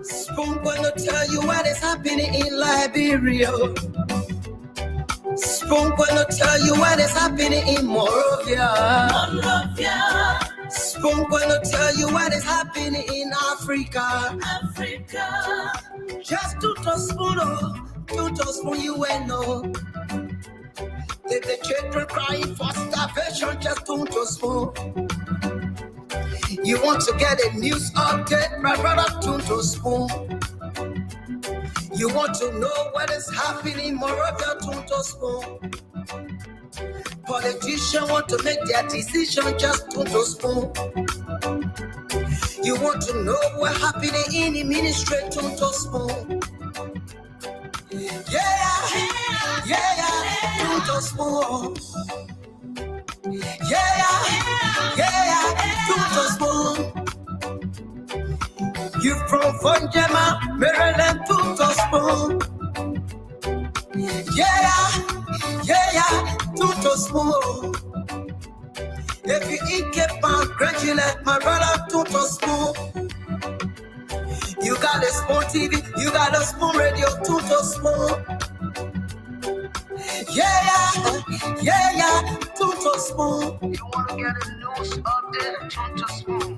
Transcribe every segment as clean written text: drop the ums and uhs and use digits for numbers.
Spoon gonna tell you what is happening in Liberia. Spoon gonna tell you what is happening in Monrovia. Spoon gonna tell you what is happening in Africa. Just to spoon, you and know. The children crying for starvation, just to spoon. You want to get a news update, my brother, to spoon. You want to know what is happening, Moravia, to spoon. Politicians want to make their decision, just to spoon. You want to know what's happening in the ministry, to spoon. Yeah, to spoon. Yeah, to spoon. You from Funjama, Maryland, to spoon. Yeah, to spoon. If you eat keep on congratulate my brother, to spoon. You got a spoon TV, you got a spoon radio, to spoon. Yeah, to spoon. You want to get a news update, to spoon.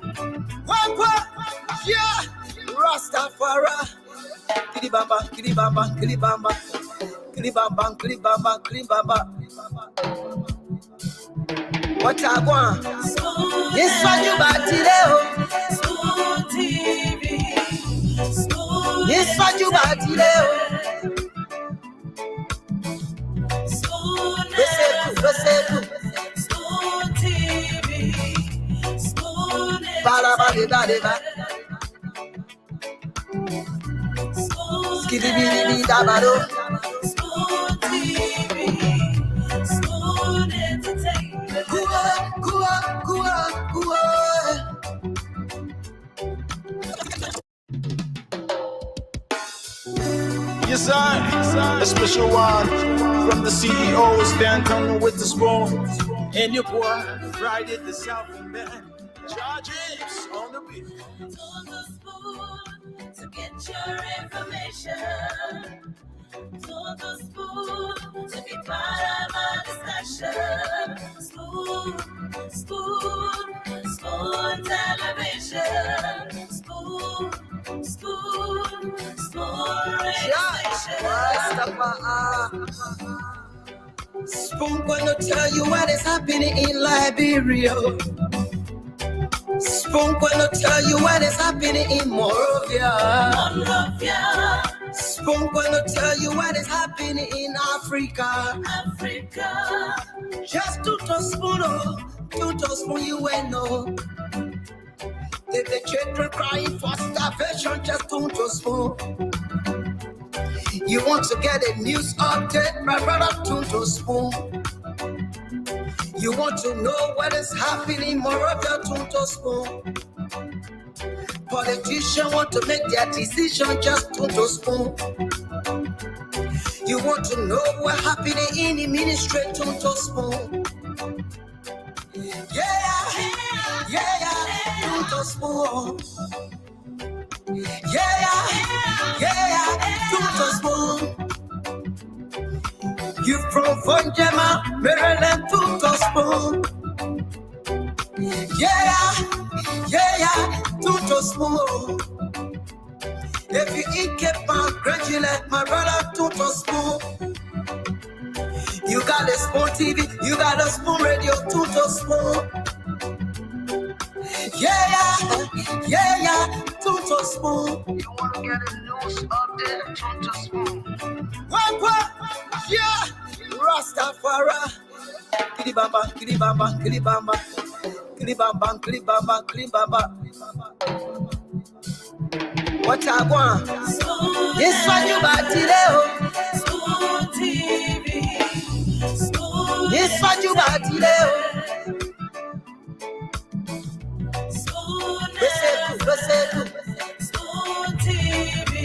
What? Yeah, Rastafari. Kilibamba. What I want? Yes, what you got today? Spoon TV. Yes, what you got today? Spoon TV. Skidibidi dabado. Spoon TV. Spoon Entertainment. Yes, sir. A special one from the CEO, Stanton with the spoon. And your boy, Friday the South Man. Charges on the beat. On the spoon to get your information. On the spoon to be part of our discussion. Spoon television. Spoon radio station. Spoon gonna tell you what is happening in Liberia. Spoon gonna tell you what is happening in Monrovia. Spoon gonna tell you what is happening in Africa. Just to spoon, you and know. The children crying for starvation, just to spoon. You want to get a news update, my brother, to spoon. You want to know what is happening, Moravia, to spoon. Politicians want to make their decision, just to spoon. You want to know what's happening in the ministry, to spoon. Yeah, to spoon. Yeah, to spoon. You from Funjama, Maryland, to spoon. Yeah, to spoon. If you eat keep on congratulate my brother, to spoon. You got a spoon TV, you got a spoon radio, to spoon. Yeah, to spoon. You want to get a news update, to spoon. What? Yeah, Rastafari. Kilibamba. What I want? Yes, what you got today? Spoon TV. Yes, what you got today? Spoon TV.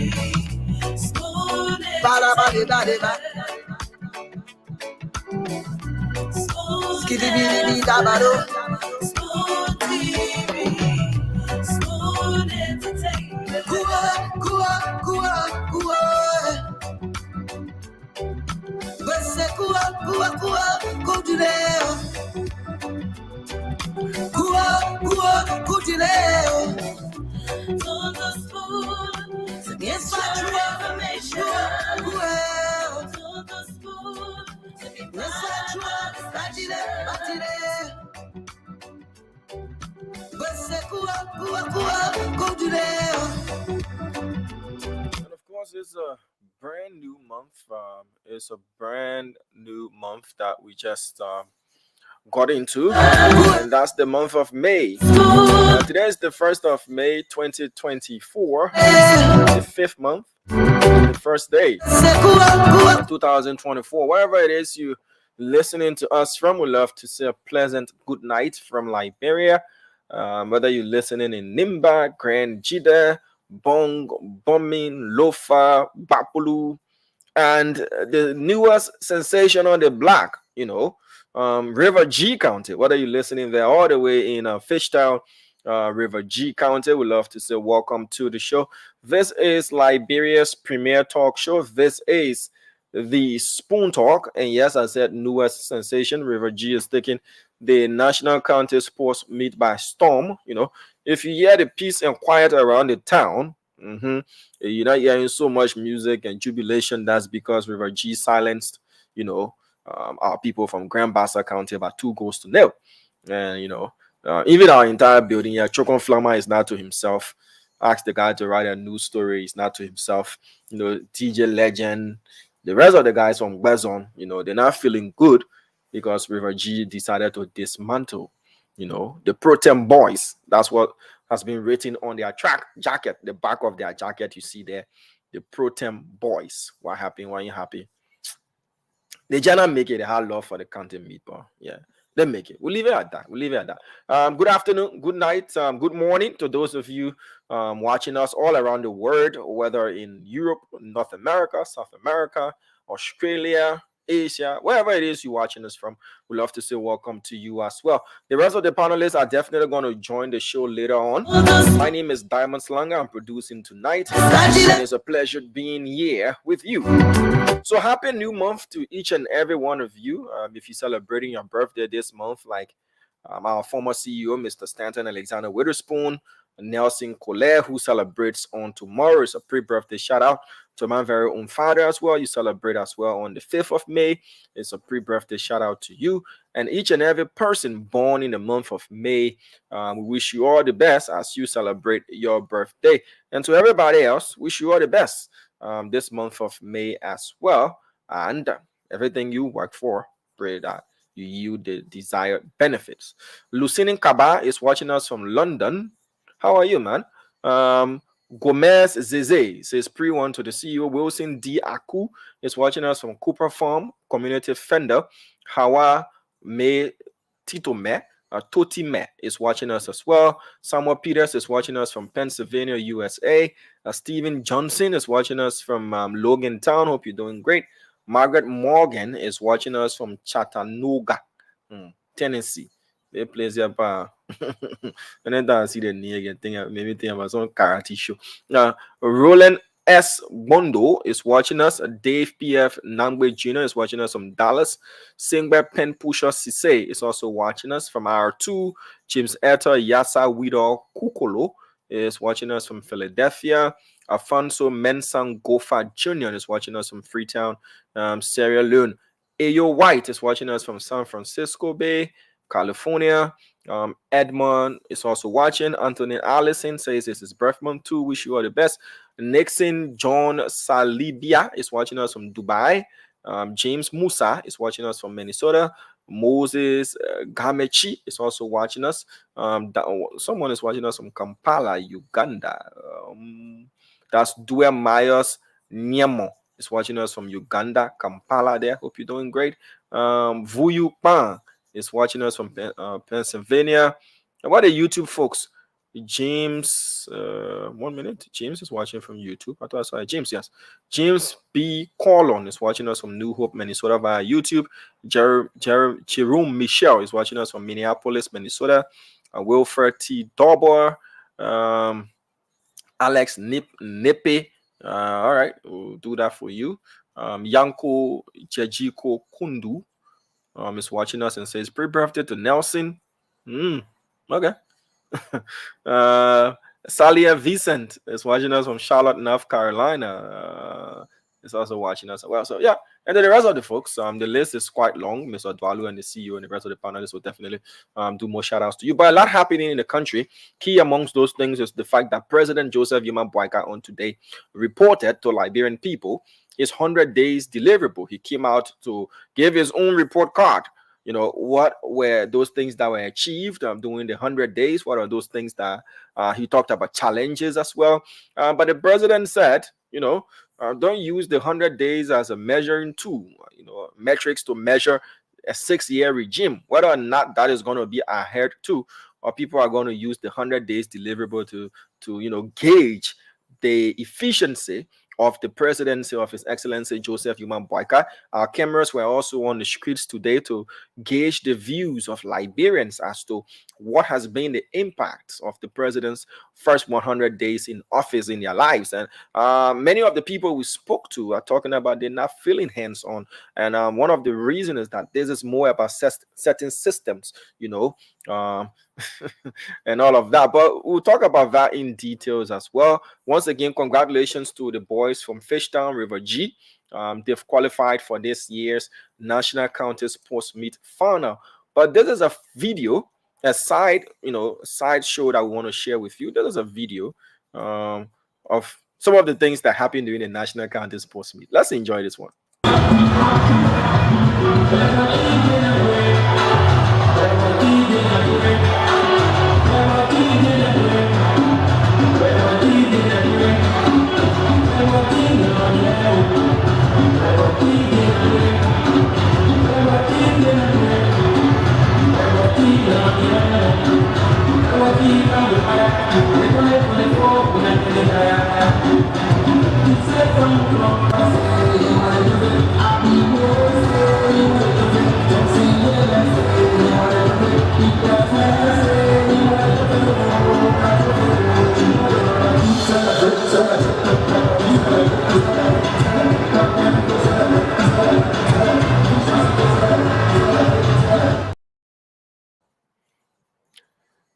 Spoon Smooth TV, smooth entertainment. Todo smooth to get your information. Todo smooth to be part of And of course, it's a brand new month. It's a brand new month that we just got into, and that's the month of May. Today is the 1st of May 2024, the 5th month, the first day of 2024. Wherever it is you listening to us from, we love to say a pleasant good night from Liberia. Whether you're listening in Nimba, Grand Jida, Bong, Bombing, Lofa, Bapulu, and the newest sensation on the block, River G County. Whether you're listening there all the way in Fishtown, River G County, we love to say welcome to the show. This is Liberia's premier talk show. This is the Spoon Talk, and yes, I said newest sensation. River G is taking the National County Sports Meet by storm. If you hear the peace and quiet around the town, you're not hearing so much music and jubilation. That's because River G silenced, our people from Grand Bassa County about 2 goals to 0. And, even our entire building here, Chokon Flama is not to himself. Ask the guy to write a news story, he's not to himself. TJ Legend, the rest of the guys from Bezon, they're not feeling good because River G decided to dismantle, the Pro Tem boys. That's what has been written on their track jacket, the back of their jacket. You see there, the Pro Tem boys. What happened? Why you happy? They just make it. They have love for the county meatball. Yeah, they make it. We'll leave it at that. Good afternoon, good night, good morning to those of you watching us all around the world, whether in Europe, North America, South America, Australia, Asia, wherever it is you're watching us from. We'd love to say welcome to you as well. The rest of the panelists are definitely going to join the show later on. My name is Diamond Slanger. I'm producing tonight, and it's a pleasure being here with you. So happy new month to each and every one of you. If you're celebrating your birthday this month, like our former CEO, Mr. Stanton Alexander Witherspoon, Nelson Colette, who celebrates on tomorrow. It's a pre-birthday shout out to my very own father as well. You celebrate as well on the 5th of May. It's a pre-birthday shout out to you and each and every person born in the month of May. We wish you all the best as you celebrate your birthday. And to everybody else, wish you all the best this month of May as well. And everything you work for, pray that you yield the desired benefits. Lucine Kaba is watching us from London. How are you, man? Gomez Zeze says pre-1 to the CEO. Wilson D. Aku is watching us from Cooper Farm, Community Fender. Hawa Me Tito Me. Toti Me is watching us as well. Samuel Peters is watching us from Pennsylvania, USA. Stephen Johnson is watching us from Logan Town. Hope you're doing great. Margaret Morgan is watching us from Chattanooga, Tennessee. They plays here, and then I see the name again. Maybe think about some karate show. Roland S. Bondo is watching us. Dave P.F. Nangwe Jr. is watching us from Dallas. Singbe Pen Pusher Sise is also watching us from R2. James Eta Yasa Wido Kukolo is watching us from Philadelphia. Alfonso Mensang Gofa Jr. is watching us from Freetown, Sierra Leone. Ayo White is watching us from San Francisco Bay, California. Edmond is also watching. Anthony Allison says it's his birth month too. Wish you all the best. Nixon John Salibia is watching us from Dubai. James Musa is watching us from Minnesota. Moses Gamechi is also watching us. Someone is watching us from Kampala, Uganda. That's Due Myers Nyemo is watching us from Uganda, Kampala there. Hope you're doing great. Vuyu Pan is watching us from Pennsylvania. And what are YouTube folks? James, 1 minute. James is watching from YouTube. I thought I saw it. James, yes. James B. Colon is watching us from New Hope, Minnesota via YouTube. Jerome Michelle is watching us from Minneapolis, Minnesota. Wilfred T. Dauber. Alex Nipe. All right, we'll do that for you. Yanko Jejiko Kundu is watching us and says, pre-birthday to Nelson. Okay. Salia Vicent is watching us from Charlotte, North Carolina. Is also watching us as well. So yeah, and then the rest of the folks, the list is quite long. Mr. Dwalu and the CEO and the rest of the panelists will definitely do more shout outs to you. But a lot happening in the country. Key amongst those things is the fact that President Joseph Yuma Boyka on today reported to Liberian people his 100 days deliverable. He came out to give his own report card. You know, what were those things that were achieved during the 100 days? What are those things that he talked about challenges as well? But the president said, you know, don't use the 100 days as a measuring tool, you know, metrics to measure a 6-year regime, whether or not that is going to be adhered to, or people are going to use the 100 days deliverable to you know, gauge the efficiency of the presidency of His Excellency Joseph Yuma Boyka. Our cameras were also on the streets today to gauge the views of Liberians as to what has been the impact of the president's first 100 days in office in their lives. And many of the people we spoke to are talking about they're not feeling hands-on. And one of the reasons is that this is more about setting systems, you know, and all of that. But we'll talk about that in details as well. Once again, congratulations to the boys from Fishtown River G. They've qualified for this year's National County Sports Meet final. But this is a video, a side show that we want to share with you. This is a video of some of the things that happened during the National County Sports Meet. Let's enjoy this one.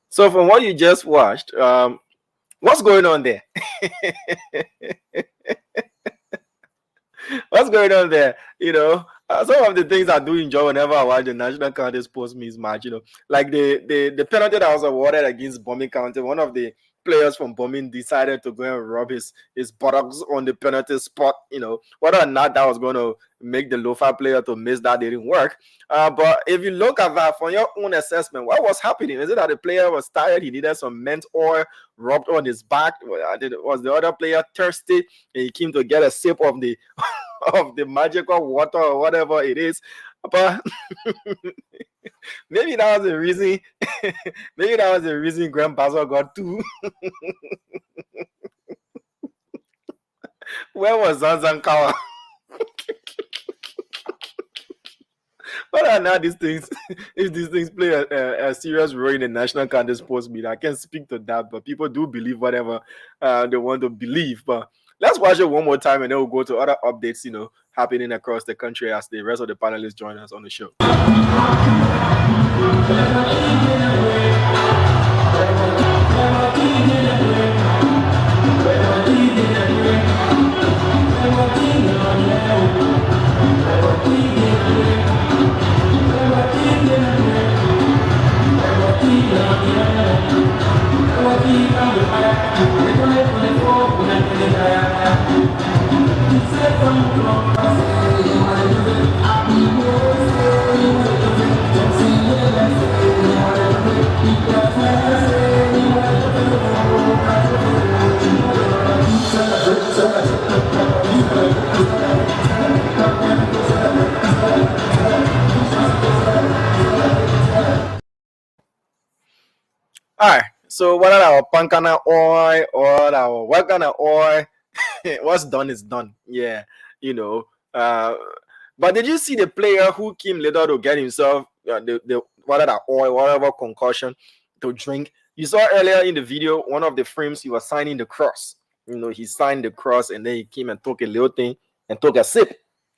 So from what you just watched, what's going on there? What's going on there? You know, some of the things I do enjoy whenever I watch the National County Sports Meets match, you know, like the penalty that was awarded against Bombing County, one of the players from Bombing decided to go and rub his buttocks on the penalty spot. You know, whether or not that was going to make the Lofa player to miss that didn't work. But if you look at that from your own assessment, what was happening? Is it that the player was tired? He needed some mint oil rubbed on his back? Was the other player thirsty and he came to get a sip of the of the magical water or whatever it is? But maybe that was the reason. Maybe that was the reason Grand Basil got two. Where was Zanzankawa? But are not these things? If these things play a serious role in the National County Sports Meet, I can't speak to that. But people do believe whatever they want to believe. But let's watch it one more time, and then we'll go to other updates, you know, happening across the country as the rest of the panelists join us on the show. All right, So whether our pankana oil or our wakana oil, what's done is done. Yeah, you know. But did you see the player who came later to get himself the whether that oil, whatever concoction to drink? You saw earlier in the video one of the frames he was signing the cross. You know, he signed the cross and then he came and took a little thing and took a sip.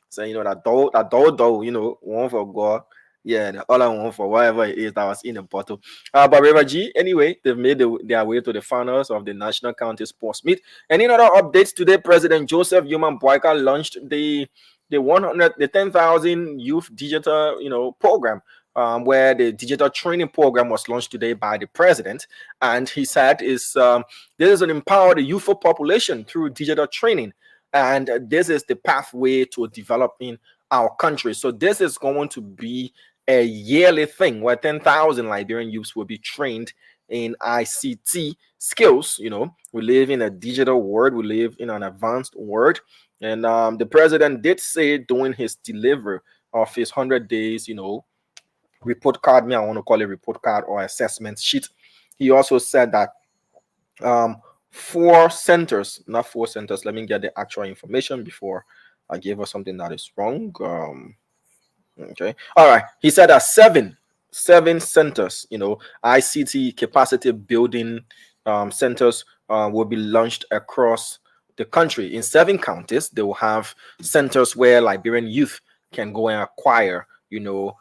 So you know that dough, you know, one for God, yeah, the other one for whatever it is that was in the bottle. But River G, anyway, they've made their way to the finals of the National County Sports Meet. And in other updates today, President Joseph Human Boyka launched the 10,000 youth digital, you know, program. Where the digital training program was launched today by the president, and he said this is an empower the youthful population through digital training, and this is the pathway to developing our country. So this is going to be a yearly thing where 10,000 Liberian youths will be trained in ICT skills. You know, we live in a digital world, we live in an advanced world, and the president did say during his delivery of his 100 days, you know, report card, I want to call it report card or assessment sheet. He also said that 4 centers, not 4 centers. Let me get the actual information before I give us something that is wrong. Okay, all right. He said that seven centers, you know, ICT capacity building centers will be launched across the country in 7 counties. They will have centers where Liberian youth can go and acquire, you know,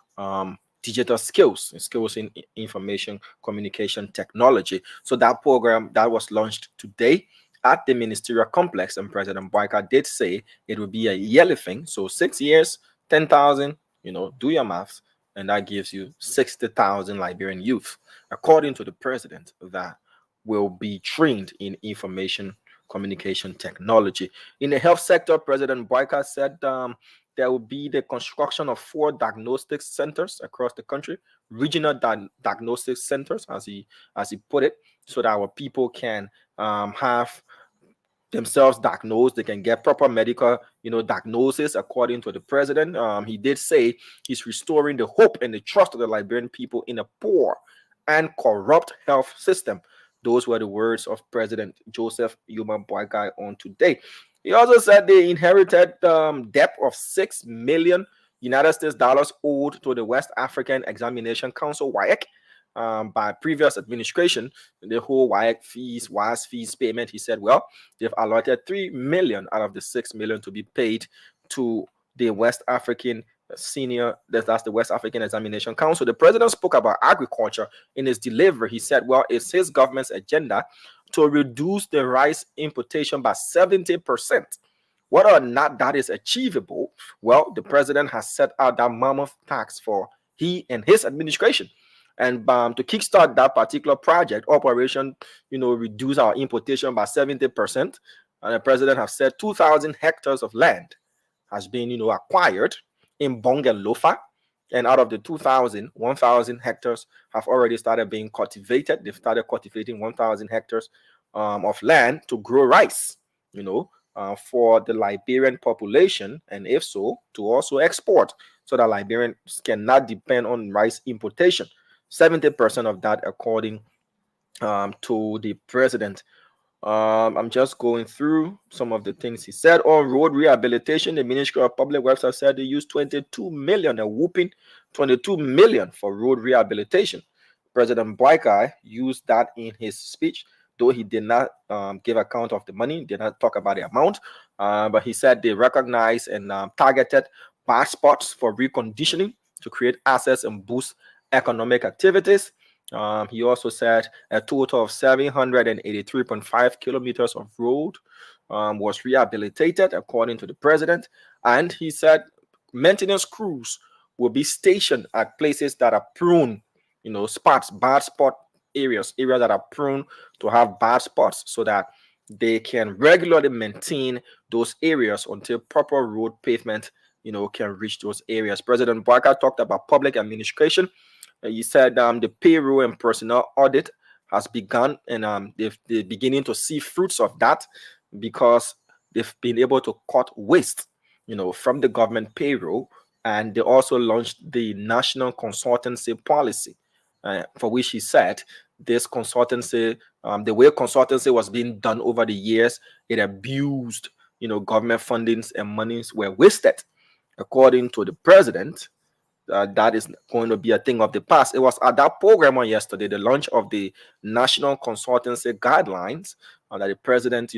digital skills in information communication technology. So that program that was launched today at the ministerial complex, and President Boyka did say it would be a yearly thing. So 6 years, 10,000, you know, do your maths, and that gives you 60,000 Liberian youth, according to the president, that will be trained in information communication technology. In the health sector, President Boyka said there will be the construction of 4 diagnostic centers across the country, regional diagnostic centers, as he put it, so that our people can have themselves diagnosed. They can get proper medical, you know, diagnosis. According to the president, he did say he's restoring the hope and the trust of the Liberian people in a poor and corrupt health system. Those were the words of President Joseph Yuma Boyka on today. He also said they inherited debt of $6 million United States dollars owed to the West African Examination Council (WAEC) by previous administration. The whole WAS fees payment. He said, well, they've allotted $3 million out of the $6 million to be paid to the West African that's the West African Examination Council. The president spoke about agriculture in his delivery. He said, well, it's his government's agenda to reduce the rice importation by 70%. Whether or not that is achievable, well, the president has set out that mammoth tax for he and his administration. And to kickstart that particular project, operation, you know, reduce our importation by 70%. And the president has said 2,000 hectares of land has been, you know, acquired in Bongelofa. And out of the 2,000, 1,000 hectares have already started being cultivated. They've started cultivating 1,000 hectares of land to grow rice, you know, for the Liberian population, and if so, to also export, so that Liberians cannot depend on rice importation. 70% of that, according to the president. I'm just going through some of the things he said. On road rehabilitation, the Ministry of Public Works has said they used 22 million, a whooping 22 million for road rehabilitation. President Boyka used that in his speech, though he did not give account of the money, did not talk about the amount, but he said they recognized and targeted bad spots for reconditioning to create assets and boost economic activities. He also said a total of 783.5 kilometers of road was rehabilitated, according to the president. And he said maintenance crews will be stationed at places that are prone, you know, spots, bad spot areas that are prone to have bad spots, so that they can regularly maintain those areas until proper road pavement, you know, can reach those areas. President Boyka talked about public administration. He said the payroll and personnel audit has begun, and they're beginning to see fruits of that, because they've been able to cut waste, you know, from the government payroll. And they also launched the national consultancy policy, for which he said this consultancy, the way consultancy was being done over the years, it abused, government fundings and monies were wasted. According to the president, that is going to be a thing of the past. It was at that program on yesterday, the launch of the National Consultancy Guidelines, that the president,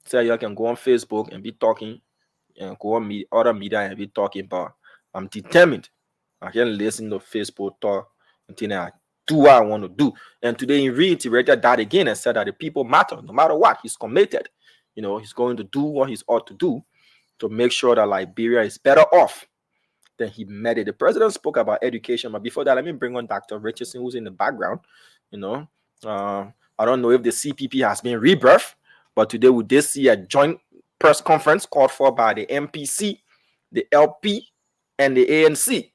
said you can go on Facebook and be talking, and go on other media and be talking about. I'm determined. I can listen to Facebook talk until I do what I want to do. And today he reiterated that again and said that the people matter, no matter what. He's committed. He's going to do what he's ought to do to make sure that Liberia is better off than he met it. The president spoke about education, but before that, let me bring on Dr. Richardson, who's in the background. I don't know if the CPP has been rebirthed, but today we did see a joint press conference called for by the MPC, the LP, and the ANC.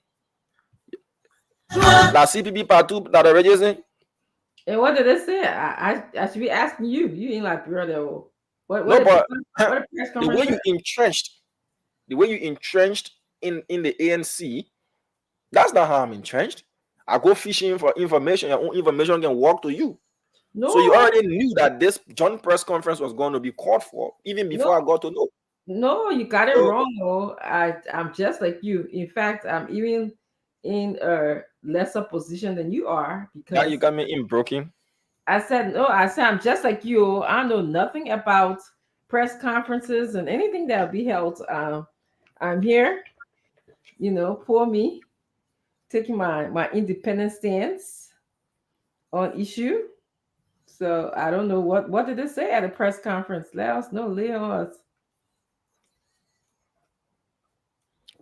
La CPP part two, Dr. Richardson. And what did they say? I should be asking you. You in Liberia though? What the way you entrenched in the ANC, that's not how I'm entrenched. I go fishing for information. Your own information can walk to you. No. So you already knew that this joint press conference was going to be called for, even before I got to know. No, you got it wrong. though. I'm just like you. In fact, I'm even in a lesser position than you are, because now you got me in broken. I said I'm just like you. I know nothing about press conferences and anything that will be held. I'm here, for me, taking my independent stance on issue. So I don't know what did they say at a press conference. Let us know, Leos.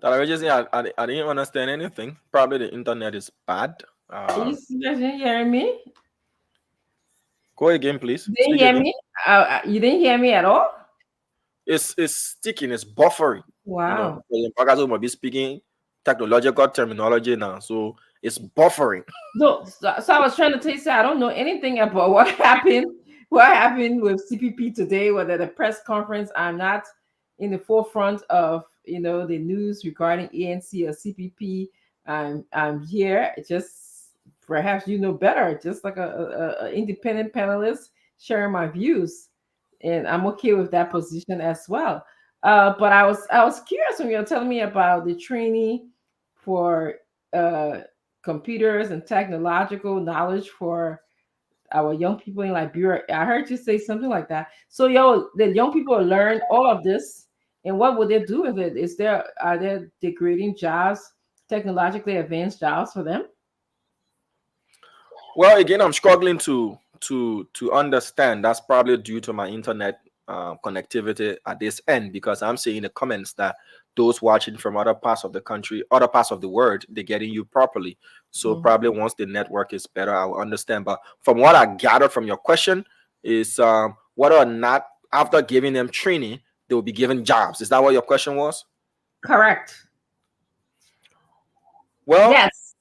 I didn't understand anything. Probably the internet is bad. You hearing me? Go again, please. You didn't hear me? You didn't hear me at all? It's sticking. It's buffering. Wow. Because we'll be speaking technological terminology now, so it's buffering. So I was trying to tell you, I don't know anything about what happened. What happened with CPP today? Whether the press conference, I'm not in the forefront of the news regarding ANC or CPP. I'm here. Just perhaps better. Just like a independent panelist sharing my views, and I'm okay with that position as well. But I was curious when you were telling me about the training for computers and technological knowledge for our young people in Liberia. I heard you say something like that. So the young people learn all of this, and what would they do with it? Are there degrading jobs, technologically advanced jobs for them? Well, again, I'm struggling to understand. That's probably due to my internet connectivity at this end, because I'm seeing the comments that those watching from other parts of the country, other parts of the world, they're getting you properly. So probably once the network is better, I will understand. But from what I gathered from your question is whether or not after giving them training, they will be given jobs. Is that what your question was? Correct. Well, yes.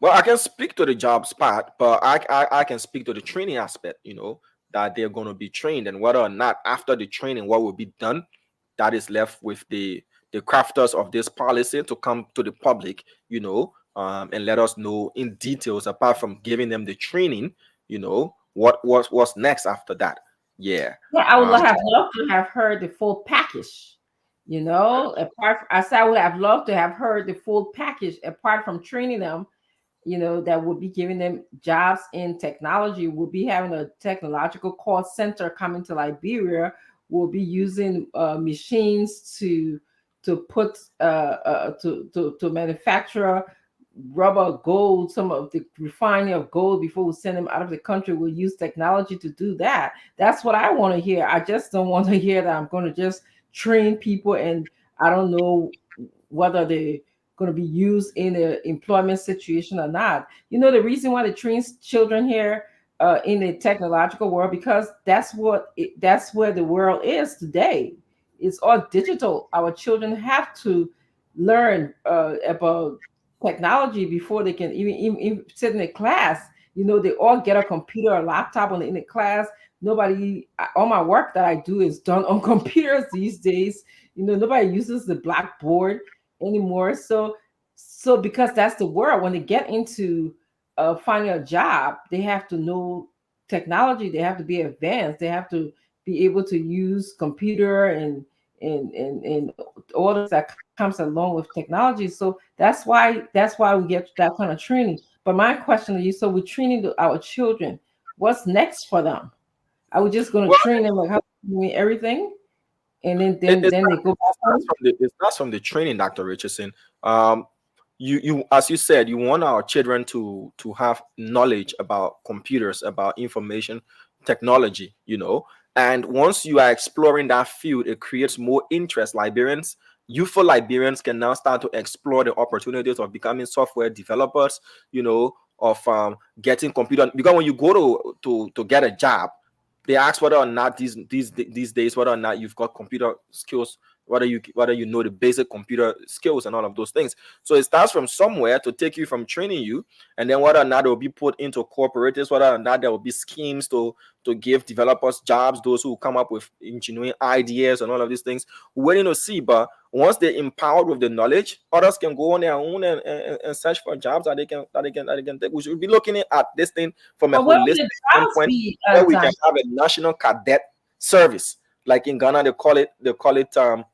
Well, I can speak to the jobs part, but I can speak to the training aspect, that they're going to be trained, and whether or not after the training, what will be done, that is left with the crafters of this policy to come to the public, and let us know in details, apart from giving them the training, what's next after that. Yeah, I would have loved to have heard the full package. I would have loved to have heard the full package apart from training them. That would be giving them jobs in technology. We'll be having a technological call center coming to Liberia. We'll be using machines to put to manufacture rubber gold, some of the refining of gold before we send them out of the country. We'll use technology to do that. That's what I want to hear. I just don't want to hear that I'm going to just train people and I don't know whether they going to be used in an employment situation or not. The reason why they train children here in the technological world, because that's where the world is today. It's all digital. Our children have to learn about technology before they can even sit in a class. They all get a computer or laptop in the class. All my work that I do is done on computers these days. Nobody uses the blackboard anymore. So because that's the world. When they get into finding a job, they have to know technology. They have to be advanced. They have to be able to use computer and all this that comes along with technology. So that's why we get that kind of training. But my question to you: so we're training our children. What's next for them? Are we just going to Well, train them like how to do everything, and then it, then it's then not, they go back it's not home? from the it's not from the training, Dr. Richardson. You as you said, you want our children to have knowledge about computers, about information technology, and once you are exploring that field, it creates more interest. Youthful Liberians can now start to explore the opportunities of becoming software developers, of getting computer, because when you go to get a job, they ask whether or not these days, whether or not you've got computer skills, whether you know the basic computer skills and all of those things. So it starts from somewhere to take you from training you, and then whether or not it will be put into cooperatives, whether or not there will be schemes to give developers jobs, those who come up with engineering ideas and all of these things. We're waiting to see, but once they're empowered with the knowledge, others can go on their own and search for jobs that they can take. We should be looking at this thing from a But what would the holistic jobs standpoint, be, where we can Taj? have a national cadet service. Like in Ghana, they call it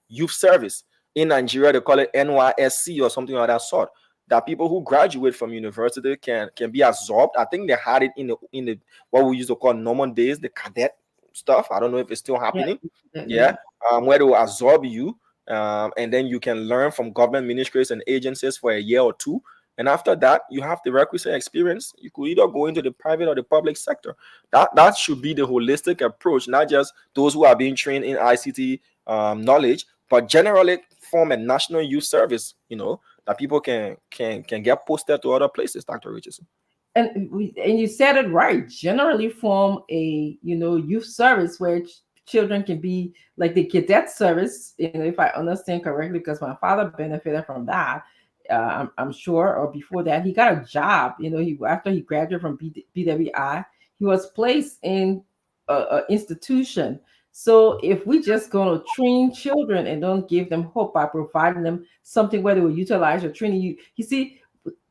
youth service. In Nigeria, they call it NYSC or something like that sort. That people who graduate from university can be absorbed. I think they had it in the what we used to call normal days, the cadet stuff. I don't know if it's still Yeah, happening. yeah. Yeah, where they will absorb you, and then you can learn from government ministries and agencies for a year or two. And after that, you have the requisite experience. You could either go into the private or the public sector. That should be the holistic approach, not just those who are being trained in ICT knowledge, but generally form a national youth service. That people can get posted to other places. Dr. Richardson. And you said it right. Generally, form a youth service where children can be like the cadet service. If I understand correctly, because my father benefited from that. I'm sure, or before that, he got a job. He after he graduated from BWI, he was placed in a institution. So if we just going to train children and don't give them hope by providing them something where they will utilize your training, you see,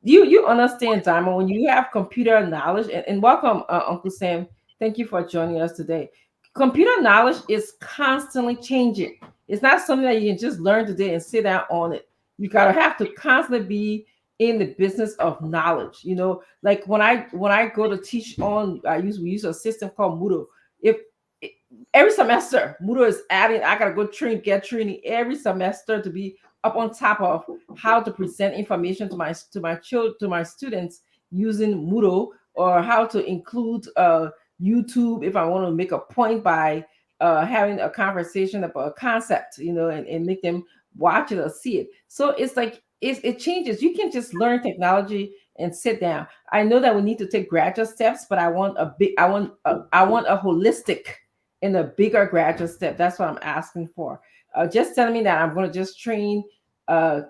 you understand, Diamond, when you have computer knowledge, and welcome, Uncle Sam. Thank you for joining us today. Computer knowledge is constantly changing. It's not something that you can just learn today and sit down on it. You gotta have to constantly be in the business of knowledge. Like when I go to teach on, we use a system called Moodle. If every semester Moodle is adding, I gotta go get training every semester to be up on top of how to present information to my students using Moodle, or how to include YouTube if I want to make a point by having a conversation about a concept, and make them watch it or see it. So it's like it changes. You can just learn technology and sit down. I know that we need to take graduate steps, but I want a holistic and a bigger graduate step. That's what I'm asking for. Just telling me that I'm going to just train uh,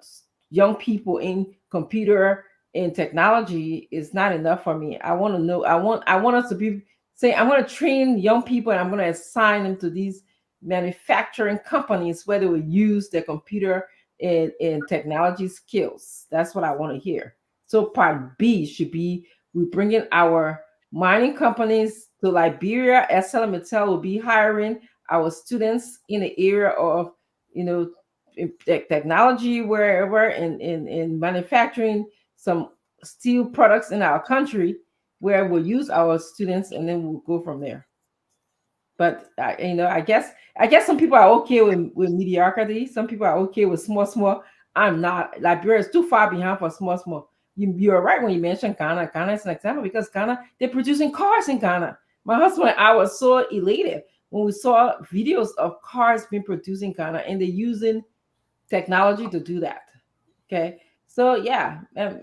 young people in computer and technology is not enough for me. I want to know. I want us to be saying I'm going to train young people and I'm going to assign them to these manufacturing companies where they will use their computer and technology skills. That's what I want to hear. So part B should be we bring in our mining companies to Liberia. SLMTL will be hiring our students in the area of you know technology, wherever, in manufacturing some steel products in our country, where we'll use our students and then we'll go from there. But I guess some people are okay with mediocrity. Some people are okay with small. I'm not. Liberia is too far behind for small. You're right when you mentioned Ghana. Ghana is an example because Ghana, they're producing cars in Ghana. My husband and I was so elated when we saw videos of cars being produced in Ghana, and they're using technology to do that. Okay, so yeah, and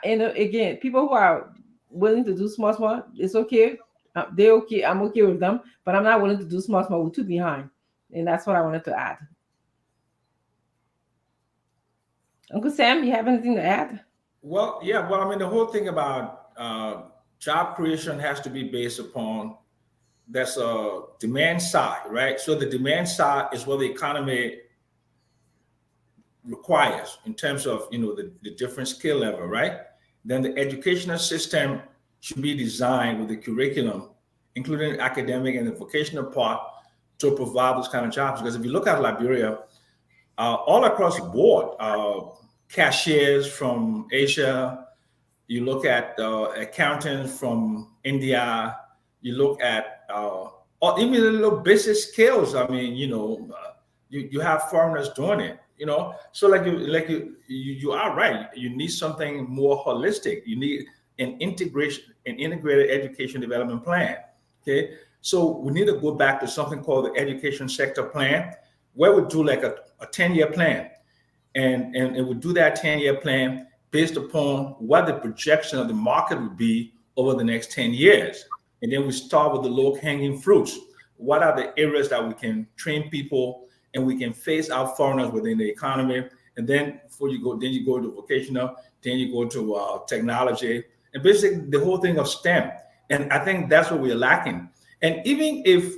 again, people who are willing to do small, it's okay. They're okay. I'm okay with them, but I'm not willing to do small. We're too behind, and that's what I wanted to add. Uncle Sam, you have anything to add? Well, yeah. Well, I mean, the whole thing about job creation has to be based upon there's a demand side, right? So the demand side is what the economy requires in terms of the different skill level, right? then the educational system should be designed with the curriculum, including academic and the vocational part, to provide those kind of jobs. Because if you look at Liberia, all across the board, cashiers from Asia, you look at accountants from India, you look at or even the little basic skills. I mean, you have foreigners doing it. So you are right. You need something more holistic. You need an integrated education development plan. Okay, so we need to go back to something called the education sector plan, where we do like a 10-year plan, and we do that 10-year plan based upon what the projection of the market would be over the next 10 years. And then we start with the low-hanging fruits. What are the areas that we can train people and we can phase out foreigners within the economy? And then you go to vocational, then you go to technology, and basically the whole thing of STEM. And I think that's what we're lacking. And even if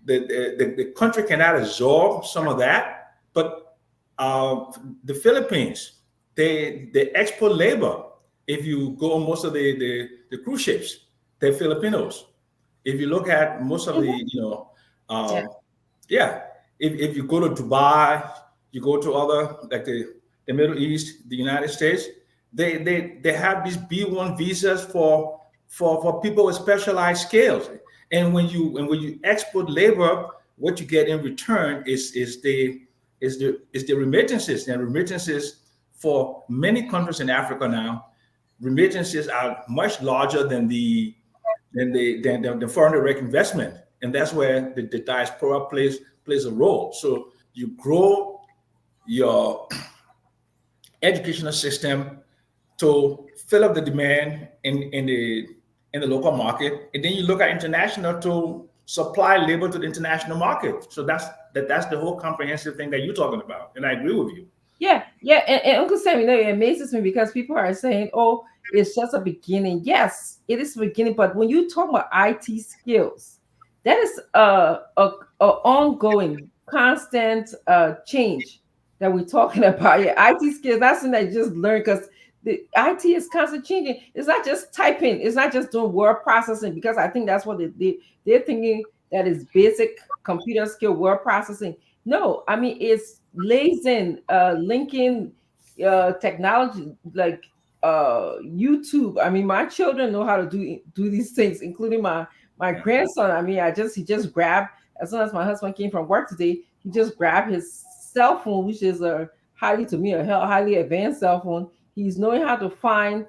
the country cannot absorb some of that, but the Philippines, they export labor. If you go on most of the cruise ships, they're Filipinos. If you look at most of the, if you go to Dubai, you go to other like the Middle East, the United States, they have these B1 visas for people with specialized skills. And when you export labor, what you get in return is the remittances. And remittances for many countries in Africa now, remittances are much larger than the foreign direct investment, and that's where the diaspora plays a role. So you grow your educational system to fill up the demand in the local market, and then you look at international to supply labor to the international market. So that's the whole comprehensive thing that you're talking about, and I agree with you. Yeah, yeah, and Uncle Sam, it amazes me because people are saying, "Oh, it's just a beginning." Yes, it is a beginning, but when you talk about IT skills, that is a ongoing, constant change that we're talking about. Yeah, IT skills, that's something that you just learn because the IT is constantly changing. It's not just typing, it's not just doing word processing, because I think that's what they're thinking that is basic computer skill word processing. No, I mean it's linking technology like YouTube. I mean, my children know how to do these things, including my grandson. I mean, he just grabbed, as soon as my husband came from work today, he just grabbed his cell phone, which is a highly advanced cell phone. He's knowing how to find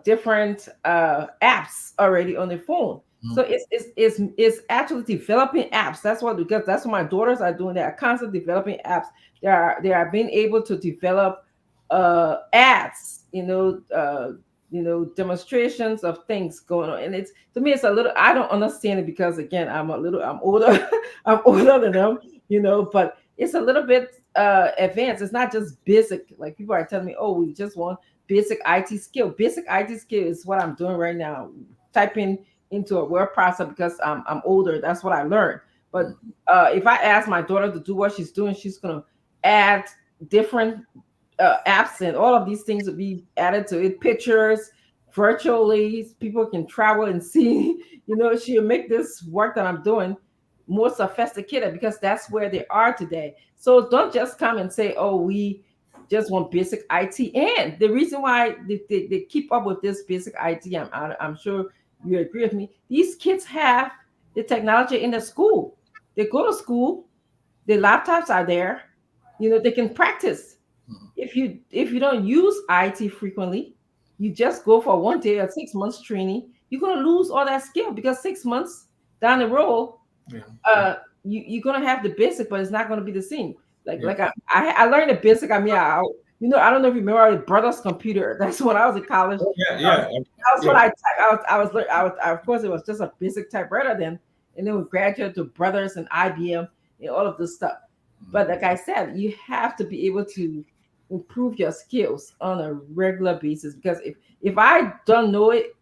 different apps already on the phone. So it's actually developing apps. That's what my daughters are doing. They are constantly developing apps. They are being able to develop ads, demonstrations of things going on. And it's, to me, it's a little, I don't understand it because again, I'm older, I'm older than them, but it's a little bit advanced. It's not just basic. Like people are telling me, oh, we just want basic IT skill. Basic IT skill is what I'm doing right now, typing into a word processor because I'm older. That's what I learned. But if I ask my daughter to do what she's doing, she's gonna add different apps, and all of these things will be added to it. Pictures, virtually, people can travel and see. She'll make this work that I'm doing more sophisticated because that's where they are today. So don't just come and say, oh, we just want basic IT. And the reason why they keep up with this basic IT, I'm sure you agree with me. These kids have the technology in the school. They go to school, the laptops are there, they can practice. If you don't use IT frequently, you just go for 1 day or 6 months training, you're gonna lose all that skill because 6 months down the road, you're gonna have the basic, but it's not gonna be the same. Like I learned the basic. I mean, I don't know if you remember the Brothers computer. That's when I was in college. That's what I typed. I was of course it was just a basic typewriter then, and then we graduated to Brothers and IBM and all of this stuff. But like I said, you have to be able to improve your skills on a regular basis because if I don't know it,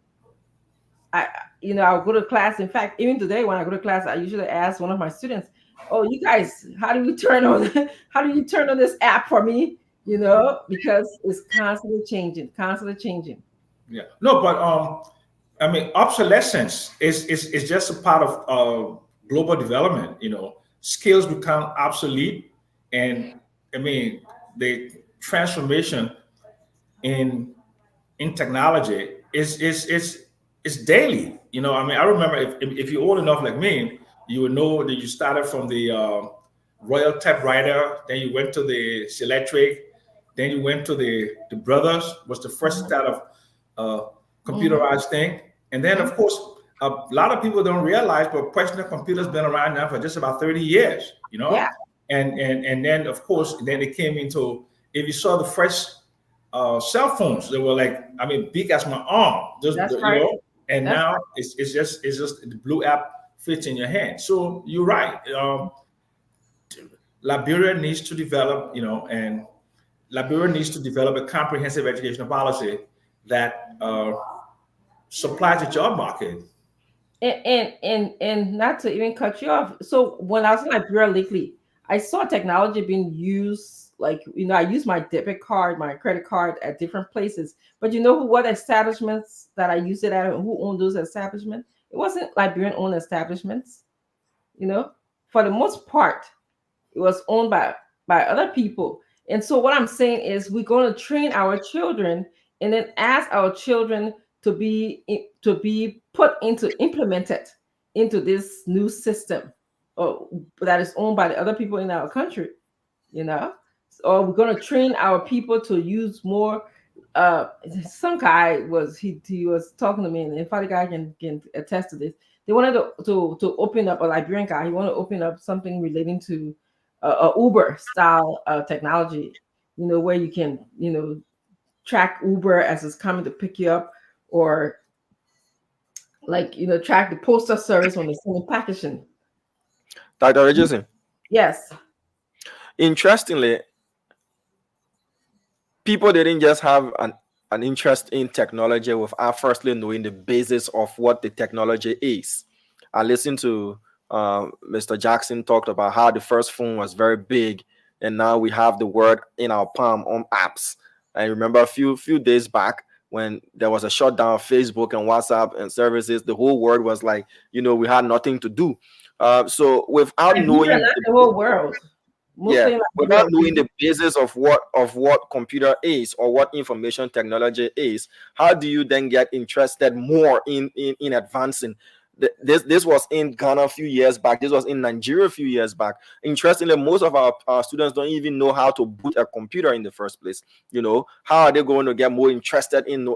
I'll go to class. In fact, even today when I go to class, I usually ask one of my students, "Oh, you guys, how do you turn on this app for me?" because it's constantly changing, constantly changing. Yeah. No, but I mean, obsolescence is just a part of global development. Skills become obsolete, and I mean, the transformation in technology is daily. I mean, I remember if you're old enough like me, you would know that you started from the Royal typewriter, then you went to the electric, then you went to the Brothers was the first Mhm, start of uh, mhm, computerized thing, and then mhm. of course a lot of people don't realize, but personal computers been around now for just about 30 years. Yeah, And then of course then it came into, if you saw the first cell phones, they were like, I mean, big as my arm, just that's right. and That's now it's just the blue app fits in your hand. So you're right. Liberia needs to develop, and Liberia needs to develop a comprehensive educational policy that supplies the job market. and not to even cut you off. So when I was in Liberia lately, I saw technology being used. Like, I use my debit card, my credit card at different places. But what establishments that I use it at, and who owned those establishments? It wasn't Liberian owned establishments. You know, for the most part, it was owned by other people. And so what I'm saying is we're going to train our children and then ask our children to be put into implemented into this new system, or that is owned by the other people in our country, you know or we're going to train our people to use more. uh some guy he was talking to me, and Father guy can attest to this. They wanted to open up, a Liberian guy, he wanted to open up something relating to a Uber style technology, where you can track Uber as it's coming to pick you up, or like track the postal service when they're sending packaging. Dr. Richardson, Yes. interestingly, people didn't just have an interest in technology without firstly knowing the basis of what the technology is. I listened to Mr. Jackson talked about how the first phone was very big, and now we have the word in our palm on apps. I remember a few days back when there was a shutdown of Facebook and WhatsApp and services. The whole world was like, we had nothing to do. So without Liberia, knowing not the the whole world. yeah, Mostly in without Liberia. knowing the basis of what computer is or what information technology is, how do you then get interested more in advancing? This was in Ghana a few years back. This was in Nigeria a few years back. Interestingly, most of our students don't even know how to boot a computer in the first place. How are they going to get more interested in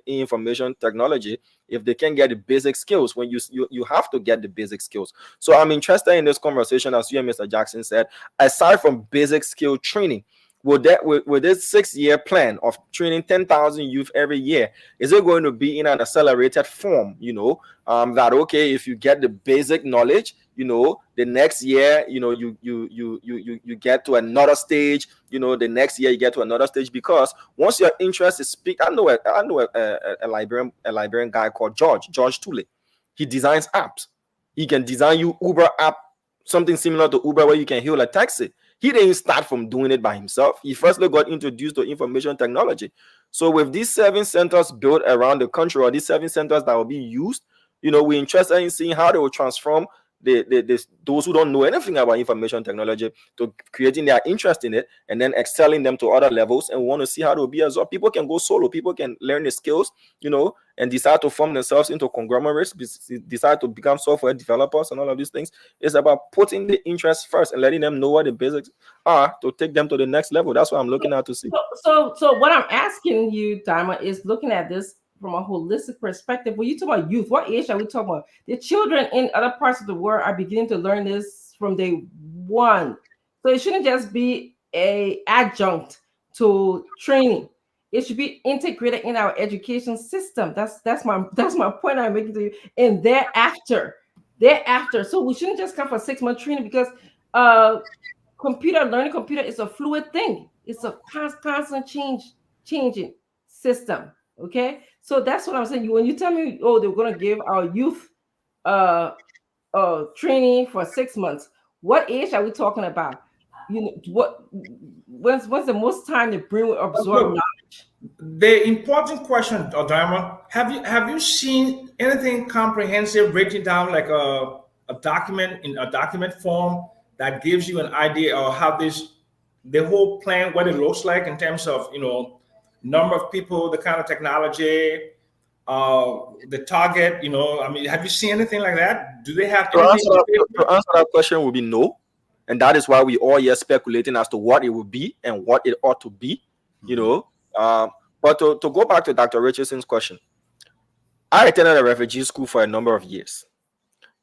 information technology if they can get the basic skills? When you have to get the basic skills. So I'm interested in this conversation, as you and Mr. Jackson said. Aside from basic skill training, with this 6-year plan of training 10,000 youth every year, is it going to be in an accelerated form? That okay, if you get the basic knowledge, the next year, you get to another stage. The next year you get to another stage, because once your interest is peaked. I know a Liberian guy called George Tule. He designs apps. He can design you Uber app, something similar to Uber, where you can hail a taxi. He didn't start from doing it by himself. He firstly got introduced to information technology. So with these 7 centers built around the country, or these 7 centers that will be used, we're interested in seeing how they will transform those who don't know anything about information technology to creating their interest in it, and then excelling them to other levels. And we want to see how to be as well. People can go solo. People can learn the skills, and decide to form themselves into conglomerates, decide to become software developers and all of these things. It's about putting the interest first and letting them know what the basics are to take them to the next level. That's what I'm looking at to see. So what I'm asking you, Dharma, is looking at this from a holistic perspective. When you talk about youth, what age are we talking about? The children in other parts of the world are beginning to learn this from day one. So it shouldn't just be a adjunct to training. It should be integrated in our education system. That's my point I'm making to you. And thereafter, so we shouldn't just come for 6-month training, because uh learning computer is a fluid thing. It's a constant changing system. Okay, so that's what I'm saying. When you tell me, oh, they're going to give our youth uh training for 6 months, what age are we talking about? you know, when's the most time the brain will absorb Look, knowledge? the important question, Diamond, have you seen anything comprehensive written down like a document in a document form that gives you an idea of how the whole plan, what it looks like in terms of, you know, number of people, the kind of technology, the target, you know, I mean, have you seen anything like that? Do they have To anything? answer that question would be no. And that is why we all here speculating as to what it would be and what it ought to be, you know. But to go back to Dr. Richardson's question, I attended a refugee school for a number of years.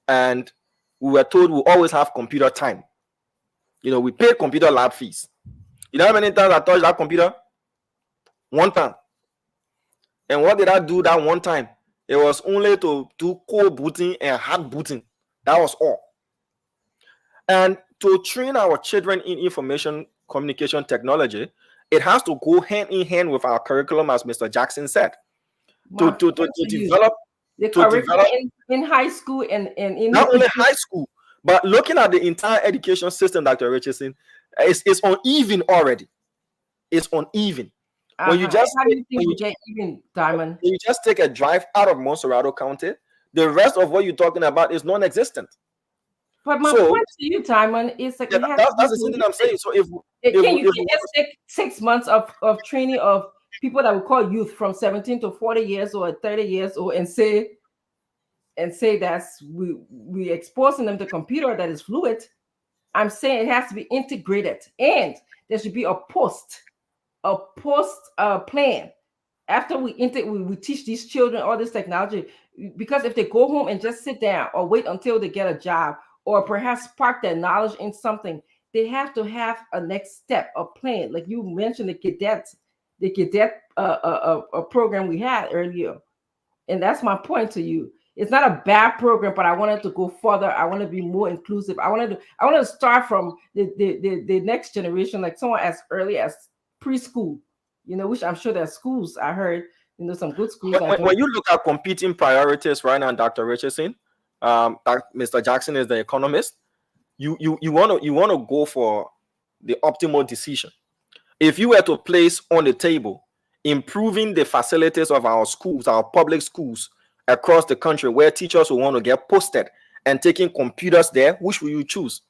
And we were told we always have computer time. You know, we paid computer lab fees. You know how many times I touched that computer? One time. And what did I do that one time? It was only to do cold booting and hard booting. That was all. And to train our children in information communication technology, it has to go hand in hand with our curriculum, as Mr. Jackson said. To develop the curriculum in high school and in not only high school, but looking at the entire education system, Dr. Richardson, it's uneven already. It's uneven. When you just Diamond? You just take a drive out of Monserrado County, the rest of what you're talking about is non-existent. But my point to you, Diamond, is like that's the thing that I'm saying. So if you just take 6 months of training of people that we call youth from 17 to 40 years or 30 years old and say that's we exposing them to computer that is fluid. I'm saying it has to be integrated, and there should be a post plan after we teach these children all this technology, because if they go home and just sit down or wait until they get a job or perhaps spark their knowledge in something, they have to have a next step, a plan. Like you mentioned, the cadet program we had earlier, and that's my point to you. It's not a bad program, but I wanted to go further. I want to be more inclusive. I want to start from the next generation, like someone as early as preschool, you know, which I'm sure there's schools. I heard, you know, some good schools. When you look at competing priorities right now, Dr. Richardson, Mr. Jackson is the economist. You want to go for the optimal decision. If you were to place on the table improving the facilities of our schools, our public schools across the country, where teachers will want to get posted and taking computers there, which will you choose?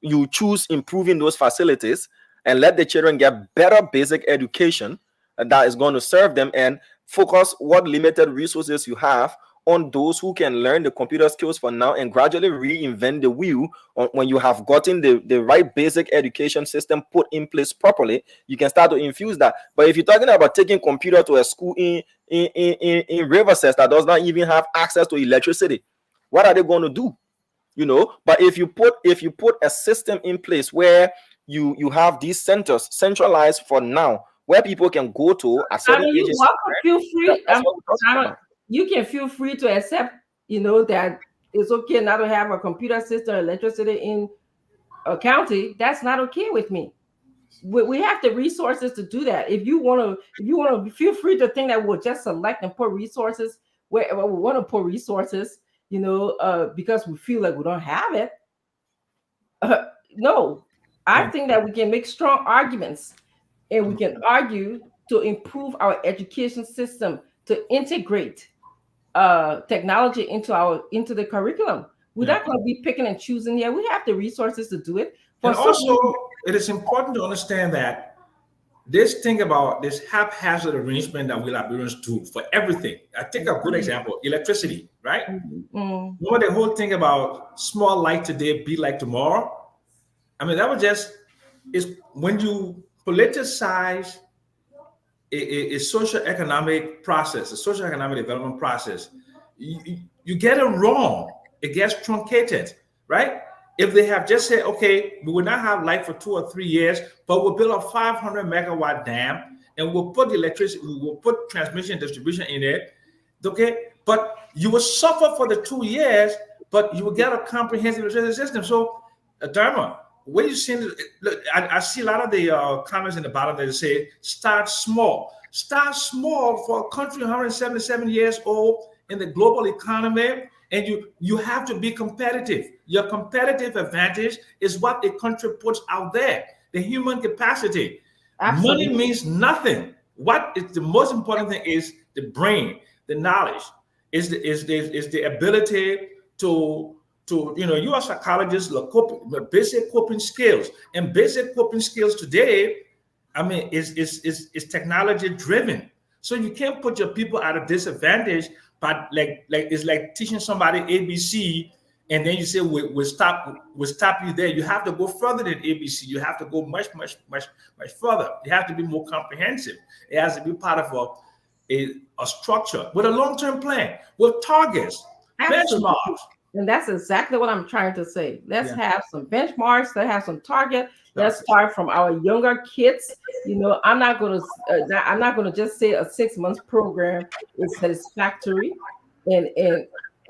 You choose improving those facilities and let the children get better basic education that is going to serve them, and focus what limited resources you have on those who can learn the computer skills for now and gradually reinvent the wheel. When you have gotten the right basic education system put in place properly, you can start to infuse that. But if you're talking about taking computer to a school in Riverside that does not even have access to electricity, what are they going to do? You know, but if you put a system in place where you have these centers centralized for now, where people can go to at certain ages. You can feel free to accept, you know, that it's okay not to have a computer system, electricity in a county. That's not okay with me. We have the resources to do that. If you want to feel free to think that we'll just select and put resources wherever we want to put resources, you know, because we feel like we don't have it. No, I think that we can make strong arguments, and we can argue to improve our education system, to integrate technology into the curriculum. We're not going to be picking and choosing here. We have the resources to do it. And also, it is important to understand that this thing about this haphazard arrangement that we Liberians do for everything. I take a good example: electricity, right? You know the whole thing about small light today, be like tomorrow. I mean, that was is when you politicize a socio-economic process, a socio-economic development process, you get it wrong. It gets truncated, right? If they have just said, okay, we will not have light for 2 or 3 years, but we'll build a 500 megawatt dam and we'll put the electricity, we'll put transmission and distribution in it, okay? But you will suffer for the 2 years, but you will get a comprehensive electricity system. So, Dharma, when you see, look, I see a lot of the comments in the bottom that say, start small. Start small for a country 177 years old in the global economy. And you have to be competitive. Your competitive advantage is what the country puts out there, the human capacity. Absolutely. Money means nothing. What is the most important thing is the brain, the knowledge, is the ability to you are psychologists, basic coping skills. And basic coping skills today, I mean, is technology driven. So you can't put your people at a disadvantage, but like it's like teaching somebody ABC, and then you say we'll stop you there. You have to go further than ABC. You have to go much further. You have to be more comprehensive. It has to be part of a structure with a long-term plan, with targets, Absolutely. benchmarks. And that's exactly what I'm trying to say. Let's have some benchmarks. Let's have some target. Let's start from our younger kids. I'm not going to just say a 6 months program is satisfactory, and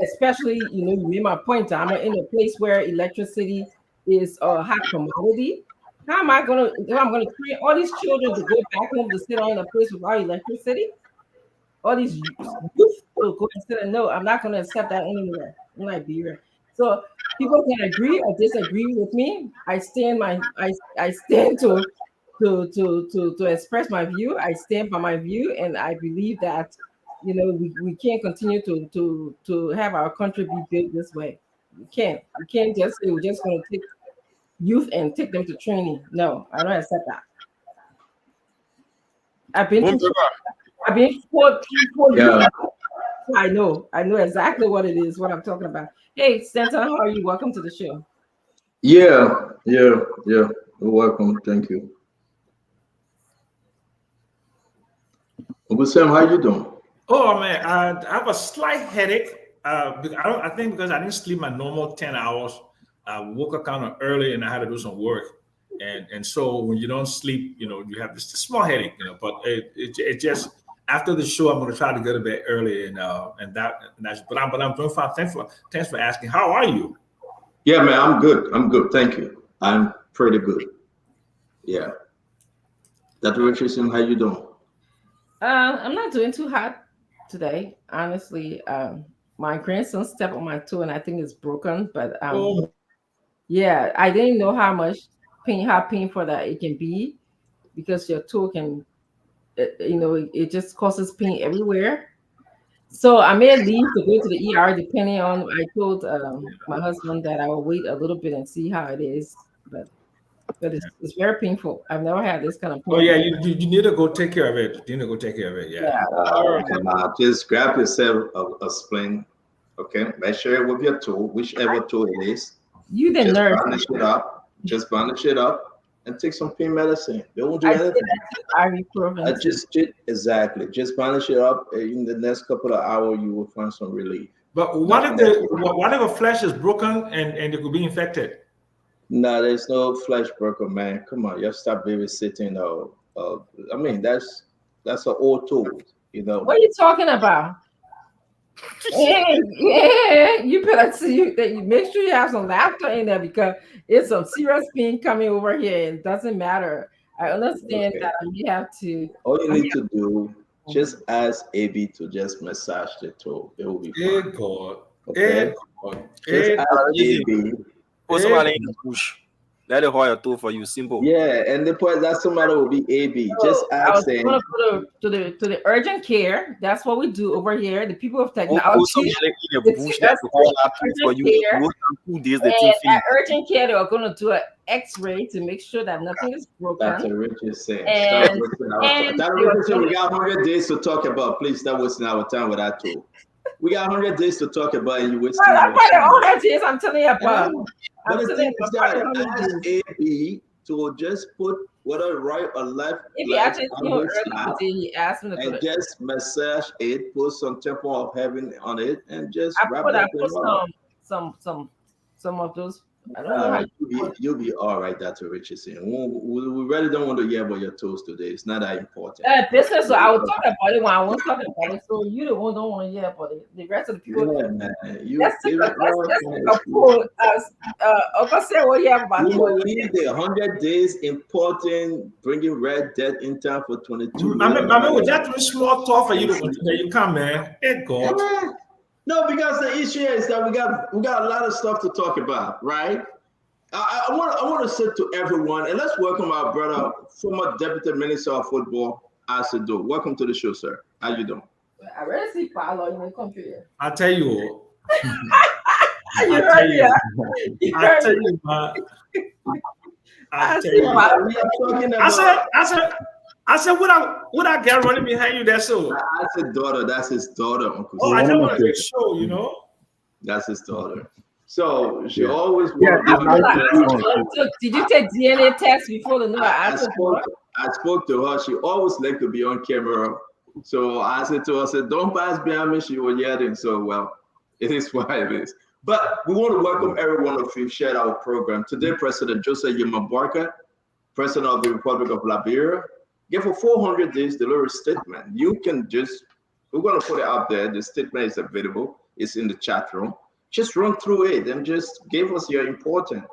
especially you made my point. I'm in a place where electricity is a hot commodity. How am I going to train all these children to go back home to sit in a place without electricity? All these youth will go and sit and no, I'm not going to accept that anywhere in Liberia. So people can agree or disagree with me. I stand to express my view. I stand by my view, and I believe that we can't continue to have our country be built this way. We can't just say we're just going to take youth and take them to training. No, I don't accept that. I've been for Yeah. I know exactly what it is, what I'm talking about. Hey, Stanton, how are you? Welcome to the show. Yeah. You're welcome. Thank you. Uncle Sam, how you doing? Oh man, I have a slight headache. I think because I didn't sleep my normal 10 hours. I woke up kind of early and I had to do some work. And so when you don't sleep, you have this small headache, but it just after the show, I'm going to try to go to bed early but I'm doing fine. Thanks for asking. How are you? Yeah, man, I'm good. Thank you. I'm pretty good. Yeah. Dr. Richardson, how you doing? I'm not doing too hot today, honestly. My grandson stepped on my toe and I think it's broken, but yeah, I didn't know how painful that it can be, because your toe can, it just causes pain everywhere. So I may leave to go to the ER depending on. I told my husband that I will wait a little bit and see how it is, but it's very painful. I've never had this kind of pain. Oh yeah, you need to go take care of it. You need to go take care of it. Yeah. Come on, just grab yourself a splint. Okay, measure it with your toe, whichever toe it is. You the just nurse. Just bandage it up and take some pain medicine. They won't do anything. Exactly. Just bandage it up. In the next couple of hours, you will find some relief. But what if a flesh is broken and it could be infected? No, there's no flesh broken, man. Come on, you stop babysitting. I mean, that's an old tool, What are you talking about? Yeah, you better see that you make sure you have some laughter in there, because it's some serious pain coming over here. It doesn't matter. I understand that you have to. All you need to do, just ask AB to just massage the toe. It will be fine. Okay. Just ask AB. Put somebody in the bush. Let it hold your toe for you. Simple. Yeah, and the point that somebody will be AB. Just ask them. To the urgent care. That's what we do over here. The people of technology. At urgent care, they are going to do an X-ray to make sure that nothing is broken. That's what Richard said. We got 100 days to talk about. Please stop wasting our time with that tool. We got 100 days to talk about, and you wasting our time. 100 days, I'm telling you about. But the thing is that ask AB to just put whether right or left leg on his lap, and just massage it, put some temple of heaven on it, and just wrap it up. Some of those. I don't know how you'll be all right, Dr. Richardson. We really don't want to hear about your toes today. It's not that important. Business, so I will talk about it when I won't talk about it. So you don't want to hear about it. The rest of the people. Yeah, man. Let's take a poll. Uncle say what you have about it. We need the 100 days important, bringing red debt in time for 22. I mean, was that too small talk for you to you come, man? Thank God. No, because the issue is that we got a lot of stuff to talk about, right? I want to say to everyone, and let's welcome our brother, former Deputy Minister of Football, Asido. Welcome to the show, sir. How you doing? I really see Paulo in the country. I tell you. You heard me. I tell you, I said, what I got running behind you? That's so. That's his daughter. That's his daughter, Uncle. Oh, I just want to show, you know. That's his daughter. So she always. Did you take DNA test before the new? I spoke to her. She always liked to be on camera. So I said to her, I said, don't pass behind me. She was yelling. So, well, it is what it is. But we want to welcome every one of you shared our program. Today, President Joseph Yema, President of the Republic of Liberia, gave for 400 days delivery statement. You can just, we're going to put it out there. The statement is available. It's in the chat room. Just run through it and just give us your important.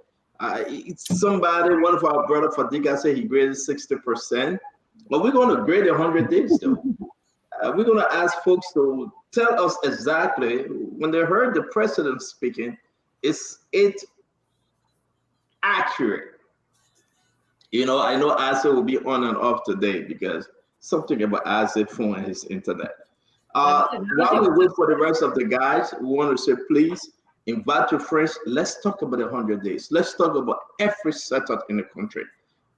It's somebody, one of our brother Fadiga said he graded 60%. But we're going to grade 100 days though. We're going to ask folks to tell us exactly when they heard the president speaking, is it accurate? You know, I know Asa will be on and off today because something about Asa phone and his internet. While we wait for the rest of the guys, we want to say, please invite your friends. Let's talk about 100 days. Let's talk about every sector in the country,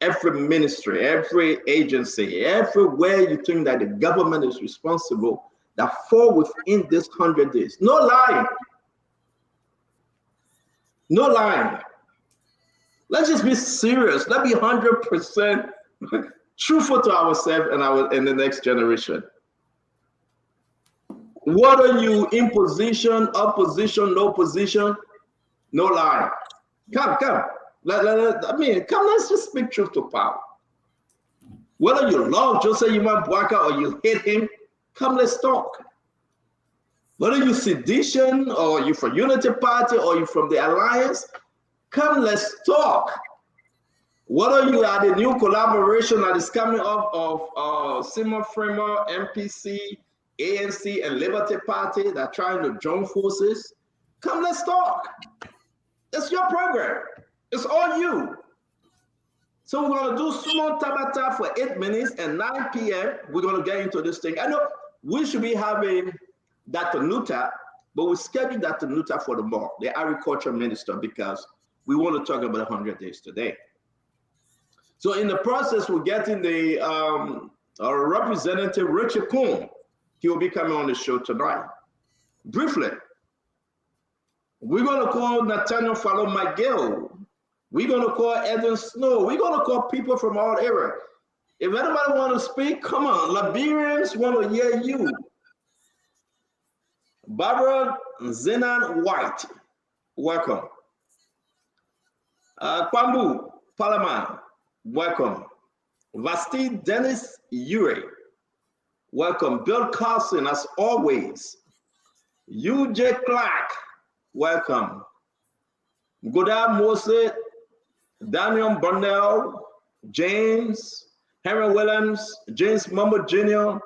every ministry, every agency, everywhere you think that the government is responsible that fall within this 100 days. No lying. No lying. Let's just be serious. Let's be 100% truthful to ourselves and the next generation. What are you in position, opposition, no position? No lie. Come. Let's just speak truth to power. Whether you love Joseph Yema or you hate him, come, let's talk. Whether you sedition or you from Unity Party or you from the Alliance, come, let's talk. Whether you are the new collaboration that is coming up of Simon Framer, MPC, ANC, and Liberty Party that are trying to join forces, come, let's talk. It's your program. It's all you. So we're going to do small tabata for 8 minutes and 9 p.m. We're going to get into this thing. I know we should be having Dr. Nuta, but we scheduled Dr. Nuta for tomorrow, the agriculture minister, because we want to talk about 100 days today. So in the process, we're getting the representative Richard Kuhn. He will be coming on the show tonight. Briefly, we're going to call Nathaniel Fallow Miguel. We're going to call Evan Snow. We're going to call people from all areas. If anybody want to speak, come on. Liberians want to hear you. Barbara Zenan White, welcome. Kwambu Palaman, welcome. Vasti Dennis Ure, welcome. Bill Carlson, as always. UJ Clark, welcome. Godard Mose, Daniel Burnell, James, Henry Williams, James Mumbo Jr.,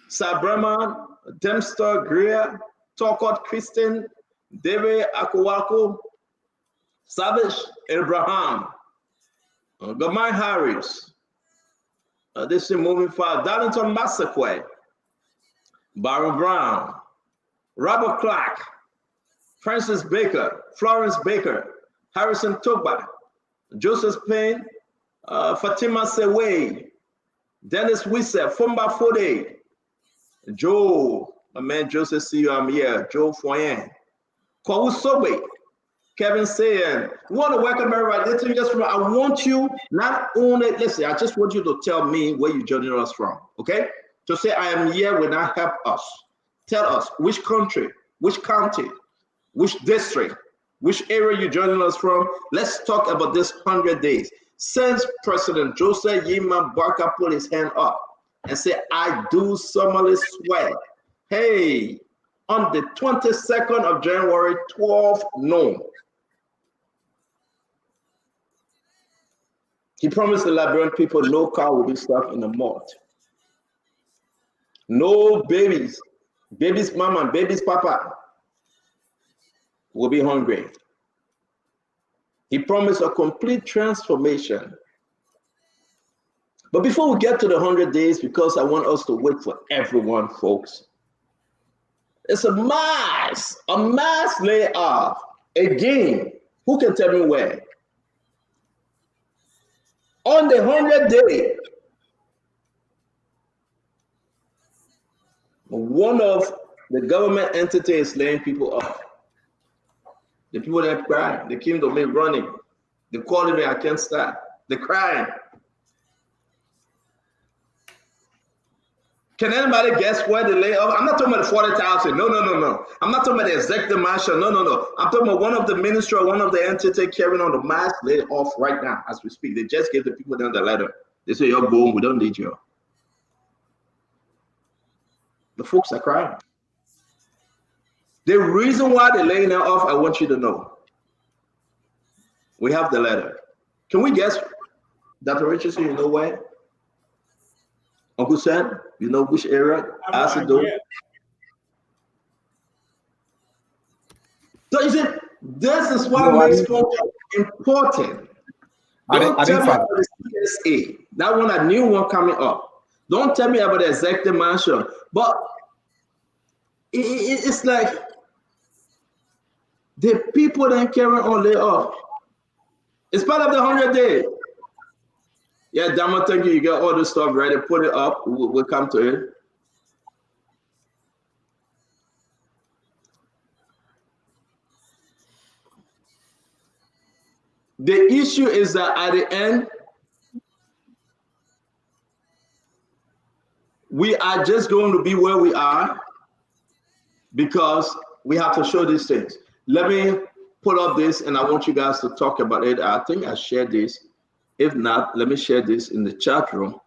Sabrama, Dempster Greer, Tokot Christian, David Akuwako, Savage Abraham, Gamai Harris, this is moving fast, Darlington Massaquoi, Baron Brown, Robert Clark, Francis Baker, Florence Baker, Harrison Toba, Joseph Payne, Fatima Seway, Dennis Wisser, Fumba Fode, Joe, my man Joseph, see you, I'm here, Joe Foyen, Kwawu Sobe, Kevin Sayan. We want to welcome everybody. I want you not only, listen, I just want you to tell me where you're joining us from, okay? To say I am here will not help us. Tell us which country, which county, which district, which area you're joining us from. Let's talk about this 100 days. Since President Joseph Yema Barker put his hand up and said, I do solemnly swear, hey, on the 22nd of January, 12 noon, he promised the Liberian people no cow will be stuck in the mud. No babies, baby's mama, baby's papa will be hungry. He promised a complete transformation. But before we get to the 100 days, because I want us to wait for everyone, folks, it's a mass layoff. Again, who can tell me where? On the 100th day, one of the government entities is laying people off. The people that cry, they came to me running. They calling me, I can't stop. They're crying. Can anybody guess where they lay off? I'm not talking about the 40,000. No. I'm not talking about the executive marshal. No. I'm talking about one of the ministry, one of the entity carrying on the mass layoff right now as we speak. They just gave the people down the letter. They say, you're going, we don't need you. The folks are crying. The reason why they're laying them off, I want you to know. We have the letter. Can we guess, Dr. Richardson, you know where? Uncle Sam, you know which area? So you see, this is what makes it important. Don't tell me about the CSA. That one, a new one coming up. Don't tell me about the executive mansion. But it's like the people that carry on layoff. It's part of the 100 days. Yeah, Dama, thank you. You got all the stuff ready. Put it up. We'll come to it. The issue is that at the end, we are just going to be where we are because we have to show these things. Let me put up this, and I want you guys to talk about it. I think I shared this. If not, let me share this in the chat room,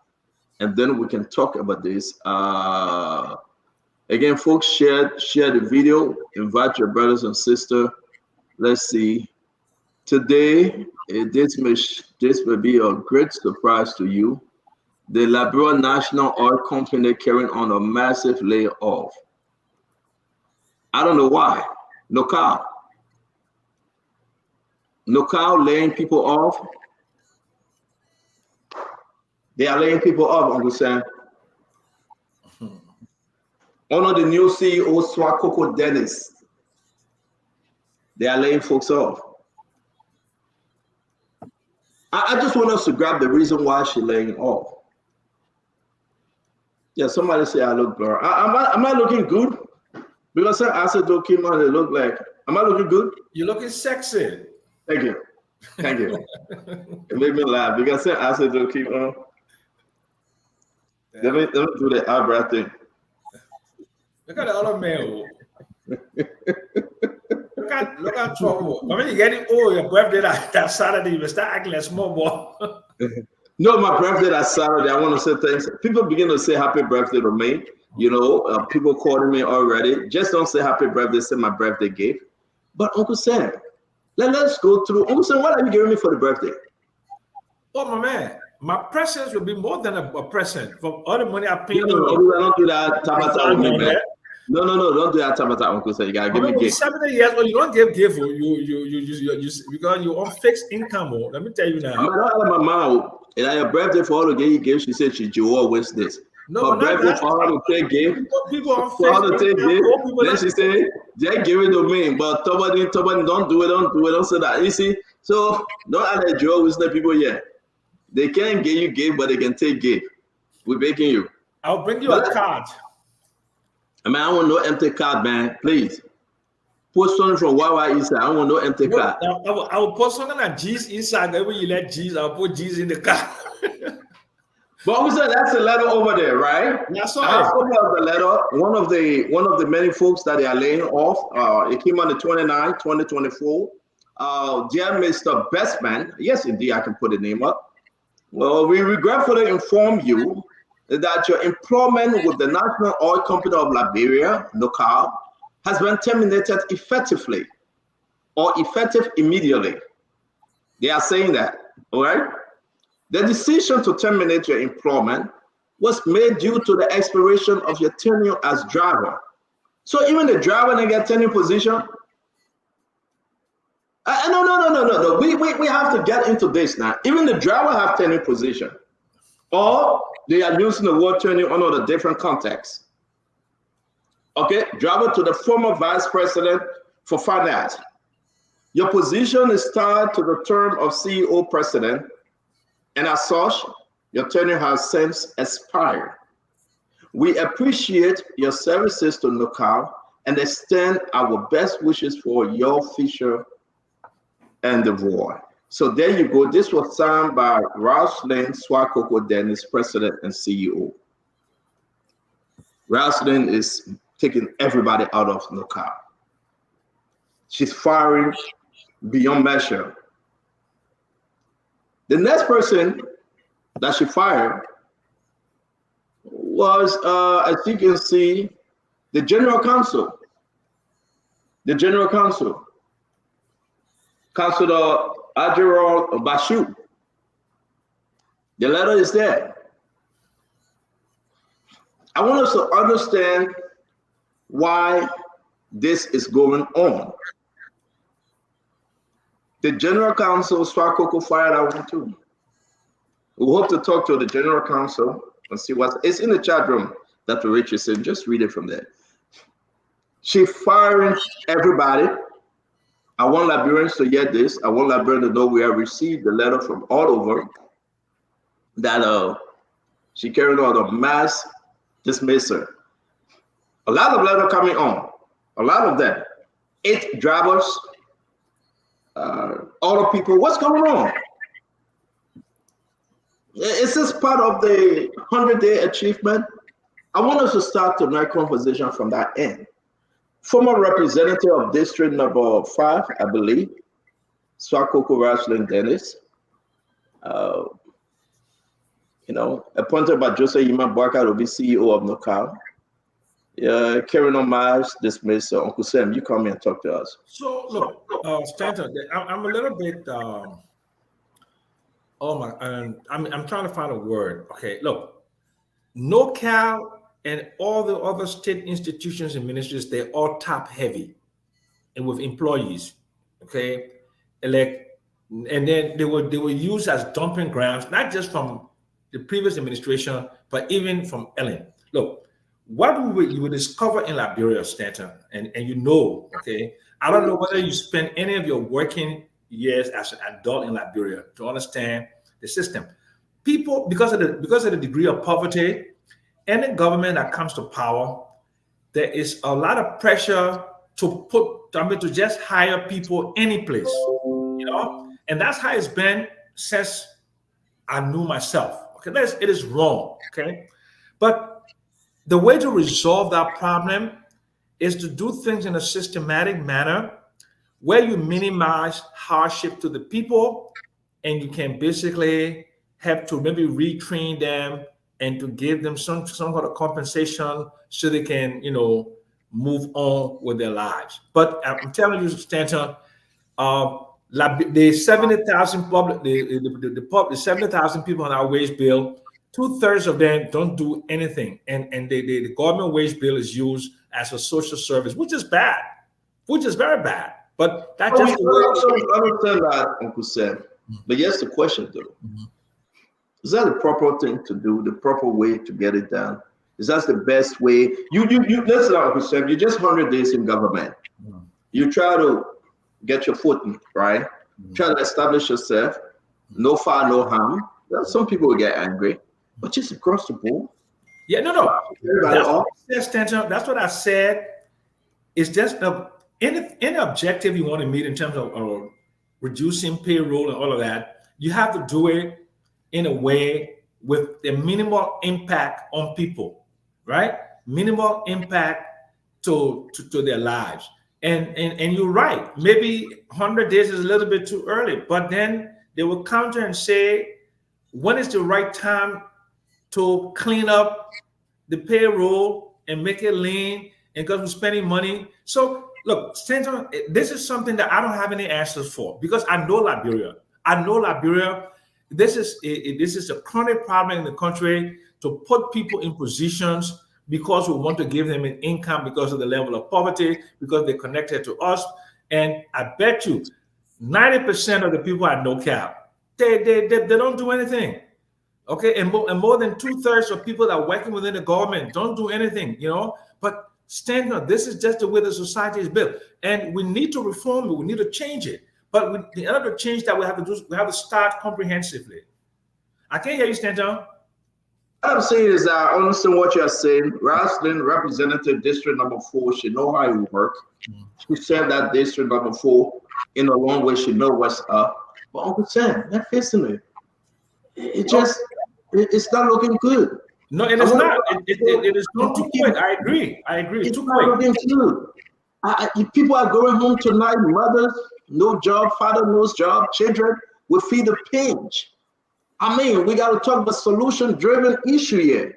and then we can talk about this. Again, folks, share the video. Invite your brothers and sisters. Let's see. Today, this may be a great surprise to you. The Liberia National Oil Company carrying on a massive layoff. I don't know why. Nocal laying people off. They are laying people off, Uncle Sam. One of the new CEOs, Swakoko Dennis, they are laying folks off. I just want us to grab the reason why she's laying off. Yeah, somebody say I look blurry. Am I looking good? Because I said, came on, they look like, am I looking good? You're looking sexy. Thank you. It made me laugh because I said, came on. Let me do the eyebrow thing. Look at the other man. Look at trouble. I mean, you're getting old. Your birthday that Saturday, you will start acting like small boy. No, my birthday that Saturday. I want to say thanks. People begin to say happy birthday to me. You know, people calling me already. Just don't say happy birthday. Say my birthday gift. But Uncle Sam, let's go through. Uncle Sam, what are you giving me for the birthday? Oh, my man. My presents will be more than a present. From all the money I paid. No, don't do that. Tabata with me, man. No, don't do that, Tabata, Uncle Sam. You gotta give me gift. 70 years old, you don't give gift. You because you're on fixed income. Let me tell you now. I'm not my mom. And at your birthday for her to get you gift, she said she always this. No, her birthday for her to take gift. For her to take gift. Then she said, just give it to me. But somebody don't do it. Don't say that. You see? So don't add that Joe with the people yet. They can't give you gift, but they can take gift. We're begging you. I'll bring you a card. I mean, I want no empty card, man. Please. Post something from Wawa inside. I don't want no empty card. I will put something like G's inside. Whenever you let G's, I'll put G's in the card. But we said that's the letter over there, right? That's right. I spoke about the letter. One of the many folks that they are laying off. It came on the 29th, 2024. Dear Mr. Bestman, yes, indeed, I can put the name up. Well, we regretfully inform you that your employment with the National Oil Company of Liberia, NOCAL, has been terminated effectively or effective immediately. They are saying that, all right? The decision to terminate your employment was made due to the expiration of your tenure as driver. So even the driver didn't get tenure position. No. We have to get into this now. Even the driver have tenure position, or they are using the word tenure under the different context. Okay, driver to the former vice president for finance. Your position is tied to the term of CEO president, and as such, your tenure has since expired. We appreciate your services to NOCAL and extend our best wishes for your future endeavor. So there you go. This was signed by Rosalind Swakoko Dennis, president and CEO. Rosalind is taking everybody out of NOCAL. She's firing beyond measure. The next person that she fired was, as you can see, the general counsel. The general counsel, Councilor Adjurol Bashu. The letter is there. I want us to understand why this is going on. The general counsel, Swakoko, fired that one too. We hope to talk to the general counsel and see it's in the chat room. Dr. Richardson, just read it from there. She firing everybody. I want Liberians to get this. I want Liberians to know we have received the letter from all over that she carried out a mass dismissal. A lot of letters coming on. A lot of them. 8 drivers, all the people. What's going on? Is this part of the 100-day achievement? I want us to start to make conversation from that end. Former representative of District Number 5, I believe, Swakoko Rosalind Dennis, appointed by Joseph Yima Barker to be CEO of NOCAL. Karen Omage dismissed. Uncle Sam, you come here and talk to us. So look, Stanton, I'm a little bit. I'm trying to find a word. Okay, look, NOCAL and all the other state institutions and ministries, they're all top heavy and with employees. Okay, and then they were used as dumping grounds, not just from the previous administration, but even from Ellen. Look, what you will discover in Liberia, Stanton, and okay, I don't know whether you spend any of your working years as an adult in Liberia to understand the system. People, because of the degree of poverty, any government that comes to power, there is a lot of pressure to just hire people any place, and that's how it's been since I knew myself. Okay, it is wrong. Okay, but the way to resolve that problem is to do things in a systematic manner where you minimize hardship to the people, and you can basically have to maybe retrain them and to give them some sort of compensation so they can, move on with their lives. But I'm telling you, Stanton, the 70,000 the 70,000 people on our wage bill, 2/3 of them don't do anything, and the government wage bill is used as a social service, which is bad, which is very bad. But that just I understand that, Uncle Sam. But here's the question, though. Is that the proper thing to do? The proper way to get it done? Is that the best way? You listen, Uncle Sam. You're just 100 days in government. You try to get your footing, right? Try to establish yourself. No foul, no harm. Some people will get angry, but just across the board. Yeah, no. That's what I said. It's just any objective you want to meet in terms of reducing payroll and all of that. You have to do it in a way with a minimal impact on people, right? Minimal impact to their lives. And you're right. Maybe 100 days is a little bit too early, but then they will counter and say, when is the right time to clean up the payroll and make it lean, and because we're spending money. So look, Stanton, this is something that I don't have any answers for, because I know Liberia. This is a chronic problem in the country, to put people in positions because we want to give them an income because of the level of poverty, because they're connected to us. And I bet you 90% of the people at no cap, they don't do anything. Okay, and more than 2/3 of people that are working within the government don't do anything, But stand up. This is just the way the society is built, and we need to reform it. We need to change it. But the other change that we have to do, we have to start comprehensively. I can't hear you, Stanton. What I'm saying is, I understand what you're saying. Roslyn, Representative District Number 4, she know how you work. She served that District Number 4 in a long way. She know what's up. But Uncle Sam, not facing it. It's not looking good. No, and it's not. It is not too quick. I agree. It's too quick. Looking good. People are going home tonight. Mothers, no job. Father, no job. Children will feel the pinch. I mean, we got to talk about solution-driven issue here.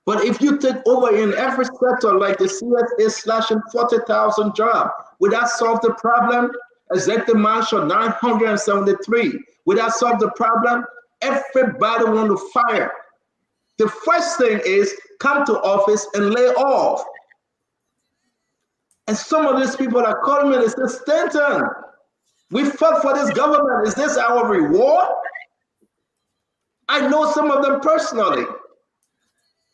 But if you take over in every sector, like the CSA slashing 40,000 jobs, would that solve the problem? Executive Marshal 973. Would that solve the problem? Everybody want to fire. The first thing is come to office and lay off. And some of these people are calling me and say, Stanton, we fought for this government. Is this our reward? I know some of them personally.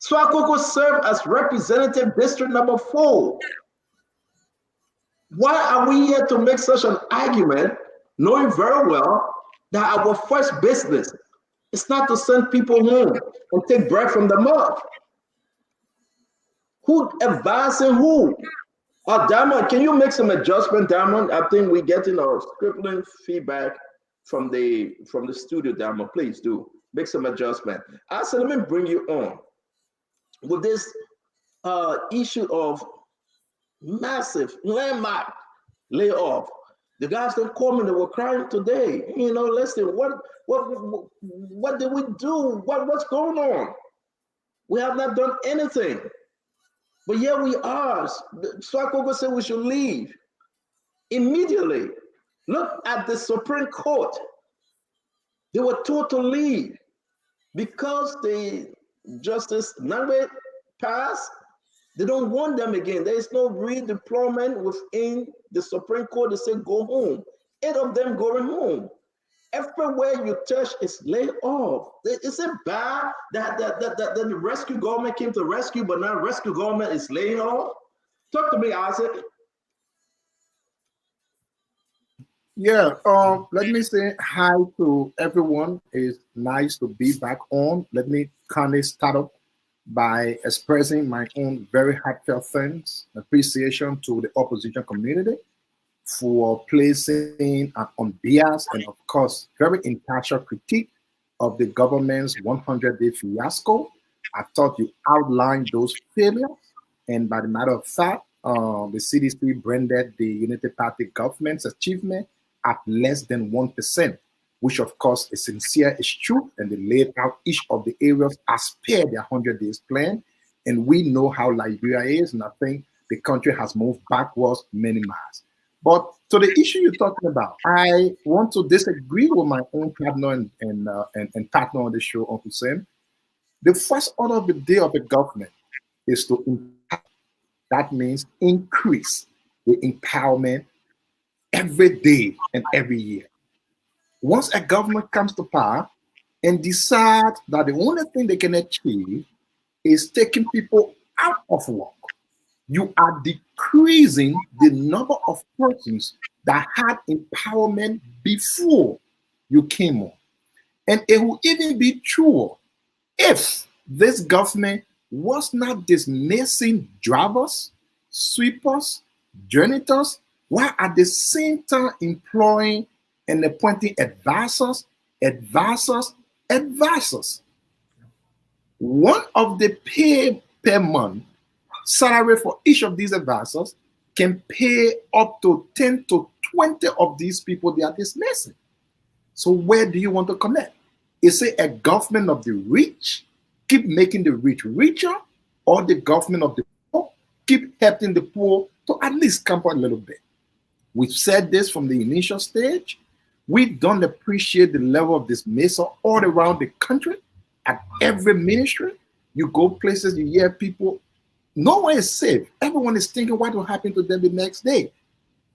Swakoko served as Representative District Number 4. Why are we here to make such an argument, knowing very well that our first business is not to send people home and take bread from the mouth? Who advising who? Diamond, can you make some adjustment, Diamond? I think we're getting our scribbling feedback from the studio, Diamond. Please do make some adjustment. I said, let me bring you on with this issue of massive landmark layoff. The guys that called me, they were crying today. Listen, what did we do? What's going on? We have not done anything. But here we are. Swakoko said we should leave immediately. Look at the Supreme Court. They were told to leave because the Justice Nangbe passed. They don't want them again. There is no redeployment within the Supreme Court. They say go home. 8 of them going home. Everywhere you touch is laid off. Is it bad that the rescue government came to rescue, but now rescue government is laying off? Talk to me, Isaac. Yeah, let me say hi to everyone. It's nice to be back on. Let me kind of start up by expressing my own very heartfelt thanks, appreciation to the opposition community for placing an unbiased and, of course, very impartial critique of the government's 100-day fiasco. I thought you outlined those failures, and by the matter of fact, the CDC branded the Unity Party government's achievement at less than 1%, which of course is sincere, is true, and they laid out each of the areas as per their 100 days plan. And we know how Liberia is, and I think the country has moved backwards many miles. But to the issue you're talking about, I want to disagree with my own partner and partner on the show, Uncle Sam. The first order of the day of the government is to empower. That means increase the empowerment every day and every year. Once a government comes to power and decides that the only thing they can achieve is taking people out of work, you are decreasing the number of persons that had empowerment before you came on. And it will even be truer if this government was not dismissing drivers, sweepers, janitors, while at the same time employing and appointing advisors. One of the pay per month salary for each of these advisors can pay up to 10 to 20 of these people they are dismissing. So where do you want to connect? Is it a government of the rich, keep making the rich richer, or the government of the poor, keep helping the poor to at least come up a little bit? We've said this from the initial stage. We don't appreciate the level of dismissal all around the country. At every ministry, you go places, you hear people, no one is safe. Everyone is thinking what will happen to them the next day.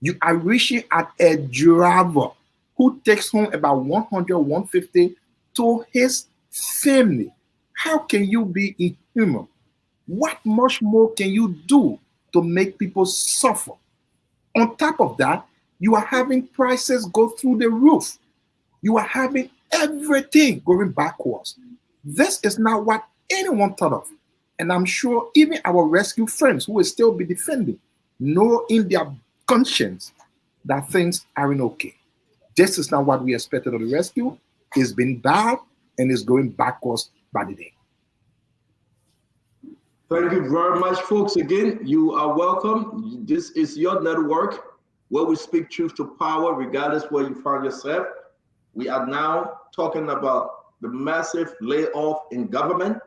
You are reaching at a driver who takes home about 100, 150 to his family. How can you be inhuman? What much more can you do to make people suffer? On top of that, you are having prices go through the roof. You are having everything going backwards. This is not what anyone thought of. And I'm sure even our rescue friends who will still be defending know in their conscience that things aren't okay. This is not what we expected of the rescue. It's been bad and it's going backwards by the day. Thank you very much, folks. Again, you are welcome. This is your network where we speak truth to power, regardless where you find yourself. We are now talking about the massive layoff in government.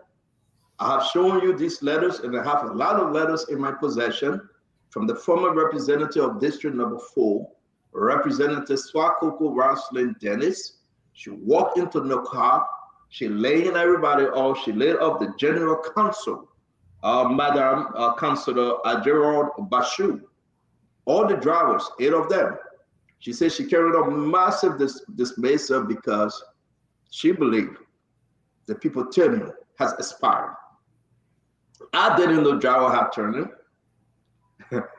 I have shown you these letters, and I have a lot of letters in my possession from the former representative of District Number 4, Representative Swakoko Rosalind Dennis. She walked into the car, she laying everybody off, she laid off the General Counsel, Madam Councilor Gerald Bashu, all the drivers, 8 of them. She said she carried a massive dismissal because she believed the people tenure has expired. I didn't know driver had tenure.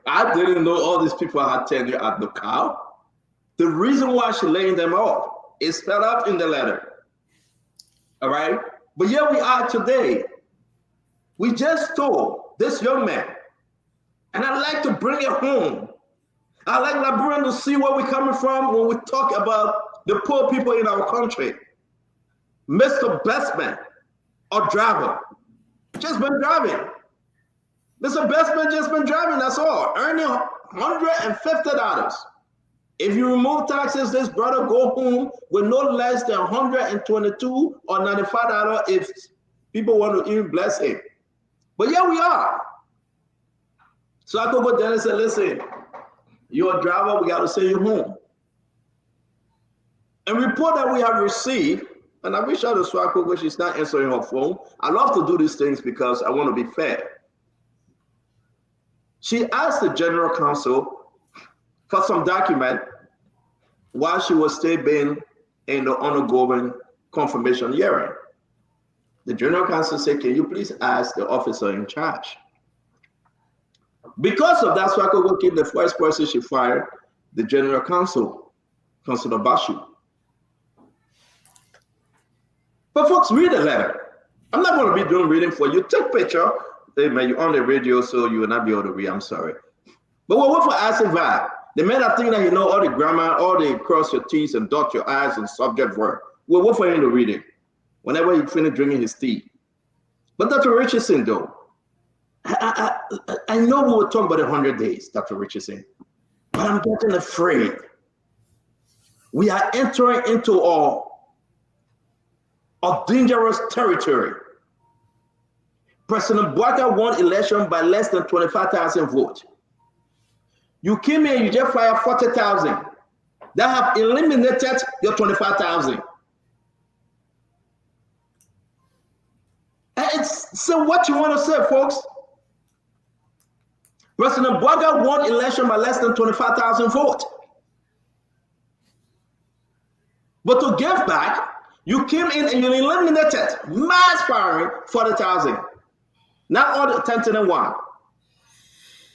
I didn't know all these people had tenure at the car. The reason why she laying them off is spelled out in the letter. All right? But here we are today. We just told this young man, and I'd like to bring it home. I'd like Liberian to see where we're coming from when we talk about the poor people in our country. Mr. Bestman, or driver, just been driving. Mr. Bestman just been driving, that's all, earning $150. If you remove taxes, this brother go home with no less than $122 or $95 if people want to even bless him. But here we are. So I could go down and say, listen, you're a driver, we got to send you home. A report that we have received, and I wish I was Swako, but she's not answering her phone. I love to do these things because I want to be fair. She asked the General Counsel for some document while she was still being in the ongoing confirmation hearing. The General Counsel said, can you please ask the officer in charge? Because of that, Swako became the first person she fired, the General Counsel, Councilor Bashu. But folks, read the letter. I'm not going to be doing reading for you. Take picture. Hey man, you're on the radio, so you will not be able to read. I'm sorry. But we'll wait for acid vibe. The man that think that you know all the grammar, all the cross your T's and dot your I's and subject verb. We'll wait for him to read it whenever he finish drinking his tea. But Dr. Richardson, though, I know we will talk about 100 days, Dr. Richardson, but I'm getting afraid. We are entering into a dangerous territory. President Bwaka won election by less than 25,000 votes. You came here, you just fired 40,000. That have eliminated your 25,000. So what you want to say, folks? President Bwaka won election by less than 25,000 votes. But to give back, you came in and you eliminated mass firing 40,000. Not all the 10-1.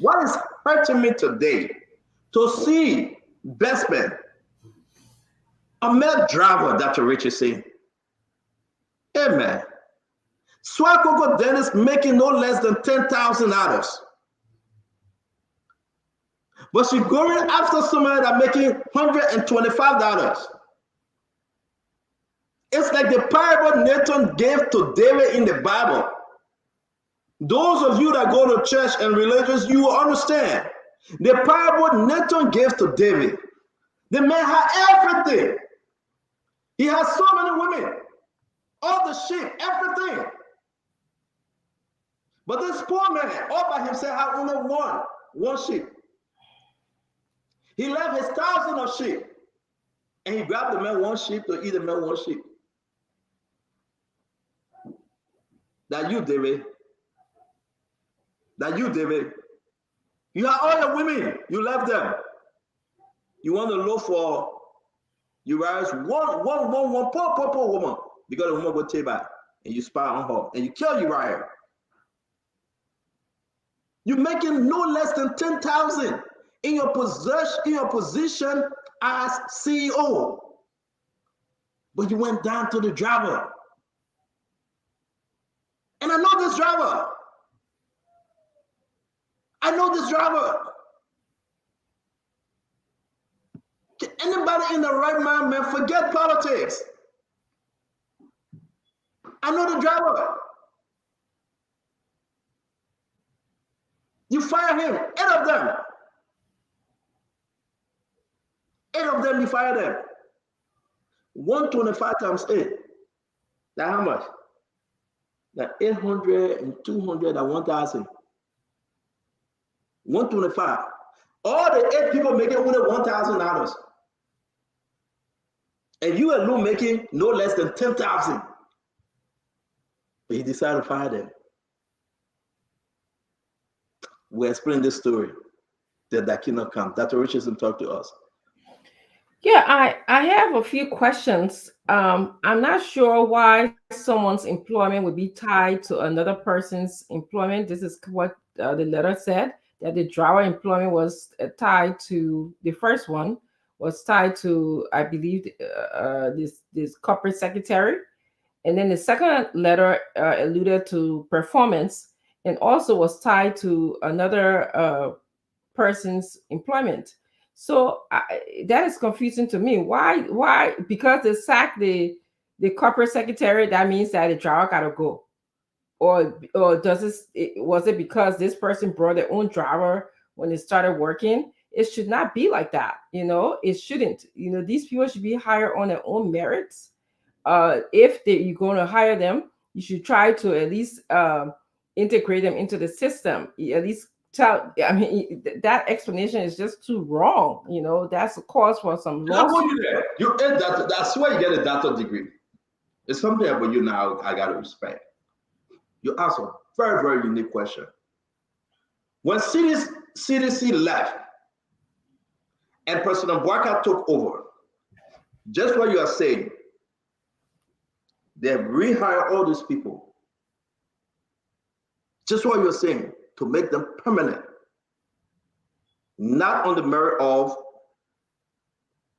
What is hurting me today to see Bestman, a male driver, Dr. Richardson. Hey man, Swakoko Dennis making no less than $10,000. But she's going after somebody that making $125. It's like the parable Nathan gave to David in the Bible. Those of you that go to church and religious, you will understand. The parable Nathan gave to David. The man had everything. He has so many women, all the sheep, everything. But this poor man, all by himself, had only one sheep. He left his 1,000 of sheep, and he grabbed the man one sheep to eat the man one sheep. That you, David. That you, David. You have all your women. You left them. You want to look for Uriah's one poor woman, because the woman will take back, and you spy on her, and you kill Uriah. You're making no less than 10,000 in your position as CEO, but you went down to the driver. And I know this driver. Anybody in the right mind, man, forget politics. I know the driver. You fire him, 8 of them. 8 of them, you fire them. 125 times 8. That's how much? That's 800 and 200 and 1,000. 125. All the 8 people making only $1,000. And you alone making no less than 10,000. But he decided to fire them. We'll explain this story that cannot come. Dr. Richardson talked to us. Yeah, I have a few questions. I'm not sure why someone's employment would be tied to another person's employment. This is what the letter said, that the driver employment was tied to, the first one was tied to, I believe, this corporate secretary. And then the second letter alluded to performance and also was tied to another person's employment. So that is confusing to me. Why? Because they sacked the corporate secretary, that means that the driver gotta go, or was it because this person brought their own driver when they started working? It should not be like that. It shouldn't. These people should be hired on their own merits. If you're going to hire them, you should try to at least integrate them into the system. At least that explanation is just too wrong. That's a cause for some loss. That's why you get a doctorate degree. It's something about you now I got to respect. You ask a very, very unique question. When CDC left and President Bouakai took over, just what you are saying, they rehired all these people. Just what you're saying, to make them permanent. Not on the merit of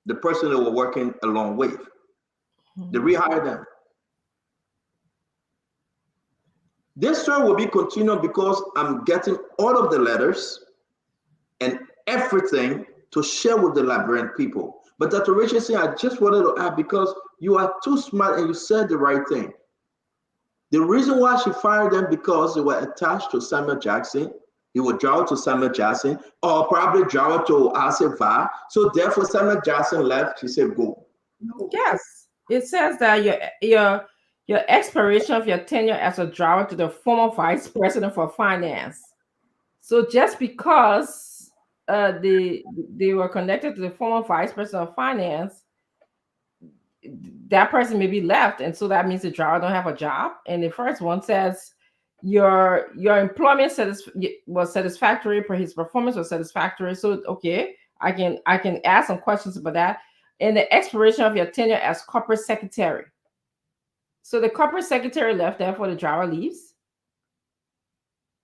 the person they were working along with. They rehired them. This story will be continued because I'm getting all of the letters and everything to share with the Liberian people. But Dr. Richardson, I just wanted to add, because you are too smart and you said the right thing. The reason why she fired them because they were attached to Samuel Jackson. He would drive to Samuel Jackson, or probably drive to Aseva. So therefore, Samuel Jackson left. She said, "Go." No. Yes, it says that your expiration of your tenure as a driver to the former vice president for finance. So just because they were connected to the former vice president of finance, that person may be left, and so that means the driver don't have a job. And the first one says your employment was satisfactory, for his performance was satisfactory. So okay, I can ask some questions about that. And the expiration of your tenure as corporate secretary. So the corporate secretary left, therefore the driver leaves.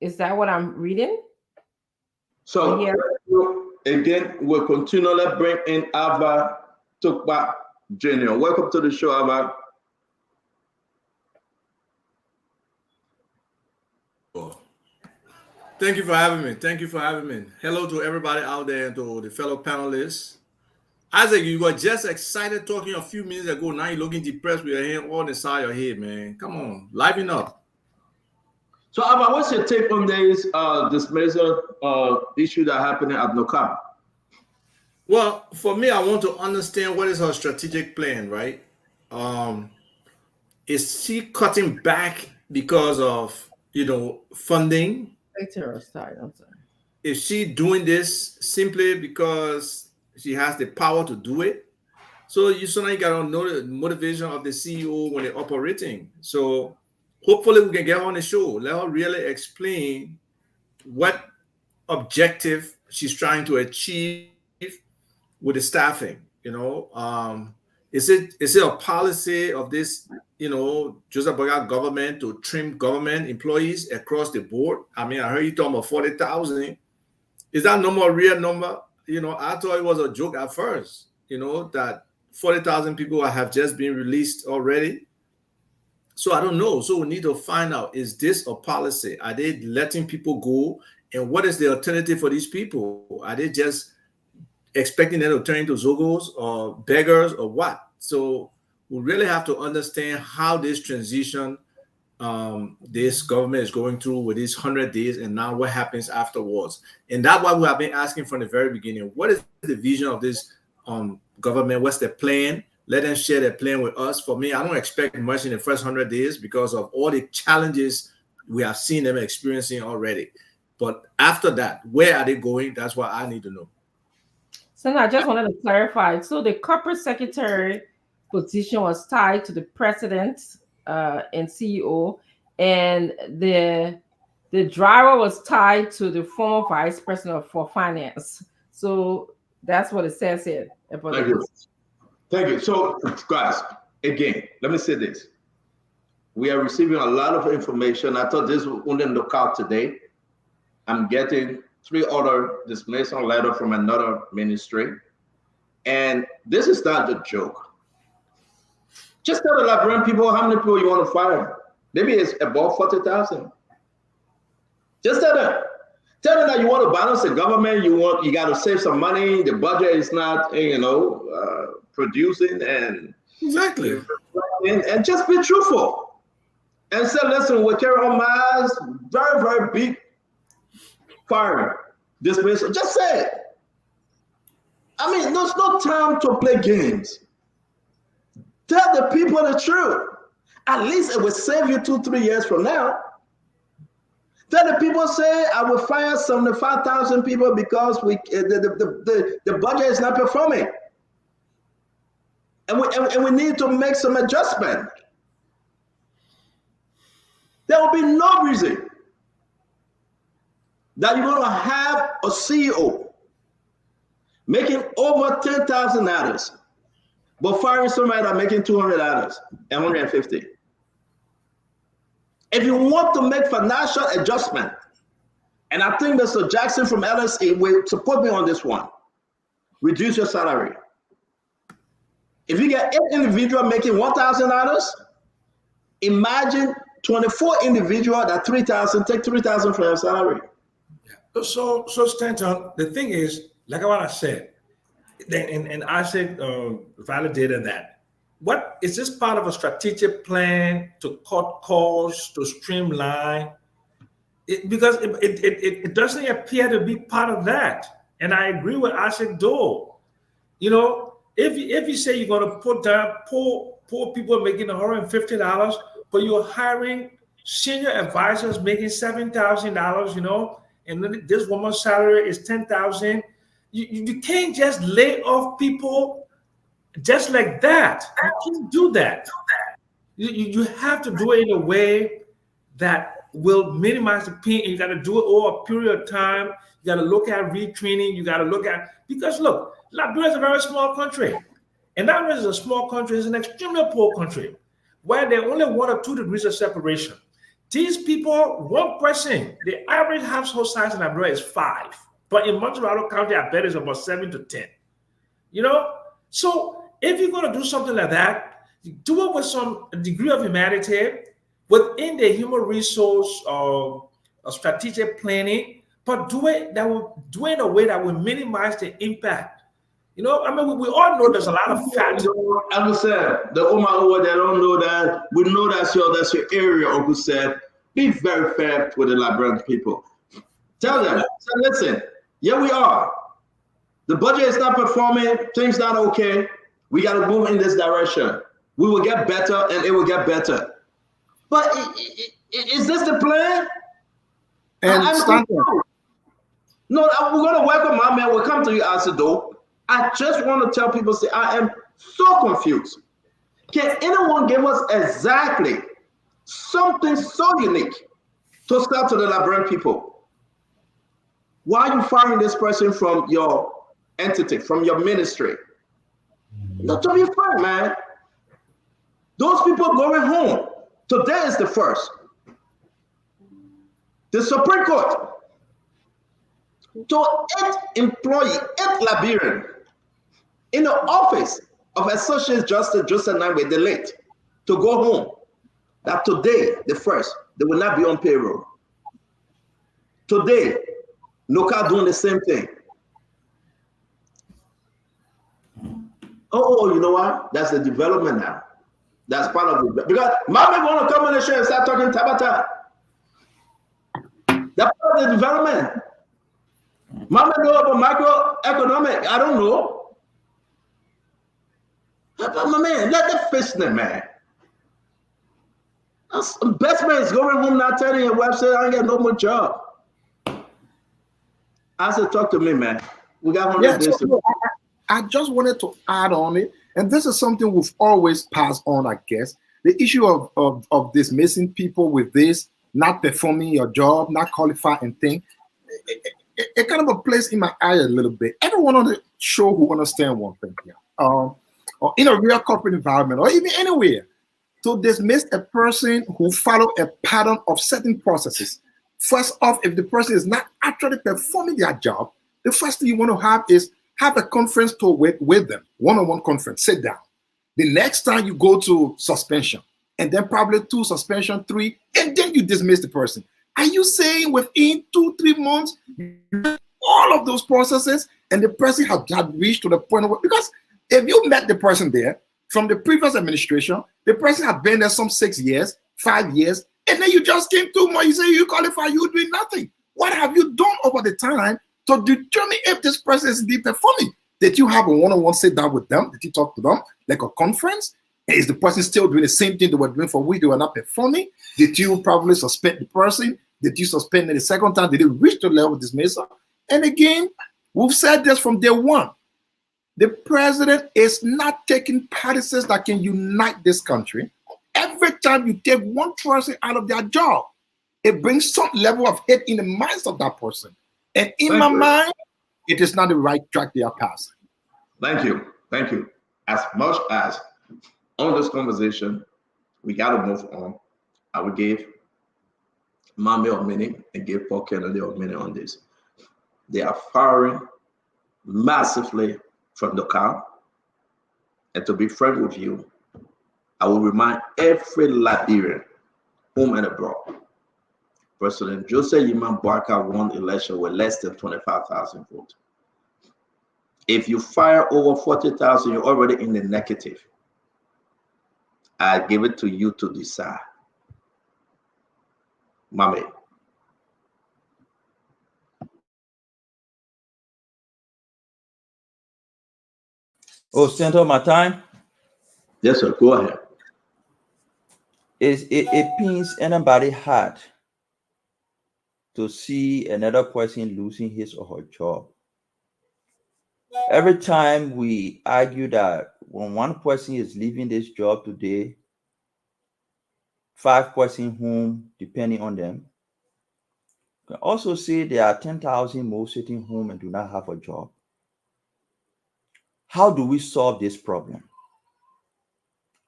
Is that what I'm reading? So again, we'll continue. Let's bring in Ava Tukba Jr. Welcome to the show, Ava. Thank you for having me. Hello to everybody out there and to the fellow panelists. Isaac, you were just excited talking a few minutes ago. Now you're looking depressed with your hand on the side of your head, man. Come on, liven up. So, Ava, what's your take on this major issue that happened at NOCAP? Well, for me, I want to understand what is her strategic plan, right? Is she cutting back because of funding? Is she doing this simply because she has the power to do it? So you certainly got to know the motivation of the CEO when they're operating. So hopefully we can get her on the show. Let her really explain what objective she's trying to achieve with the staffing. Is it a policy of this, Joseph Boyga government to trim government employees across the board? I mean, I heard you talking about 40,000. Is that number a real number? I thought it was a joke at first, that 40,000 people have just been released already. So I don't know. So we need to find out, is this a policy? Are they letting people go? And what is the alternative for these people? Are they just expecting them to turn into Zogos or beggars or what? So we really have to understand how this transition this government is going through with these 100 days, and now what happens afterwards. And that's why we have been asking from the very beginning, what is the vision of this government? What's the plan? Let them share their plan with us. For me, I don't expect much in the first 100 days because of all the challenges we have seen them experiencing already. But after that, where are they going? That's what I need to know. So I just wanted to clarify. So the corporate secretary position was tied to the president and CEO, and the driver was tied to the former vice president for finance. So that's what it says here. Thank you. So, guys, again, let me say this. We are receiving a lot of information. I thought this wouldn't look out today. I'm getting 3 other dismissal letters from another ministry. And this is not a joke. Just tell the Liberian people how many people you want to fire. Maybe it's above 40,000. Just tell them. Tell them that you want to balance the government. You got to save some money. The budget is not, producing and exactly. And just be truthful. And say, listen, we're carrying on my very, very big firing dismissal. Just say it. I mean, there's no time to play games. Tell the people the truth. At least it will save you 2-3 years from now. Tell the people, say, I will fire 75,000 people because the budget is not performing. And we need to make some adjustment. There will be no reason that you're going to have a CEO making over $10,000, but firing somebody that making $200 and 150. If you want to make financial adjustment, and I think Mr. Jackson from LSE will support me on this one, reduce your salary. If you get 8 individuals making $1,000, imagine 24 individuals that 3,000, take 3,000 from your salary. Yeah. So Stanton, the thing is, like what I said, and I said validated that. What is this part of a strategic plan to cut costs, to streamline? Because it doesn't appear to be part of that. And I agree with Isaac Dole. If you say you're going to put down poor people making $150, but you're hiring senior advisors making $7,000, and then this woman's salary is $10,000. You can't just lay off people just like that. You can't do that. You have to do it in a way that will minimize the pain, and you got to do it over a period of time. You got to look at retraining. You got to look at, because look, Liberia is a very small country, and not only is a small country, it's an extremely poor country where there are only 1 or 2 degrees of separation. These people, one person, the average household size in Liberia is 5, but in Montreal County, I bet it's about 7 to 10. So if you're going to do something like that, do it with some degree of humanity within the human resource or strategic planning, but do it in a way that will minimize the impact. We all know there's a lot of fat. Uncle said, the Oma over there don't know that. We know that's your area, Uncle said. Be very fair with the Liberian people. Tell them, say, listen, here we are. The budget is not performing, things not okay. We got to move in this direction. We will get better, and it will get better. But is this the plan? No, we're going to welcome my man. We'll come to you, Asido. I just want to tell people, say, I am so confused. Can anyone give us exactly something so unique to start to the Liberian people? Why are you firing this person from your entity, from your ministry. Not to be fair, man. Those people going home. Today is the first. The Supreme Court to 8 employees, 8 Liberians in the office of Associate Justice Joseph Nangbe, the late, to go home. That today, the first, they will not be on payroll. Today, Noka doing the same thing. Oh, you know what? That's the development now. That's part of it. Because Mama want to come on the show and start talking Tabata. That's part of the development. Mama know about microeconomic. I don't know. But my man, let them fish them, man. Best man is going home now telling your website, I ain't got no more job. I said, talk to me, man. We got 100 days to. I just wanted to add on it, and this is something we've always passed on, I guess. The issue of dismissing people with this, not performing your job, not qualified and thing, it kind of a place in my eye a little bit. Everyone on the show who understand one thing here, or in a real corporate environment, or even anywhere, to dismiss a person who follow a pattern of certain processes. First off, if the person is not actually performing their job, the first thing you want to have is have a conference with them, one-on-one conference, sit down. The next time you go to suspension, and then probably 2 suspension, 3, and then you dismiss the person. Are you saying within 2-3 months, all of those processes, and the person had reached to the point of, because if you met the person there from the previous administration, the person had been there some 6 years, 5 years, and then you just came 2 more, you say you qualify, you doing nothing. What have you done over the time to determine if this person is indeed performing? Did you have a one-on-one sit down with them? Did you talk to them like a conference? Is the person still doing the same thing they were doing for which they were not performing? Did you probably suspend the person? Did you suspend it the second time? Did it reach the level of dismissal? And again, we've said this from day one. The president is not taking policies that can unite this country. Every time you take one person out of their job, it brings some level of hate in the minds of that person. And in my mind, it is not the right track they are passing. Thank you. Thank you. As much as on this conversation, we got to move on. I will give Mami a minute and give Paul Kennedy a minute on this. They are firing massively from the car. And to be frank with you, I will remind every Liberian, home and abroad, President Joseph Yiman Boaka won election with less than 25,000 votes. If you fire over 40,000, you're already in the negative. I give it to you to decide. Mami. Oh, Senator, my time? Yes, sir. Go ahead. It pains anybody heart to see another person losing his or her job. Every time we argue that when one person is leaving this job today, 5 persons home depending on them, you can also say there are 10,000 more sitting home and do not have a job. How do we solve this problem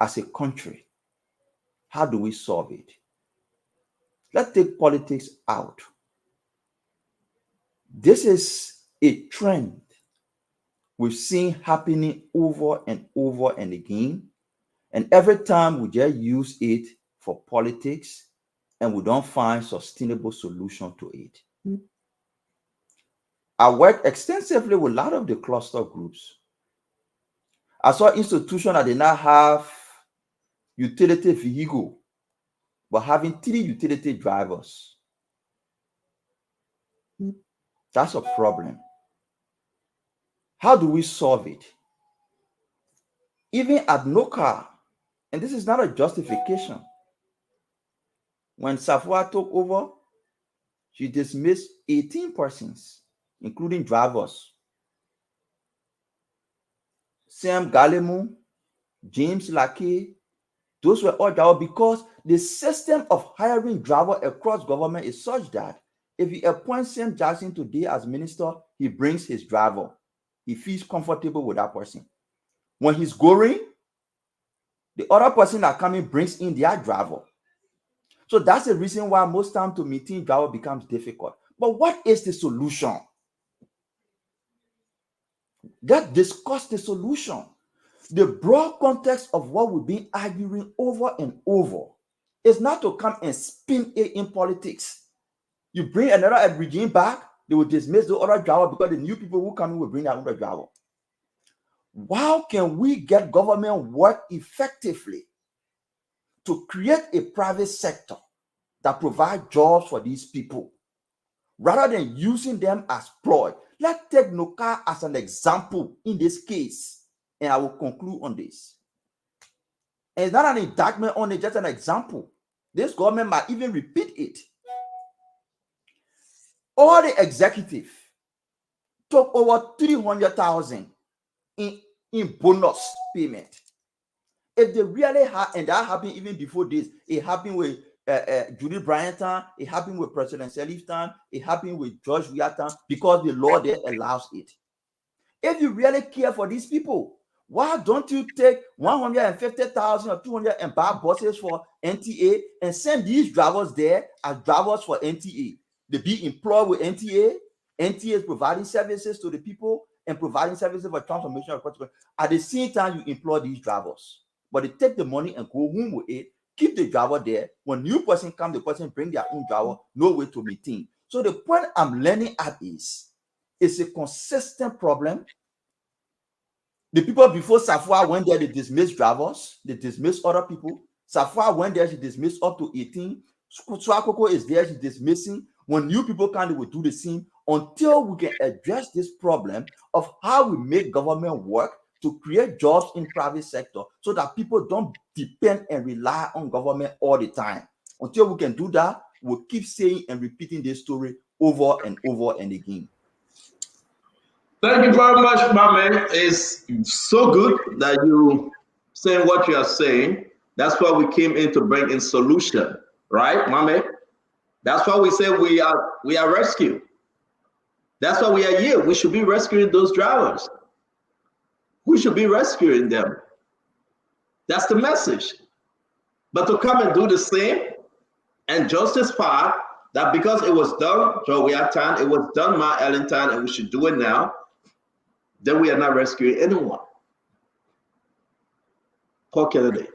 as a country? How do we solve it? Let's take politics out. This is a trend we've seen happening over and over and again. And every time we just use it for politics and we don't find sustainable solution to it. I work extensively with a lot of the cluster groups. I saw institutions that did not have utility vehicle, but having 3 utility drivers. That's a problem. How do we solve it? Even at NOCA, and this is not a justification, when Safwa took over, she dismissed 18 persons, including drivers. Sam Galemu, James Lackey, those were all drivers because the system of hiring driver across government is such that if you appoint Sam Jackson today as minister, he brings his driver. he feels comfortable with that person. When he's going, the other person that coming brings in their driver. So that's the reason why most time to meeting driver becomes difficult. But what is the solution? Let's discuss the solution. The broad context of what we've been arguing over and over is not to come and spin it in politics. You bring another regime back, they will dismiss the other driver because the new people who come in will bring their own driver. How can we get government work effectively to create a private sector that provides jobs for these people rather than using them as ploy? Let's take Noka as an example in this case, and I will conclude on this. And it's not an indictment on it, just an example. This government might even repeat it. All the executive took over 300,000 in bonus payment. If they really had, and that happened even before this, it happened with Judy Bryant, it happened with President Sirleaf time, it happened with George Weah time, because the law there allows it. If you really care for these people, why don't you take 150,000 or 200 and buy buses for NTA and send these drivers there as drivers for NTA? They be employed with NTA. NTA is providing services to the people and providing services for transformation of consequence. At the same time, you employ these drivers. But they take the money and go home with it, keep the driver there. When new person comes, the person bring their own driver, no way to maintain. So the point I'm learning at is, it's a consistent problem. The people before Safwa went there, they dismissed drivers, they dismissed other people. Safwa went there, she dismissed up to 18. Swakoko is there, she's dismissing. When new people come, they will do the same until we can address this problem of how we make government work to create jobs in private sector so that people don't depend and rely on government all the time. Until we can do that, we'll keep saying and repeating this story over and over and again. Thank you very much, my man. It's so good that you saying what you are saying. That's why we came in to bring in solution, right, my man? That's why we say we are rescue. That's why we are here. We should be rescuing those drivers. We should be rescuing them. That's the message. But to come and do the same and justify that because it was done, Joe, we have time, it was done my Ellington, and we should do it now, then we are not rescuing anyone. Paul Kennedy.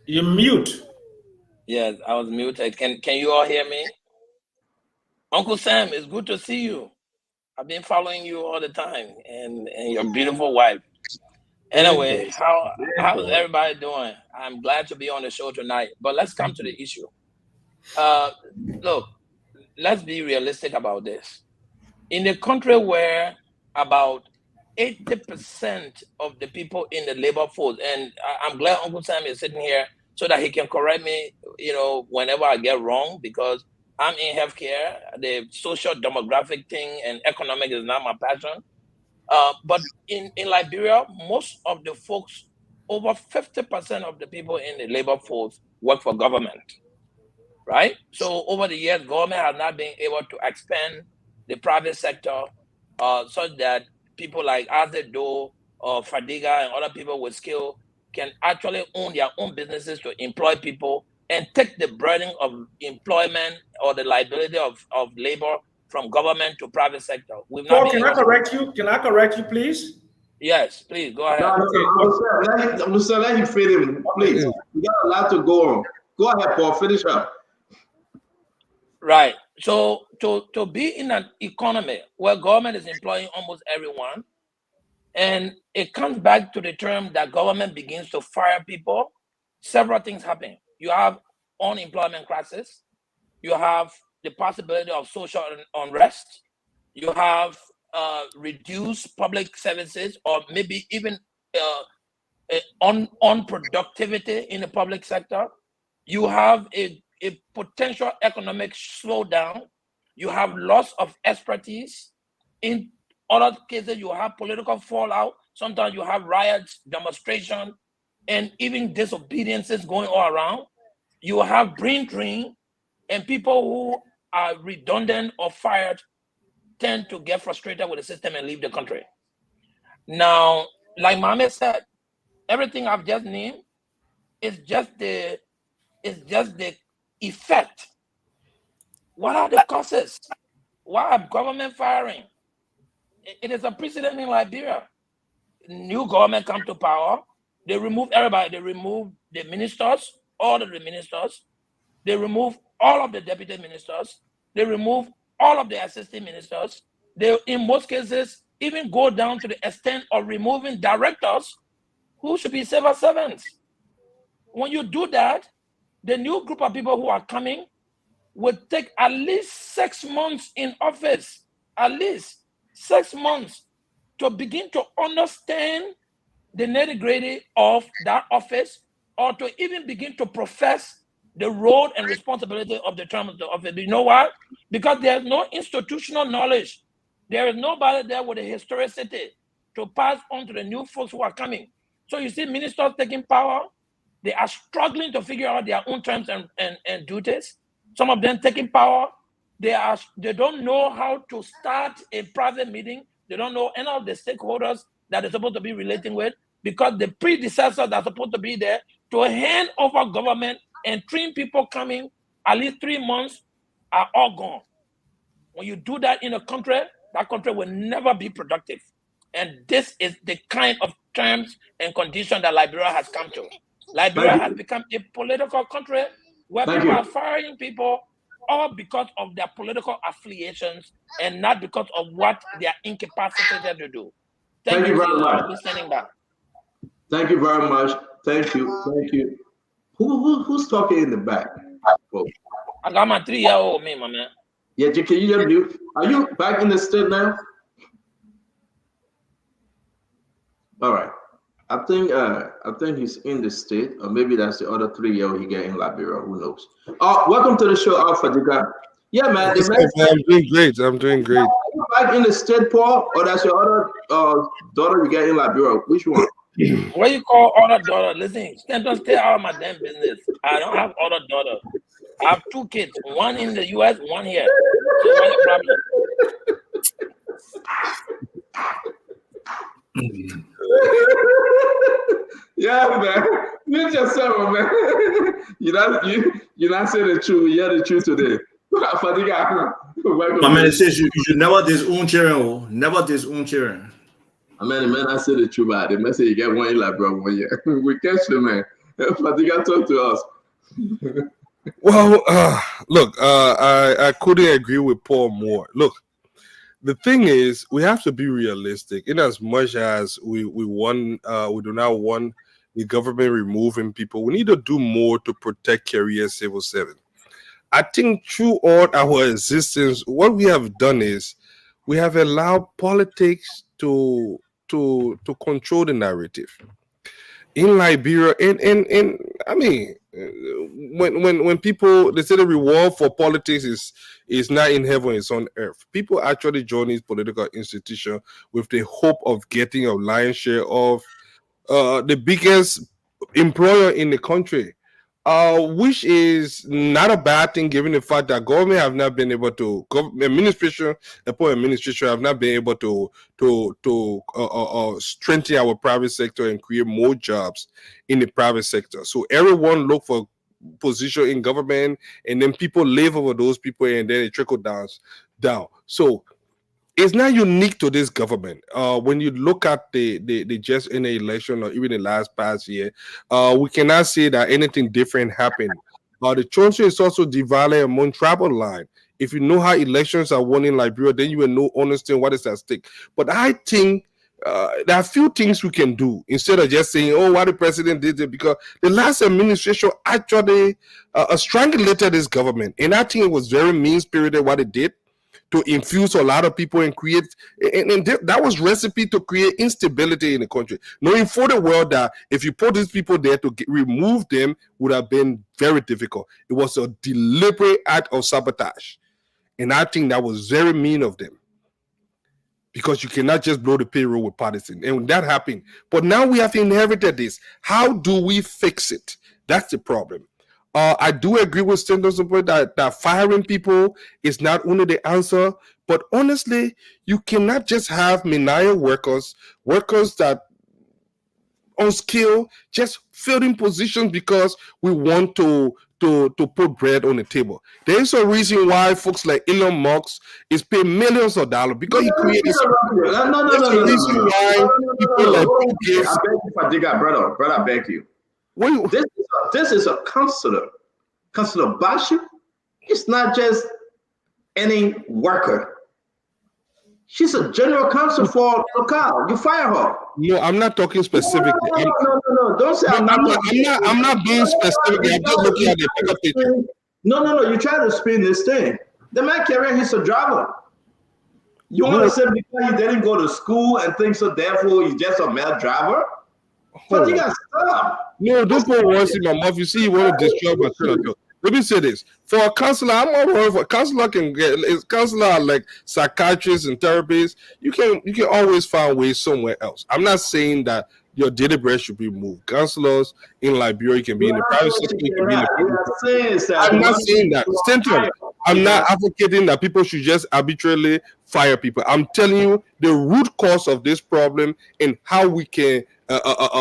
You're mute. Yes, I was muted. Can you all hear me? Uncle Sam, it's good to see you. I've been following you all the time, and your beautiful wife. Anyway, how's everybody doing? I'm glad to be on the show tonight. But let's come to the issue. Look, let's be realistic about this. In a country where about 80% of the people in the labor force, and I'm glad Uncle Sam is sitting here so that he can correct me, whenever I get wrong, because I'm in healthcare. The social demographic thing and economic is not my passion. But in Liberia, most of the folks, over 50% of the people in the labor force work for government, right? So over the years, government has not been able to expand the private sector such that people like Azedo or Fadiga and other people with skill can actually own their own businesses to employ people and take the burden of employment or the liability of labor from government to private sector. Paul, can I correct you? Can I correct you, please? Yes, please, go ahead. Let him finish, please. You got a lot to go on. Go ahead, Paul, finish up. Right. So to be in an economy where government is employing almost everyone, and it comes back to the term that government begins to fire people, several things happen. You have unemployment crisis. You have the possibility of social unrest. You have reduced public services, or maybe even unproductivity in the public sector. You have a potential economic slowdown. You have loss of expertise. In other cases, you have political fallout. Sometimes you have riots, demonstration, and even disobediences going all around. You have brain drain, and people who are redundant or fired tend to get frustrated with the system and leave the country. Now, like Mohammed said, everything I've just named is just the effect. What are the causes? Why are government firing? It is a precedent in Liberia. New government come to power, they remove everybody. They remove the ministers, all of the ministers. They remove all of the deputy ministers. They remove all of the assistant ministers. They, in most cases, even go down to the extent of removing directors who should be civil servants. When you do that, the new group of people who are coming will take at least 6 months in office, at least 6 months to begin to understand the nitty-gritty of that office, or to even begin to profess the role and responsibility of the term of the office. You know why? Because there's no institutional knowledge. There is nobody there with a historicity to pass on to the new folks who are coming. So you see ministers taking power, they are struggling to figure out their own terms and duties. Some of them taking power, they don't know how to start a private meeting. They don't know any of the stakeholders that they're supposed to be relating with, because the predecessors that are supposed to be there to hand over government and train people coming at least 3 months are all gone. When you do that in a country, that country will never be productive. And this is the kind of terms and conditions that Liberia has come to. Liberia has become a political country where people are firing people all because of their political affiliations and not because of what they are incapacitated to do. Thank you very much. I'll be standing back. Thank you very much. Thank you. Thank you. Who's talking in the back? Folks? I got my 3-year-old me, my man. Yeah, can you just mute? Are you back in the state now? All right. I think he's in the state, or maybe that's the other 3-year-old he get in Liberia. Who knows? Welcome to the show, Alpha Diga. Yeah, man. I'm doing great. I'm doing great. Are you back in the state, Paul, or that's your other daughter you get in Liberia? Which one? What you call other daughter? Listen, don't stay out of my damn business. I don't have other daughter. I have 2 kids, one in the US, one here. So what's the problem? Yeah, man. You just said, man. You're not saying the truth. You hear the truth today. My man, it says you should never disown children. Never disown children. I mean, man, I say the truth about it. Man, say you get one in like bro 1 year. We catch you, man. Fatiga, talk to us. Well, look, I couldn't agree with Paul more. Look, the thing is, we have to be realistic. In as much as we do not want the government removing people, we need to do more to protect career civil servants. I think through all our existence, what we have done is we have allowed politics to control the narrative. In Liberia, and I mean, when people, they say the reward for politics is not in heaven, it's on earth. People actually join these political institutions with the hope of getting a lion's share of the biggest employer in the country, which is not a bad thing given the fact that government have not been able to, administration have not been able to strengthen our private sector and create more jobs in the private sector. So everyone look for position in government, and then people live over those people, and then it trickle down. So it's not unique to this government. When you look at the just in the election or even the past year, we cannot say that anything different happened. The country is also divided among tribal line. If you know how elections are won in Liberia, then you will understand what is at stake. But I think there are a few things we can do instead of just saying, "Oh, why the president did it," because the last administration actually strangulated this government, and I think it was very mean-spirited what it did, to infuse a lot of people and create, and that was recipe to create instability in the country, knowing for the world that if you put these people there to remove them would have been very difficult. It was a deliberate act of sabotage, and I think that was very mean of them, because you cannot just blow the payroll with partisan, and that happened. But now we have inherited this. How do we fix it? That's the problem. I do agree with Stenton's point that firing people is not only the answer, but honestly, you cannot just have menial workers that unskilled, just filling positions because we want to put bread on the table. There is a reason why folks like Elon Musk is paid millions of dollars because he created. There's a reason why people like Bill Gates. I beg you, Fadiga, brother, I beg you. This is a counselor. Counselor Bashi. It's not just any worker. She's a general counsel for locale. You fire her. No, I'm not talking specifically. No. Don't say I'm not being specific. I'm just looking at the bigger picture. No. You try to spin this thing. The man career, he's a driver. You want to say because he didn't go to school and things so therefore he's just a male driver? But you got to stop. No, don't put words in my mouth. You see, you want to destroy my senator. Let me say this: for a counselor, I'm not worried. For a counselor counselor like psychiatrists and therapists. You can always find ways somewhere else. I'm not saying that your daily bread should be moved. Counselors in Liberia can be in the private sector. Can be in the I'm not saying that. Stenton, I'm not advocating that people should just arbitrarily fire people. I'm telling you the root cause of this problem and how we can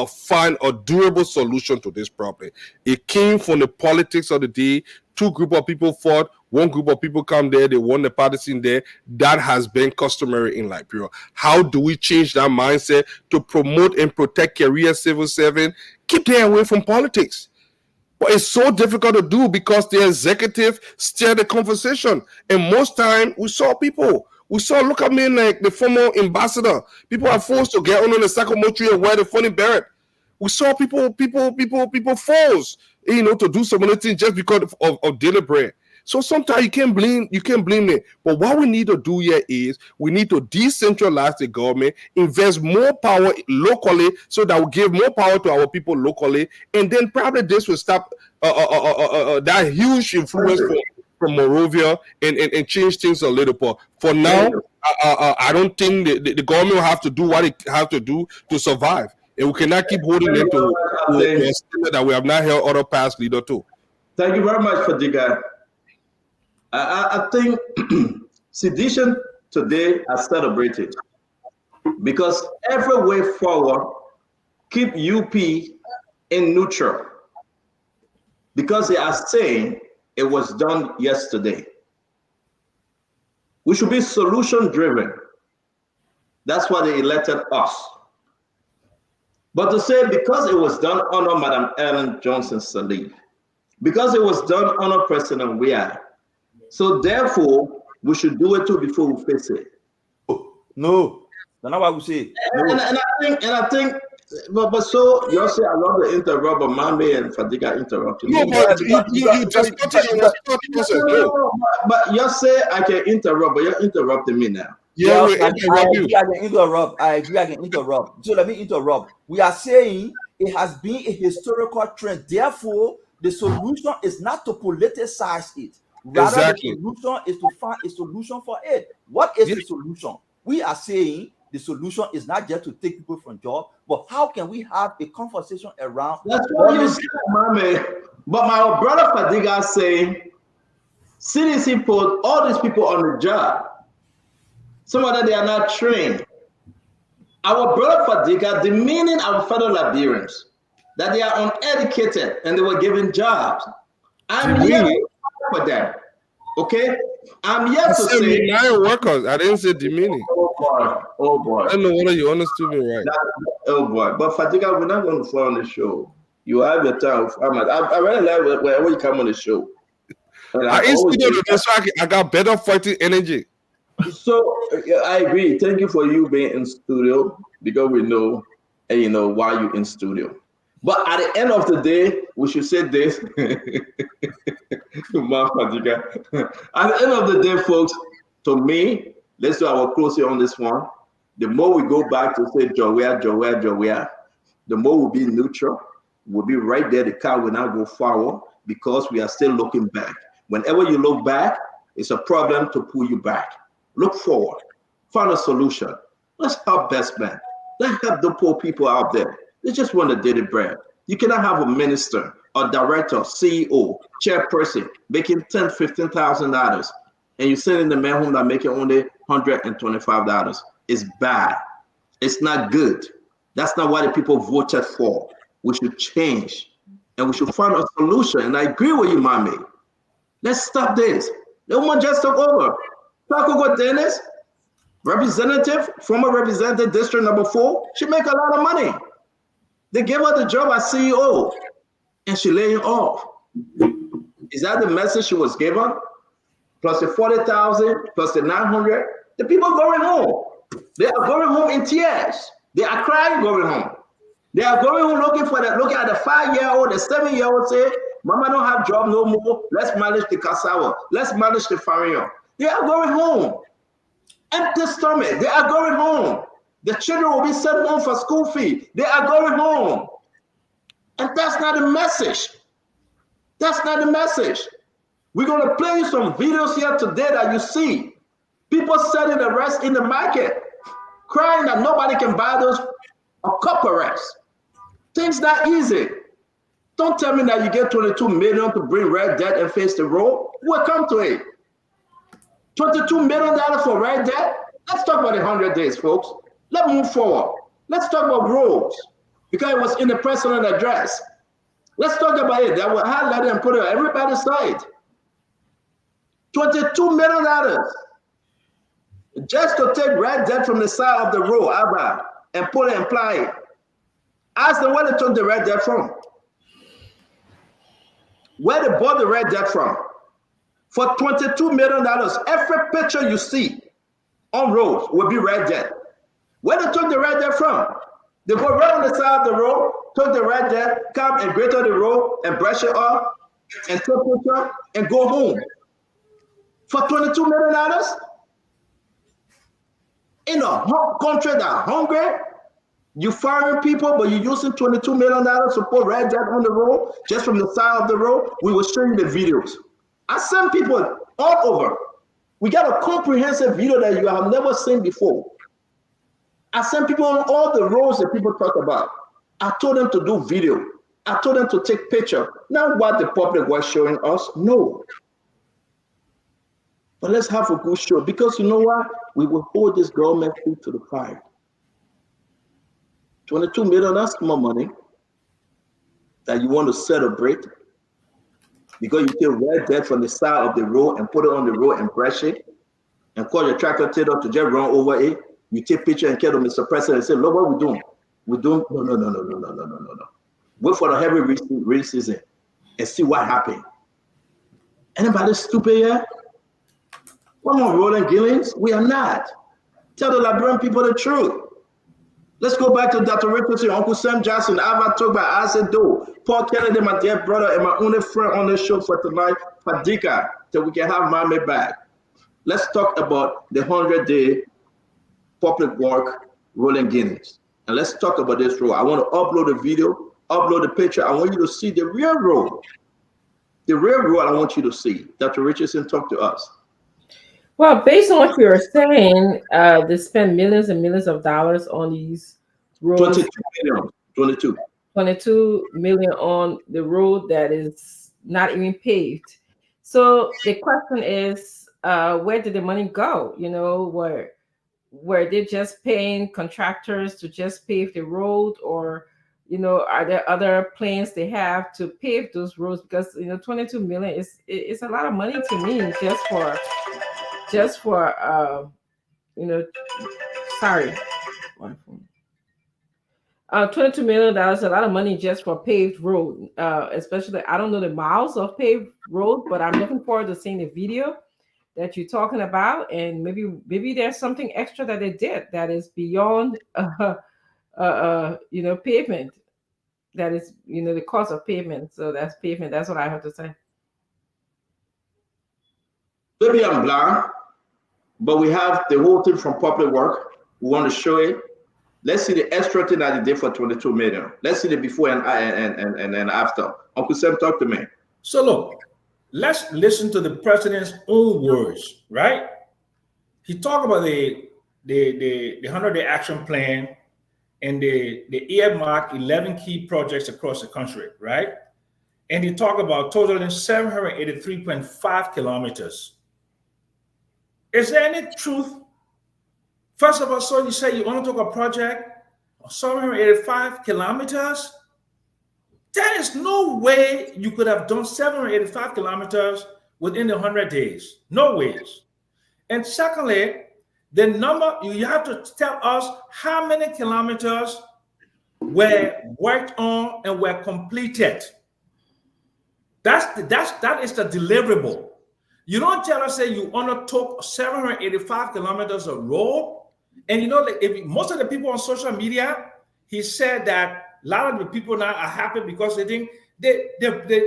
find a durable solution to this problem. It came from the politics of the day. Two group of people fought. One group of people come there. They won the partisan there. That has been customary in Liberia. How do we change that mindset to promote and protect career civil servant? Keep them away from politics. But it's so difficult to do because the executive steer the conversation. And most time we saw people. Look at me like the former ambassador. People are forced to get on the psychometry and wear the funny beret. We saw people forced, to do some of the things just because of daily bread. So sometimes you can't blame it. But what we need to do here is we need to decentralize the government, invest more power locally so that we give more power to our people locally, and then probably this will stop that huge influence from Morovia and change things a little bit. For now, I don't think the government will have to do what it have to do to survive. And we cannot keep holding it to a standard that we have not held other past leader to. Thank you very much, Fadiga. I think sedition today are celebrated because every way forward keep UP in neutral because they are saying it was done yesterday. We should be solution driven. That's why they elected us. But to say because it was done under Madam Ellen Johnson Sirleaf, because it was done under President Weah, so therefore we should do it too before we face it. No, that's not what we say. And I think, but so you say I want to interrupt, but Mame and Fadiga interrupted. No, but you just but you say I can interrupt, but you're interrupting me now. Yeah, I can interrupt. I agree, I can interrupt. So let me interrupt. We are saying it has been a historical trend. Therefore, the solution is not to politicize it. Rather, the solution is to find a solution for it. What is the solution? We are saying the solution is not just to take people from job, but how can we have a conversation around? That's what you said, Mame. But my brother Fadiga is saying, CDC put all these people on the job. Some of them, they are not trained. Our brother Fadiga demeaning our fellow Liberians, that they are uneducated and they were given jobs. I'm here for them. Okay? I'm here to say workers. I didn't say demeaning. Oh boy. I don't know whether you understood me right. Oh boy. But Fadiga, we're not going to fly on the show. You have your time. I really like wherever you come on the show. I got better fighting energy. So I agree. Thank you for you being in studio because we know, and you know why you're in studio. But at the end of the day, we should say this. At the end of the day, folks, to me, let's do our closing on this one. The more we go back to say Jowea, the more we'll be neutral. We'll be right there. The car will not go forward because we are still looking back. Whenever you look back, it's a problem to pull you back. Look forward, find a solution. Let's help best man. Let's help the poor people out there. They just want a daily bread. You cannot have a minister a director, CEO, chairperson making $10,000, $15,000, and you're sending the man home that making only $125. It's bad. It's not good. That's not what the people voted for. We should change, and we should find a solution. And I agree with you, mommy. Let's stop this. The woman just took over. Taco Dennis, representative, former representative, district number 4. She make a lot of money. They gave her the job as CEO, and she laying off. Is that the message she was given? Plus the 40,000, plus the 900. The people going home. They are going home in tears. They are crying going home. They are going home looking at the 5-year-old, the 7-year-old say, Mama don't have job no more. Let's manage the cassava. Let's manage the farrier. They are going home. Empty stomach. They are going home. The children will be sent home for school fee. They are going home. And that's not the message. That's not the message. We're going to play you some videos here today that you see. People selling the rest in the market, crying that nobody can buy those a cup of rest. Things not easy. Don't tell me that you get 22 million to bring Red Debt and face the road. We'll come to it. $22 million for Red Debt? Let's talk about the 100 days, folks. Let's move forward. Let's talk about roads, because it was in the president's address. Let's talk about it. That will highlight and put it on everybody's side. $22 million just to take Red Debt from the side of the road, Abba, and put it and apply it. Ask them where they took the Red Debt from. Where they bought the Red Debt from. For $22 million, every picture you see on roads will be Red Debt. Where they took the Red Debt from? They go right on the side of the road, took the Red Debt, come and grate on the road and brush it off and take a picture and go home. For $22 million? In a country that's hungry, you firing people, but you're using $22 million to put Red Debt on the road, just from the side of the road. We will show you the videos. I send people all over. We got a comprehensive video that you have never seen before. I sent people on all the roads that people talk about. I told them to do video. I told them to take picture. Not what the public was showing us, no. But let's have a good show, because you know what? We will hold this government feet to the fire. 22 million, that's more money that you want to celebrate, because you take Red Debt from the side of the road and put it on the road and brush it and call your tractor tailor to just run over it. You take picture and kill Mr. President and say, look what we're doing. We're doing, no. Wait for the heavy rain season and see what happens. Anybody stupid yet? We're not rolling Gillings. We are not. Tell the Liberian people the truth. Let's go back to Dr. Richardson, Uncle Sam Johnson, Ava Toba, Asa Do, Paul Kennedy, my dear brother, and my only friend on the show for tonight, Fadika, till we can have Mommy back. Let's talk about the 100-day public work rolling Guineas. And let's talk about this road. I want to upload the video, upload the picture. I want you to see the real road. The real road I want you to see. Dr. Richardson, talk to us. Well, based on what you're saying, they spend millions and millions of dollars on these roads. 22 million on the road that is not even paved. So the question is, where did the money go? You know, were they just paying contractors to just pave the road, or you know, are there other plans they have to pave those roads? Because you know, 22 million is a lot of money to me just for you know, sorry, $22 million is a lot of money just for paved road. Especially, I don't know the miles of paved road, but I'm looking forward to seeing the video that you're talking about, and maybe there's something extra that they did that is beyond you know, pavement. That is, you know, the cost of pavement. So that's pavement. That's what I have to say. Maybe I'm blind, but we have the whole thing from public work. We want to show it. Let's see the extra thing that they did for 22 million. Let's see the before and after. Uncle Sam, talk to me. So look, let's listen to the president's own words, right? He talked about the 100-day action plan and the earmark 11 key projects across the country, right? and he talked about totaling 783.5 kilometers. Is there any truth? First of all, so you say you want to talk a project of 785 kilometers? There is no way you could have done 785 kilometers within 100 days. No ways. And secondly, the number, you have to tell us how many kilometers were worked on and were completed. That is the deliverable. You don't tell us, say, you want to talk 785 kilometers of road. And you know, like, most of the people on social media, he said that a lot of the people now are happy because they think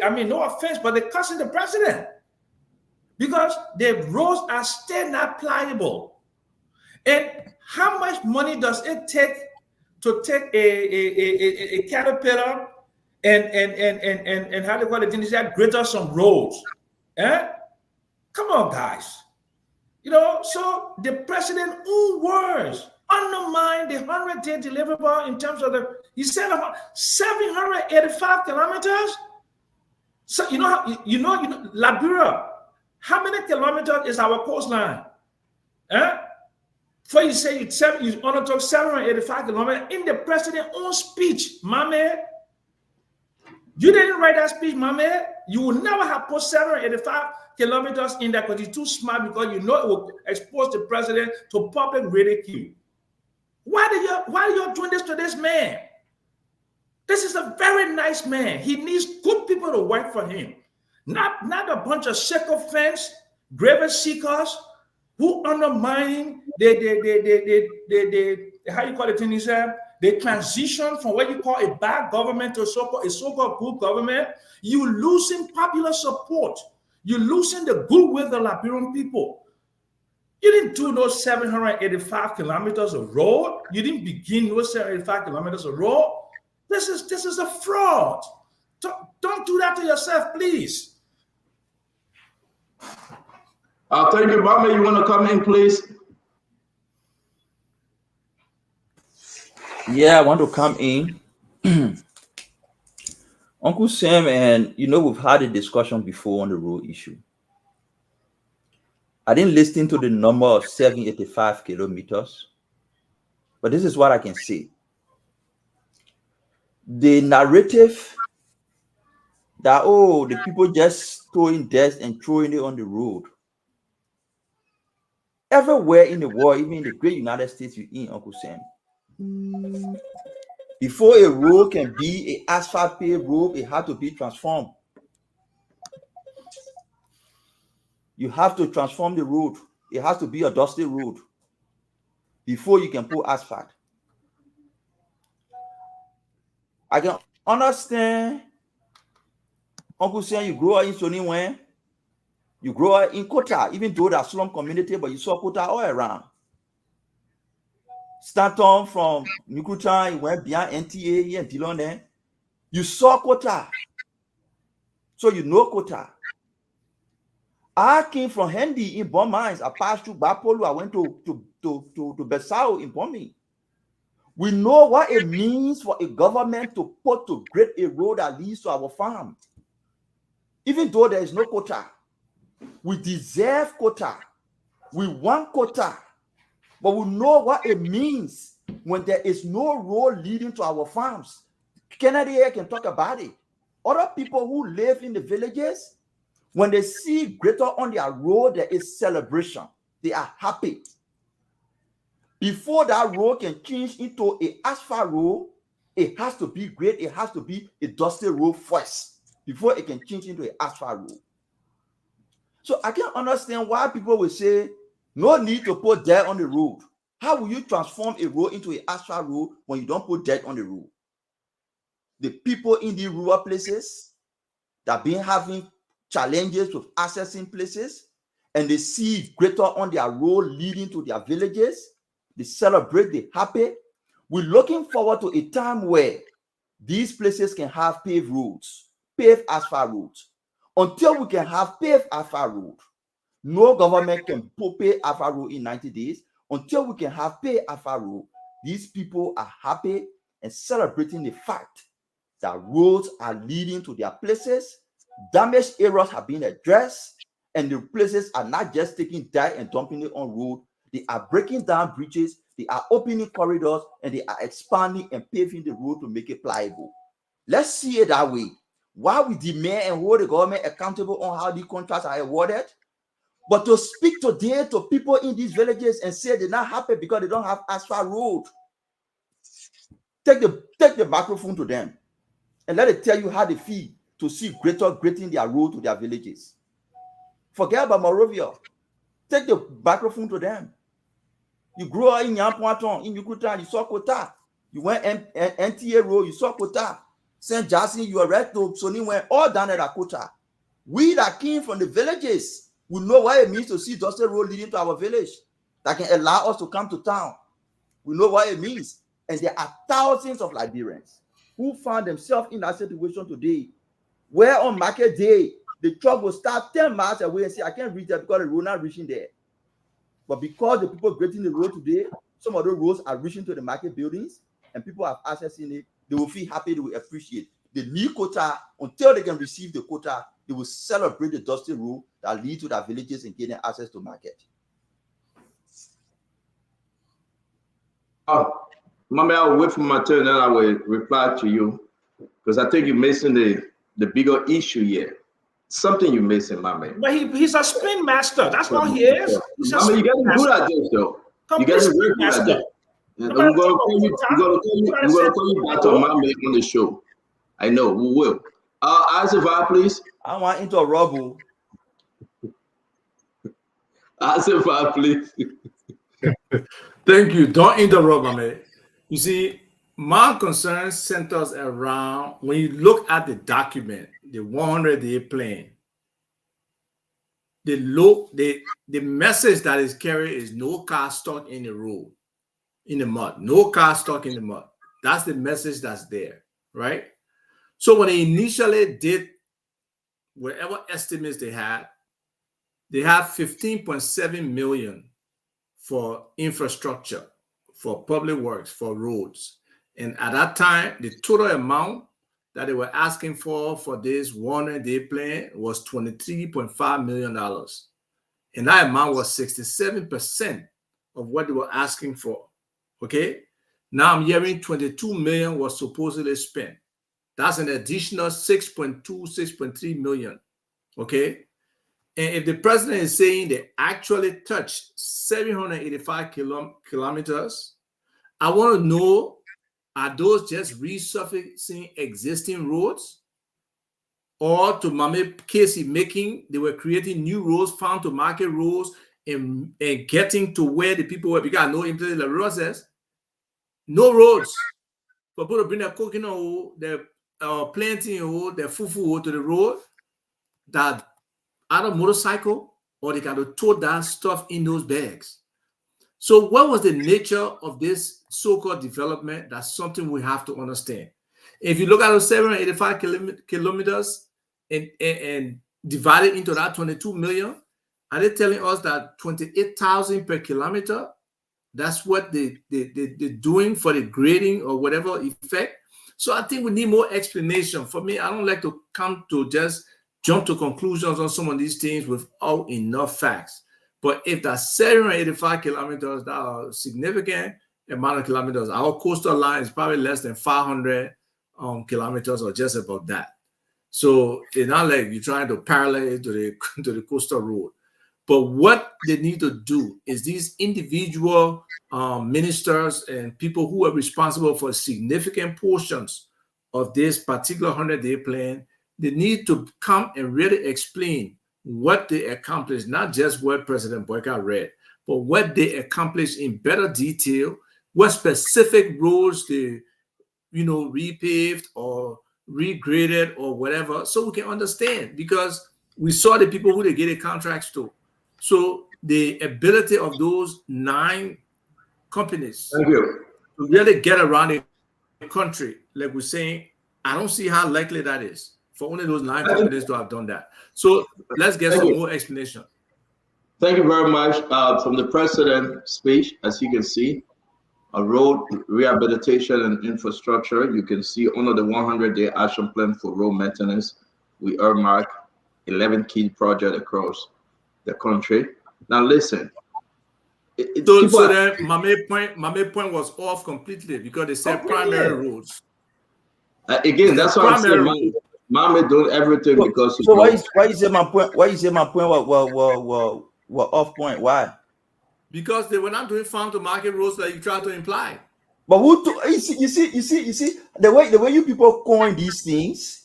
I mean, no offense, but they're cussing the president because the roads are still not pliable. And how much money does it take to take a caterpillar and how do you call it? They said greater some roads. Eh? Come on, guys. You know, so the president, own words, undermined the 100-day deliverable in terms of he said about 785 kilometers. So you know, Liberia, how many kilometers is our coastline? Before you say you want to talk 785 kilometers in the president's own speech, my man. You didn't write that speech, my man. You will never have put 785 kilometers in there because you're too smart, because you know it will expose the president to public ridicule. Why are you doing this to this man? This is a very nice man. He needs good people to work for him. Not a bunch of sycophants, grave seekers who undermine the how you call it in Israel, the transition from what you call a bad government to a so-called good government. You're losing popular support. You're losing the goodwill of the Liberian people. You didn't do those 785 kilometers of road. You didn't begin those 785 kilometers of road. This is a fraud. Don't do that to yourself, please. Thank you, Mama. You want to come in, please? Yeah, I want to come in. Uncle Sam, and you know, we've had a discussion before on the road issue. I didn't listen to the number of 785 kilometers, but this is what I can say. The narrative that, oh, the people just throwing death and throwing it on the road. Everywhere in the world, even in the great United States you're in, Uncle Sam, before a road can be an asphalt paved road, it has to be transformed. You have to transform the road. It has to be a dusty road before you can put asphalt. I can understand, Uncle Sam, you grow up in Soniwen, you grow up in Kota, even though that's slum community, but you saw Kota all around. Stanton from Nukutan, you went beyond NTA and Dillon. You saw Kota. So you know Kota. I came from Hendy in Bon Mines. I passed through Bapolu. I went to Besau in Bomi. We know what it means for a government to put to grade a road that leads to our farm. Even though there is no quota, we deserve quota. We want quota. But we know what it means when there is no road leading to our farms. Kennedy here can talk about it. Other people who live in the villages, when they see greater on their road, there is celebration. They are happy. Before that road can change into an asphalt road, it has to be great. It has to be a dusty road first before it can change into an asphalt road. So I can understand why people will say, no need to put dirt on the road. How will you transform a road into an asphalt road when you don't put dirt on the road? The people in the rural places that have been having challenges with accessing places, and they see greater on their road leading to their villages, they celebrate, they happy. We're looking forward to a time where these places can have paved roads, paved asphalt roads. Until we can have paved asphalt road, no government can pay asphalt road in 90 days. Until we can have paved asphalt road, these people are happy and celebrating the fact that roads are leading to their places, damaged areas have been addressed, and the places are not just taking dirt and dumping it on road. They are breaking down bridges, they are opening corridors, and they are expanding and paving the road to make it pliable. Let's see it that way. While we demand and hold the government accountable on how these contracts are awarded, but to speak today to people in these villages and say they're not happy because they don't have asphalt road, take the microphone to them and let it tell you how they feel to see grading their road to their villages. Forget about Morovia. Take the microphone to them. You grew up in Yampuaton, in Yukutan, you saw Kota. You went NTA Road, you saw Kota. St. Jackson, you were right to Sony went all down at Kota. We that came from the villages, we know what it means to see Dusty Road leading to our village that can allow us to come to town. We know what it means. And there are thousands of Liberians who found themselves in that situation today, where on market day, the truck will start 10 miles away and say, I can't reach there because the road not reaching there. But because the people grading the road today, some of those roads are reaching to the market buildings and people have access in it, they will feel happy, they will appreciate. The new quota, until they can receive the quota, they will celebrate the dusty road that lead to their villages and getting access to market. Mama, I will wait for my turn, then I will reply to you, because I think you're missing the bigger issue here. Something you're missing, my man. But he's a spin master. That's what he is. He's I mean, you got to do that, though. You got to work at that. We're going to call you back on my man on the show. I know, we will. Asifar, please. I want into a rubble. Asifar, please. Thank you. Don't interrupt me. You see, my concern centers around when you look at the document, the 100-day plan. The message that is carried is no car stuck in the road, in the mud. No car stuck in the mud. That's the message that's there, right? So when they initially did whatever estimates they had 15.7 million for infrastructure, for public works, for roads. And at that time, the total amount that they were asking for this 100-day plan was $23.5 million. And that amount was 67% of what they were asking for, okay? Now I'm hearing 22 million was supposedly spent. That's an additional 6.3 million, okay? And if the president is saying they actually touched 785 kilometers, I want to know, are those just resurfacing existing roads? Or to Mame Casey making, they were creating new roads, farm to market roads, and getting to where the people were, because I know in the roads, no roads. For people to bring their coconut, their planting, their fufu to the road, that either motorcycle or they got to tow that stuff in those bags. So what was the nature of this so-called development? That's something we have to understand. If you look at those 785 kilometers and divide it into that 22 million, are they telling us that 28,000 per kilometer? That's what they're doing for the grading or whatever effect. So I think we need more explanation. For me, I don't like to come to just jump to conclusions on some of these things without enough facts. But if that's 785 kilometers, that are significant amount of kilometers. Our coastal line is probably less than 500 kilometers or just about that. So it's not like you're trying to parallel it to the coastal road. But what they need to do is these individual ministers and people who are responsible for significant portions of this particular 100-day plan, they need to come and really explain what they accomplished, not just what President Boyka read, but what they accomplished in better detail, what specific roads they, repaved or regraded or whatever, so we can understand, because we saw the people who they gave the contracts to. So the ability of those 9 companies to really get around the country, like we're saying, I don't see how likely that is for only those 9 companies to have done that. So let's get some more explanation. Thank you very much. From the president's speech, as you can see, a road rehabilitation and infrastructure. You can see under the 100-day action plan for road maintenance, we earmark 11 key projects across the country. Now listen. So then my main point was off completely because they said primary roads. Again, that's why I'm saying Mame doing everything because. So why is it my point? Why is it my point? What off point? Why? Because they were not doing farm to market roads that you try to imply. But who? You see the way you people coin these things.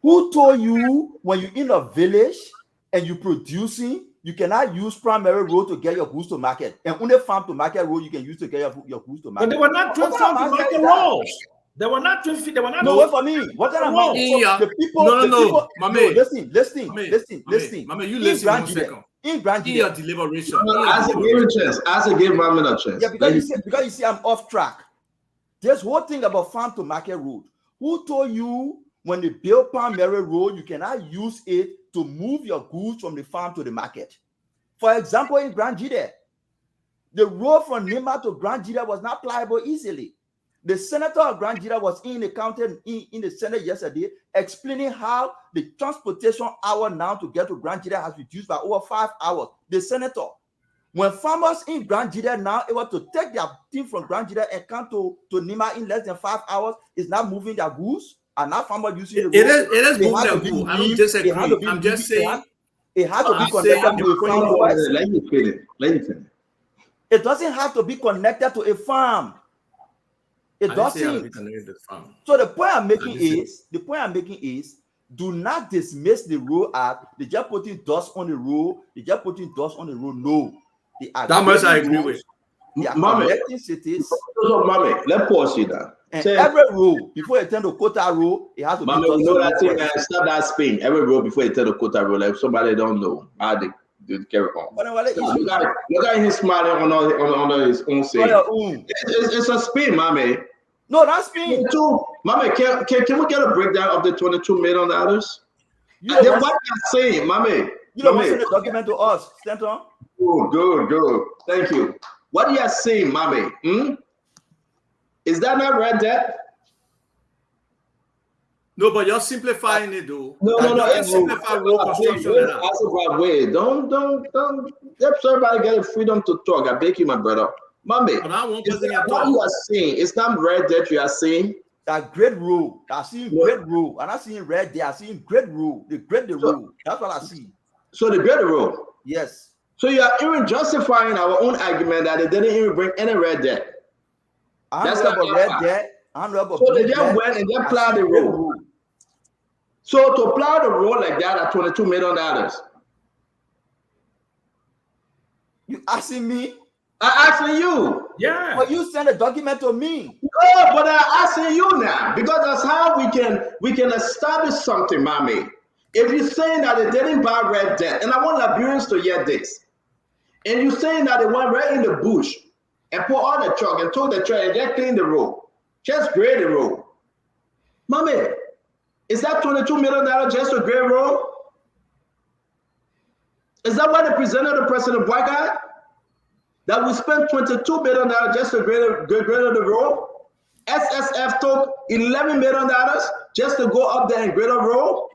Who told you when you're in a village and you're producing, you cannot use primary road to get your goods to market, and only farm to market road you can use to get your goods to market? But they were not doing farm to market roads. They were not doing. They were not. No, wait for me. What kind of road? The people. No. Listen. Mame, you listen 1 second. In Grand your deliberation. As a give Mame a chance. Yeah, because you see, I'm off track. This whole thing about farm to market road. Who told you when they build primary road, you cannot use it to move your goods from the farm to the market? For example, in Grand Jide, the road from Nima to Grand Jide was not pliable easily. The senator of Grand Jide was in the county in the Senate yesterday explaining how the transportation hour now to get to Grand Jide has reduced by over 5 hours. The senator, when farmers in Grand Jide now able to take their team from Grand Jide and come to Nima in less than 5 hours, is not moving their goods. And now farmers using the road. It is moving their goods. I don't disagree. I'm just saying it has to be connected to a farm first. Let me finish. It doesn't have to be connected to a farm. It doesn't. So the point I'm making is, do not dismiss the road as they just putting dust on the road. No, that much I agree with. They are connecting cities. So, Mame, let's pause you there. And every road before you turn to Kota Road, it has to be. Mame, you know that thing, man. Stop that spin. Every road before you turn to Kota Road, like somebody don't know how they carry on. Look at him smiling on his own side. It's a spin, Mame. No, that's spin. Mame, can we get a breakdown of the $22 million? What you're saying, Mame? You don't want to send the document to us, Stanton? Good. Thank you. What you are saying, Mame? Is that not red debt? No, but you're simplifying it, though. No. Simplify road construction. That's a bad way. Don't. Let everybody get the freedom to talk. I beg you, my brother. Mame, what you are saying? It's not red debt you are saying. That great rule. I see great rule. I'm not seeing red there. I see great rule. The rule. That's what I see. So the great rule. Yes. So you are even justifying our own argument that they didn't even bring any red debt. That's not red debt. So they just went and just plowed the road. So to plow the road like that at $22 million. You asking me? I'm asking you. Yeah. But you send a document to me. No, but I'm asking you now because that's how we can establish something, Mame. If you're saying that they didn't buy red debt, and I want Liberians to hear this, and you're saying that they went right in the bush and put on the truck and took the truck and just clean the road, just grade the road. Mame, is that $22 million just to grade road? Is that why they presented the President White Guy? That we spent $22 million just to grade the road? SSF took $11 million just to go up there and grade the road?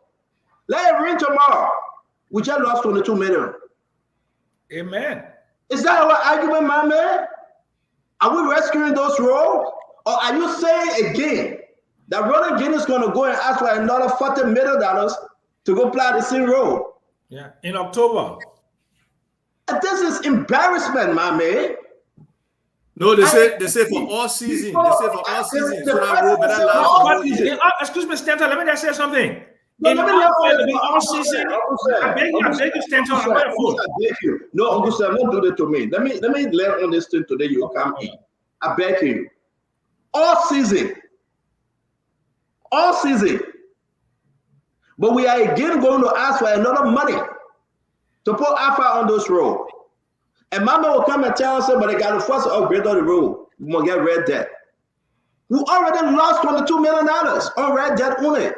Let it rain tomorrow. We just lost $22 million. Amen. Is that our argument, my man? Are we rescuing those roads? Or are you saying again that Ronald Guinness is going to go and ask for another $40 million to go plow the same road? Yeah, in October. This is embarrassment, my man. No, they say for all season. They say for all season. So that road better last. Excuse me, Stanton. Let me just say something. No, in all season, I beg you, Stanton. I beg you. No, Uncle Sam, don't do that to me. Let me learn on this thing today. You come in. I beg you. All season. But we are again going to ask for another money to put Alpha on those roads. And Mama will come and tell us, but they got to first upgrade on the road. We going to get red debt. We already lost $22 million on red debt only.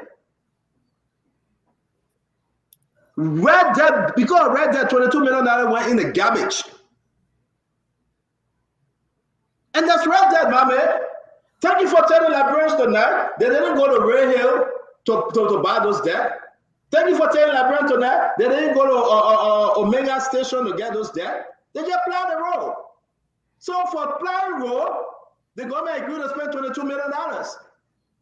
Red debt, because red debt, $22 million went in the garbage. And that's right there, my man. Thank you for telling Liberians tonight they didn't go to Ray Hill to buy those debt. Thank you for telling Liberians tonight they didn't go to Omega Station to get those debt. They just plowed the road. So for plowing road, the government agreed to spend $22 million.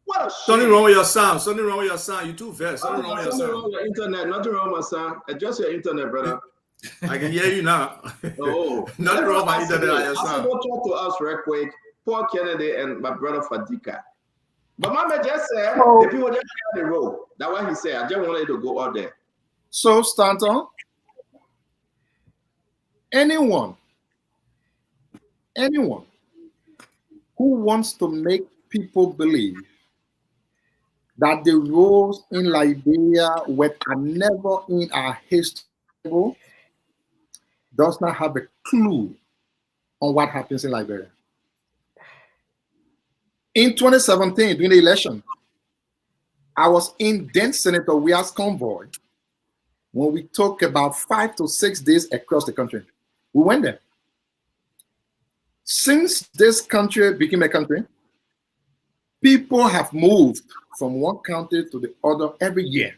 What a shame. Something wrong with your sound. Something wrong with your sound. You too fast. Something wrong with your sound. Wrong with your internet. Nothing wrong with my sound. Adjust your internet, brother. I can hear you now. Oh, nothing wrong with my internet on your sound. Go talk to us real quick. Paul Kennedy and my brother Fadika. But my man just said the people just on the road. That's what he said. I just wanted to go out there. So, Stanton, anyone who wants to make people believe that the roads in Liberia are never in our history does not have a clue on what happens in Liberia. In 2017, during the election, I was in then Senator Weah's convoy when we took about 5 to 6 days across the country. We went there. Since this country became a country, people have moved from one county to the other every year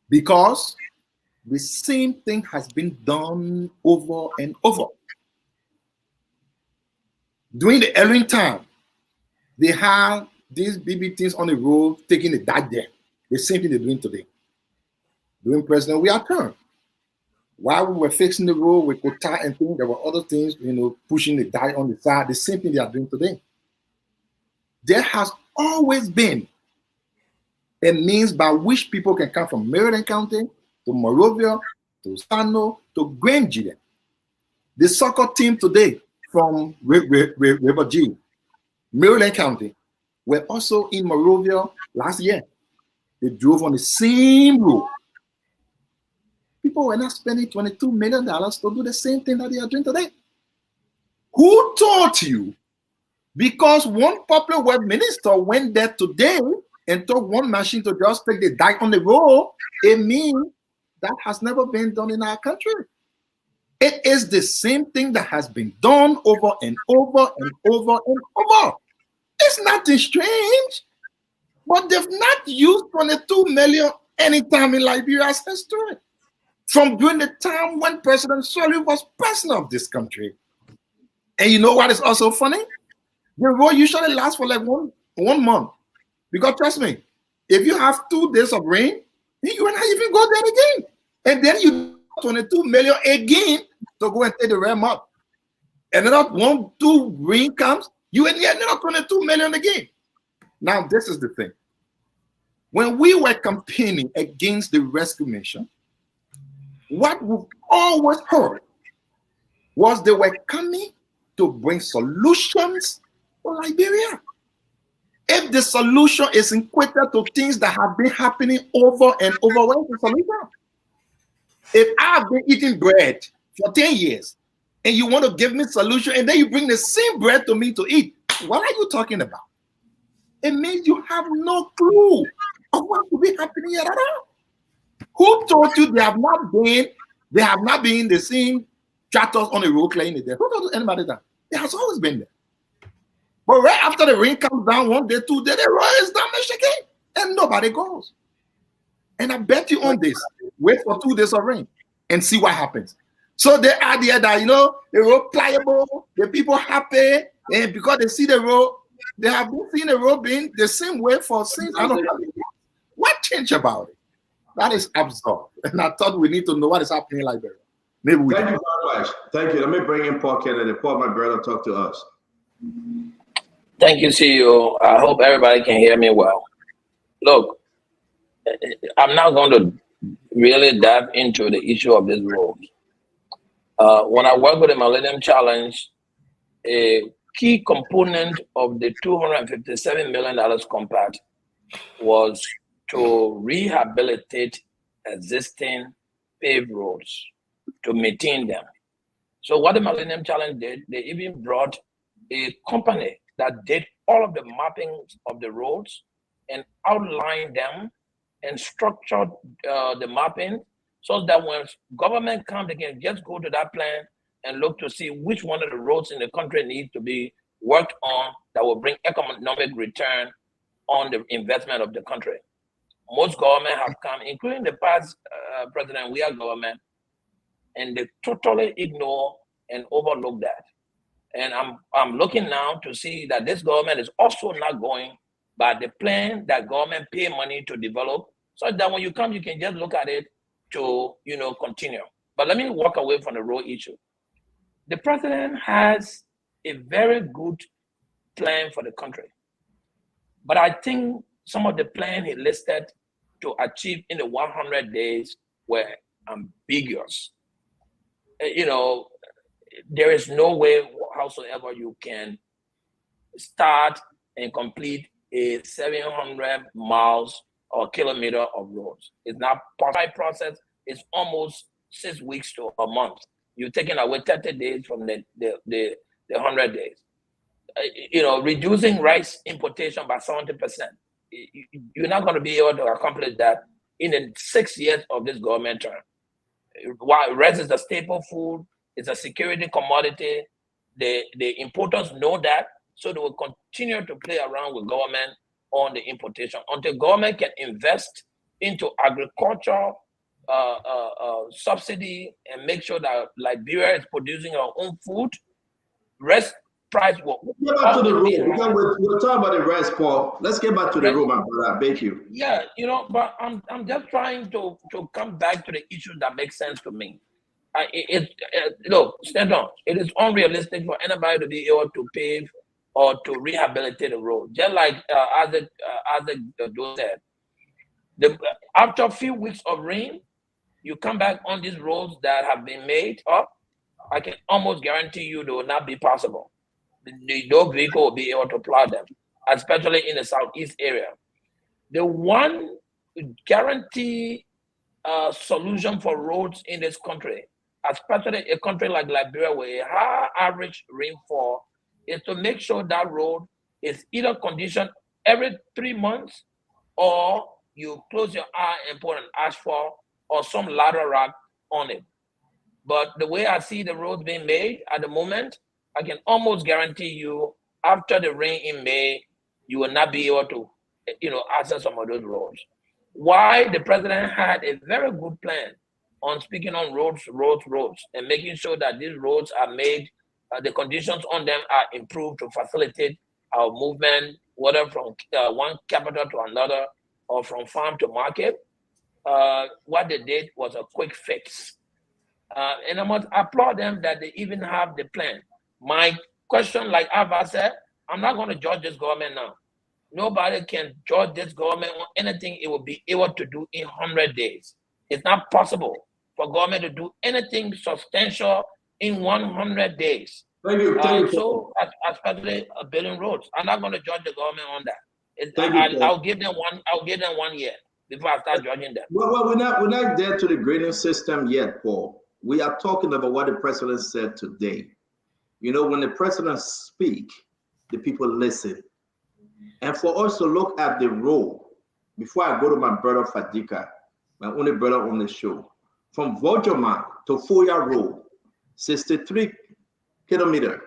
because the same thing has been done over and over. During the early time, they have these BB things on the road taking the dye there. The same thing they're doing today. During President Weah's term, while we were fixing the road with quota and things, there were other things, pushing the dye on the side. The same thing they are doing today. There has always been a means by which people can come from Maryland County to Monrovia to Sano to Grand G. The soccer team today from River G, Maryland County, were also in Monrovia last year. They drove on the same road. People were not spending $22 million to do the same thing that they are doing today. Who taught you? Because one public work minister went there today and took one machine to just take the dye on the road, it means that has never been done in our country. It is the same thing that has been done over and over and over and over. It's nothing strange, but they've not used 22 million anytime in Liberia's history. From during the time when President Soli was president of this country. And you know what is also funny? The road usually lasts for like one month. Because trust me, if you have 2 days of rain, you will not even go there again. And then you 22 million again to go and take the ram up. And then 1-2 rain comes, you end up 22 million again. Now, this is the thing. When we were campaigning against the rescue mission, what we've always heard was they were coming to bring solutions for Liberia. If the solution is equated to things that have been happening over and over, what is the solution? If I've been eating bread for 10 years and you want to give me a solution and then you bring the same bread to me to eat, what are you talking about? It means you have no clue of what could be happening here at all. Who told you they have not been the same tractors on the road cleaning it there? Who told anybody that? It has always been there. But right after the rain comes down 1 day, 2 days, the road is damaged again. And nobody goes. And I bet you on this. Wait for 2 days of rain and see what happens. So the idea that, the road pliable, the people happy, and because they see the road, they have been seeing the road being the same way for since I don't know. What changed about it? That is absurd. And I thought we need to know what is happening in Liberia. Maybe we Thank you very much. Thank you. Let me bring in Paul Kennedy. Paul, my brother, talk to us. Thank you, CEO. I hope everybody can hear me well. Look, I'm not going to really dive into the issue of this road. When I work with the Millennium Challenge, a key component of the $257 million compact was to rehabilitate existing paved roads, to maintain them. So what the Millennium Challenge did, they even brought a company that did all of the mapping of the roads and outlined them and structured the mapping so that when government comes, they can just go to that plan and look to see which one of the roads in the country needs to be worked on that will bring economic return on the investment of the country. Most government have come, including the past President Weah government, and they totally ignore and overlook that. And I'm looking now to see that this government is also not going by the plan that government pay money to develop, so that when you come, you can just look at it to continue. But let me walk away from the road issue. The president has a very good plan for the country, but I think some of the plan he listed to achieve in the 100 days were ambiguous. There is no way howsoever you can start and complete a 700 miles or kilometer of roads. It's not part process. It's almost 6 weeks to a month. You're taking away 30 days from the 100 days. Reducing rice importation by 70%. You're not going to be able to accomplish that in the 6 years of this government term. While rice is a staple food, it's a security commodity. The importers know that, so they will continue to play around with government on the importation until government can invest into agriculture subsidy and make sure that Liberia is producing our own food. Rest price will. Get back to the room. We're talking about the rest, Paul. Let's get back to the room, my brother. Thank you. Yeah, but I'm just trying to come back to the issue that makes sense to me. Look, stand on. It is unrealistic for anybody to be able to pave or to rehabilitate a road. Just like as the said, after a few weeks of rain, you come back on these roads that have been made up, I can almost guarantee you they will not be possible. No vehicle will be able to plow them, especially in the southeast area. The one guarantee solution for roads in this country, especially a country like Liberia with a high average rainfall, is to make sure that road is either conditioned every 3 months, or you close your eye and put an asphalt or some ladder rock on it. But the way I see the roads being made at the moment, I can almost guarantee you after the rain in May, you will not be able to, access some of those roads. Why the president had a very good plan on speaking on roads, and making sure that these roads are made, the conditions on them are improved to facilitate our movement, whether from one capital to another or from farm to market. What they did was a quick fix. And I must applaud them that they even have the plan. My question, like Ava said, I'm not going to judge this government now. Nobody can judge this government on anything it will be able to do in 100 days. It's not possible for government to do anything substantial in 100 days. Thank you. So, especially building roads, I'm not going to judge the government on that. I'll give them 1 year before I start judging them. Well, we're not there to the grading system yet, Paul. We are talking about what the president said today. When the president speaks, the people listen. And for us to look at the road, before I go to my brother Fadika, my only brother on the show, from Vojama to Foya Road, 63 kilometers,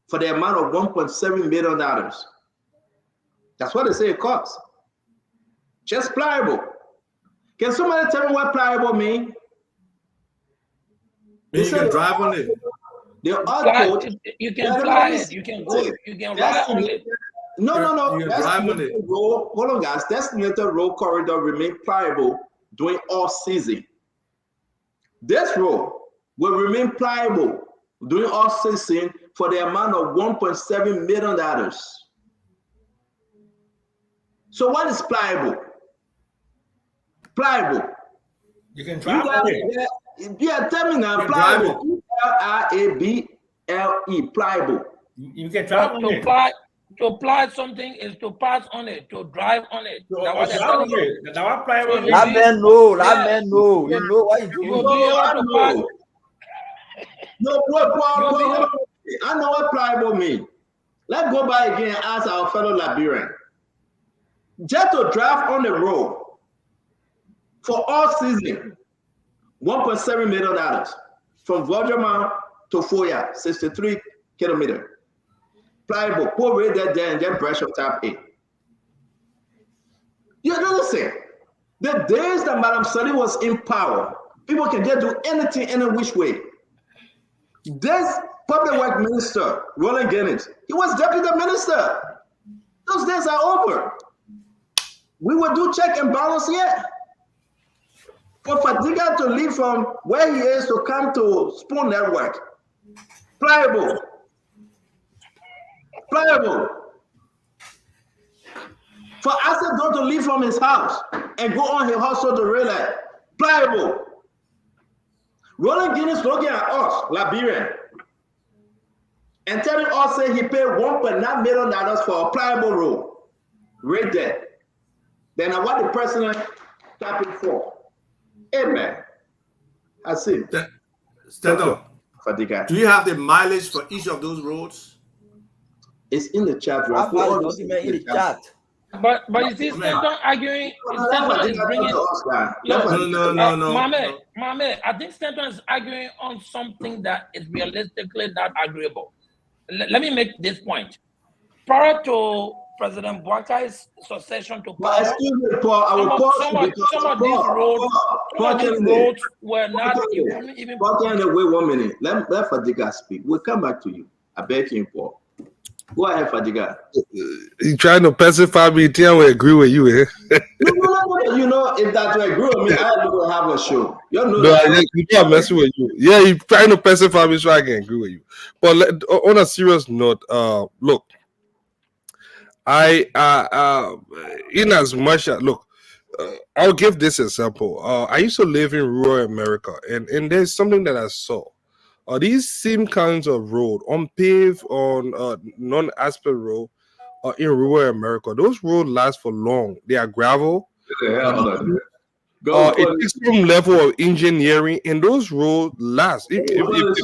for the amount of $1.7 million. That's what they say it costs. Just pliable. Can somebody tell me what pliable means? You can drive on it. You can fly it. You can go. You can ride on it. No. You can drive on it. Hold on, guys. Designated road corridor remain pliable during all season. This road will remain pliable during all season for the amount of $1.7 million. So what is pliable? Pliable. You can drive on it. Yeah, tell me now. Pliable. P-L-I-A-B-L-E. Pliable. You can drive on it. To apply something is to pass on it, to drive on it. That man know. You know what you do. I know what pliable means. Let's go back again and ask our fellow Liberian. Just to drive on the road for all season, $1.7 million from Vojama to Foya, 63 kilometers. pliable, put right there and then brush up type A. You understand? The days that Madam Sally was in power, people can just do anything any which way. This public work minister, Roland Ginnings, he was deputy minister. Those days are over. We will do check and balance yet. For Fadiga to leave from where he is to come to Spoon Network, pliable. For Asset to leave from his house and go on his hustle to realize, pliable. Roland Guinness looking at us, Liberian, and telling us that he paid $1.9 million for a pliable role. Right there. Then I want the president tapping for. Amen. I see. Stand up. Fadiga. Do you have the mileage for each of those roads? It's in the chat. I have the document in the chat. But you see, Stanton arguing. Stanton is bringing. No. Mame, I think Stanton is arguing on something that is realistically not agreeable. Let me make this point. Prior to President Bwakai's succession to power, excuse me, Paul. Some of these roads were not even. Wait 1 minute. Let Fadiga speak. We'll come back to you. I beg you, Paul. Go ahead, Fadiga. You trying to pacify me? Tell me, agree with you, eh? No. You know, if that will agree with me, I will have a show. You know, I'm messing with you. Yeah, you trying to pacify me so I can agree with you. But on a serious note, look, in as much as I'll give this example. I used to live in rural America, and there's something that I saw. These same kinds of road, unpaved, on non-asphalt road, in rural America, those roads last for long. They are gravel. It takes some level of engineering, and those roads last. If rural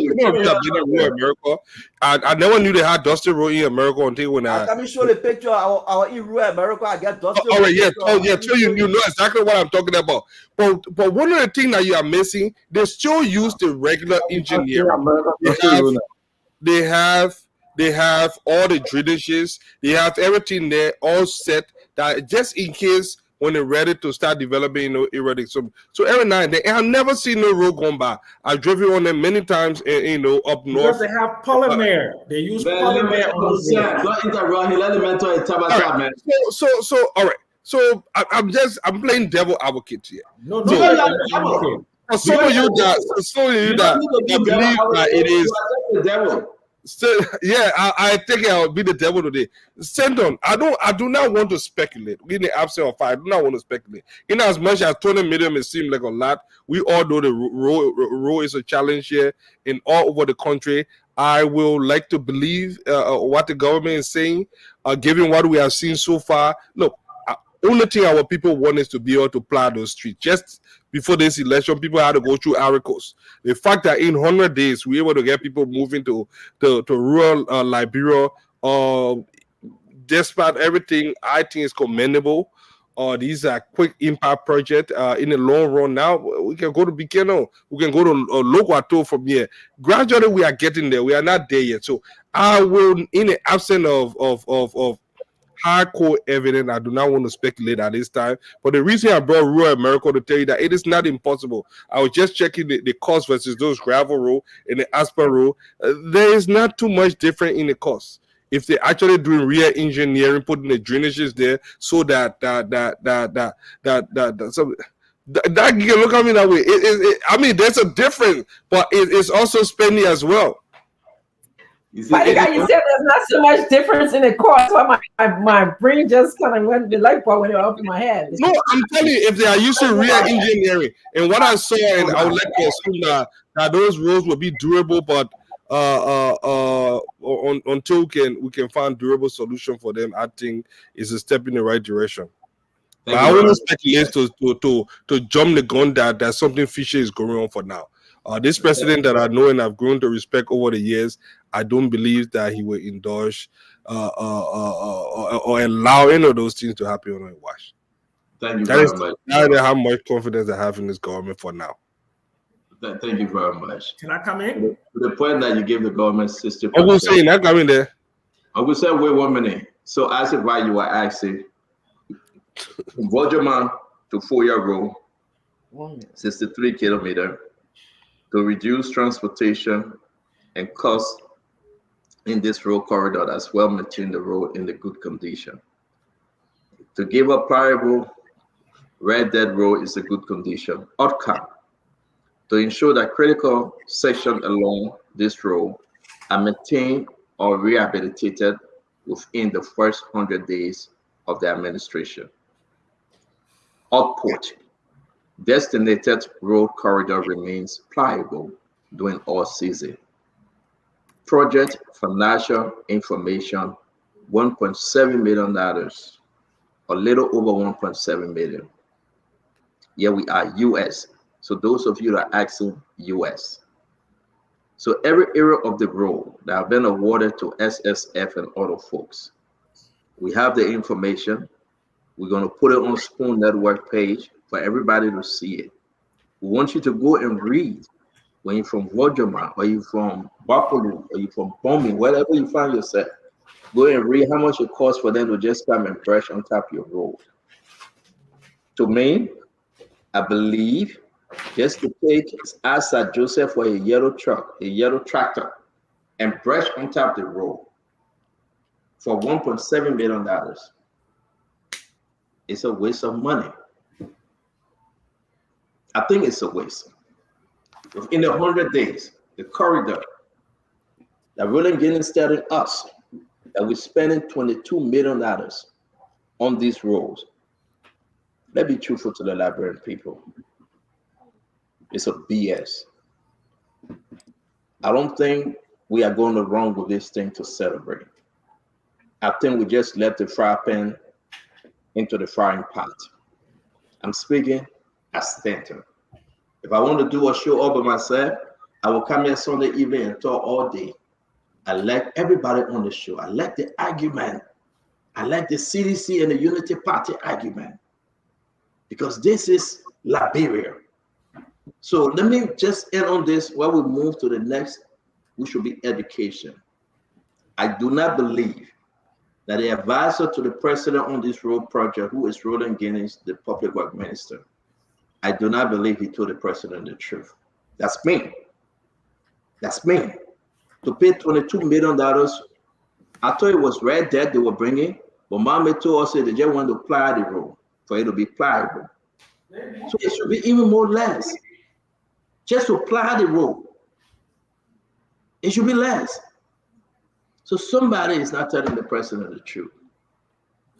America, I never knew they had dusty road in America until when Let me show the picture. Our in rural America, I get dusty. All right, yeah, you know exactly what I'm talking about. But one of the things that you are missing, they still use the regular engineering. They have all the drainages. They have everything there all set. That just in case when they're ready to start developing, erratic. So every night, I've never seen no road going by. I've driven on them many times, up north. Because they have polymer. They use polymer on those roads. Don't interrupt. He let the mentor talk, man. So all right. So I'm playing devil advocate here. No. For some of you that believe that it is the devil. So, yeah, I think I'll be the devil today. Stanton, I do not want to speculate. In the absence of fire, I do not want to speculate. In as much as 20 million may seem like a lot, we all know the road is a challenge here in all over the country. I will like to believe what the government is saying, given what we have seen so far. Look, only thing our people want is to be able to plow those streets. Just before this election, people had to go through Aricos. The fact that in 100 days we were able to get people moving to rural Liberia, despite everything, I think is commendable. These are quick impact projects. In the long run, now we can go to Bikeno, we can go to Loguato from here. Gradually, we are getting there. We are not there yet. So I will, in the absence of hardcore evidence, I do not want to speculate at this time. But the reason I brought rural America to tell you that it is not impossible. I was just checking the cost versus those gravel road and the asphalt road. There is not too much different in the cost. If they're actually doing real engineering, putting the drainages there, so that you can look at me that way. I mean, there's a difference, but it's also spending as well. You said there's not so much difference in the cost. So my brain just kind of went, the light bulb went off in my head. No, I'm telling you, if they are using real engineering, and what I saw, and I would like to assume that those roads will be durable, but until we can find durable solution for them, I think is a step in the right direction. But I wouldn't speculate to jump the gun that something fishy is going on for now. This president that I know and I've grown to respect over the years, I don't believe that he will indulge or allow any of those things to happen on a watch. Thank you very much. How much confidence I have in this government for now. Thank you very much. Can I come in? To the point that you gave the government system. I'm going to say, not coming there. I will say, wait 1 minute. So as if why you were asking, from Rogerman to Foya Road, 63 kilometer, to reduce transportation and cost in this road corridor as well, maintain the road in the good condition. To give a parable, Red Dead Road is a good condition. Outcome, to ensure that critical sections along this road are maintained or rehabilitated within the first 100 days of the administration. Output, designated road corridor remains pliable during all season. Project financial information, $1.7 million, a little over 1.7 million. Here we are, US. So those of you that are asking, US. So every area of the road that have been awarded to SSF and other folks, we have the information. We're going to put it on Spoon Network page for everybody to see it. We want you to go and read when you're from Wajama, or you're from Buffalo, or you're from Bombing, wherever you find yourself. Go and read how much it costs for them to just come and brush on top of your road. To me, I believe just to take Asa Joseph for a yellow truck, a yellow tractor, and brush on top of the road for $1.7 million, it's a waste of money. I think it's a waste. Within the 100 days, the corridor that Roland Guinness telling us that we're spending $22 million on these roads. Let's be truthful to the Liberian people. It's a BS. I don't think we are going wrong with this thing to celebrate. I think we just left the fry pan into the frying pot. I'm speaking as Stanton. If I want to do a show all by myself, I will come here Sunday evening and talk all day. I like everybody on the show. I like the argument. I like the CDC and the Unity Party argument, because this is Liberia. So let me just end on this while we move to the next, which should be education. I do not believe that the advisor to the president on this road project, who is Roland Guinness, the public work minister, I do not believe he told the president the truth. That's me. That's me. To pay $22 million, I thought it was Red Dead they were bringing, but Mama told us that they just want to ply the road for it to be pliable. So it should be even more less. Just to ply the road, it should be less. So somebody is not telling the president the truth.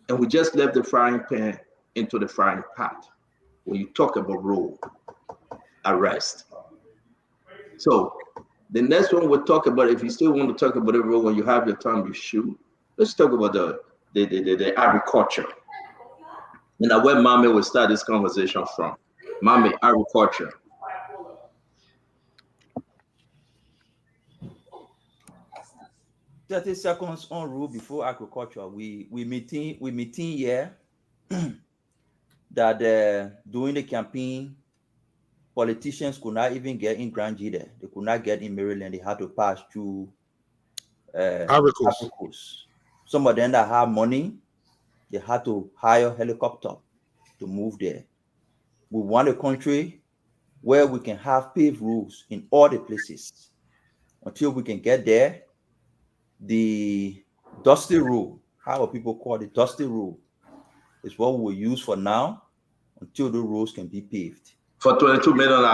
And we just left the frying pan into the frying pot when you talk about road arrest. So the next one we'll talk about, if you still want to talk about the road when you have your time, you shoot. Let's talk about the agriculture. And now where Mami will start this conversation from. Mami, agriculture. 30 seconds on rule before agriculture. We meeting here that during the campaign, politicians could not even get in Grand Jide. They could not get in Maryland. They had to pass through Coast. Some of them that have money, they had to hire a helicopter to move there. We want a country where we can have paved roads in all the places. Until we can get there, the dusty road, how people call it, dusty road, is what we will use for now until the roads can be paved. For $22 million.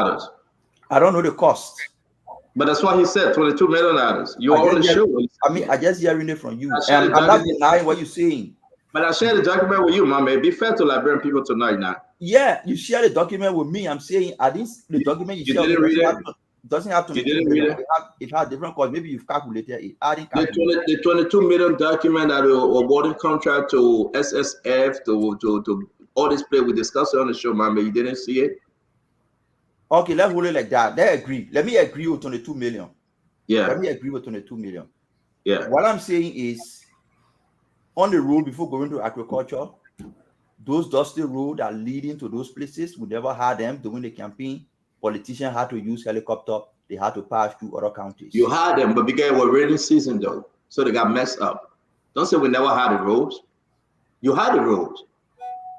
I don't know the cost. But that's what he said, $22 million. You are on the show. I mean, I just hearing it from you. And I'm not denying what you're saying. But I shared the document with you, Mama. Be fair to Liberian people tonight now. Yeah, you share the document with me. I'm saying, I didn't, the document you shared didn't read it? Doesn't have to You didn't read it? It had different costs. Maybe you've calculated it. I didn't calculate the $22 million document that awarding contract to SSF to all this play we discussed on the show, Mama. You didn't see it? Okay, let's hold it like that. Let's agree. Let me agree with 22 million. Yeah. Let me agree with 22 million. Yeah. What I'm saying is, on the road before going to agriculture, those dusty roads are leading to those places. We never had them during the campaign. Politicians had to use helicopter. They had to pass through other counties. You had them, but because it was rainy season though, so they got messed up. Don't say we never had the roads. You had the roads.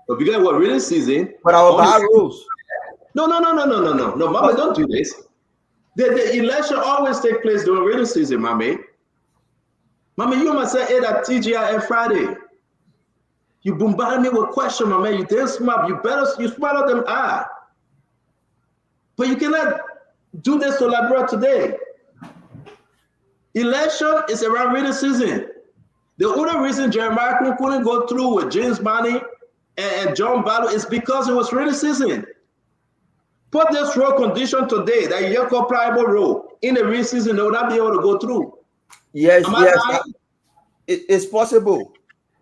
But because we're rainy season. But our bad roads. No. Mama, don't do this. The election always take place during rainy season, Mama. Mama, you must say it at TGIF Friday. You bombarded me with questions, Mama. You damn smart. You smarter than I. But you cannot do this to Liberia today. Election is around rainy season. The only reason Jeremiah couldn't go through with James Money and John Battle is because it was rainy season. Put this road condition today, that you call pliable road, in the rainy season, they will not be able to go through. Yes, it's possible.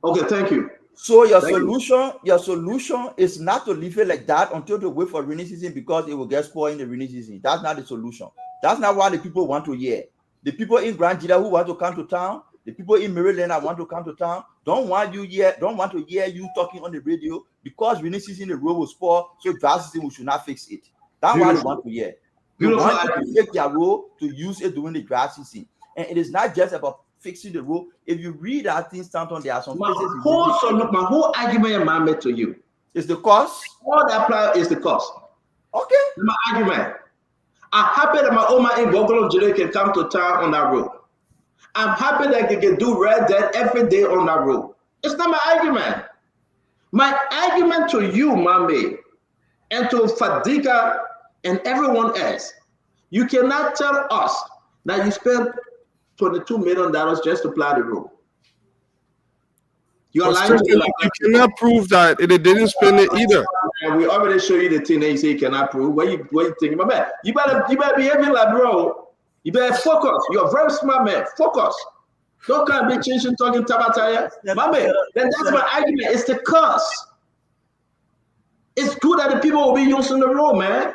Okay, thank you. So your solution is not to leave it like that until they wait for rainy season because it will get spoiled in the rainy season. That's not the solution. That's not what the people want to hear. The people in Grand Gila who want to come to town, the people in Maryland that want to come to town, don't want to hear you talking on the radio because rainy season the road will spoil, so dry season we should not fix it. That's what they want to hear. They want you to take their road to use it during the dry season. And it is not just about fixing the road. If you read that thing stand on there are some places. My whole argument I made to you is the cost. All that apply is the cost. Okay. My argument. I'm happy that my Oma in Bogolom Jide can come to town on that road. I'm happy that they can do Red Dead every day on that road. It's not my argument. My argument to you, Mame, and to Fadiga and everyone else, you cannot tell us that you spent $22 million just to plow the road. You're lying to you cannot prove that they didn't spend it either. And we already show you the thing that you say you cannot prove. What you thinking, my man? You better behave like bro. You better focus. You're a very smart man. Focus. Don't come be changing talking tabataya. My man, then that's my argument. It's the cost. It's good that the people will be using the road, man.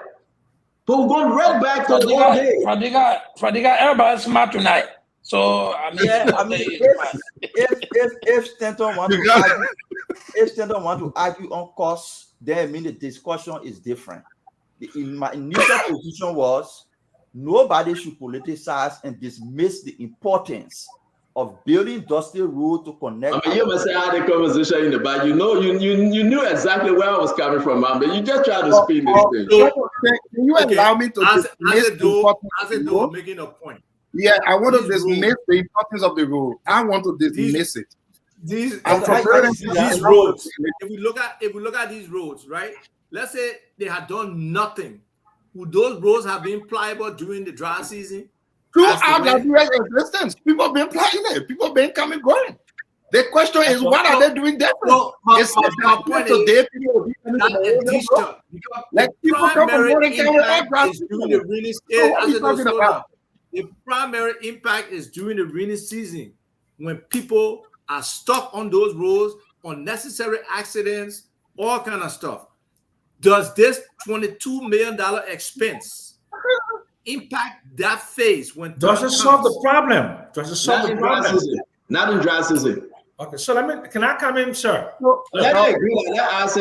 But we're going right back to the old day. Fadiga, everybody's smart tonight. So if Stanton want to argue on costs, then I mean the discussion is different. My initial position was nobody should politicize and dismiss the importance of building Dusty Road to connect. I mean, you must say I had a conversation in the back. You know, you knew exactly where I was coming from, man. But you just try to spin this thing. Can you allow me to dismiss the importance of the road? Making a point. Yeah, I want to dismiss the importance of the road. I want to dismiss it. These roads. If we look at these roads, right? Let's say they had done nothing. Would those roads have been pliable during the dry season? Throughout Liberia's existence, people have been plying it. People have been coming going. The question is, what are they doing different? It's my point today. Like people come from morning during the rainy season. The primary impact is during the rainy season when people are stuck on those roads, unnecessary accidents, all kind of stuff. Does this $22 million expense impact that phase when does it solve the problem? Does it solve the problem? Not in dry season. Okay, so can I come in, sir? Let us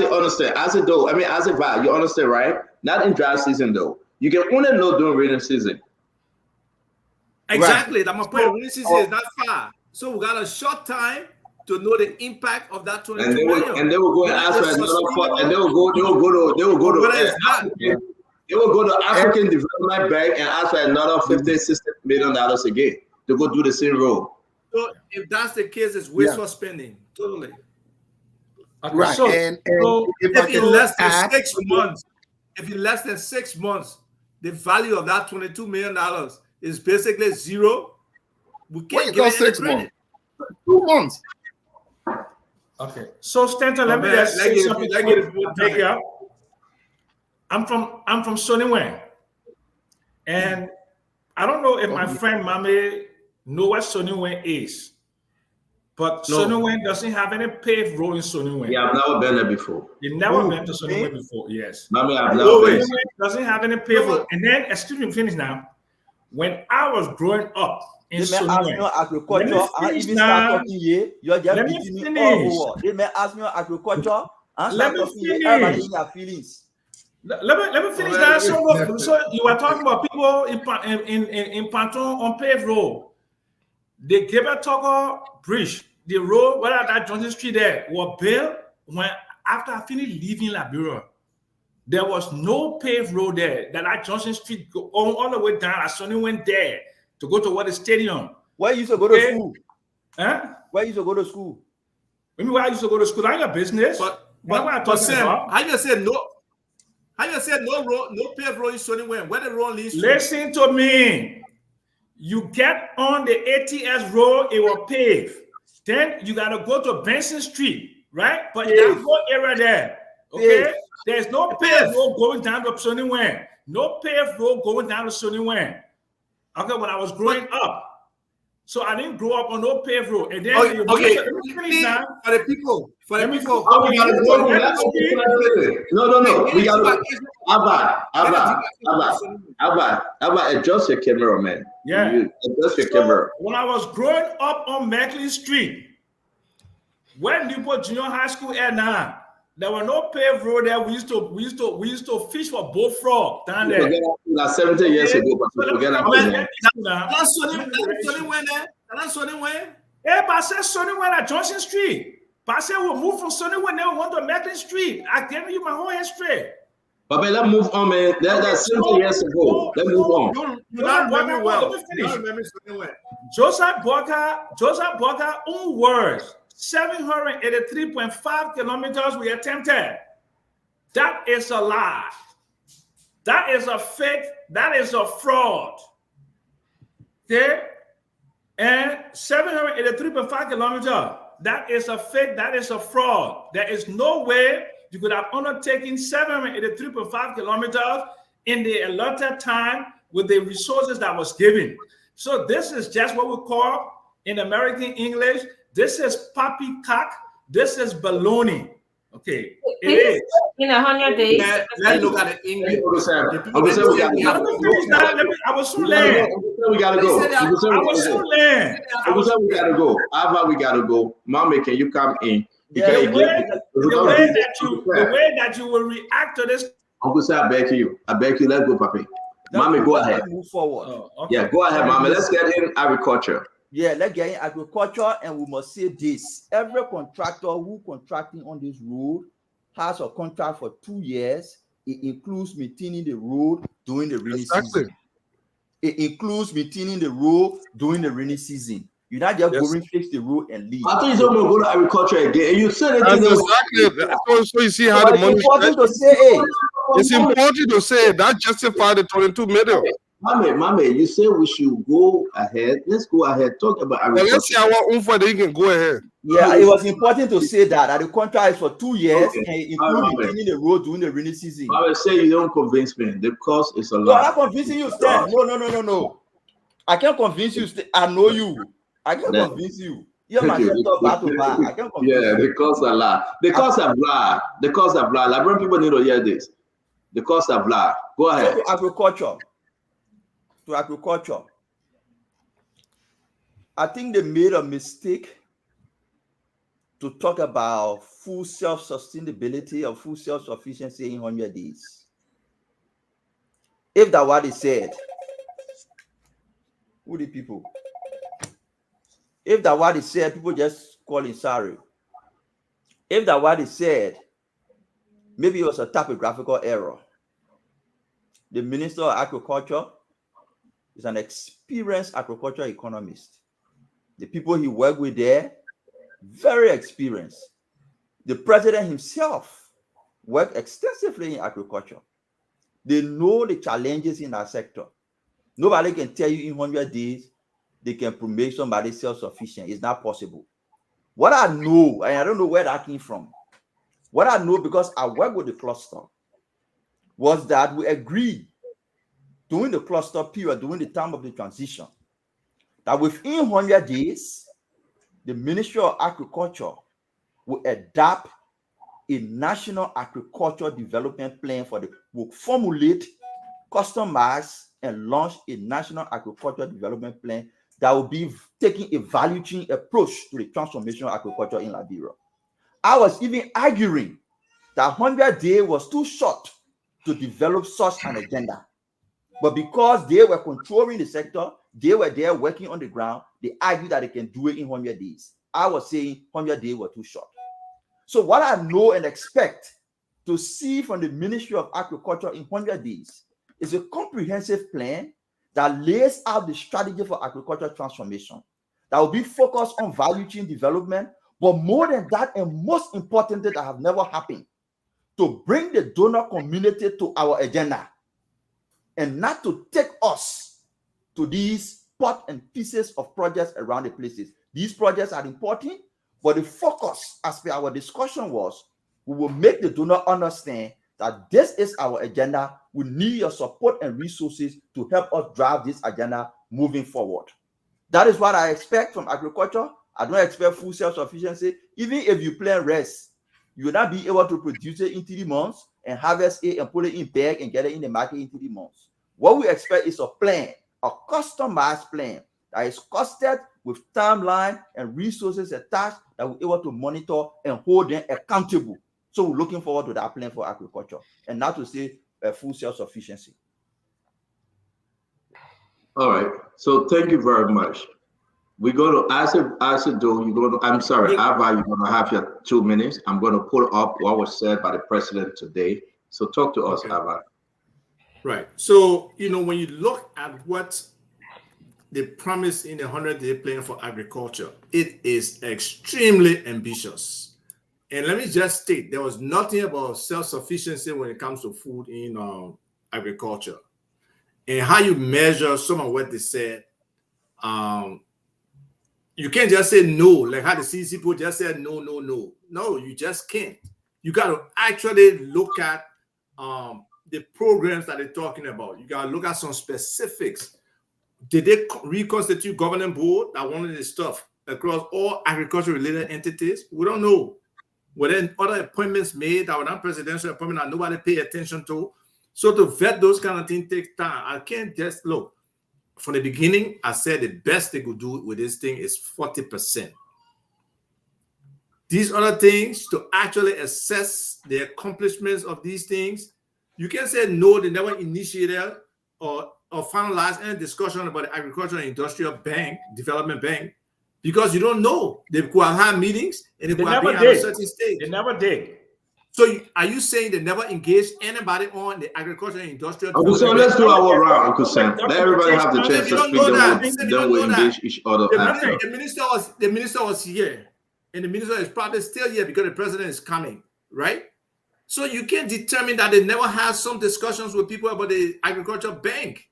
understand. As it though, I mean, as it you understand, right? Not in dry season though. You can only know during rainy season. Exactly. Right. That's my point. Rainy season is not far, so we got a short time to know the impact of that 22 million. And they will go and ask for another, and they will go to African Development Bank and ask for another $50-60 million again to go do the same road. So if that's the case, it's wasteful spending. Totally. Okay, right. So if in less than 6 months, the value of that $22 million is basically zero. We can't give it 6 months. 2 months. Okay. So Stanton, let me just say something. I'm from Soniwen, and I don't know if my friend Mame know what Soniwen is, but Soniwen doesn't have any paved road in Soniwen. Yeah, I've never been there before. You've never been to Soniwen before, yes. Mame, I've never been. Doesn't have any paved road. And then, excuse me, finish now. When I was growing up in Soniwen, they may ask me agriculture. Let me finish that. So you were talking about people in Panton on paved road. the Gilbert-Tucker Bridge, the road where that Johnson Street there was built when after I finished leaving Liberia. There was no paved road there. That Johnson Street go all the way down. I suddenly went there to go to what the stadium. Where you used to go to school? Huh? Where you used to go to school? Maybe where I used to go to school. I got business. But Sam, how you say no? How you say no road, no paved road is anywhere? Where the road leads to? Listen to me. You get on the ATS road, it will pave. Then you gotta go to Benson Street, right? But you gotta go area there. Okay? There's no paved road going down to Sonny Wen. No paved road going down to Sonny Wen. Okay, when I was growing up. So I didn't grow up on no paved road. And then for the people. No. We got Abba, adjust your camera, man. Yeah. Adjust your camera. When I was growing up on Macklin Street, when Newport Junior High School at now, there were no paved road there. We used to fish for bullfrog down there. That's 70 years ago, but forget about That's Sonny Wen. Yeah, but I said Sonny Wen at Johnson Street. But I said we'll move from Sonny Wen, then we went to Macklin Street. I gave you my whole history. But let's move on, man. That's 70 years ago. Let's move on. You don't remember well. Joseph Boyka, own words. 783.5 kilometers we attempted. That is a lie. That is a fake. That is a fraud. Okay? And 783.5 kilometers, that is a fake. That is a fraud. There is no way you could have undertaken 783.5 kilometers in the allotted time with the resources that was given. So this is just what we call in American English, this is poppycock. This is baloney. Okay. It is. In 100 days. Let's look at the English. I was so late. We gotta go. I was so late. We gotta go. Ava, we gotta go. Mommy, can you come in? The way that you will react to this. Uncle Sam, I beg you. Let's go, Papi. Mommy, go ahead. Move forward. Okay. Yeah, go ahead, Mommy. Let's get in agriculture. Yeah, let's get in agriculture, and we must say this. Every contractor who contracting on this road has a contract for 2 years. It includes maintaining the road during the rainy season. It includes maintaining the road during the rainy season. You're not just going to fix the road and leave. I thought you don't go to agriculture again. You said it. Exactly. So you see how the money. It's important to say that justify the 22 million. Mommy, you say we should go ahead. Let's go ahead. Talk about agriculture. Well, let's see our own for they can go ahead. Yeah, it was important to say that the contract is for 2 years and including maintaining the road during the rainy season. I will say you don't convince me. The cost is a lot. No, I'm not convincing you, Stan. No. I can't convince you. I know you. I can't convince you. You're my back to back. I can't convince you. The costs are lot. The costs are blah. The costs are blah. Liberian people need to hear this. The costs are blah. Go ahead. To agriculture. I think they made a mistake to talk about full self-sustainability or full self-sufficiency in 100 days. If that's what they said, who the people? If that's what they said, people just call it sorry. If that's what they said, maybe it was a typographical error. The Minister of Agriculture is an experienced agricultural economist. The people he worked with there, very experienced. The president himself worked extensively in agriculture. They know the challenges in that sector. Nobody can tell you in 100 days they can make somebody self-sufficient. It's not possible. What I know, and I don't know where that came from, what I know because I work with the cluster, was that we agreed during the cluster period, during the time of the transition, that within 100 days, the Ministry of Agriculture will adopt a national agricultural development plan will formulate, customize, and launch a national agricultural development plan that will be taking a value chain approach to the transformation of agriculture in Liberia. I was even arguing that 100 days was too short to develop such an agenda. But because they were controlling the sector, they were there working on the ground, they argued that they can do it in 100 days. I was saying 100 days were too short. So what I know and expect to see from the Ministry of Agriculture in 100 days is a comprehensive plan that lays out the strategy for agricultural transformation that will be focused on value chain development, but more than that, and most importantly, that have never happened, to bring the donor community to our agenda and not to take us to these pot and pieces of projects around the places. These projects are important, but the focus, as per our discussion, was we will make the donor understand that this is our agenda. We need your support and resources to help us drive this agenda moving forward. That is what I expect from agriculture. I don't expect full self-sufficiency. Even if you plant rice, you will not be able to produce it in 3 months and harvest it and put it in bag and get it in the market in 3 months. What we expect is a plan, a customized plan that is costed with timeline and resources attached that we're able to monitor and hold them accountable. So we're looking forward to that plan for agriculture, and not to say full self-sufficiency. All right. So thank you very much. We're going to, as a do, you're going to, I'm sorry, Ava, you're going to have your 2 minutes. I'm going to pull up what was said by the president today. So talk to us, Ava. Right. So, when you look at what they promised in the 100-day plan for agriculture, it is extremely ambitious. And let me just state, there was nothing about self-sufficiency when it comes to food in agriculture. And how you measure some of what they said, you can't just say no, like how the CDC people just said no. No, you just can't. You got to actually look at the programs that they're talking about. You got to look at some specifics. Did they reconstitute governing board that wanted this stuff across all agriculture-related entities? We don't know. Were there other appointments made that were not presidential appointments that nobody paid attention to? So to vet those kind of things takes time. I can't just look. From the beginning, I said the best they could do with this thing is 40%. These other things, to actually assess the accomplishments of these things, you can say no, they never initiated or finalized any discussion about the Agricultural and Industrial Bank, Development Bank, because you don't know. They could have had meetings and they could have been at a certain stage. They never did. So are you saying they never engaged anybody on the agricultural and industrial? Uncle Sam, let's do our round, Uncle Sam. Let everybody have the chance to speak. Then we engage each other after. The minister was here, and the minister is probably still here because the president is coming, right? So you can't determine that they never had some discussions with people about the agricultural bank.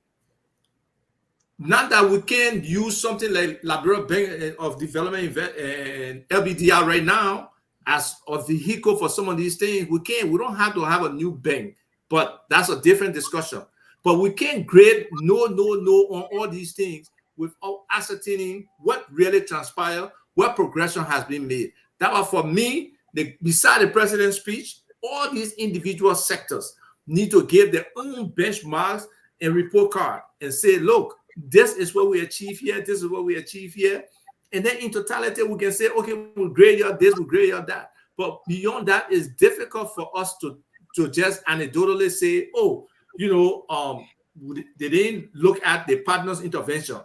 Not that we can use something like Liberal Bank of Development and LBDR right now as a vehicle for some of these things. We don't have to have a new bank, but that's a different discussion. But we can't grade no on all these things without ascertaining what really transpired, what progression has been made. That was, for me, beside the president's speech, all these individual sectors need to give their own benchmarks and report card and say, look, this is what we achieve here, this is what we achieve here. And then in totality, we can say, okay, we'll grade you this, we'll grade you that. But beyond that, it's difficult for us to just anecdotally say, oh, they didn't look at the partner's intervention.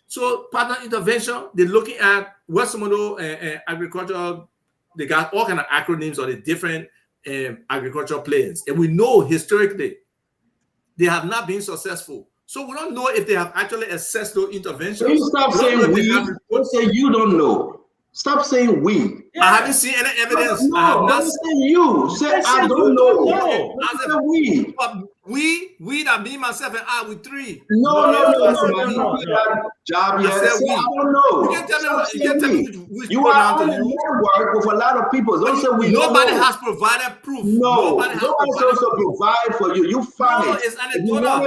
So partner intervention, they're looking at what some of those agricultural, they got all kind of acronyms or the different agricultural plans. And we know historically, they have not been successful. So we don't know if they have actually assessed those interventions. Can you stop saying we? Don't say you don't know. Stop saying we. I haven't seen any evidence. No, I have not say you. Say I don't know. Say we. But we that me, myself, and I, we three. No. Job yet. I don't know. You can tell me which you are on a network with a lot of people. Don't say we. Nobody has provided proof. Nobody has also provide for you. You find it. It's anecdotal.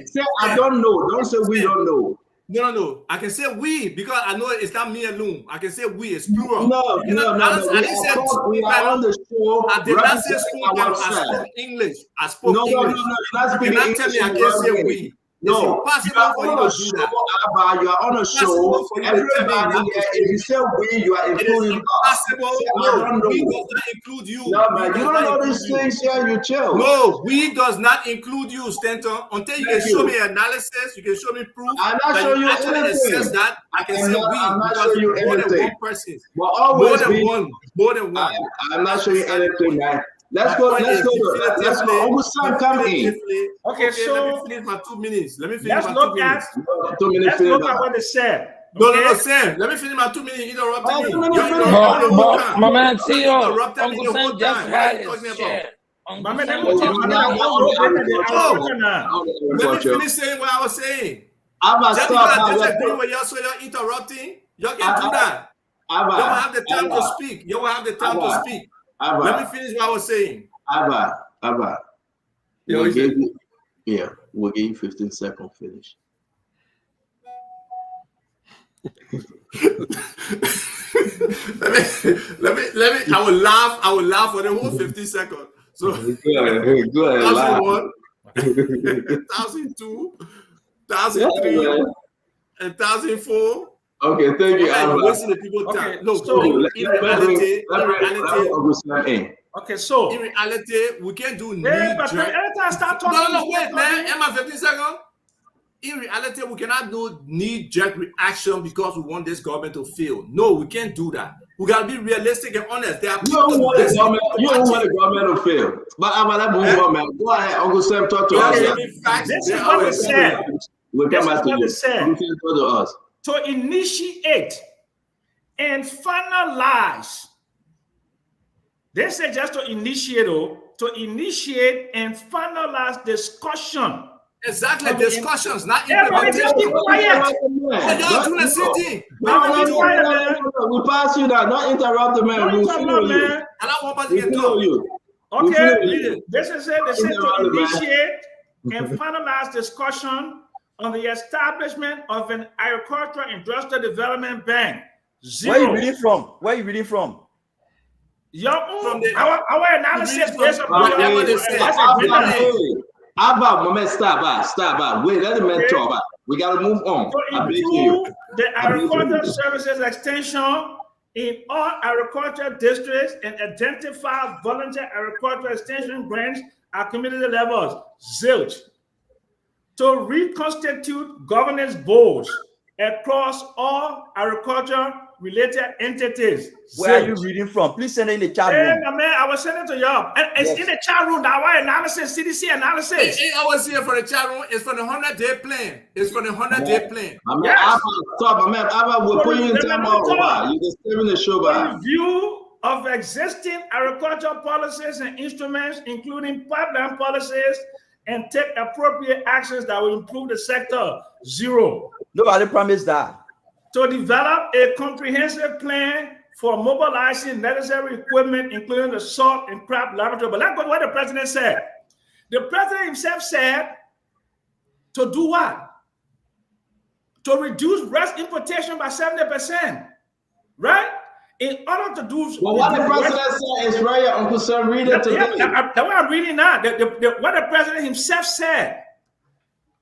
Say I don't know. Don't say we don't know. No. I can say we because I know it's not me alone. I can say we. It's plural. No. We are on the show. I did not say spoken. I spoke English. I spoke English. No. You cannot tell me I can't say we. It's impossible for you to do that. You are on a show. Everybody here, if you say we, you are including us. No, we does not include you. No, man, you don't know these things here. You chill. No, we does not include you, Stanton. Until you can show me analysis, you can show me proof. I'm not showing you anything. That I can say we. I'm not showing you more anything. Than one person. But always more than one. I'm not showing you anything, man. Let's go. Uncle Sam, come in. Okay, so let me finish my 2 minutes. Let me finish let's my look 2 minutes. at 2 minutes. Let's look at what they said. No, Sam. Let me finish my 2 minutes. Interrupting me. My man, CEO, Uncle Sam just had his share. Let me finish saying what I was saying. Just because I disagree with y'all, so you're interrupting, y'all can do that. You don't have the time to speak. You don't have the time to speak. Let me finish what I was saying. Abba. We'll give you 15 seconds finish. let me I will laugh for the whole 50 seconds. So go ahead, 1001, 1002, 1003, and 1004. Okay, thank you. I'm wasting the people's time. No, so in reality, okay, so in reality, we can't do but every time I start talking, no, wait, man. Am I 15 seconds? In reality, we cannot do knee-jerk reaction because we want this government to fail. No, we can't do that. We gotta be realistic and honest. There are you don't want the government to fail. But I'm gonna move on, man. Go ahead, Uncle Sam, talk to us. This is what they said. We'll come back to you. Talk to us. To initiate and finalize. They said just to initiate and finalize discussion. Exactly, discussions, not implementation. Y'all doing the same thing. We pass you that. Don't interrupt the man. We'll follow you. And I want to get you. Okay, this is it. They said to initiate and finalize discussion on the establishment of an agricultural industrial development bank. Where are you reading from? Our analysis based on what they said. Abba, moment, stop. Wait, let the man talk. We got to move on. To improve the agricultural services extension in all agricultural districts and identify volunteer agricultural extension grants at community levels. Zilch. To reconstitute governance boards across all agriculture-related entities. Where are you reading from? Please send it in the chat room. Hey, man, I was sending it to y'all. And it's in the chat room. Our analysis, CDC analysis. I was here for the chat room. It's for the 100-day plan. It's for the 100-day plan. Yes. Abba, we'll put you in time over. You're just saving the show back. Review of existing agricultural policies and instruments, including pipeline policies, and take appropriate actions that will improve the sector. 0. Nobody promised that. To develop a comprehensive plan for mobilizing necessary equipment, including the salt and crop laboratory. But that's what the president said. The president himself said to do what? To reduce rice importation by 70%, right? In order to do what the president said is right, Uncle Sam, read it today. That's what I'm reading now. What the president himself said.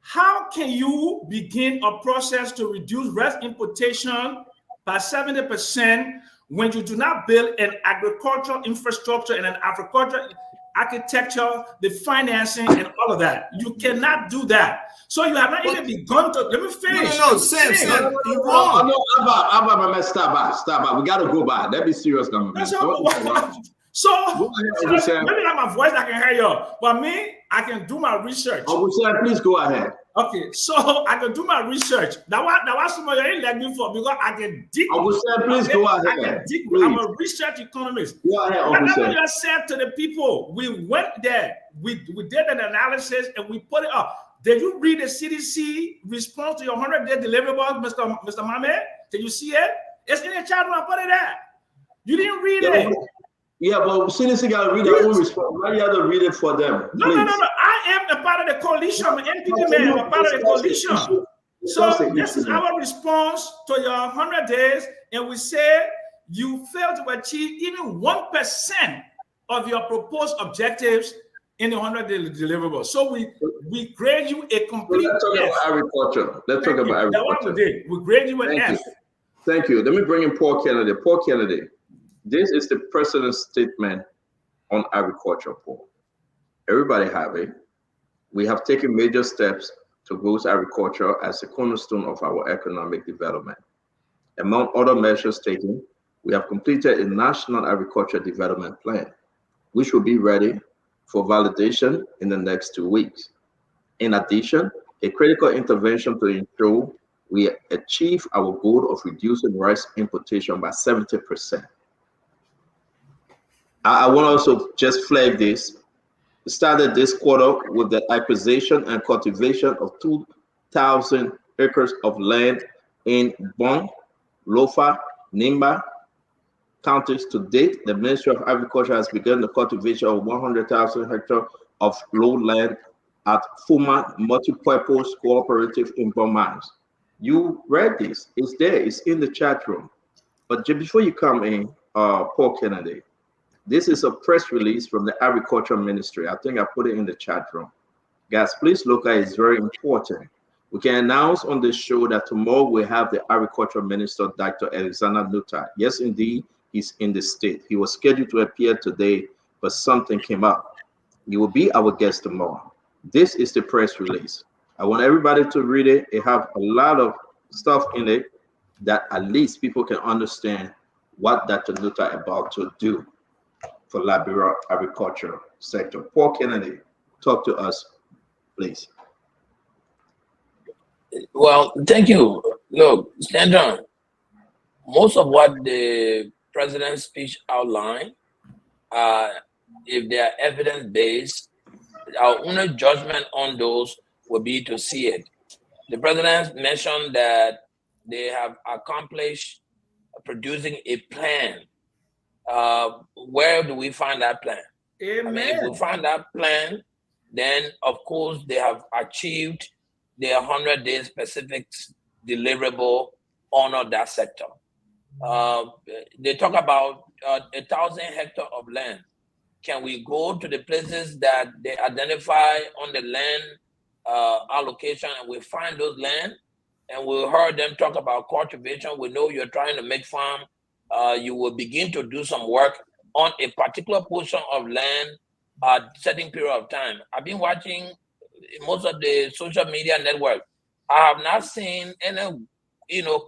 How can you begin a process to reduce rice importation by 70% when you do not build an agricultural infrastructure and an agricultural architecture, the financing, and all of that? You cannot do that. So you have not even begun to. Let me finish. No, Sam, you're wrong. Abba, stop. We got to go back. Let me serious, maybe not my voice, I can hear you. But me, I can do my research. Uncle Sam, please go ahead. Okay, so I can do my research. That was somebody I didn't like me for because I can dig. Uncle Sam, please go ahead. I can dig. I'm a research economist. Go ahead, Uncle Sam. I just said to the people, we went there, we did an analysis, and we put it up. Did you read the CDC response to your 100-day deliverables, Mr. Mame? Did you see it? It's in the chat room. I put it there. You didn't read it. Yeah, but CDC got to read their own response. Why you have to read it for them? No. I am a part of the coalition. I'm an NPD man. I'm a part of the coalition. So this is our response to your 100 days, and we say you failed to achieve even 1% of your proposed objectives in the 100-day deliverable. So we grade you a complete Let's talk F. about agriculture. Let's talk about agriculture. That's what we did. We grade you an F. Thank you. Let me bring in Paul Kennedy. Paul Kennedy, this is the president's statement on agriculture, Paul. Everybody have it. We have taken major steps to boost agriculture as a cornerstone of our economic development. Among other measures taken, we have completed a national agriculture development plan, which will be ready for validation in the next 2 weeks. In addition, a critical intervention to ensure we achieve our goal of reducing rice importation by 70%. I want to also just flag this. We started this quarter with the acquisition and cultivation of 2,000 acres of land in Bon, Lofa, Nimba counties. To date, the Ministry of Agriculture has begun the cultivation of 100,000 hectares of lowland at Fuma Multipurpose Cooperative in Bon Mines. You read this, it's there, it's in the chat room. But just before you come in, Paul Kennedy, this is a press release from the Agriculture Ministry. I think I put it in the chat room. Guys, please look at it, it's very important. We can announce on this show that tomorrow we have the Agriculture Minister, Dr. Alexander Nuttall. Yes, indeed, he's in the state. He was scheduled to appear today, but something came up. He will be our guest tomorrow. This is the press release. I want everybody to read it. It has a lot of stuff in it that at least people can understand what Dr. Nuttall is about to do for Liberia agriculture sector. Paul Kennedy, talk to us, please. Well, thank you. Look, stand on. Most of what the president's speech outlined, if they are evidence-based, our only judgment on those will be to see it. The president mentioned that they have accomplished producing a plan. Where do we find that plan? Amen. I mean, if we find that plan, then of course they have achieved their 100-day specific deliverable on that sector. They talk about 1,000 hectares of land. Can we go to the places that they identify on the land allocation and we find those land? And we heard them talk about cultivation. We know you're trying to make farm. You will begin to do some work on a particular portion of land at a certain period of time. I've been watching most of the social media network. I have not seen any,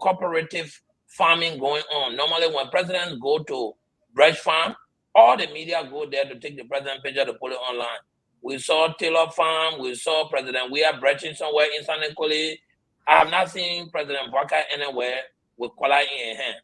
cooperative farming going on. Normally, when presidents go to Bresh Farm, all the media go there to take the president picture to put it online. We saw Taylor Farm. We saw President We are Breching somewhere in San Nicolas. I have not seen President Baka anywhere with kola in hand.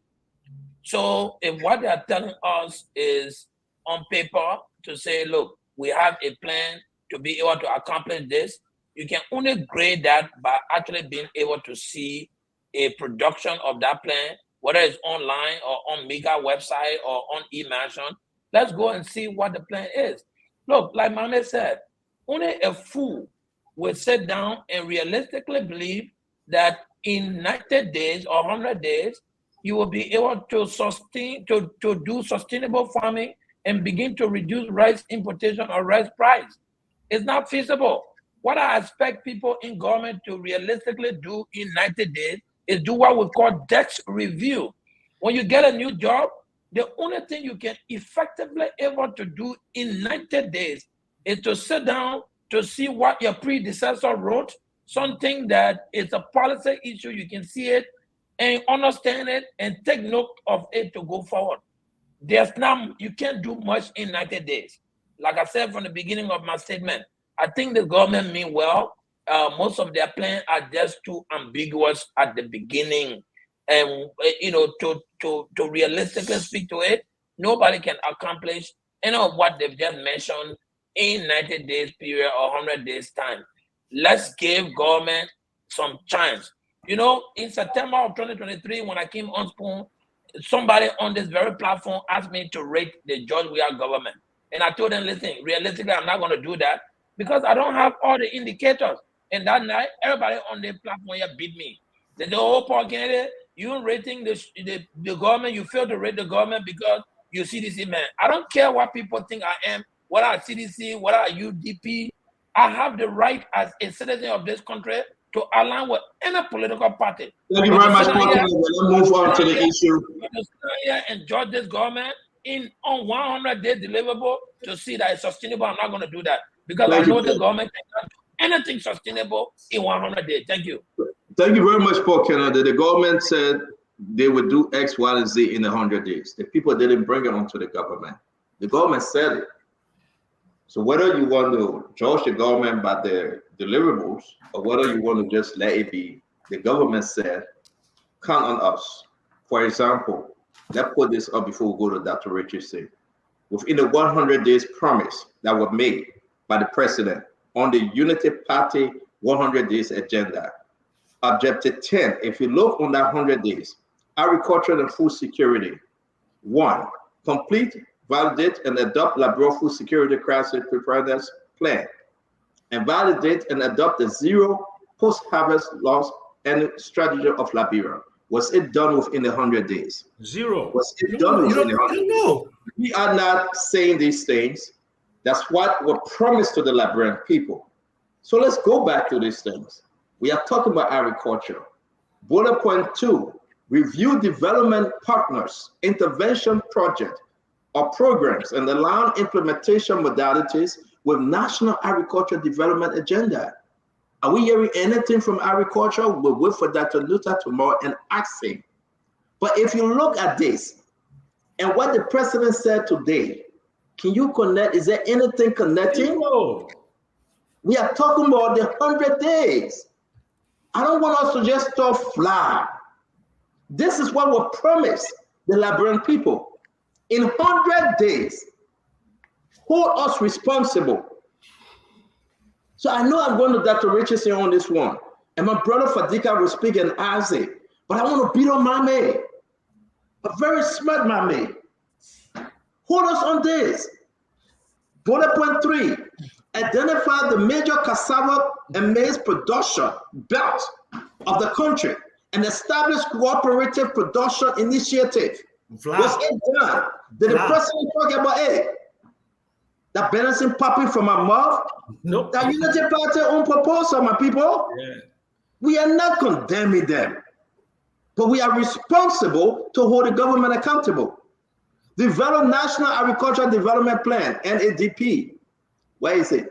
So if what they are telling us is on paper to say, look, we have a plan to be able to accomplish this, you can only grade that by actually being able to see a production of that plan, whether it's online or on MEGA website or on eMansion. Let's go and see what the plan is. Look, like Mame said, only a fool will sit down and realistically believe that in 90 days or 100 days, you will be able to sustain, to do sustainable farming and begin to reduce rice importation or rice price. It's not feasible. What I expect people in government to realistically do in 90 days is do what we call desk review. When you get a new job, the only thing you can effectively able to do in 90 days is to sit down to see what your predecessor wrote, something that is a policy issue, you can see it and understand it and take note of it to go forward. You can't do much in 90 days. Like I said from the beginning of my statement, I think the government mean well. Most of their plans are just too ambiguous at the beginning. And, to realistically speak to it, nobody can accomplish any of what they've just mentioned in 90 days period or 100 days time. Let's give government some chance. In September of 2023, when I came on Spoon, somebody on this very platform asked me to rate the George Weah government. And I told them, listen, realistically, I'm not going to do that because I don't have all the indicators. And that night, everybody on the platform here beat me. They said, oh, Paul Kennedy, you're rating the government, you fail to rate the government because you see this man. I don't care what people think I am whether at CDC, whether at UDP, I have the right as a citizen of this country to align with any political party. Thank you very much, Paul. Let's move on to the issue. Here and judge this government on 100-day deliverable to see that it's sustainable. I'm not going to do that because I know the government cannot do anything sustainable in 100 days. Thank you. Thank you very much, Paul Kennedy. The government said they would do X, Y, and Z in 100 days. The people didn't bring it onto the government. The government said it. So whether you want to judge the government by their deliverables or whether you want to just let it be, the government said, count on us. For example, let's put this up before we go to Dr. Richardson. Within the 100 days promise that was made by the president on the Unity Party 100 days agenda, Objective 10, if you look on that 100 days, agriculture and food security. 1, complete, validate, and adopt Liberia food security crisis preparedness plan, and validate and adopt the zero post-harvest loss and strategy of Liberia. Was it done within the 100 days? Zero. Was it done within the 100 days? No. We are not saying these things. That's what was promised to the Liberian people. So let's go back to these things. We are talking about agriculture. Bullet point 2, review development partners, intervention project or programs and align implementation modalities with national agriculture development agenda. Are we hearing anything from agriculture? We'll wait for Dr. Luther tomorrow and ask him. But if you look at this and what the president said today, can you connect? Is there anything connecting? No. We are talking about the 100 days. I don't want us to just stop fly. This is what was promised the Liberian people. In 100 days, hold us responsible. So I know I'm going to Dr. Richardson on this one. And my brother Fadika will speak in Isaac. But I want to beat on Mame. A very smart Mame. Hold us on this. Bullet point 3. Identify the major cassava and maize production belt of the country and establish cooperative production initiative. Was it done? Did the president talk about it? That balancing popping from my mouth? Nope. That Unity Party own proposal, my people. Yeah. We are not condemning them, but we are responsible to hold the government accountable. Develop National Agricultural Development Plan, NADP. Where is it?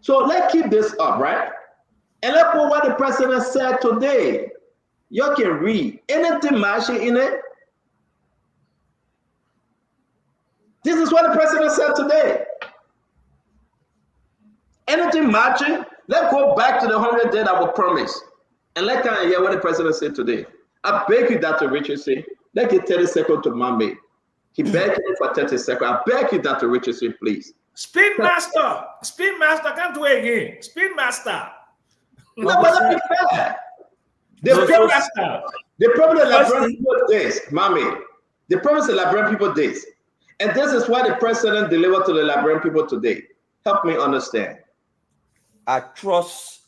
So let's keep this up, right? And let's put what the president said today. You can read anything matching in it. This is what the president said today. Anything matching? Let's go back to the 100 days that were promised. And let's kind of hear what the president said today. I beg you, Dr. Richardson, let's get 30 seconds to Mame. He begged you for 30 seconds. I beg you, Dr. Richardson, please. Speed master, come to it again. Speed master. No, but let me fair. They promised the Liberian people this, Mame. They promised the Liberian people this. And this is what the president delivered to the Liberian people today. Help me understand. I trust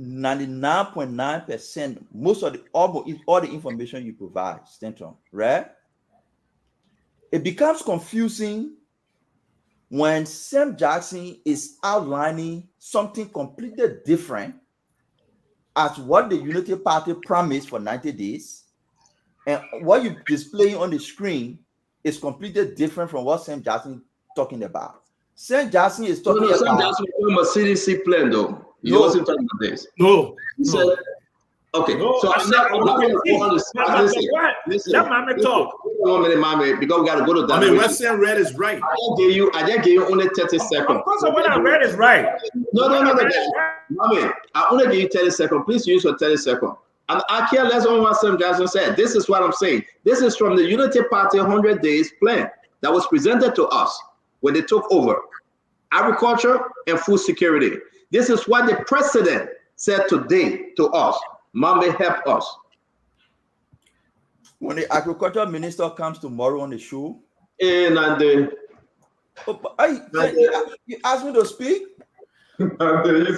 99.9%, most of all the information you provide, Stanton, right? It becomes confusing when Sam Jackson is outlining something completely different as what the Unity Party promised for 90 days, and what you're displaying on the screen is completely different from what Sam Jackson is talking about. Sam Jackson is talking about... Sam Jackson was talking about CDC plan, though. He wasn't talking about this. No. He said, okay, so I'm not going to go on this. Listen. Let Mame talk. 1 minute, Mame, because we got to go to that. I mean, what Sam read is right. I just gave you only 30 seconds. Of course, what I read is right. No. Mame, I only give you 30 seconds. Please use your 30 seconds. And I care less on what Sam Jackson said. This is what I'm saying. This is from the Unity Party 100 days plan that was presented to us when they took over agriculture and food security. This is what the president said today to us. Mame, help us. When the agriculture minister comes tomorrow on the show, you asked me to speak. When the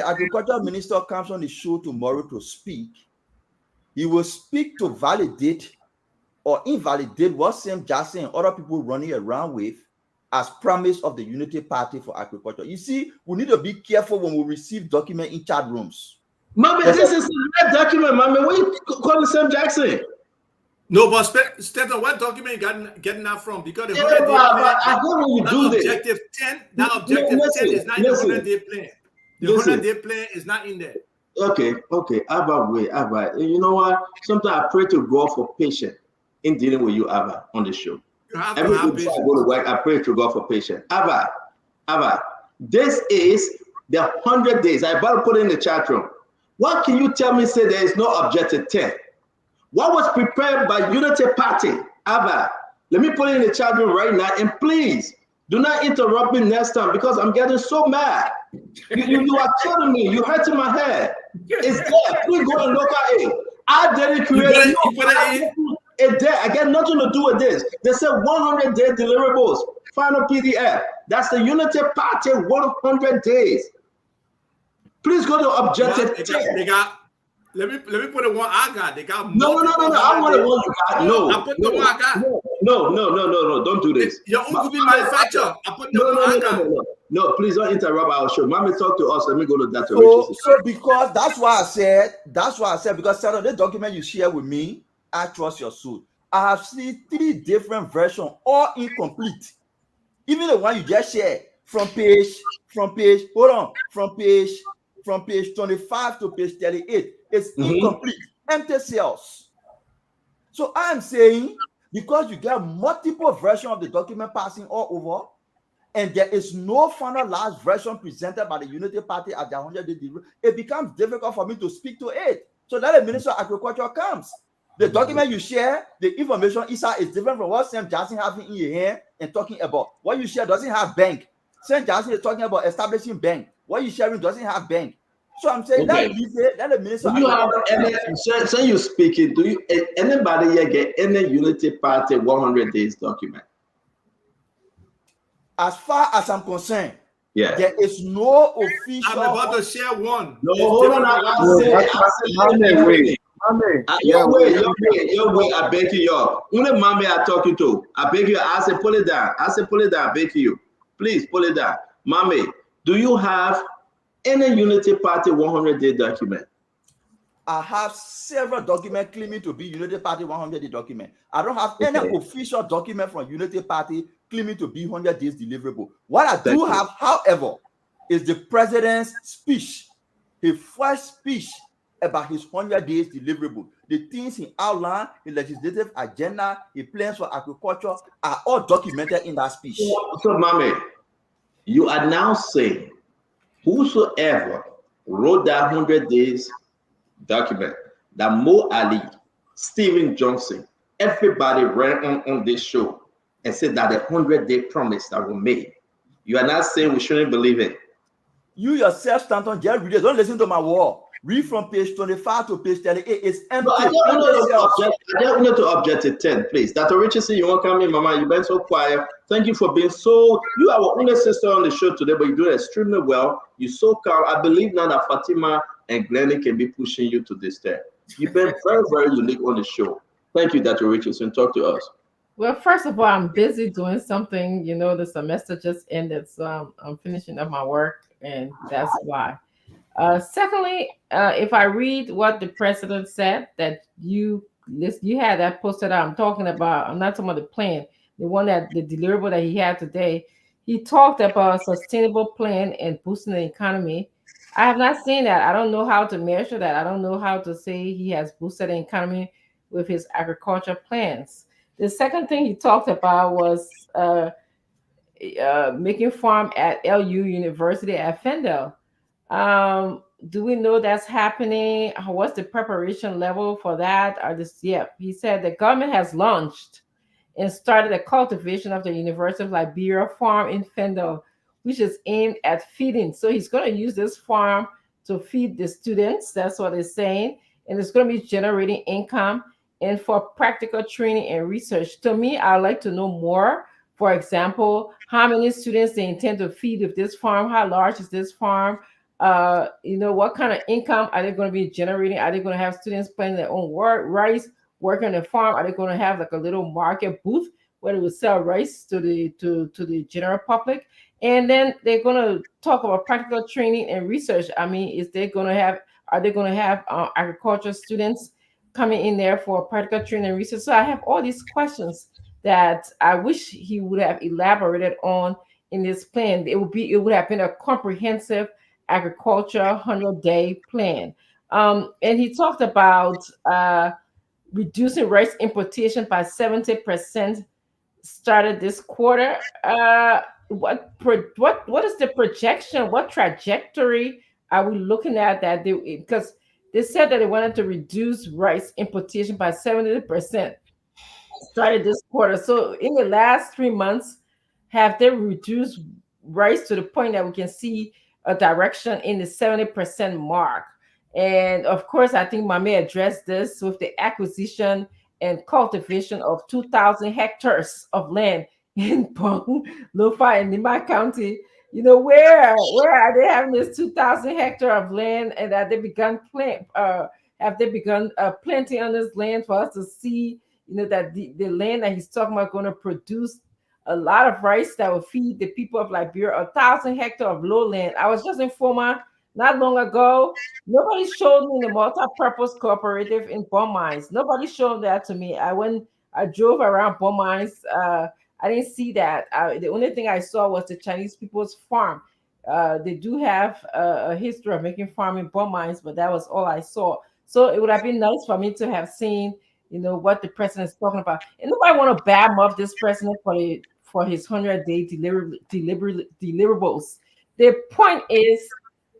agriculture minister comes on the show tomorrow to speak, he will speak to validate or invalidate what Sam Jackson and other people running around with as promise of the Unity Party for Agriculture. You see, we need to be careful when we receive documents in chat rooms. Mommy, this is a red document, Mommy. What are you calling Sam Jackson? No, but Stephen, what document you getting that from? Because the 100-day plan, objective 10, that objective 10 is not in the 100-day plan. The 100-day plan is not in there. Okay. Abba. You know what? Sometimes I pray to God for patience in dealing with you, Abba, on the show. Every time I go to work, I pray to God for patience. Abba, this is the 100 days. I better put it in the chat room. What can you tell me, say there is no objective 10? What was prepared by Unity Party? Abba, let me put it in the chat room right now, and please do not interrupt me next time because I'm getting so mad. You are killing me. You're hurting my head. It's there. Please go and look at it. I didn't create it there. I got nothing to do with this. They said 100-day deliverables, final PDF. That's the Unity Party 100 days. Please go to objective 10. Let me put the one I got. They got no. I want the one you got. No, I put the one I got. No. Don't do this. Your own could be manufactured. I put the one I got. No, please don't interrupt our show. Mommy, talk to us. Let me go to that. So because that's why I said because Sarah, the document you share with me, I trust your soul. I have seen 3 different versions, all incomplete. Even the one you just shared from page 25 to page 38. It's incomplete, empty cells. So I'm saying, because you get multiple versions of the document passing all over, and there is no finalized version presented by the Unity Party at the 100-day delivery, it becomes difficult for me to speak to it. So that the Minister of Agriculture comes. The document you share, the information is different from what Sam Jackson having in your hand and talking about. What you share doesn't have bank. Sam Jackson is talking about establishing bank. What you sharing doesn't have bank. So I'm saying that the Minister. Do you have any? So you speaking? Do you anybody here get any Unity Party 100 days document? As far as I'm concerned, yeah, there is no official. I'm about to share one. No, hold on. Your way. I beg you, y'all. Only mommy I talking to. I beg you. I say pull it down. I beg you. Please pull it down, mommy. Do you have any Unity Party 100-day document? I have several documents claiming to be Unity Party 100-day document. I don't have any official document from Unity Party claiming to be 100 days deliverable. What I do have, however, is the president's speech, his first speech about his 100 days deliverable. The things he outlined, the legislative agenda, the plans for agriculture are all documented in that speech. So, mommy, you are now saying whosoever wrote that 100 days document, that Mo Ali, Stephen Johnson, everybody ran on this show and said that the 100-day promise that we made. You are not saying we shouldn't believe it. You yourself, Stanton, just read it. Don't listen to my word. Read from page 25 to page 38. It's empty. No, I just wanted to object to 10, please. Dr. Richardson, you won't come in, Mama. You've been so quiet. Thank you for being so. You are our only sister on the show today, but you do it extremely well. You're so calm. I believe now that Fatima and Glennie can be pushing you to this step. You've been very, very unique on the show. Thank you, Dr. Richardson. Talk to us. Well, first of all, I'm busy doing something. You know, the semester just ended, so I'm finishing up my work, and that's why. Secondly, if I read what the president said, that you had that poster that I'm talking about, I'm not talking about the plan, the one that the deliverable that he had today. He talked about a sustainable plan and boosting the economy. I have not seen that. I don't know how to measure that. I don't know how to say he has boosted the economy with his agriculture plans. The second thing he talked about was making farm at LU University at Fendel. Do we know that's happening? What's the preparation level for that? He said the government has launched and started the cultivation of the University of Liberia farm in Fendel, which is aimed at feeding. So he's going to use this farm to feed the students. That's what he's saying. And it's going to be generating income and for practical training and research. To me, I'd like to know more. For example, how many students they intend to feed with this farm? How large is this farm? What kind of income are they going to be generating? Are they going to have students planting their own rice? work on a farm? Are they going to have like a little market booth where they will sell rice to the general public? And then they're going to talk about practical training and research. I mean, are they going to have agriculture students coming in there for practical training and research? So I have all these questions that I wish he would have elaborated on in this plan. It would have been a comprehensive agriculture 100-day plan. And he talked about reducing rice importation by 70% started this quarter. What is the projection? What trajectory are we looking at that because they said that they wanted to reduce rice importation by 70% started this quarter. So in the last 3 months, have they reduced rice to the point that we can see a direction in the 70% mark? And of course, I think Mame addressed this with the acquisition and cultivation of 2,000 hectares of land in Pong, Lofa, and Nima County. You know, where are they having this 2,000 hectare of land, and have they begun planting on this land for us to see, you know, that the land that he's talking about going to produce a lot of rice that will feed the people of Liberia, 1,000 hectares of lowland. I was just in Foma not long ago. Nobody showed me the multi-purpose cooperative in Bon Mines. Nobody showed that to me. I drove around Bon Mines. I didn't see that. The only thing I saw was the Chinese people's farm. They do have a history of making farming Bon Mines, but that was all I saw. So it would have been nice for me to have seen, you know, what the president is talking about. And nobody want to badmouth this president for his 100-day deliverables. The point is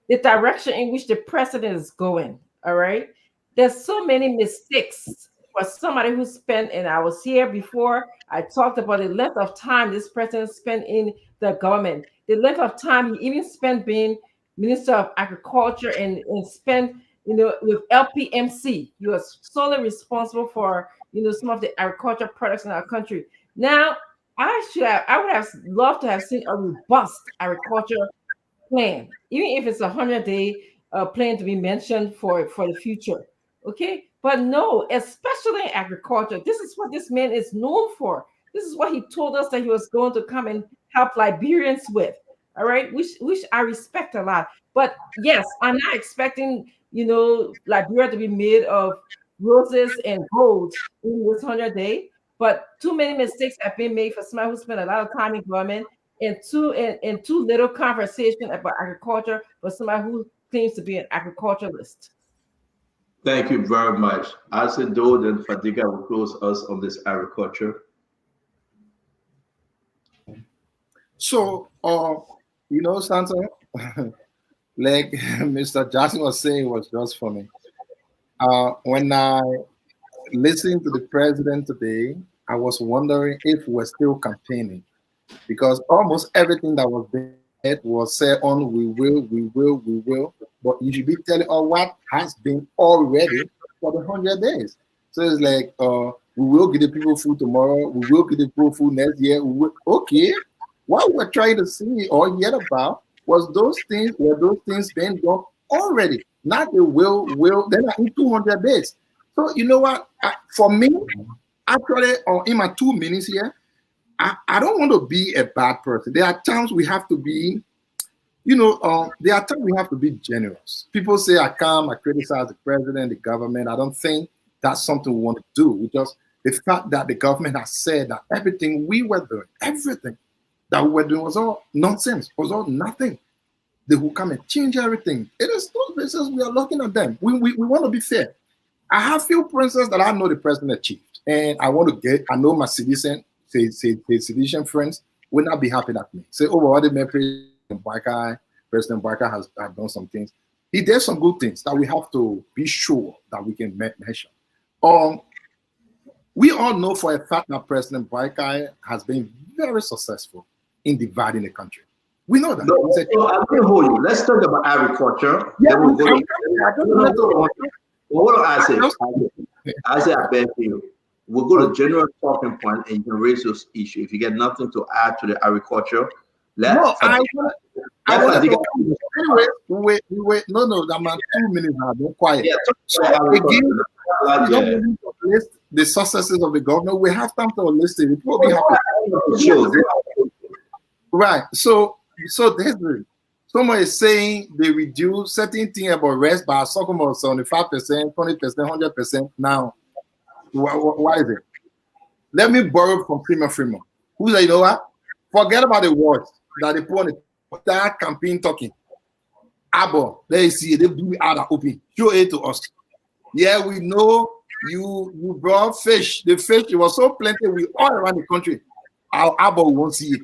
the direction in which the president is going. All right. There's so many mistakes for somebody who spent, and I was here before, I talked about the length of time this president spent in the government, the length of time he even spent being Minister of Agriculture and spent, you know, with LPMC. He was solely responsible for, you know, some of the agriculture products in our country. Now, I would have loved to have seen a robust agriculture plan, even if it's a 100-day plan to be mentioned for the future. Okay, but no, especially in agriculture, this is what this man is known for. This is what he told us that he was going to come and help Liberians with. All right, which I respect a lot. But yes, I'm not expecting, you know, Liberia to be made of roses and gold in this 100-day. But too many mistakes have been made for somebody who spent a lot of time in government, and too little conversation about agriculture for somebody who claims to be an agriculturalist. Thank you very much. As a though, then Fadiga will close us on this agriculture. So, you know, Santa, like Mr. Jackson was saying, was just for me. When I listened to the president today, I was wondering if we're still campaigning, because almost everything that was said was said on we will, but you should be telling all what has been already for the 100 days. So it's like, we will give the people food tomorrow, we will give the people food next year. Okay, what we're trying to see or hear about were those things being done already, not the will, then in 200 days. So you know what, for me, actually, in my 2 minutes here, I don't want to be a bad person. There are times we have to be, you know, there are times we have to be generous. People say I criticize the president, the government. I don't think that's something we want to do. We just, the fact that the government has said that everything we were doing, everything that we were doing was all nonsense, was all nothing. They will come and change everything. It is those places we are looking at them. We want to be fair. I have few principles that I know the president achieved, and I know my citizen friends will not be happy at me. Say, oh, what the President Barker has done some things. He did some good things that we have to be sure that we can mention. We all know for a fact that President Barker has been very successful in dividing the country. We know that. No, I can hold you. Let's talk about agriculture. Yeah, I say I beg you. We'll go to general talking point and you can raise those issues. If you get nothing to add to the agriculture, wait. No, I'm not 2 minutes now. Don't quiet. Yeah, so again, the successes of the government, we have time to list it. It will be happy. Right. So there's someone is saying they reduce certain thing about rest by something about 75%, 20%, 100%. Now, why is it? Let me borrow from Freeman. Who's like, you know what? Forget about the words that they put on that campaign talking. Abo, let's see, they do out of open. Show it to us. Yeah, we know you brought fish. The fish, it was so plenty, we all around the country. Our Abo won't see it.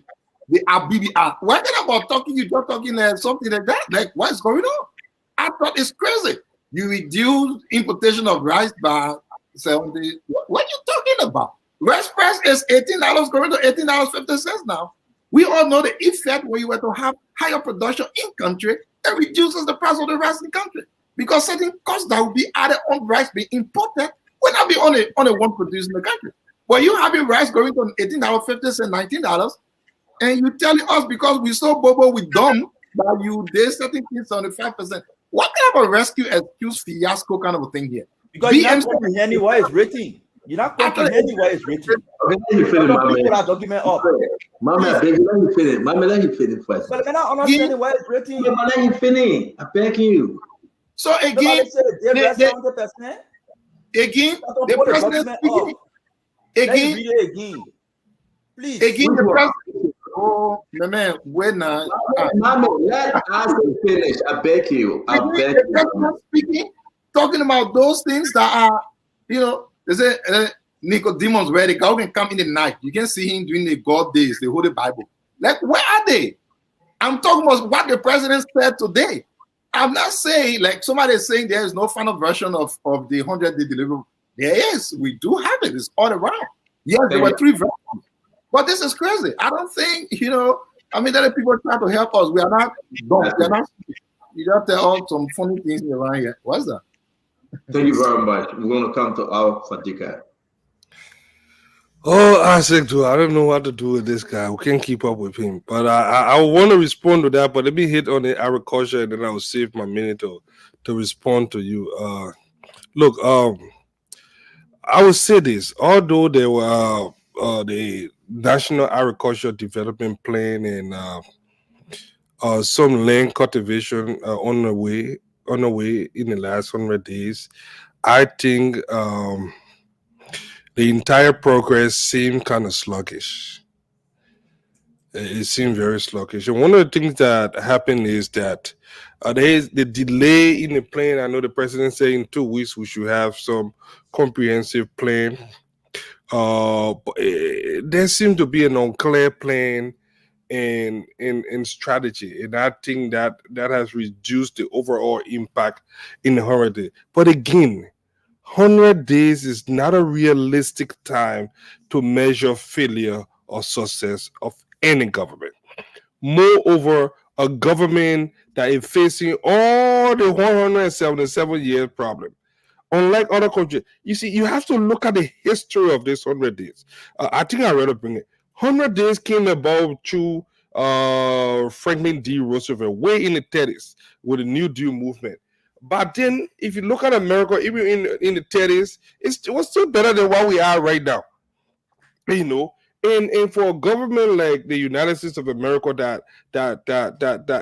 The ABBR. Why about talking? You just talking something like that? Like, what's going on? I thought it's crazy. You reduce importation of rice by 70. What are you talking about? Rice price is $18 going to $18.50 now. We all know the effect when you were to have higher production in country, it reduces the price of the rice in country. Because certain costs that will be added on rice being imported will not be on a one produced in the country. But you having rice going to $18.50, $19, and you telling us because we so bobo with dumb that you did certain things 75%. What kind of a rescue excuse fiasco kind of a thing here? Because you're not comprehending what is written. You're not comprehending what is written. Let me finish, my man. Document up. Mama, baby, let me finish. Mama, let me finish first. But I'm not understanding what is written. Mama, let me finish. I beg you. So again, the president speaking. Again, please. Again, the president. Oh, man, when Mama, let us finish. I beg you. I beg you. Speaking, talking about those things that are, you know, they say Nicodemus, where the God can come in the night. You can see him during the God days, the Holy Bible. Like, where are they? I'm talking about what the president said today. I'm not saying, like somebody is saying there is no final version of the 100-day delivery. There is. We do have it. It's all around. Yes, there were 3 versions. But this is crazy. I don't think, you know, I mean, there are people trying to help us. We are not dumb. We are not. You got to tell all some funny things around here. What's that? Thank you very much. We're going to come to our Fadika. Oh, Isaac, I don't know what to do with this guy. We can't keep up with him. But I want to respond to that. But let me hit on the agriculture, and then I'll save my minute to respond to you. Look, I would say this. Although there were the National Agriculture Development Plan and some land cultivation on the way in the last 100 days, I think the entire progress seemed kind of sluggish. It seemed very sluggish. And one of the things that happened is that there is the delay in the plan. I know the president said in 2 weeks we should have some comprehensive plan. But there seemed to be an unclear plan and strategy. And I think that has reduced the overall impact in the 100 days. But again, 100 days is not a realistic time to measure failure or success of any government. Moreover, a government that is facing all the 177 year problem. Unlike other countries, you see, you have to look at the history of this 100 days. I think I rather bring it. 100 days came about through Franklin D. Roosevelt way in the 30s with the New Deal movement. But then, if you look at America, even in the 30s, it was still better than what we are right now. You know, and for a government like the United States of America that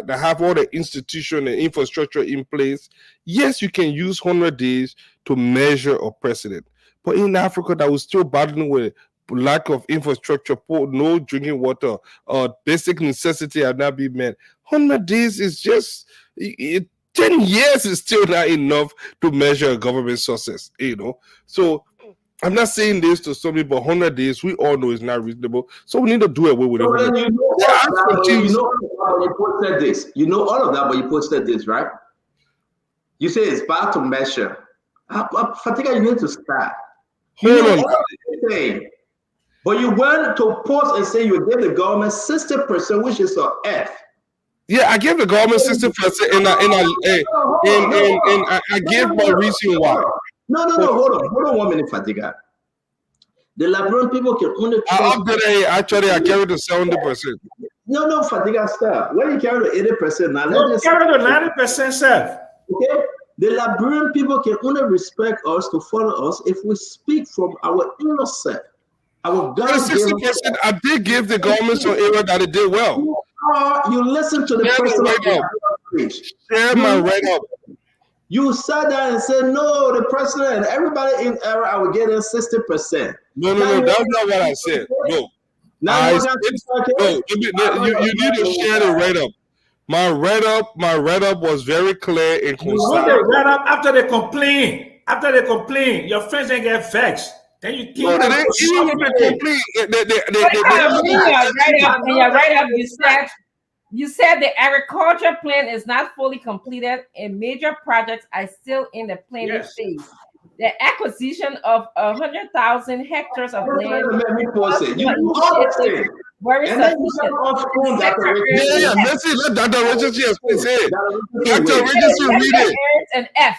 have all the institution and infrastructure in place, yes, you can use 100 days to measure a precedent. But in Africa, that was still battling with lack of infrastructure, no drinking water, basic necessity have not been met. 100 days is just 10 years is still not enough to measure a government success, you know. So I'm not saying this to somebody, but 100 days, we all know is not reasonable. So we need to do away with it. You posted this. You know all of that, but you posted this, right? You say it's bad to measure. Fatiga, you need to start. Hold on. But you went to post and say you gave the government 60%, which is an F. Yeah, I gave the government 60%, and I gave my reason why. No, hold on 1 minute, Fatiga. The Liberian people can only actually I carried the 70%. No, Fatiga, stop. When you carry the 80%, now let's carry the 90%, sir. Okay, The Liberian people can only respect us to follow us if we speak from our inner self. Our God 60%, I did give the government some area that it did well. You listen to the person Share my write-up. You sat down and said, no, the president, everybody in era, I will get in 60%. No, that's not what I said. No. You need to share the write-up. My write-up was very clear and concise. You want the write-up after they complain. After they complain, your friends ain't get vexed. Then you keep even when they complain, your write-up, you said the agriculture plan is not fully completed and major projects are still in the planning phase. The acquisition of 100,000 hectares of land very sufficient. Let's see. Let Dr. Richardson say it. Dr. Richardson read it. An F.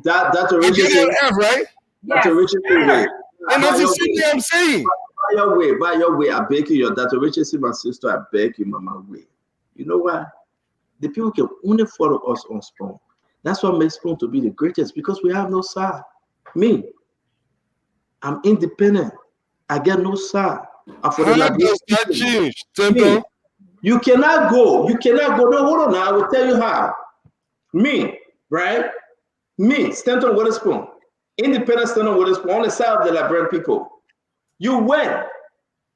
Dr. Richardson, F, right? Dr. Richardson, and that's the same thing I'm saying. By your way, I beg you, Dr. Richardson, my sister, I beg you, mama, way. You know why? The people can only follow us on Spoon. That's what makes Spoon to be the greatest, because we have no side. Me, I'm independent. I get no side. How does that change, Temple? You cannot go. No, hold on now. I will tell you how. Me, right? Me, Stanton Witherspoon, independent Stanton Witherspoon, on the side of the Liberian people. You went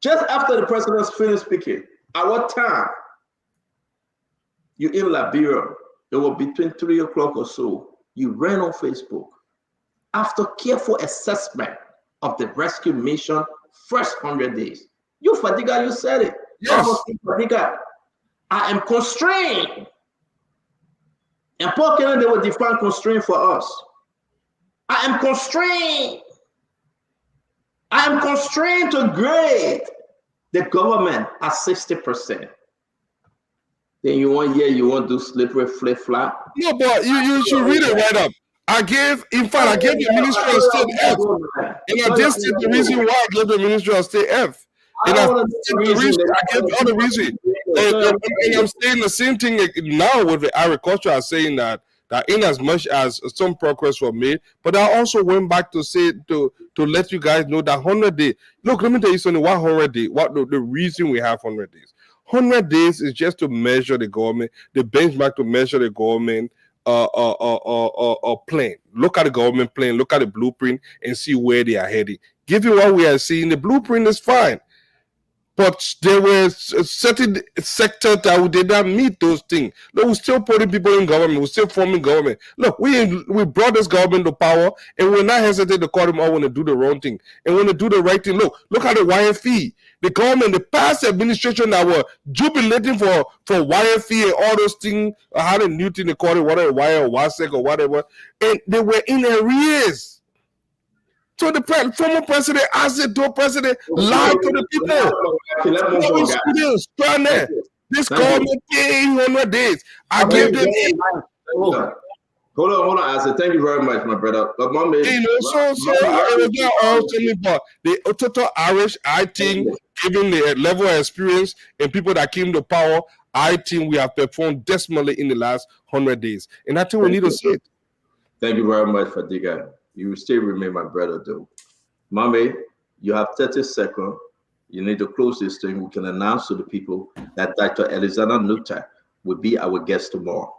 just after the president finished speaking. At what time? You in Liberia. It was between 3 o'clock or so. You ran on Facebook. After careful assessment of the rescue mission, first 100 days. You, Fadiga, you said it. Yes. Fadiga, I am constrained. And Paul Kennedy will define constraint for us. I am constrained. I am constrained to grade the government at 60%. Then you want to do slippery flip-flop? No, but you should read it right up. I gave the Ministry of State F. And I just said the reason why I gave the Ministry of State F. And I gave all the reason. And I'm saying the same thing now with the agriculture. I'm saying that in as much as some progress was made, but I also went back to say to let you guys know that 100 days. Look, let me tell you something. 100 days. What the reason we have 100 days? 100 days is just to measure the government, the benchmark to measure the government plan. Look at the government plan, look at the blueprint, and see where they are heading. Given what we are seeing, the blueprint is fine. But there were certain sectors that did not meet those things. Look, we're still putting people in government. We're still forming government. Look, we brought this government to power, and we're not hesitant to call them out when they do the wrong thing. And when they do the right thing, look at the YFE. The government, the past administration that were jubilating for YFE and all those things, how the new thing they call it, whatever, YR or WASEC or whatever, and they were in arrears. So the former president, as the door president, lied to the people. This government paid 100 days. I gave them. Hold on, I said thank you very much, my brother. But my man, so I was not all telling, but the total Irish, I think, given the level of experience and people that came to power, I think we have performed dismally in the last 100 days, and I think we need to say it. Thank you very much, Fadiga. You still remain my brother, though. Mommy, you have 30 seconds. You need to close this thing. We can announce to the people that Dr. Alexander Nutter will be our guest tomorrow.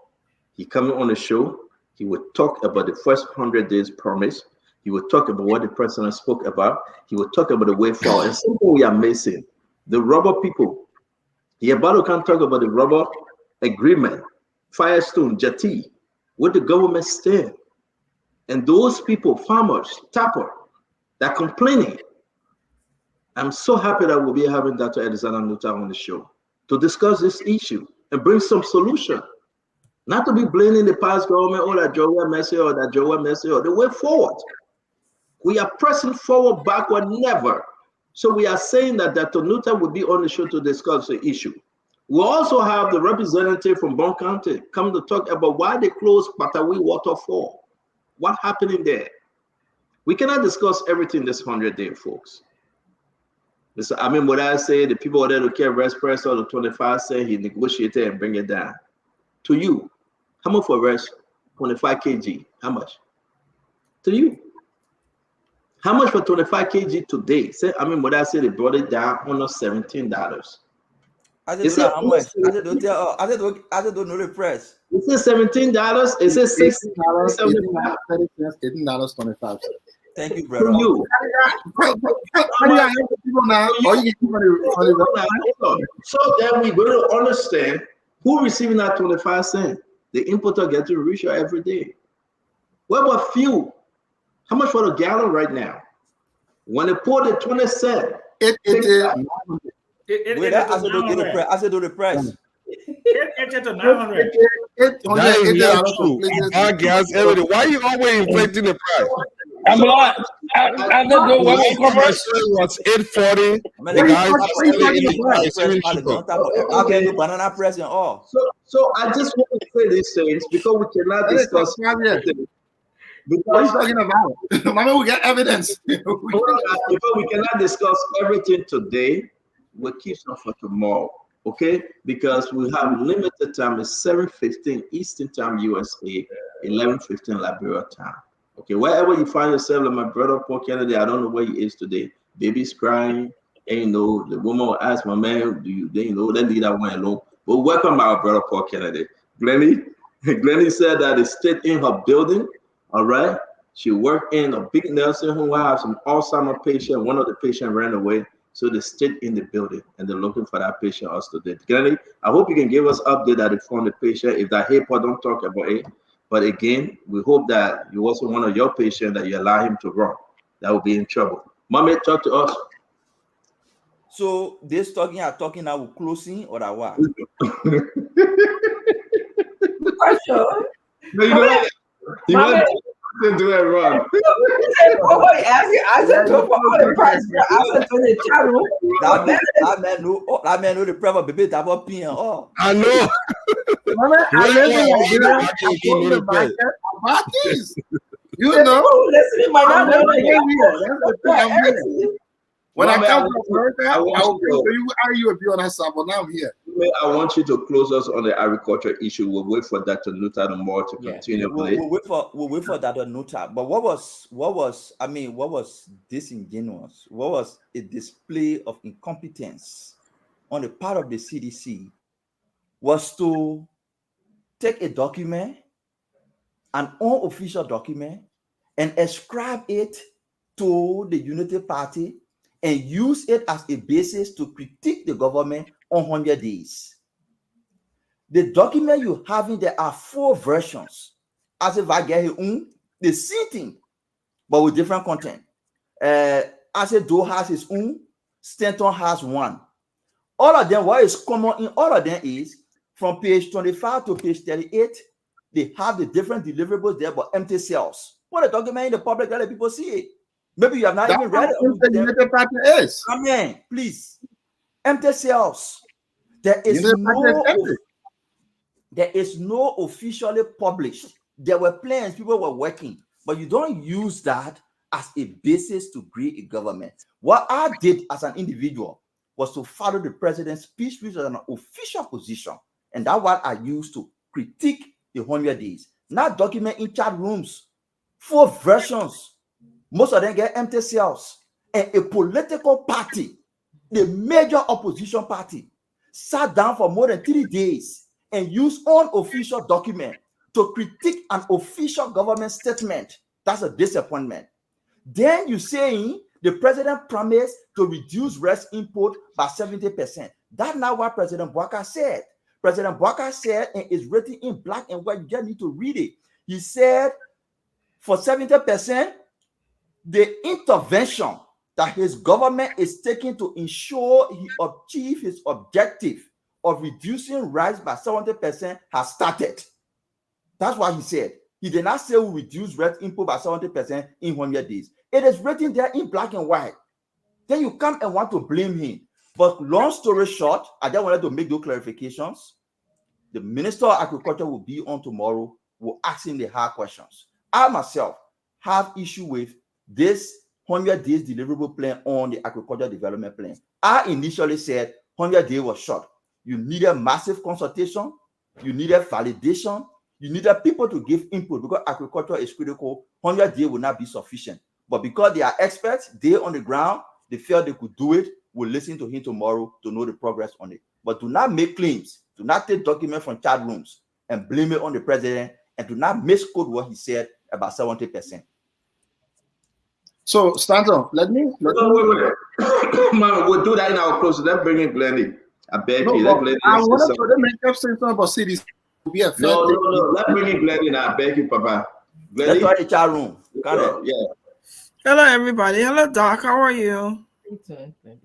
He coming on the show. He will talk about the first 100 days promise. He will talk about what the president spoke about. He will talk about the way forward. And something we are missing, the rubber people. Yabado can talk about the rubber agreement, Firestone, Jati, what the government stand. And those people, farmers, tapper, that complaining. I'm so happy that we'll be having Dr. Alexander Nutter on the show to discuss this issue and bring some solution. Not to be blaming the past government or that Joe Messi or that Joe Messi or the way forward. We are pressing forward, backward, never. So we are saying that Dr. Nutter will be on the show to discuss the issue. We'll also have the representative from Bon County come to talk about why they closed Patawi Waterfall. What happened in there? We cannot discuss everything this 100 days, folks. I mean, what I say, the people there who care rest press or the 25 say he negotiated and bring it down. To you, how much for rest? 25 kg. How much? To you. How much for 25 kg today? Say, I mean, what I said, they brought it down under $17. I said, how much? I said, don't know the price. Is it $17? Is it $18.25? Thank you, brother. So then we're going to understand who receiving that 25 cents. The importer gets to reach out every day. What about fuel? How much for the gallon right now? When they pour the 20 cents, I said, do the price. It's at 900. That is not true. Our gas, everything. Why are you always inflating the price? I'm glad. I didn't go well. Was 840. The guys banana press and all. So I just want to say these things because we cannot discuss. What are you talking about? Mama, we got evidence. Because we cannot discuss everything today, we'll keep some for tomorrow, okay? Because we have limited time. It's 7:15 Eastern Time, USA, 11:15 Liberia time. Okay, wherever you find yourself, like my brother Paul Kennedy, I don't know where he is today. Baby's crying, and you know, the woman will ask my man, they leave that one alone. But welcome our brother Paul Kennedy. Glennie said that they stayed in her building. All right. She worked in a big nursing home. I have some Alzheimer's patient. One of the patients ran away. So they stayed in the building and they're looking for that patient also today. Glennie, I hope you can give us update that they found the patient. If that HIPAA don't talk about it. But again, we hope that you also one of your patients that you allow him to run. That will be in trouble. Mommy, talk to us. So this talking now with closing or that what? Question. No, you want to do it wrong. I said to all the price. I said to the channel. That man know the price of baby that about pin. Oh, I know. You know, listening might not know. When I come to America, I will show you how you would be on that side. But now I'm here. I want you to close us on the agriculture issue. We'll wait for Dr. Nuta tomorrow to continue. We'll wait for Dr. Nuta. But what was disingenuous? What was a display of incompetence on the part of the CDC was to take a document, an unofficial document, and ascribe it to the Unity Party and use it as a basis to critique the government on 100 days. The document you have in there are 4 versions. As if I get the same thing, but with different content. As if Doe has his own, Stanton has one. All of them, what is common in all of them is from page 25 to page 38, they have the different deliverables there, but empty cells. Put the document in the public, let people see it. Maybe you have not even read it. Amen. Please. Empty cells. There is no officially published. There were plans, people were working, but you don't use that as a basis to create a government. What I did as an individual was to follow the president's speech, which was an official position. And that's what I used to critique the 100 days. Not document in chat rooms. 4 versions. Most of them get empty cells. And a political party, the major opposition party, sat down for more than 3 days and used unofficial document to critique an official government statement. That's a disappointment. Then you saying the president promised to reduce rice import by 70%. That's not what President Bouaka said. President Bouaka said, and it's written in black and white, you just need to read it. He said for 70%, the intervention that his government is taking to ensure he achieve his objective of reducing rice by 70% has started. That's what he said. He did not say we reduce rice import by 70% in 100 days. It is written there in black and white. Then you come and want to blame him. But long story short, I just wanted to make those clarifications. The Minister of Agriculture will be on tomorrow. We'll ask him the hard questions. I myself have issue with this 100 days deliverable plan on the agricultural development plan. I initially said 100 days was short. You needed massive consultation. You needed validation. You needed people to give input because agriculture is critical. 100 days will not be sufficient. But because they are experts, they on the ground, they felt they could do it. We'll listen to him tomorrow to know the progress on it. But do not make claims. Do not take documents from chat rooms and blame it on the president, and do not misquote what he said about 70%. So, Stanton, let me. Wait. Man, we'll do that in our close. Let's bring in Glenny. I beg you. Let Glenny I wanted say to make up something about cities. No. Let's bring in Glenny now. I beg you, Papa. Glenny. Let's try the chat room. Yeah. Hello, everybody. Hello, Doc. How are you?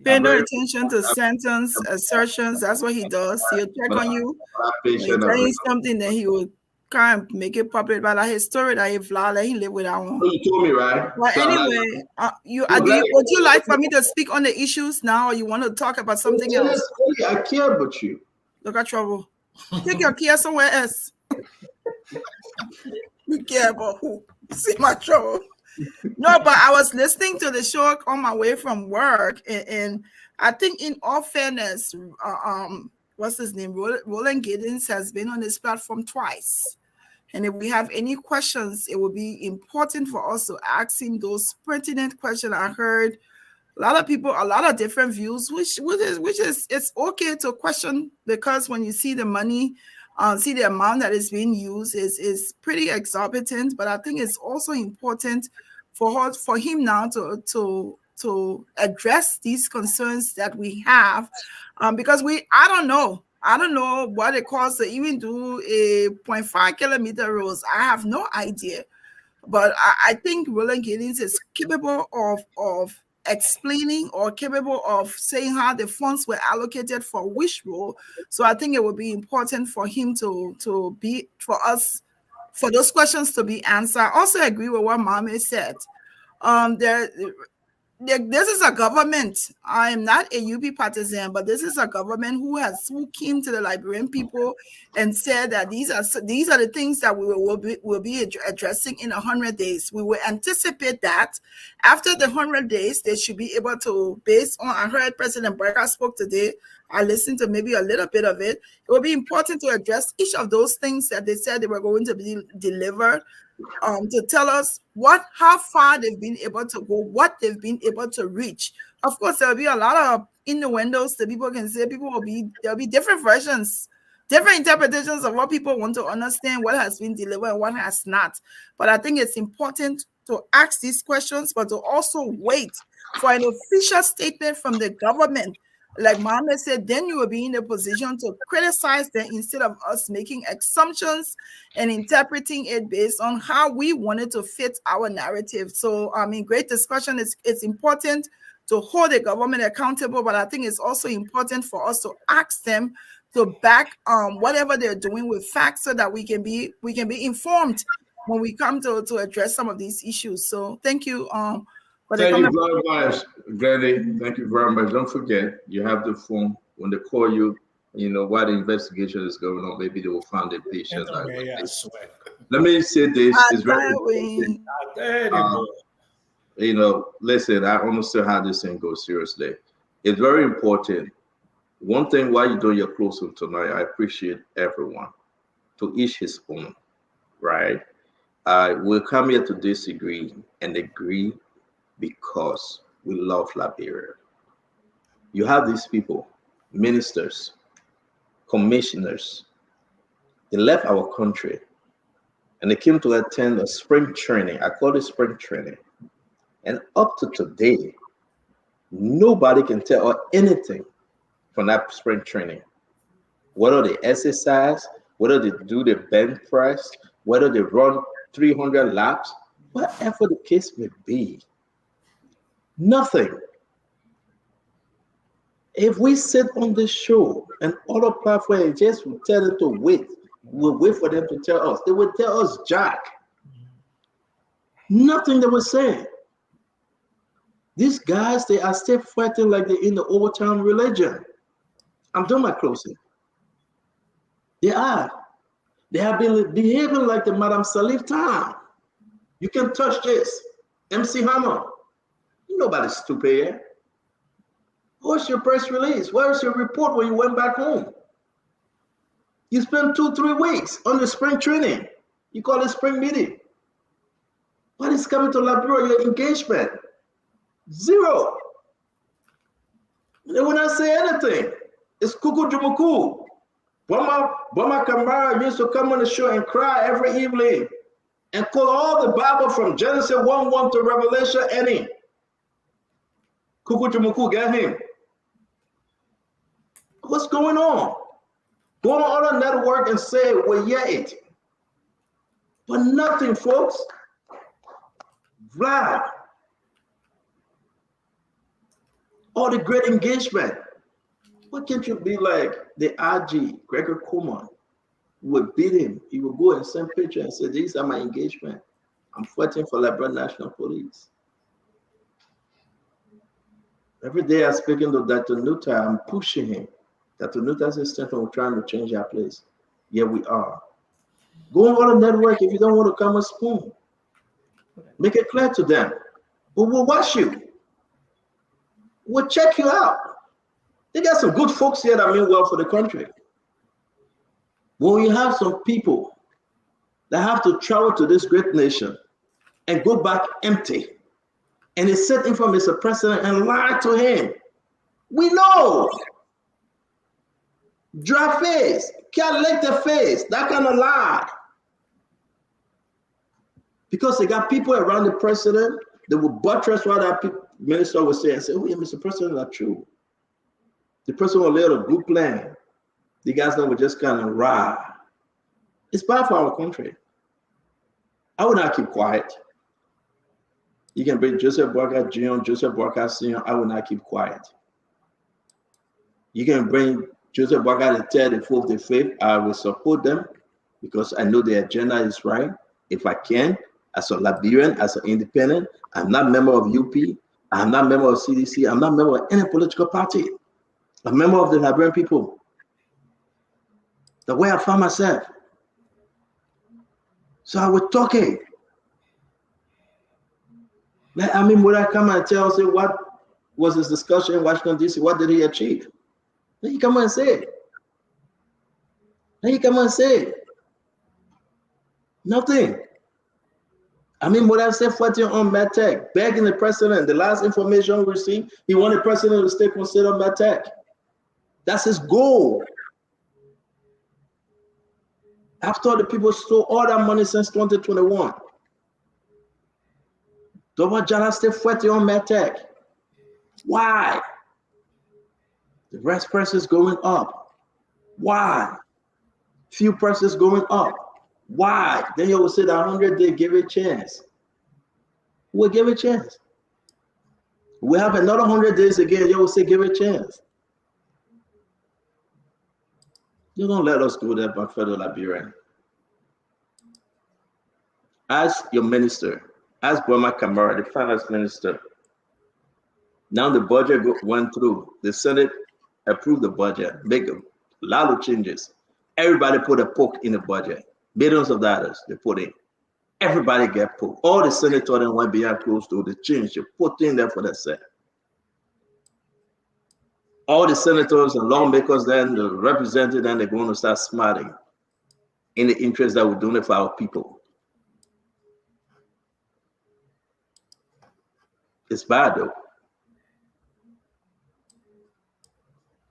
Pay no attention to sentence assertions. That's what he does. He'll check on you. He'll tell you something, then he will kind of make it public. But like his story that he fly, let him live with that one. You told me, right? But so anyway, would you like for me to speak on the issues now, or you want to talk about something else? I care about you. Look at trouble. Take your care somewhere else. You care about who? See my trouble. No, but I was listening to the show on my way from work, and I think, in all fairness, what's his name? Roland Giddens has been on this platform twice. And if we have any questions, it will be important for us to ask him those pertinent questions. I heard a lot of people, a lot of different views, which is it's okay to question, because when you see the money, see the amount that is being used is pretty exorbitant. But I think it's also important for him now to address these concerns that we have, because I don't know what it costs to even do a 0.5 kilometer roads. I have no idea, but I think Roland Giddens is capable of explaining or capable of saying how the funds were allocated for which role. So I think it would be important for him for those questions to be answered. I also agree with what Mame said. This is a government. I am not a UP partisan, but this is a government who came to the Liberian people and said that these are the things that we will be addressing in 100 days. We will anticipate that after the 100 days, they should be able to, based on, I heard President Berger spoke today. I listened to maybe a little bit of it. It will be important to address each of those things that they said they were going to be delivered. To tell us how far they've been able to go, what they've been able to reach. Of course, there'll be a lot of innuendos that people can say. There'll be different versions, different interpretations of what people want to understand, what has been delivered and what has not. But I think it's important to ask these questions, but to also wait for an official statement from the government. Like Mohammed said, then you will be in a position to criticize them instead of us making assumptions and interpreting it based on how we wanted to fit our narrative. So, great discussion. It's important to hold the government accountable, but I think it's also important for us to ask them to back whatever they're doing with facts, so that we can be informed when we come to address some of these issues. So, thank you. Thank you very much, Granny. Thank you very much. Don't forget, you have the phone. When they call you, while the investigation is going on, maybe they will find a patient. Let me say this. It's very important. Listen, I honestly how this thing goes seriously. It's very important. One thing while you're doing your closing tonight, I appreciate everyone. To each his own, right? We'll come here to disagree and agree, because we love Liberia. You have these people, ministers, commissioners. They left our country and they came to attend a spring training. I call it spring training. And up to today, nobody can tell us anything from that spring training. Whether they exercise, whether they do the bench press, whether they run 300 laps, whatever the case may be. Nothing. If we sit on this show and other platforms just will tell them to wait, we'll wait for them to tell us. They will tell us jack. Nothing they were saying. These guys, they are still fighting like they're in the old town religion. I'm doing my closing. They are. They have been behaving like the Madame Salif time. You can touch this. MC Hammer. Nobody's stupid here. Where's your press release? Where's your report when you went back home? You spend 2-3 weeks on the spring training. You call it spring meeting. What is coming to Liberia? Your engagement? Zero. They will not say anything. It's kuku jumuku. Boma Kamara used to come on the show and cry every evening and quote all the Bible from Genesis 1:1 to Revelation any. Kuku jumuku, get him. What's going on? Go on other network and say, well, yeah, it. But nothing, folks. Vlad. All the great engagement. Why can't you be like the RG, Gregor Coleman? You would beat him. He would go and send pictures and say, these are my engagement. I'm fighting for Liberia National Police. Every day I'm speaking to Dr. Nuta, I'm pushing him. Dr. Nuta says, we're trying to change our place. Yeah, we are. Go on other network if you don't want to come and spoon. Make it clear to them. But we'll watch you. We'll check you out. They got some good folks here that mean well for the country. When you have some people that have to travel to this great nation and go back empty, and they sit in front of Mr. President and lie to him, we know. Dry face, can't lick the face, that kind of lie. Because they got people around the president that will buttress what that minister was saying and say, oh yeah, Mr. President, that's true. The president will lay out a good plan. The guys that will just kind of ride. It's bad for our country. I would not keep quiet. You can bring Joseph Boakai Jr., Joseph Boakai Sr., I would not keep quiet. You can bring Joseph Boakai the third, the fourth, the fifth, I will support them because I know the agenda is right. If I can, as a Liberian, as an independent, I'm not a member of UP, I'm not a member of CDC, I'm not a member of any political party. I'm a member of the Liberian people. The way I found myself. So I was talking. I mean, would I come and tell, say, what was his discussion in Washington, D.C.? What did he achieve? Then you come and say it. Then you come and say it. Nothing. I mean, what I said, fighting on MedTech, begging the president, the last information we received, he wanted the president to stay considered MedTech. That's his goal. After the people stole all that money since 2021. Double Jana stay fighting on MedTech. Why? The rest prices going up. Why? Few prices going up. Why? Then you will say that 100-day give it a chance. We'll give it a chance. We have another 100 days again. You will say give it a chance. You don't let us do that, my fellow Liberian. Ask your minister. Ask Burma Kamara, the finance minister. Now the budget went through. The Senate approved the budget. Make a lot of changes. Everybody put a poke in the budget. Billions of dollars they put in. Everybody get poked. All the senators that went behind closed door, the change they put in there for the Senate. All the senators and lawmakers then, the representatives, then they're going to start smarting in the interest that we're doing it for our people. It's bad though.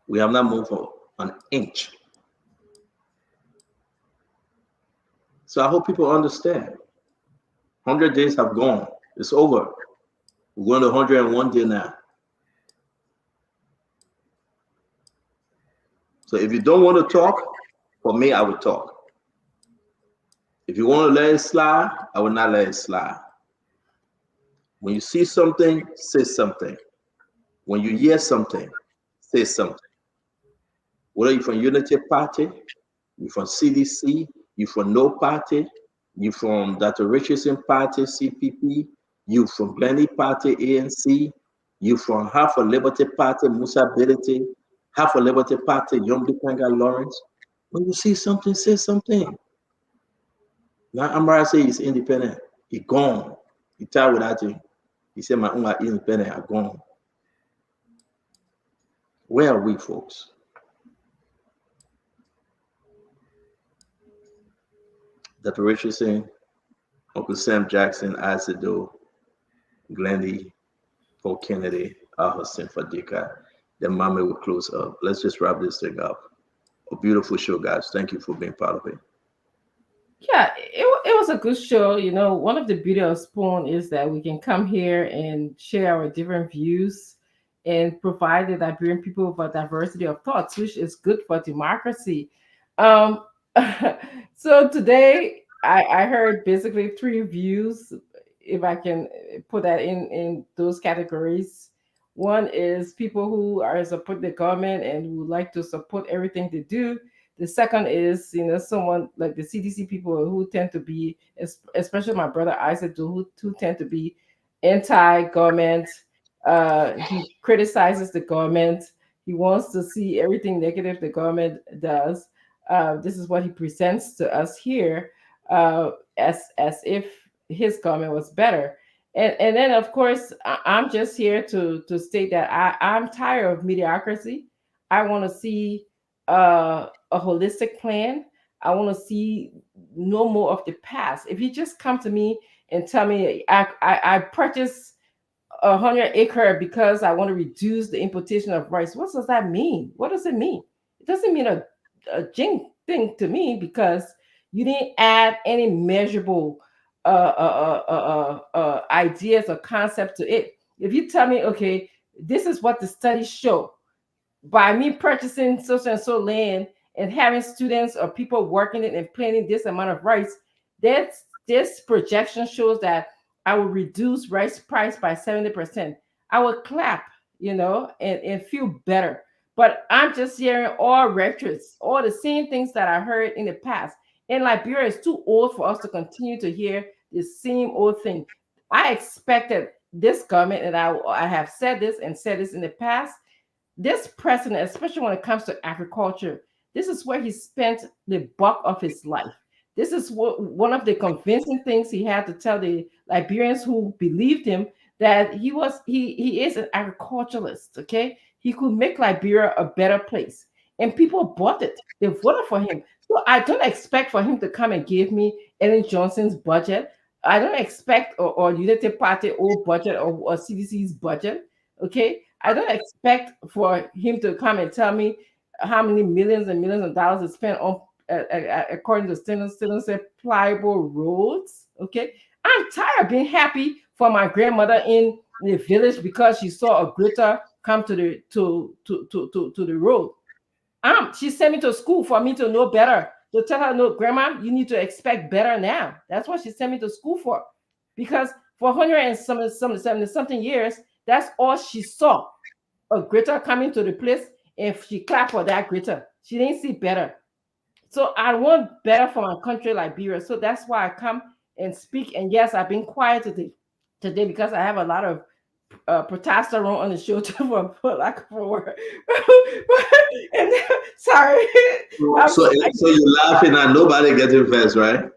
We have not moved for an inch. So I hope people understand. 100 days have gone. It's over. We're going to 101 day now. So if you don't want to talk, for me, I will talk. If you want to let it slide, I will not let it slide. When you see something, say something. When you hear something, say something. Whether you're from Unity Party, you're from CDC, you're from No Party, you're from Dr. Richardson Party, CPP, you're from Glenny Party, ANC, you're from Half a Liberty Party, Musa Ability, Half a Liberty Party, Young Dipanga Lawrence. When you see something, say something. Now Amara say he's independent. He gone. He tired with that thing. He said my own are independent are gone. Where are we, folks? Dr. Richardson, Uncle Sam Jackson, Azido, Glendy, Paul Kennedy, Ahossin Fadika. Then Mama will close up. Let's just wrap this thing up. A beautiful show, guys. Thank you for being part of it. Yeah, it was a good show. You know, one of the beauty of Spoon is that we can come here and share our different views and provide the Liberian people with a diversity of thoughts, which is good for democracy. Um, so today I heard basically three views, if I can put that in those categories. One is people who are support the government and who like to support everything they do. The second is, you know, someone like the CDC people who tend to be, especially my brother Isaac, who tend to be anti-government. He criticizes the government. He wants to see everything negative the government does. This is what he presents to us here, as if his government was better. And then, of course, I'm just here to state that I'm tired of mediocrity. I want to see a holistic plan. I want to see no more of the past. If you just come to me and tell me I purchased 100-acre because I want to reduce the importation of rice, what does that mean? What does it mean? It doesn't mean a jing thing to me, because you didn't add any measurable ideas or concept to it. If you tell me, okay, this is what the studies show, by me purchasing so and so land and having students or people working it and planting this amount of rice, this projection shows that I will reduce rice price by 70%. I will clap, you know, and feel better. But I'm just hearing all rhetorics, all the same things that I heard in the past. And Liberia is too old for us to continue to hear the same old thing. I expected this government, and I have said this in the past, this president, especially when it comes to agriculture, this is where he spent the bulk of his life. This is one of the convincing things he had to tell the Liberians who believed him, that he is an agriculturalist. Okay, he could make Liberia a better place, and people bought it. They voted for him. So I don't expect for him to come and give me Ellen Johnson's budget. I don't expect or United Party old budget or CDC's budget. Okay, I don't expect for him to come and tell me how many millions and millions of dollars is spent on, according to students said, pliable roads. Okay, I'm tired of being happy for my grandmother in the village because she saw a grater come to the road. She sent me to school for me to know better. To tell her, no, grandma, you need to expect better now. That's what she sent me to school for, because for 100 and something years, that's all she saw. A grater coming to the place, and she clapped for that grater. She didn't see better. So I want better for my country, Liberia. So that's why I come and speak. And yes, I've been quiet today because I have a lot of protesterone on the show for lack of a word. And sorry. So you're laughing and nobody getting first, right?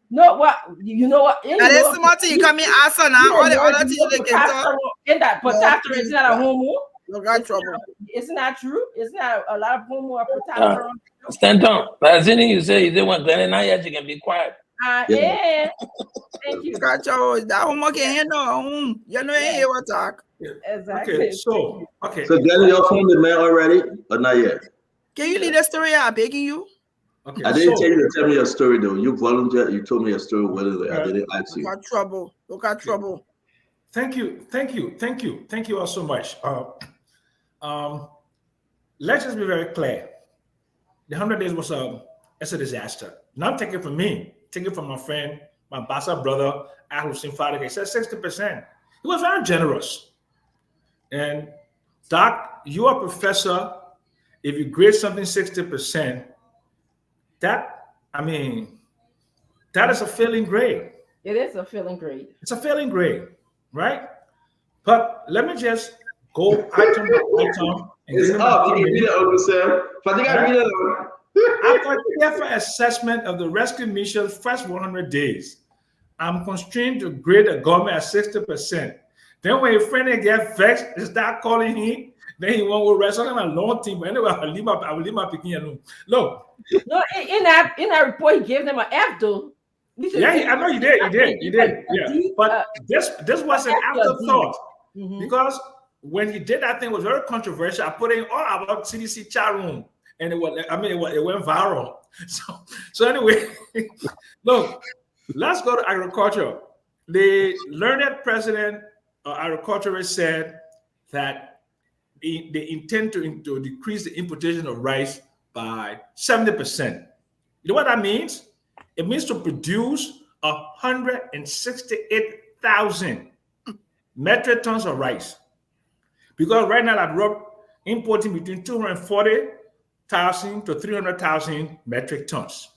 No, what you know what? That is something you come in answer now. All the other things they can talk. And that protesterone is not a homo. You got trouble. Isn't that true? Isn't that a lot of homo are protesterone? Stanton, last thing you say, they want Glenn and I yet you can be quiet. Yeah. Thank you. Got your that homo can handle. You know, ain't here what talk. Exactly. Okay, so So Glenn, you're from the man already or not yet? Can you lead a story? I'm begging you. Okay, I didn't tell you to tell me your story though. You volunteered. You told me your story willingly. I didn't ask you. Got trouble. You got trouble. Thank you all so much. Let's just be very clear. The 100 days was it's a disaster. Not take it from me. Take it from my friend, my bastard brother, Sympathy. He said 60%. He was very generous. And Doc, you are a professor. If you grade something 60%, that is a failing grade. It is a failing grade. It's a failing grade, right? But let me just go item by item. It's up. You can read it, Uncle Sam. After careful assessment of the rescue mission's first 100 days, I'm constrained to grade the government at 60%. Then when your friend get vexed, they start calling him. Then he won't go rest on a long team. But anyway, I will leave my picking alone. Look. No, in that report, he gave them an F though. Yeah, I know you did. You did. Yeah. But this was an afterthought because when he did that thing, it was very controversial. I put in all about CDC chat room, and it went viral. So anyway, look, let's go to agriculture. The learned president agriculturist said that they intend to decrease the importation of rice by 70%. You know what that means? It means to produce 168,000 metric tons of rice. Because right now, we're importing between 240,000 to 300,000 metric tons.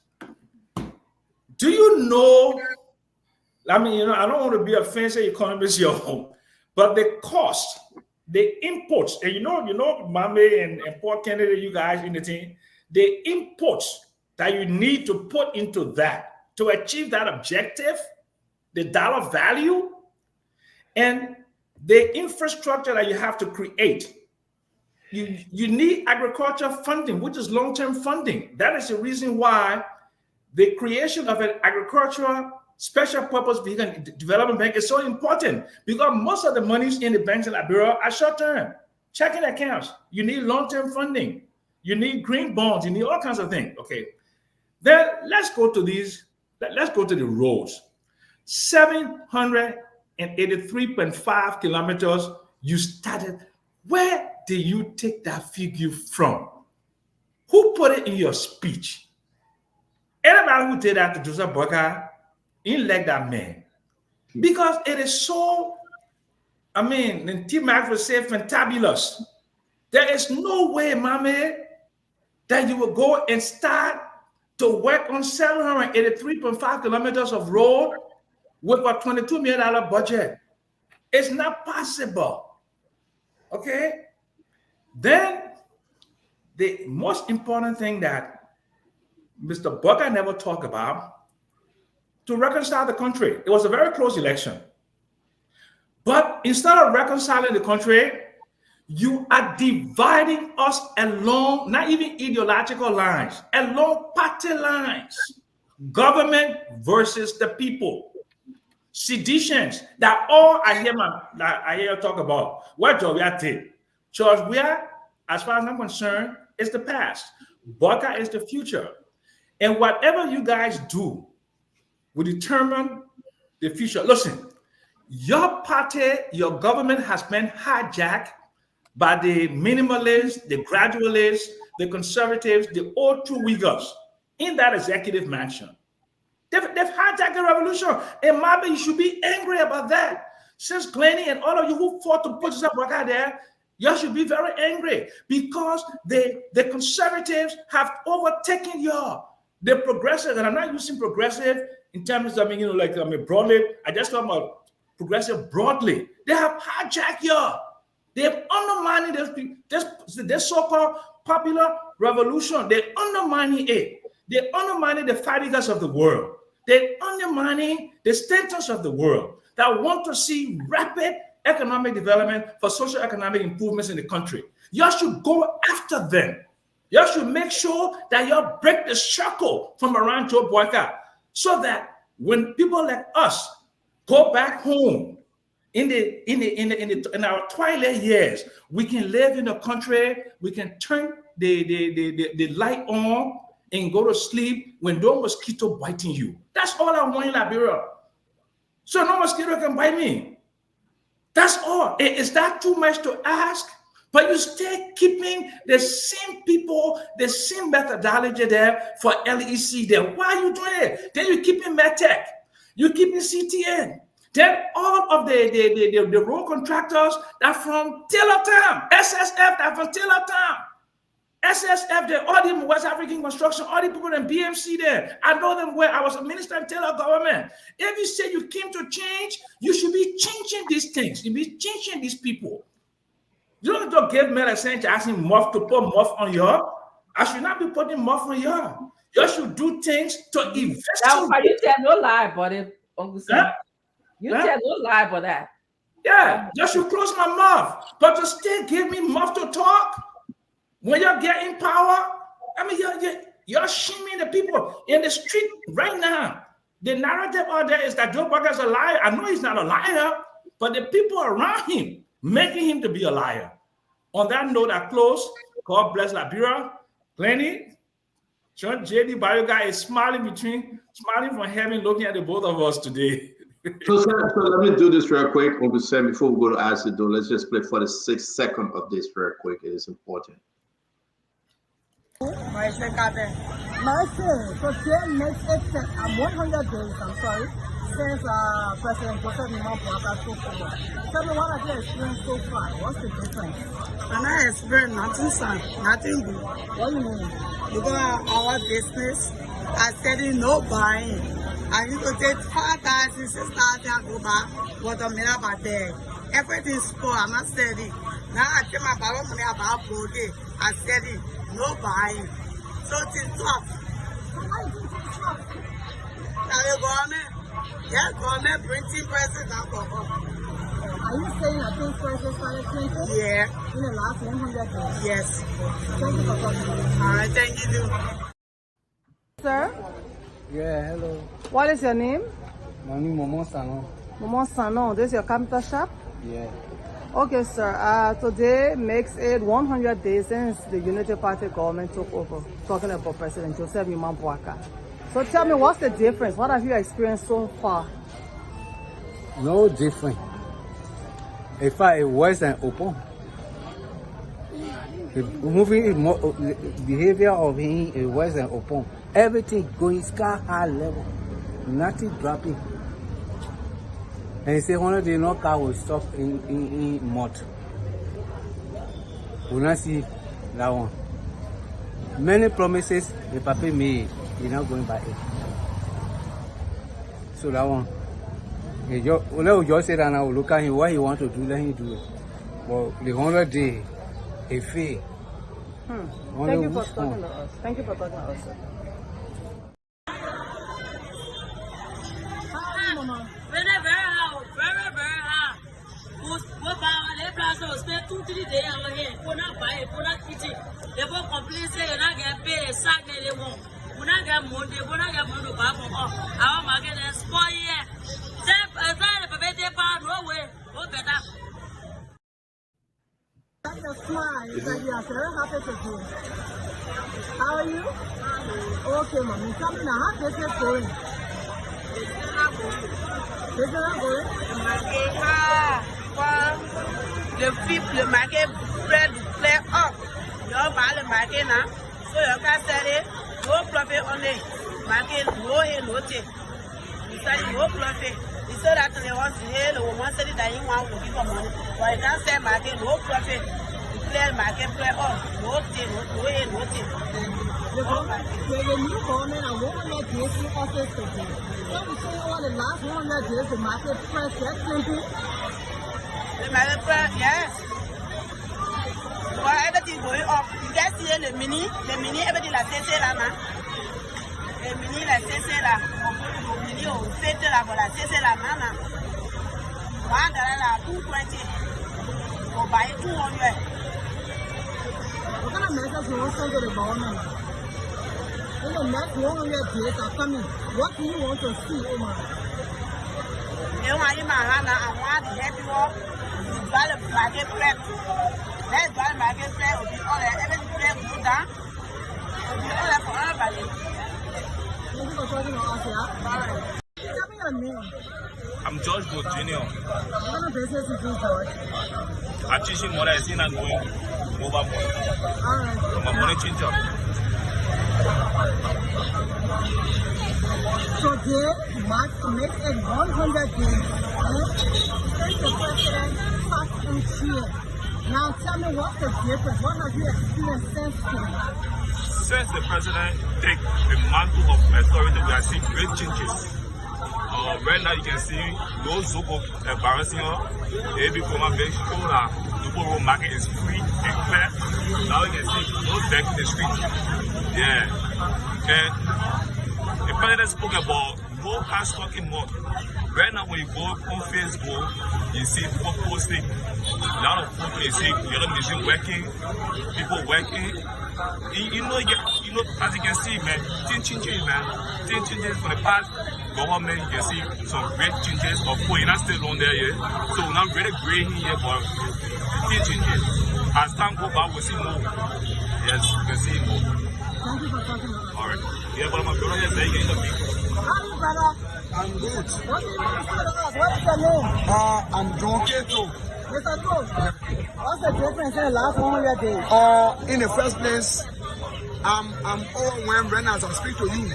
Do you know? I mean, I don't want to be a fancy economist, but the cost, the imports, and Mame and Paul Kennedy, you guys in the team, the imports that you need to put into that to achieve that objective, the dollar value, and the infrastructure that you have to create. You need agriculture funding, which is long-term funding. That is the reason why the creation of an agricultural special purpose development bank is so important, because most of the monies in the banks in Liberia are short-term checking accounts. You need long-term funding. You need green bonds. You need all kinds of things. Okay. Then let's go to these. Let's go to the roads. 783.5 kilometers you started. Where did you take that figure from? Who put it in your speech? Anybody who did that to Joseph Boyka, elect that man. Because it is so, the T-Max would say fantabulous. There is no way, Mame, that you will go and start to work on 783.5 kilometers of road with a $22 million budget. It's not possible. Okay? Then the most important thing that Mr. Boyka never talked about, to reconcile the country. It was a very close election. But instead of reconciling the country, you are dividing us along, not even ideological lines, along party lines. Government versus the people. Seditions. That all I hear you talk about. What George did. George, as far as I'm concerned, is the past. Boyka is the future. And whatever you guys do will determine the future. Listen, your party, your government has been hijacked by the minimalists, the gradualists, the conservatives, the old true Uyghurs in that executive mansion. They've hijacked the revolution. And maybe you should be angry about that. Since Glennie and all of you who fought to put yourself back out there, you should be very angry because the conservatives have overtaken the progressive, and I'm not using progressive in terms of, broadly. I just talk about progressive broadly. They have hijacked They have undermined this so-called popular revolution. They're undermining it. They're undermining the fighters of the world. They're undermining the status of the world that want to see rapid economic development for social economic improvements in the country. You should go after them. You should make sure that you break the shackle from around Joe Boyka, so that when people like us go back home in our twilight years, we can live in a country, we can turn the light on and go to sleep when no mosquito biting you. That's all I want in Liberia. So no mosquito can bite me. That's all. Is that too much to ask? But you still keeping the same people, the same methodology there for LEC there. Why are you doing it? Then you're keeping MedTech, you're keeping CTN. Then all of the road contractors that from Taylor Town, SSF that from Taylor Town, SSF there, all the West African construction, all the people in BMC there. I know them where I was a minister in Taylor government. If you say you came to change, you should be changing these things. You be changing these people. You don't just give me a sense asking muff to put muff on you. I should not be putting muff on you. You should do things to invest. Now, you tell no lie about it, Uncle Sam. You tell no lie about that. Yeah, you should close my mouth. But to still give me muff to talk when you're getting power, you're shaming the people in the street right now. The narrative out there is that Joe Biden is a liar. I know he's not a liar, but the people around him making him to be a liar. On that note, I close. God bless Liberia. Plenty. John J.D. Bio guy is smiling from heaven, looking at the both of us today. So let me do this real quick. Uncle Sam, before we go to Acid, though, let's just play for the 6 seconds of this real quick. It is important. My son, so today makes it 100 days, I'm sorry, since President Joseph Nimampuaka took over. Tell me, what have you experienced so far? What's the difference? And I experienced nothing, son, nothing good. What do you mean? Because our business, I said no buying. I used to take 5,000, 6,000 and go back, but I'm not about there. Everything's spoiled, I'm not steady. Now I take my borrow money about 4 days. I said it, no buying. So it's tough. Why is it so tough? Now the government printing prices down for us. Are you saying that things prices started changing? Yeah. In the last 100 days? Yes. Thank you for talking to me. All right, thank you. Sir? Yeah, hello. What is your name? My name is Momo Sanon. Momo Sanon. This is your computer shop? Yeah. Okay, sir. Today makes it 100 days since the Unity Party government took over, talking about President Joseph Nimampuaka. So tell me, what's the difference? What have you experienced so far? No different. In fact, it was an open. The behavior of him, it was an open. Everything going sky high level. Nothing dropping. And he said 100 days no car will stop in mud. We not see that one. Many promises the papa made, he's not going by it. So that one. When we just say that now, we look at him, what he want to do, let him do it. But the 100 days, it failed. Thank you for talking to us. Thank you for talking to us, sir. Hi, Mama. Very hard. Go buy a place, spend 2-3 days over here. Go not buy it, go not eat it. They go complain, say you not get paid, sack they won't. We not get money, we not get money to buy for us. Our market is spoiled here. No way, go better. That's a smile that you are very happy to do. How are you? Okay, Mommy. Tell me now, how business going? Business going? Le market spread play up. You buy the market now, so you can sell it. No profit on it. Market no here, no take. You sell no profit. You saw that they want to hear the woman said that you want to give for money. But you can't sell market, no profit. You play market play up. No take, no here, no take. The new government and 100 days in office today. Let me say over the last 100 days, the market price gets simple. The market price, yes. Well, everything going up. You guys see the mini, everything like this là now. The mini like this là. Mini au fait là, voilà, c'est là maintenant. $1 là, $2.20. Go buy 200. What kind of message you want to send to the government? In the next 100 days are coming. What do you want to see, Omar? You want to I want to help you all. You buy the market prep. Let's buy the market prep. Everything prep go down. Will be all for everybody. Thank you for talking to us, yeah? All right. Tell me your name. I'm George Gold Jr. What kind of business is this, George? I'm teaching what I seen and going over money. All right. I'm a money changer. Today makes it 100 days. Since the president sat in chair. Now tell me what's the difference? What have you experienced since then? Since the president take the mantle of authority, we are seeing great changes. Right now you can see no Zoko embarrassing her. Every woman make sure that the whole market is free and clear. Now you can see no deck in the street. Yeah. And the president spoke about no car stocking more. Right now when you go on Facebook, you see people posting. A lot of people, you see yellow machine working, people working. You know, as you can see, man, things changes, man. Things changes for the past government, you can see some great changes. Of course, you're not still on there yet. So we're not really great here, but big changes. As time goes by, we'll see more. Yes, you can see more. Thank you for talking about it. All right. Yeah, but my brother here saying you're in the people. How are you, brother? I'm good. What is your name? I'm John Keto. Mr. Cole, what's the difference in the last 100 days? In the first place, I'm overwhelmed when as I speak to you.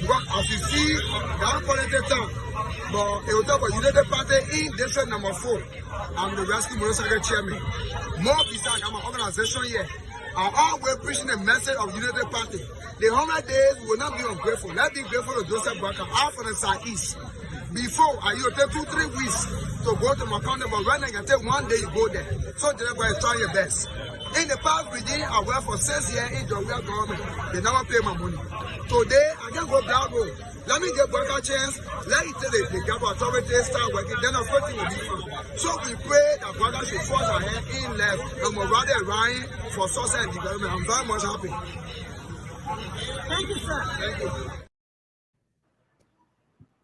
Because as you see, the unpolitical town, but it will talk about United Party in district number 4. I'm the rescue motorcycle chairman. More besides, I'm an organization here. I'm always preaching the message of United Party. The 100 days will not be ungrateful. Let's be grateful to Joseph Barker out from the southeast. Before, I used to take 2-3 weeks to go to my county, but right now you can take 1 day, you go there. So therefore, try your best. In the past regime, I worked for 6 years in the real government. They never pay my money. Today, I just go down road. Let me get worker chance. Let it take the government authorities start working. Then of course it will be fun. So we pray that brother should force ahead in left and we're rather relying for success and development. I'm very much happy. Thank you, sir. Thank you.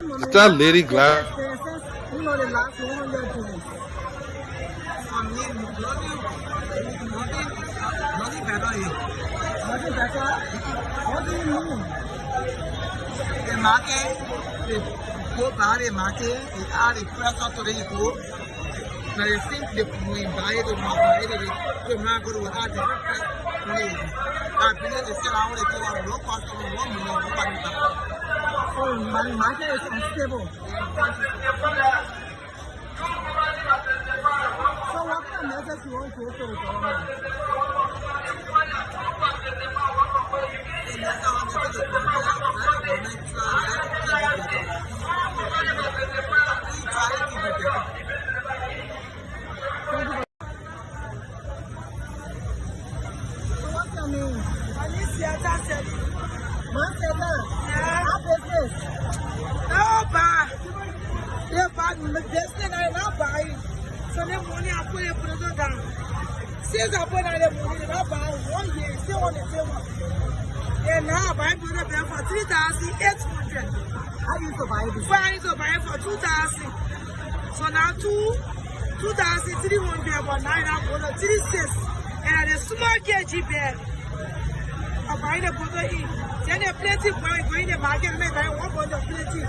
Is that Lady Glad? You know the last 100 days. I mean, nothing better here. Nothing better? What do you mean? The market, they go by the market, they add the pressure to the equal. Now they think they buy it or not buy it, they not go to add the price. I believe they sell out, they go on low cost of 1 million, nobody buy. So the market is unstable. So what kind of message you want to give to the government? So what's your name? Marcella. How business? No, buy. They buy the business, I not buy it. So the money I put it down. Since I put out the money, I buy 1 year, still on the table. And now I buy it for 3,800. How do you buy it? Before I used to buy it for 2,000. So now 2,300 about 9, I'm going to 36. And I had a small kg bag. I buy the bottle in. Then a plenty going in the market, make I 1 bottle plenty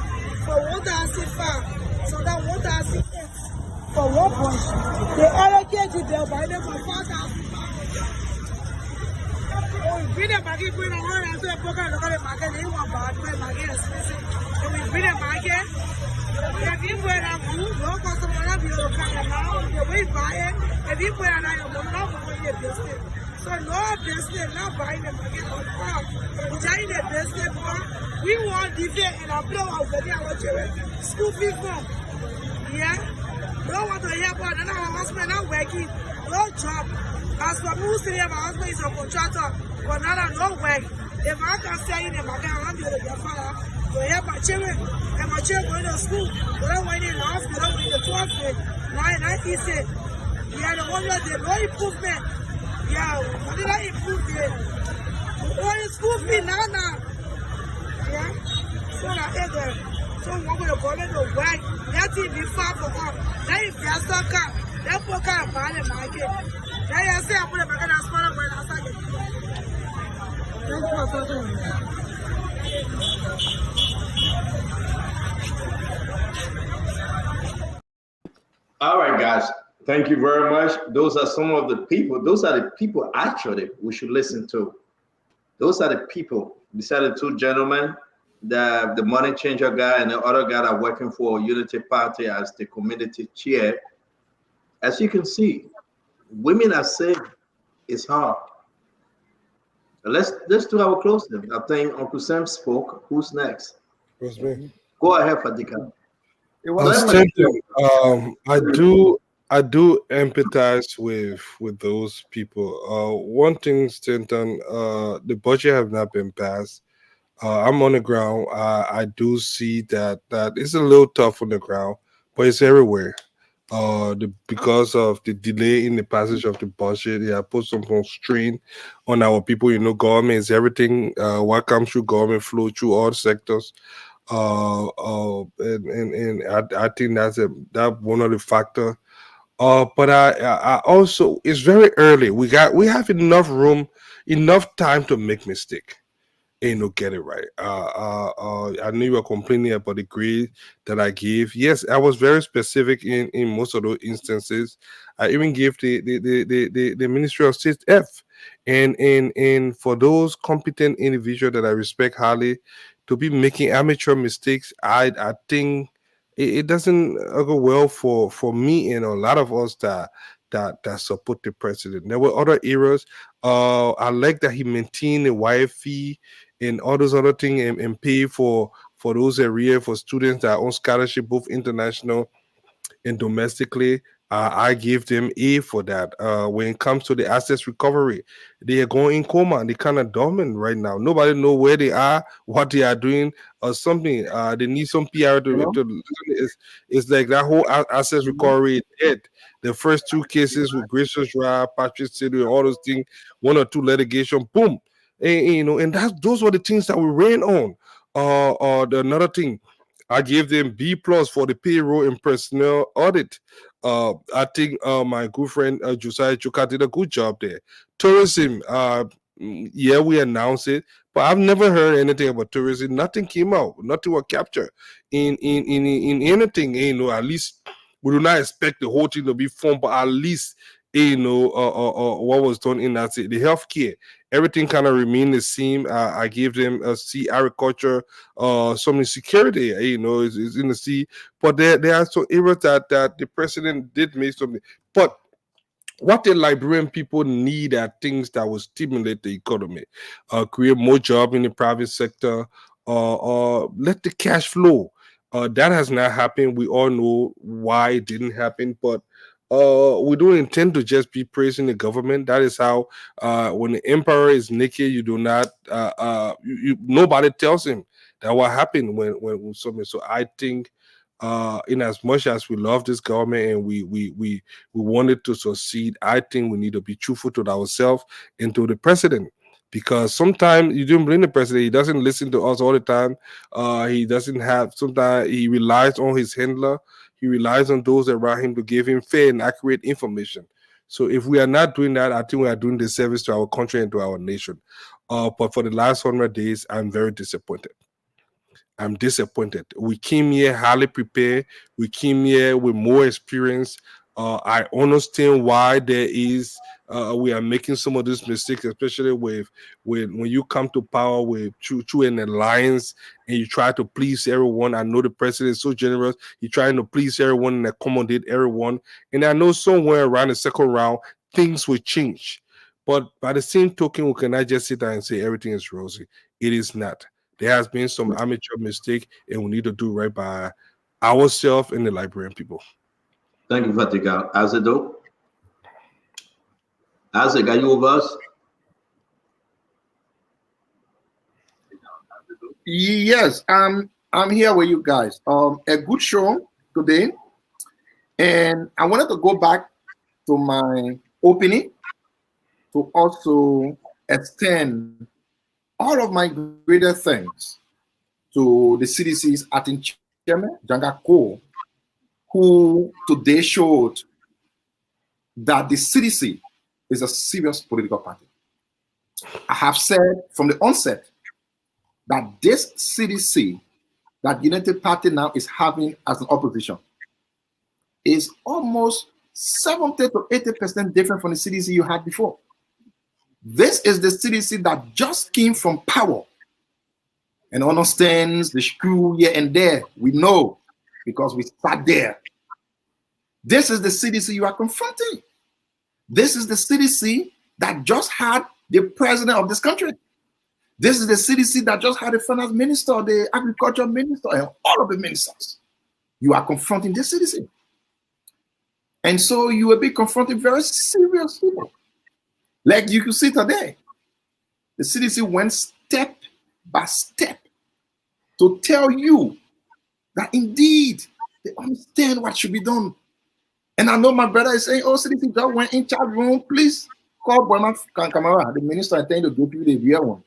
for 1,005. So that 1,008 for 1 bunch. The other kg they'll buy them for 4,000. Oh, we bring the market going on and so I look at the market, they want bad, the market is expensive. So we bring the market. If you put a food, no customer will be able to come now. The way you buy it, if you put a not going to business. So no business, not buying the market on farm. Buying the business, we want different and I blow out our children. School fees from. Yeah? Don't want to hear about it. Our husband not working, no job. As for me, my husband is a contractor, but now no work. If I can stay in the market, I want to be the father. To help my children, and my children going to school. But I went in the hospital in the 12th grade. Now he said, yeah, the 100 day, no improvement. Yeah, what did I improve there? Only school fee now. Yeah, so that is there. So we want to go to the work. That thing be far for us. That is just a car. That poor car buy the market. That is say I put the market as far as when I started. Thank you for talking. All right, guys. Thank you very much. Those are some of the people. Those are the people actually we should listen to. Those are the people, beside the 2 gentlemen, the money changer guy and the other guy that are working for Unity Party as the community chair. As you can see, women are saying it's hard. Let's do our closing. I think Uncle Sam spoke. Who's next? Who's me? Go ahead, Fadika. I do empathize with those people. One thing, Stanton, the budget have not been passed. I'm on the ground. I do see that it's a little tough on the ground, but it's everywhere. Because of the delay in the passage of the budget, it has put some strain on our people. Government is everything. What comes through government flow through all sectors. And I think that one of the factor. But I also, it's very early. We have enough room, enough time to make mistake. Ain't no get it right. I knew you were complaining about the grade that I gave. Yes, I was very specific in most of those instances. I even gave the Ministry of State F, and for those competent individuals that I respect highly, to be making amateur mistakes, I think it doesn't go well for me and a lot of us that support the president. There were other errors. I like that he maintained the wife fee and all those other things, and pay for those areas for students that are on scholarship, both international and domestically. I give them A for that. When it comes to the assets recovery, they are going in coma. They kind of dormant right now. Nobody know where they are, what they are doing, or something. They need some PR it's like that whole assets recovery is dead. The first two cases with Gracious Drive, Patrick City, and all those things, one or two litigation, boom. And those were the things that we ran on. Another thing, I gave them B plus for the payroll and personnel audit. I think my good friend Josiah Chuka did a good job there. Tourism, yeah, we announced it, but I've never heard anything about tourism. Nothing came out. Nothing was captured in anything. At least we do not expect the whole thing to be formed, but at least what was done in that city. The healthcare, everything kind of remained the same. I gave them a sea agriculture, some security, is in the sea, but there are some areas that the president did make something, but what the Liberian people need are things that will stimulate the economy, create more job in the private sector, let the cash flow. That has not happened. We all know why it didn't happen, but we don't intend to just be praising the government. That is how, when the emperor is naked, you do not. Nobody tells him that what happened when something. So I think, in as much as we love this government and we want it to succeed, I think we need to be truthful to ourselves and to the president. Because sometimes you don't blame the president. He doesn't listen to us all the time. He doesn't have. Sometimes he relies on his handler. He relies on those around him to give him fair and accurate information. So if we are not doing that, I think we are doing disservice to our country and to our nation. But for the last 100 days, I'm very disappointed. I'm disappointed. We came here highly prepared. We came here with more experience. I understand why there is we are making some of these mistakes, especially with when you come to power with through an alliance and you try to please everyone. I know the president is so generous. He's trying to please everyone and accommodate everyone. And I know somewhere around the second round things will change. But by the same token, we cannot just sit there and say everything is rosy. It is not. There has been some amateur mistake, and we need to do right by ourselves and the Liberian people. Thank you, Fatika. Azedo? Azeg, are you with us? Yes, I'm here with you guys. A good show today, and I wanted to go back to my opening to also extend all of my greater thanks to the CDC's acting chairman, Janga Ko, who today showed that the CDC is a serious political party. I have said from the onset that this CDC that United Party now is having as an opposition is almost 70 to 80% different from the CDC you had before. This is the CDC that just came from power and understands the screw here and there. We know because we sat there. This is the CDC you are confronting. This is the CDC that just had the president of this country. This is the CDC that just had the finance minister, the agriculture minister, and all of the ministers. You are confronting this CDC. And so you will be confronting very serious people. Like you can see today, the CDC went step by step to tell you that indeed they understand what should be done. And I know my brother is saying, oh, CDC just went in chat room, please call Boyman Kamara, the minister, I think to give you the real one.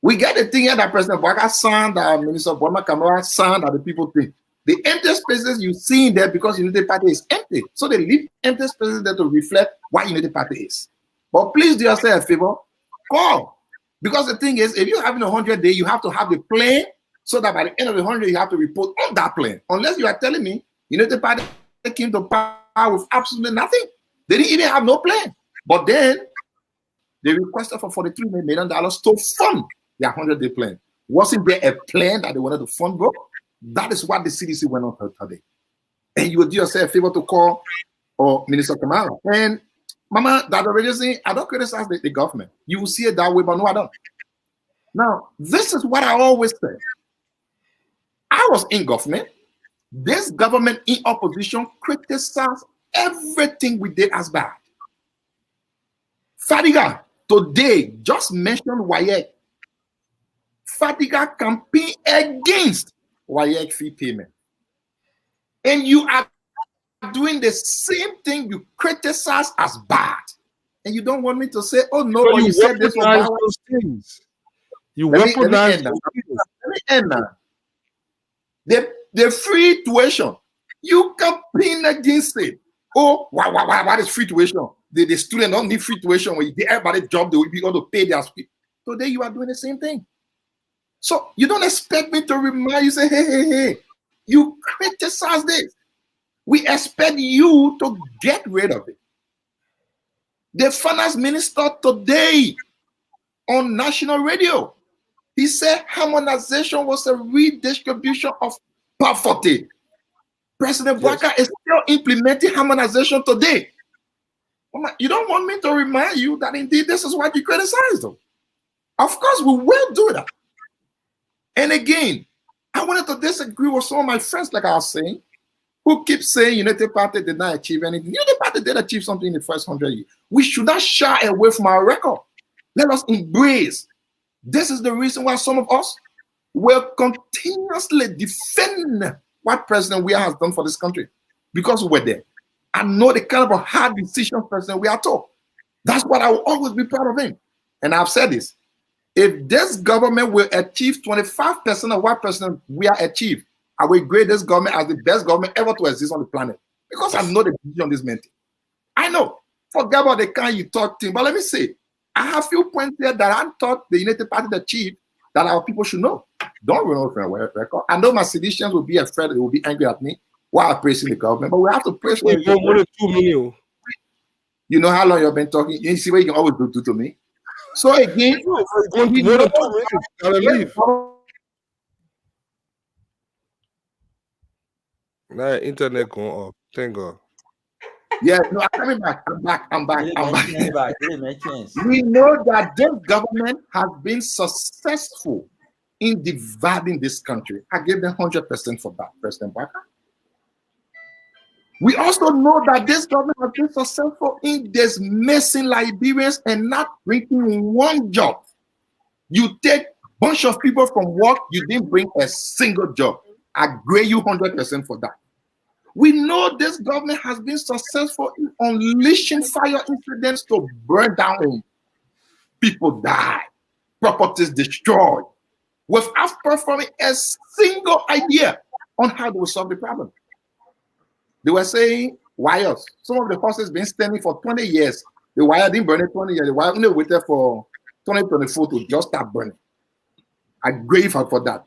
We get the thing here that President Bwaka signed, that Minister Bwama Kamara signed, that the people think. The empty spaces you see in there because Unity Party is empty. So they leave empty spaces there to reflect what Unity Party is. But please do yourself a favor, call. Because the thing is, if you're having 100 days, you have to have the plan so that by the end of the 100, you have to report on that plan. Unless you are telling me Unity Party came to power with absolutely nothing. They didn't even have no plan. But then they requested for $43 million to fund their 100-day plan. Wasn't there a plan that they wanted to fund, bro? That is what the CDC went on today. And you will do yourself a favor to call or Minister Kamara. And Mama, that already saying, I don't criticize the government. You will see it that way, but no, I don't. Now, this is what I always say. I was in government. This government in opposition criticized everything we did as bad. Fadiga, today, just mentioned WAEC. Fadiga campaign against WAEC fee payment. And you are doing the same thing you criticize as bad. And you don't want me to say, oh no, but you said this was bad. Those things. You Let me weaponize end those things. Let me end now. The free tuition, you campaign against it. Oh, what is free tuition? The student don't need free tuition. When you get everybody job, they will be able to pay their school. Today you are doing the same thing. So you don't expect me to remind you, say, hey, you criticize this. We expect you to get rid of it. The finance minister today on national radio, he said harmonization was a redistribution of poverty. President Bwaka is still implementing harmonization today. You don't want me to remind you that indeed this is what you criticize them. Of course, we will do that. And again, I wanted to disagree with some of my friends, like I was saying, who keep saying Unity Party did not achieve anything. Unity Party did achieve something in the first 100 years. We should not shy away from our record. Let us embrace. This is the reason why some of us will continuously defend what President Weah has done for this country, because we're there. I know the kind of a hard decision President Weah took. That's what I will always be proud of him. And I've said this. If this government will achieve 25% of what President Weah achieved, I will grade this government as the best government ever to exist on the planet. Because I know the decision this meant. I know. Forget about the kind you talk to, but let me say, I have a few points there that I thought the United Party achieved that our people should know. Don't run over my record. I know my seditians will be afraid, they will be angry at me while praising the government, but we have to praise what more than 2 million. You know how long you've been talking. You see what you can always do to me. So again, more than 2 million. Gotta leave. Now internet going off. Thank God. Yeah, no, I'm coming back. I'm back. We know that this government has been successful in dividing this country. I give them 100% for that, President Bwaka. We also know that this government has been successful in dismissing Liberians and not bringing one job. You take a bunch of people from work, you didn't bring a single job. I grade you 100% for that. We know this government has been successful in unleashing fire incidents to burn down homes. People die, properties destroyed, without performing a single idea on how they will solve the problem. They were saying wires. Some of the houses been standing for 20 years. The wire didn't burn it 20 years. The wire only waited for 2024 to just start burning. I grateful for that.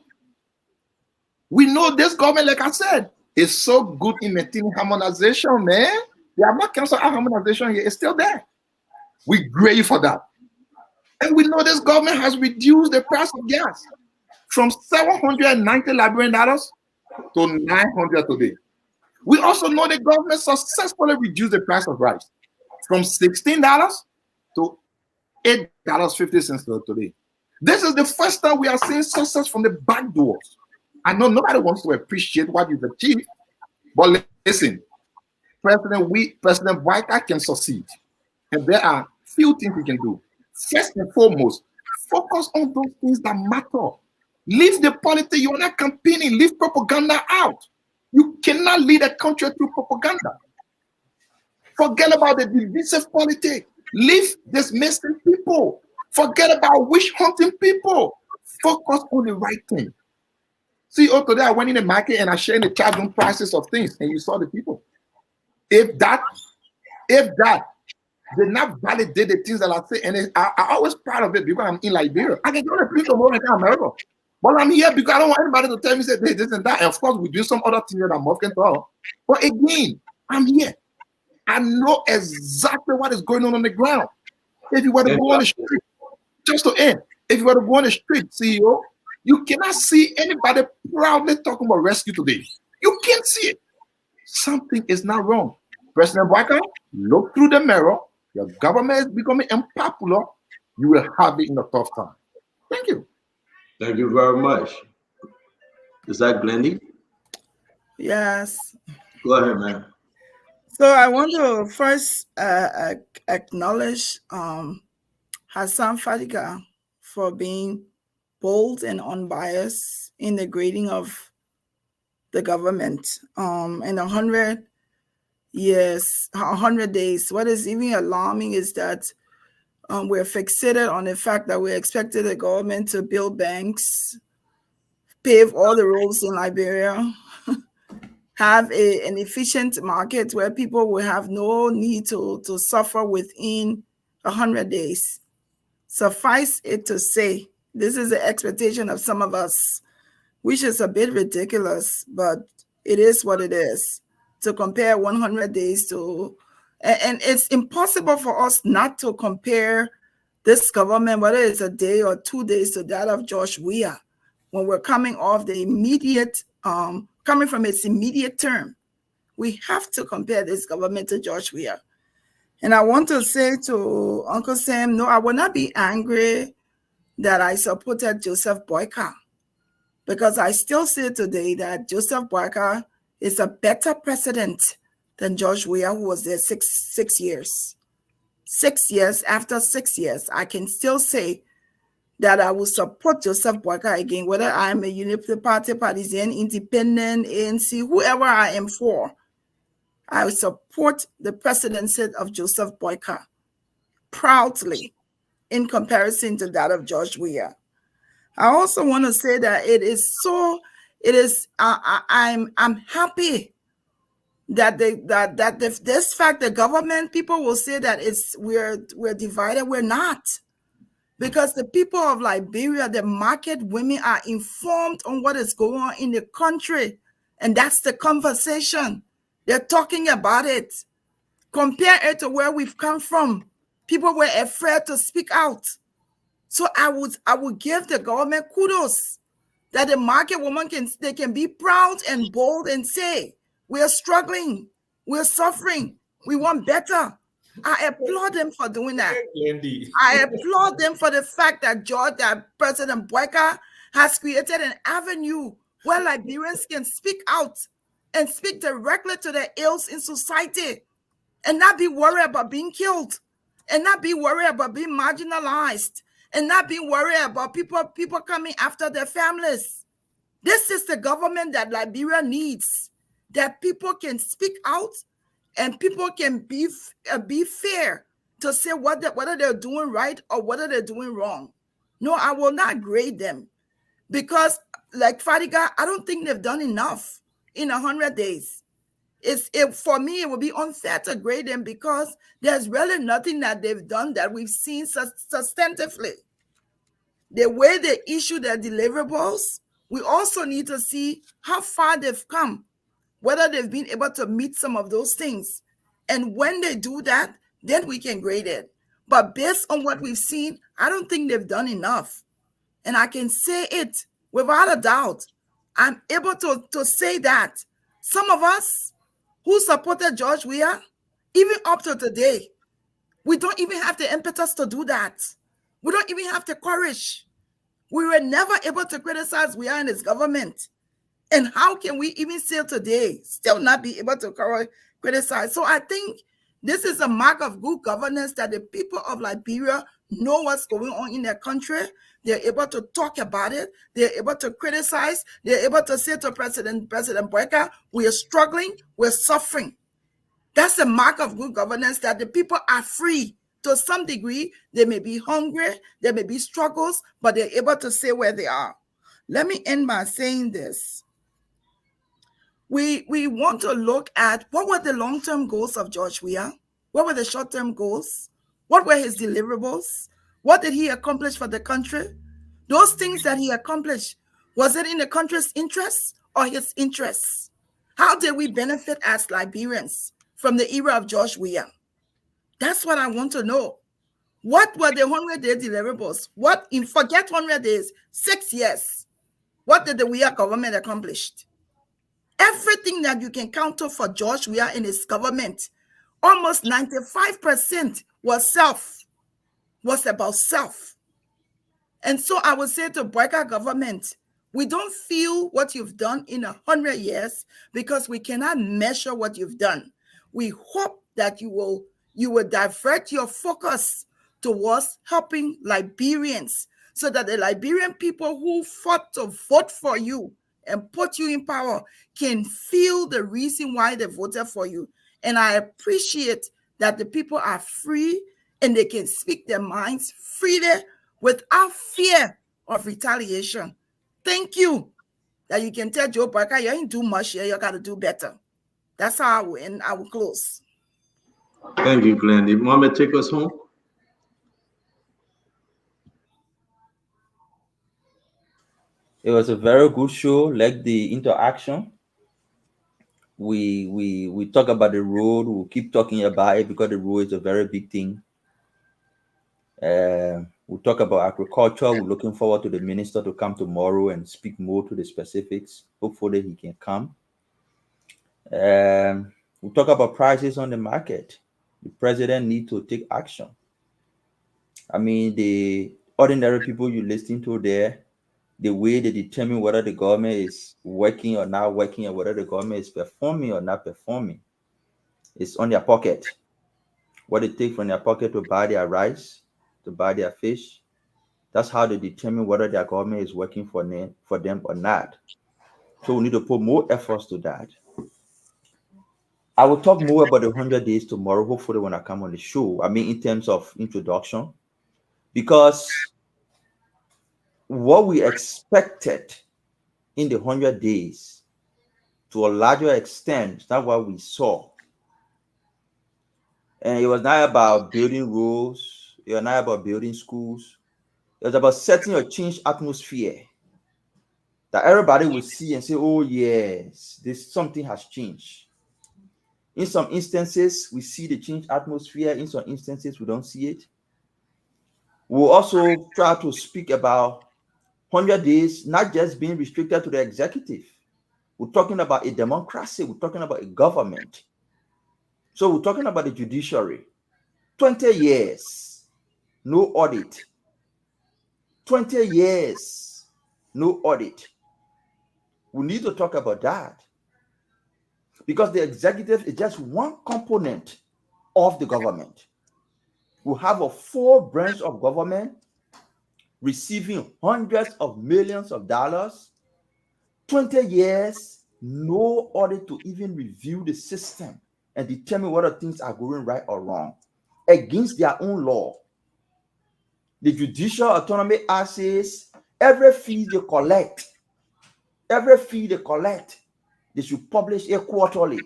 We know this government, like I said, is so good in maintaining harmonization, man. They have not canceled our harmonization here. It's still there. We grateful for that. And we know this government has reduced the price of gas from $790 Liberian dollars to $900 today. We also know the government successfully reduced the price of rice from $16 to $8.50 today. This is the first time we are seeing success from the back doors. I know nobody wants to appreciate what you've achieved, but listen, President Bwaka can succeed. And there are few things we can do. First and foremost, focus on those things that matter. Leave the politics. You are not campaigning. Leave propaganda out. You cannot lead a country through propaganda. Forget about the divisive politics. Leave dismissing people. Forget about witch hunting people. Focus on the right thing. See, today I went in the market and I shared the charge on prices of things, and you saw the people. If that did not validate the things that I say, and I'm always proud of it because I'm in Liberia. I can go to place tomorrow in America. But I'm here because I don't want anybody to tell me say this and that. And of course, we do some other things that I'm working on. But again, I'm here. I know exactly what is going on the ground. If you were to go on the street, just to end, if you were to go on the street, CEO, you cannot see anybody proudly talking about rescue today. You can't see it. Something is not wrong. President Baka, look through the mirror. Your government is becoming unpopular. You will have it in a tough time. Thank you. Thank you very much. Is that Glendy? Yes. Go ahead, man. So I want to first acknowledge Hassan Fadiga for being bold and unbiased in the grading of the government. In 100 years, 100 days, what is even alarming is that we're fixated on the fact that we expected the government to build banks, pave all the roads in Liberia, have an efficient market where people will have no need to suffer within 100 days. Suffice it to say, this is the expectation of some of us, which is a bit ridiculous, but it is what it is. To compare 100 days to, and it's impossible for us not to compare this government, whether it's a day or 2 days, to that of George Weah, when we're coming off the immediate, coming from its immediate term. We have to compare this government to George Weah. And I want to say to Uncle Sam, no, I will not be angry that I supported Joseph Boyka, because I still say today that Joseph Boyka is a better president than George Weah, who was there six years. 6 years, after 6 years, I can still say that I will support Joseph Boyka again, whether I'm a Unity Party, Partisan, Independent, ANC, whoever I am for. I will support the presidency of Joseph Boyka proudly in comparison to that of George Weah. I also want to say that I'm happy that this fact, the government, people will say that we're divided. We're not. Because the people of Liberia, the market women, are informed on what is going on in the country. And that's the conversation. They're talking about it. Compare it to where we've come from. People were afraid to speak out. So I would give the government kudos that the market woman can be proud and bold and say, we are struggling, we're suffering, we want better. I applaud them for doing that. I applaud them for the fact that President Boyka has created an avenue where Liberians can speak out and speak directly to the ills in society and not be worried about being killed, and not be worried about being marginalized, and not be worried about people coming after their families. This is the government that Liberia needs, that people can speak out and people can be fair to say whether they're doing right or whether they're doing wrong. No, I will not grade them, because like Fadiga, I don't think they've done enough in 100 days. For me, it would be unfair to grade them because there's really nothing that they've done that we've seen substantively. The way they issue their deliverables, we also need to see how far they've come, whether they've been able to meet some of those things. And when they do that, then we can grade it. But based on what we've seen, I don't think they've done enough. And I can say it without a doubt. I'm able to say that some of us who supported George Weah, even up to today, we don't even have the impetus to do that. We don't even have the courage. We were never able to criticize Weah and his government. And how can we even still today still not be able to criticize? So I think this is a mark of good governance, that the people of Liberia know what's going on in their country. They're able to talk about it. They're able to criticize. They're able to say to President Boyka, we are struggling, we're suffering. That's a mark of good governance, that the people are free to some degree, they may be hungry, there may be struggles, but they're able to say where they are. Let me end by saying this. We want to look at what were the long-term goals of George Weah? What were the short-term goals? What were his deliverables? What did he accomplish for the country? Those things that he accomplished, was it in the country's interests or his interests? How did we benefit as Liberians from the era of George Weah? That's what I want to know. What were the 100-day deliverables? Forget 100 days, 6 years. What did the Weah government accomplish? Everything that you can counter for George Weah in his government, almost 95% was about self. And so I would say to Boyka government, we don't feel what you've done in 100 years because we cannot measure what you've done. We hope that you will divert your focus towards helping Liberians so that the Liberian people who fought to vote for you and put you in power can feel the reason why they voted for you. And I appreciate that the people are free and they can speak their minds freely without fear of retaliation. Thank you. That you can tell Joe Parker, you ain't do much here, you got to do better. That's how I will end. I will close. Thank you, Glenn. Did Mama take us home? It was a very good show, like the interaction. We talk about the road, we'll keep talking about it because the road is a very big thing. We'll talk about agriculture. We're looking forward to the minister to come tomorrow and speak more to the specifics. Hopefully he can come. We'll talk about prices on the market. The president needs to take action. I mean, the ordinary people you listen to there, the way they determine whether the government is working or not working, or whether the government is performing or not performing, it's on their pocket. What they take from their pocket to buy their rice, to buy their fish, that's how they determine whether their government is working for them or not. So we need to put more efforts to that. I will talk more about the 100 days tomorrow, hopefully when I come on the show. I mean, in terms of introduction, because what we expected in the 100 days, to a larger extent, that's what we saw. And it was not about building roads, it was not about building schools, it was about setting a changed atmosphere that everybody will see and say, oh yes, something has changed. In some instances, we see the changed atmosphere. In some instances, we don't see it. We'll also try to speak about 100 days, not just being restricted to the executive. We're talking about a democracy. We're talking about a government. So we're talking about the judiciary. 20 years, no audit. 20 years, no audit. We need to talk about that. Because the executive is just one component of the government. We have a full branch of government receiving hundreds of millions of dollars. 20 years, no audit to even review the system and determine whether things are going right or wrong against their own law. The Judicial Autonomy Act says every fee they collect, they should publish it quarterly.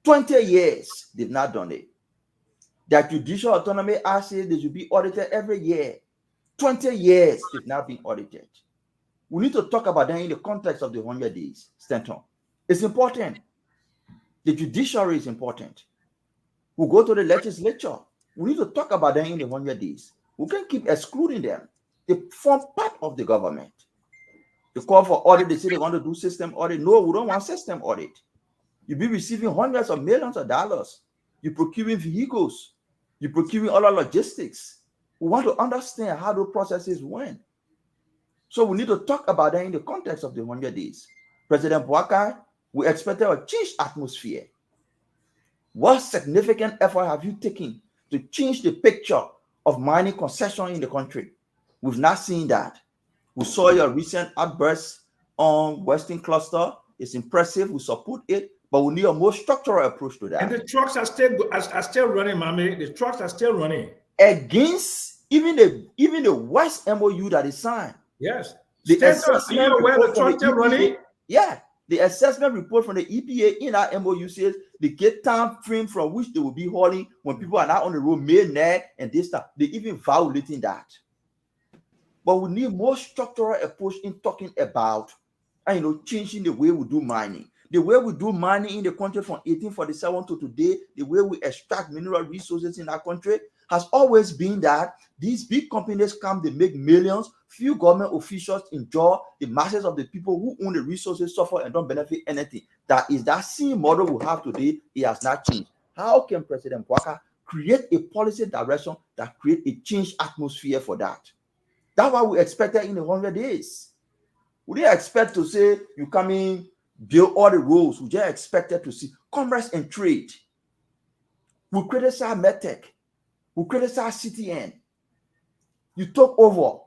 20 years, they've not done it. That Judicial Autonomy Act says they should be audited every year. 20 years, they've not been audited. We need to talk about that in the context of the 100 days, Stanton. It's important. The judiciary is important. We go to the legislature. We need to talk about that in the 100 days. We can't keep excluding them. They form part of the government. They call for audit. They say they want to do system audit. No, we don't want system audit. You'll be receiving hundreds of millions of dollars. You're procuring vehicles. You're procuring all our logistics. We want to understand how those processes went. So we need to talk about that in the context of the 100 days. President Boakai, we expected a changed atmosphere. What significant effort have you taken to change the picture of mining concession in the country? We've not seen that. We saw your recent outburst on Western Cluster. It's impressive. We support it, but we need a more structural approach to that. And the trucks are still running, Mommy. The trucks are still running. against even the West MOU that is signed. Yes. The Stanton, are you aware the report from Trump the EPA, running? yeah, the assessment report from the EPA in our MOU says the get time frame from which they will be hauling when people are not on the road may nag and this stuff. They even violating that. But we need more structural approach in talking about changing the way we do mining. The way we do mining in the country from 1847 to today, the way we extract mineral resources in our country has always been that these big companies come, they make millions, few government officials enjoy, the masses of the people who own the resources suffer and don't benefit anything. That is that same model we have today. It has not changed. How can President Bwaka create a policy direction that create a changed atmosphere for that? That's what we expected in 100 days. We didn't expect to say you come in, build all the roads. We just expected to see commerce and trade. We criticize MedTech. We criticize CTN. You took over.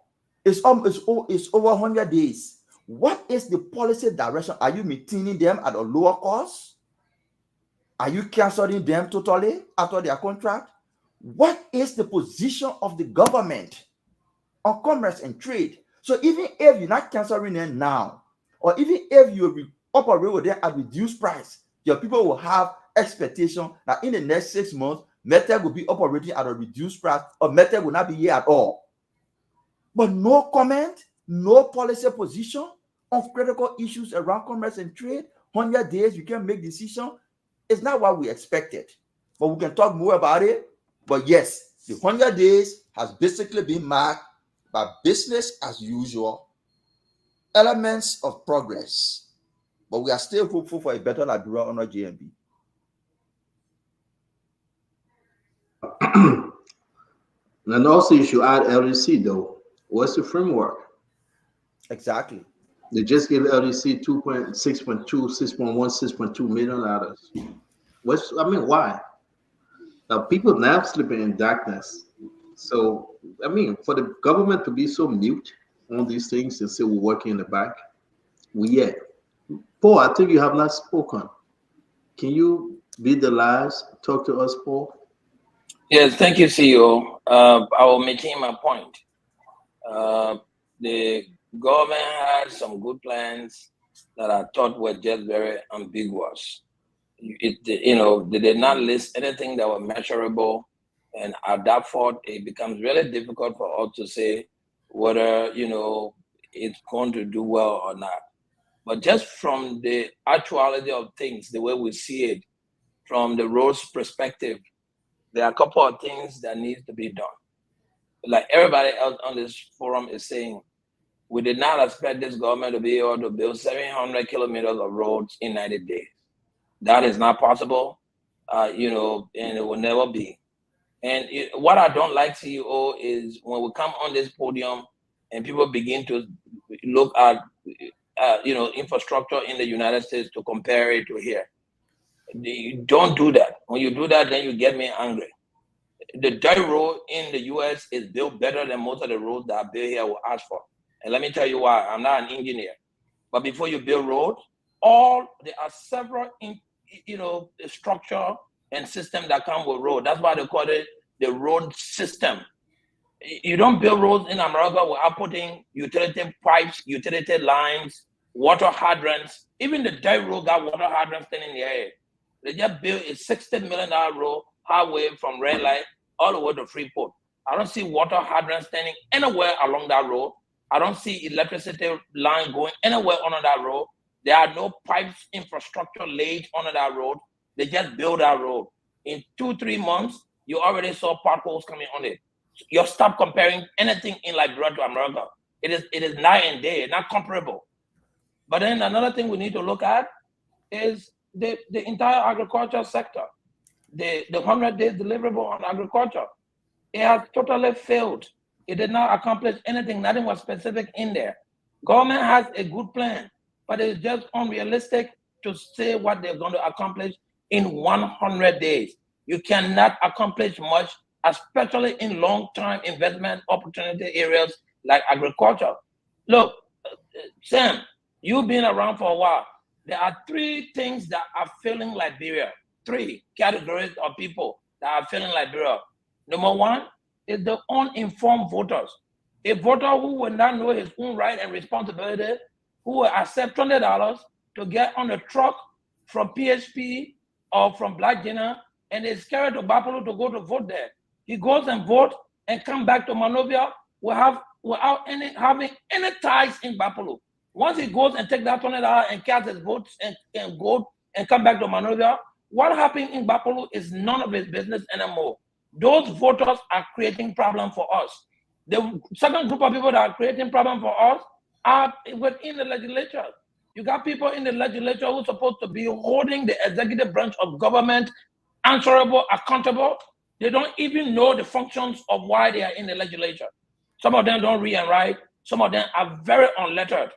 It's over 100 days. What is the policy direction? Are you maintaining them at a lower cost? Are you canceling them totally after their contract? What is the position of the government on commerce and trade? So even if you're not canceling them now, or even if you operate with them at reduced price, your people will have expectation that in the next 6 months, MedTech will be operating at a reduced price, or MedTech will not be here at all. But no comment, no policy position on critical issues around commerce and trade. 100 days, you can make decision. It's not what we expected. But we can talk more about it. But yes, the 100 days has basically been marked by business as usual, elements of progress. But we are still hopeful for a better Liberia under GMB. And also, you should add LDC though. What's the framework? Exactly. They just gave LDC 6.2, 6.1, $6.2 million. Why? Now, people now sleeping in darkness. So, for the government to be so mute on these things and say we're working in the back, Paul, I think you have not spoken. Can you be the last? Talk to us, Paul. Yes, thank you, CEO. I will maintain my point. The government had some good plans that I thought were just very ambiguous. They did not list anything that was measurable, and at that point, it becomes really difficult for us to say whether it's going to do well or not. But just from the actuality of things, the way we see it, from the roads perspective, there are a couple of things that need to be done. Like everybody else on this forum is saying, we did not expect this government to be able to build 700 kilometers of roads in 90 days. That is not possible, and it will never be. And what I don't like, CEO, is when we come on this podium and people begin to look at, infrastructure in the United States to compare it to here. You don't do that. When you do that, then you get me angry. The dirt road in the U.S. is built better than most of the roads that are built here with asphalt. And let me tell you why. I'm not an engineer. But before you build roads, there are several, structure and system that come with road. That's why they call it the road system. You don't build roads in America without putting utility pipes, utility lines, water hydrants. Even the dirt road got water hydrants in the air. They just built a $60 million road highway from Red Light all the way to Freeport. I don't see water hydrants standing anywhere along that road. I don't see electricity line going anywhere under that road. There are no pipes infrastructure laid under that road. They just build that road. In 2-3 months, you already saw potholes coming on it. You stop comparing anything in Liberia to America. It is night and day, not comparable. But then another thing we need to look at is the entire agriculture sector. The 100 days deliverable on agriculture. It has totally failed. It did not accomplish anything. Nothing was specific in there. Government has a good plan, but it's just unrealistic to say what they're going to accomplish in 100 days. You cannot accomplish much, especially in long-term investment opportunity areas like agriculture. Look, Sam, you've been around for a while. There are 3 things that are failing Liberia. 3 categories of people that are failing Liberia. Number 1, is the uninformed voters. A voter who will not know his own right and responsibility, who will accept $20 to get on a truck from PHP or from Black Jenna and is carried to Buffalo to go to vote there. He goes and vote and come back to Monrovia without having any ties in Buffalo. Once he goes and take that $20 and cast his votes and go and come back to Monrovia, what happened in Buffalo is none of his business anymore. Those voters are creating problem for us. The second group of people that are creating problem for us are within the legislature. You got people in the legislature who are supposed to be holding the executive branch of government answerable, accountable. They don't even know the functions of why they are in the legislature. Some of them don't read and write. Some of them are very unlettered.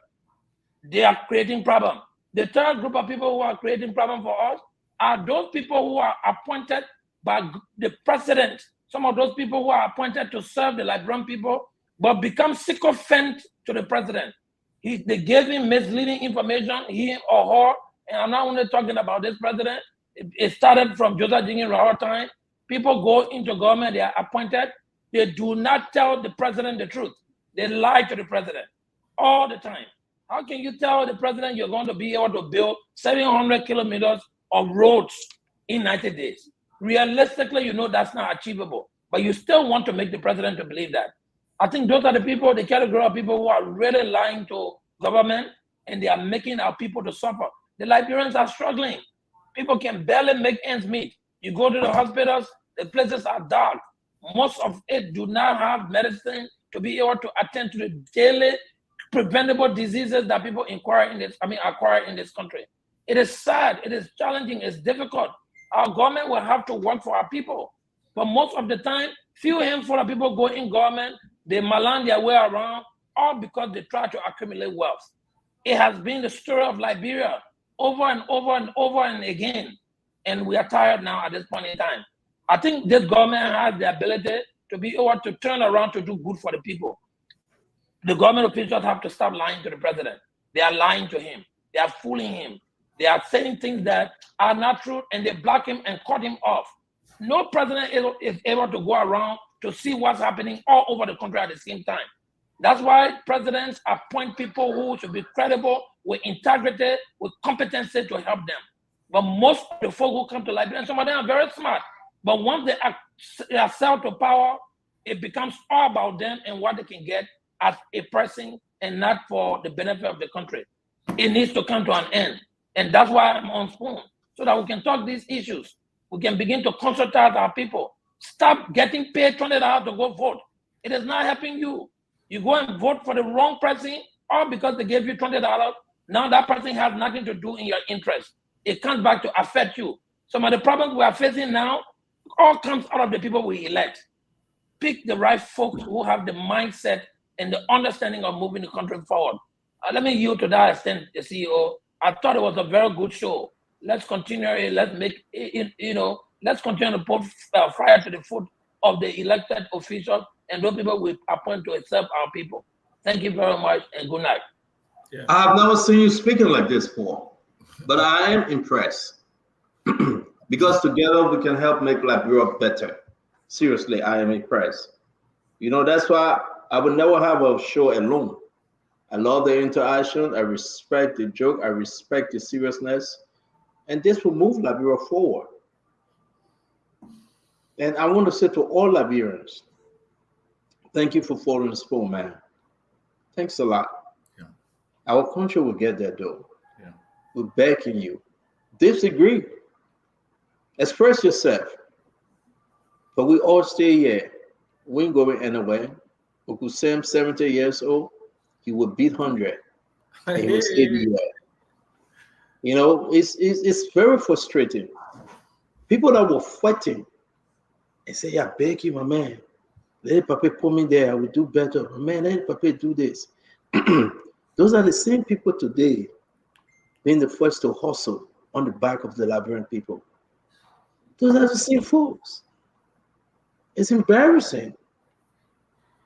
They are creating problem. The third group of people who are creating problem for us are those people who are appointed by the president. Some of those people who are appointed to serve the Liberian people, but become sycophant to the president. They gave him misleading information, he or her, and I'm not only talking about this president. It started from Joseph Jingin Rahor time. People go into government, they are appointed. They do not tell the president the truth. They lie to the president all the time. How can you tell the president you're going to be able to build 700 kilometers of roads in 90 days? Realistically, you know that's not achievable, but you still want to make the president to believe that. I think those are the people, the category of people who are really lying to government, and they are making our people to suffer. The Liberians are struggling. People can barely make ends meet. You go to the hospitals, the places are dark. Most of it do not have medicine to be able to attend to the daily preventable diseases that people acquire in this country. It is sad, it is challenging, it's difficult. Our government will have to work for our people. But most of the time, few handful of people go in government, they malign their way around, all because they try to accumulate wealth. It has been the story of Liberia over and over and over and again. And we are tired now at this point in time. I think this government has the ability to be able to turn around to do good for the people. The government officials have to stop lying to the president. They are lying to him. They are fooling him. They are saying things that are not true, and they block him and cut him off. No president is able to go around to see what's happening all over the country at the same time. That's why presidents appoint people who should be credible, with integrity, with competency to help them. But most of the folk who come to Liberia, some of them are very smart, but once they are sold to power, it becomes all about them and what they can get as a person and not for the benefit of the country. It needs to come to an end. And that's why I'm on Spoon, so that we can talk these issues. We can begin to consult our people. Stop getting paid $20 to go vote. It is not helping you. You go and vote for the wrong person, all because they gave you $20. Now that person has nothing to do in your interest. It comes back to affect you. Some of the problems we are facing now all comes out of the people we elect. Pick the right folks who have the mindset and the understanding of moving the country forward. Let me yield to that extent, the CEO. I thought it was a very good show. Let's continue it. Let's make it, let's continue to put fire to the foot of the elected officials and those people we appoint to serve our people. Thank you very much and good night. Yeah. I have never seen you speaking like this, Paul, but I am impressed because together we can help make Liberia better. Seriously, I am impressed. That's why I would never have a show alone. I love the interaction. I respect the joke. I respect the seriousness. And this will move Liberia forward. And I want to say to all Liberians, thank you for following Spoon, man. Thanks a lot. Yeah. Our country will get there, though. Yeah. We're backing you. Disagree. Express yourself. But we all stay here. We ain't going anywhere. Uncle Sam, 70 years old, he would beat 100. And he was 80 years. It's very frustrating. People that were fighting and say, yeah, beg you, my man. Let Papa put me there. I will do better. My man, let Papa do this. Those are the same people today being the first to hustle on the back of the Liberian people. Those are the same folks. It's embarrassing.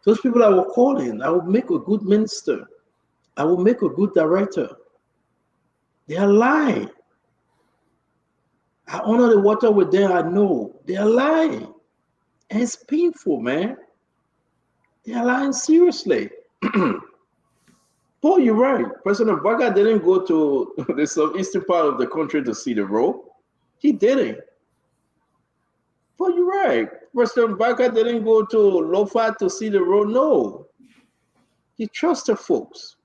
Those people that were calling, I will make a good minister. I will make a good director. They are lying. I honor the water with them, I know. They are lying. And it's painful, man. They're lying seriously. Paul, you're right. President Baga didn't go to the southeastern part of the country to see the road. He didn't. Paul, you're right. President Baga didn't go to Lofa to see the road. No. He trusted folks.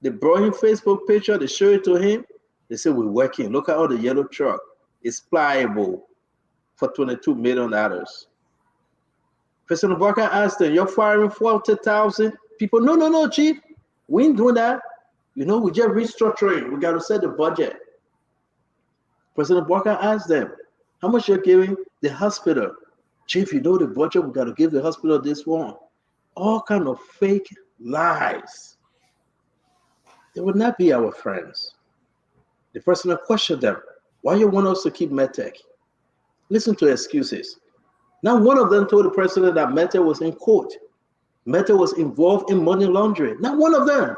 They brought him Facebook picture. They show it to him. They say, we're working. Look at all the yellow truck. It's pliable for $22 million. President Barker asked them, you're firing 40,000 people? No, Chief. We ain't doing that. You know, we just restructuring. We got to set the budget. President Barker asked them, how much you're giving the hospital? Chief, you know the budget we got to give the hospital this one. All kind of fake lies. They would not be our friends. The president questioned them. Why you want us to keep MedTech? Listen to excuses. Now, one of them told the president that MedTech was in court. MedTech was involved in money laundering. Not one of them.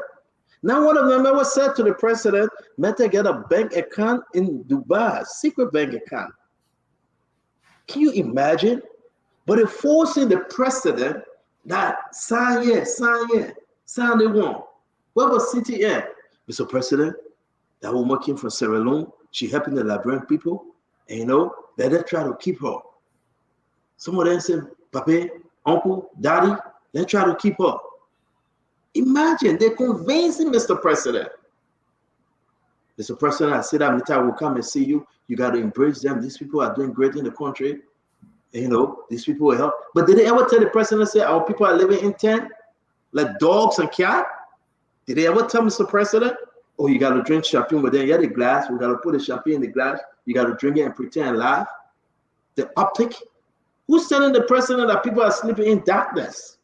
Not one of them ever said to the president, MedTech got a bank account in Dubai, secret bank account. Can you imagine? But it forcing the president that sign here, sign the one. Where was CTN? Mr. President, that woman came from Sierra Leone. She helping the Liberian people. And you know, better try to keep her. Some of them say, Papa, Uncle, Daddy, they try to keep her. Imagine, they're convincing Mr. President. Mr. President, I said that Mita will come and see you. You got to embrace them. These people are doing great in the country. And, you know, these people will help. But did they ever tell the president, say, our people are living in tent like dogs and cats? Did they ever tell Mr. President, oh, you got to drink champagne with them? You have the glass. We got to put the champagne in the glass. You got to drink it and pretend and laugh. The optic. Who's telling the president that people are sleeping in darkness?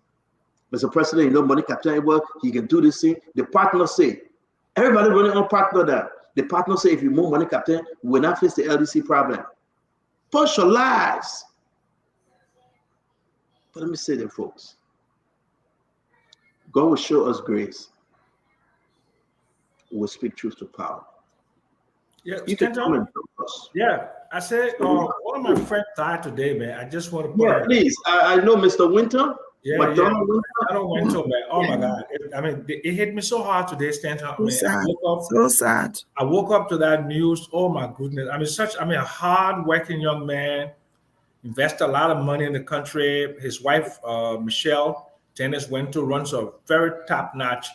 Mr. President, you know, money captain, well, he can do this thing. The partner say, everybody running on partner that. The partner say, if you move money captain, we will not face the LDC problem. Bunch of lies. But let me say that, folks. God will show us grace. We will speak truth to power. Yeah, you can come and help us. Yeah, I said, one of my friends died today, man. I just want to put please. I know Mr. Winter. McDonald Winter, man. Oh my God. It hit me so hard today, Stanton. So sad. I woke up to that news. Oh my goodness. A hard-working young man, invested a lot of money in the country. His wife, Michelle Tennis, went to runs a very top-notch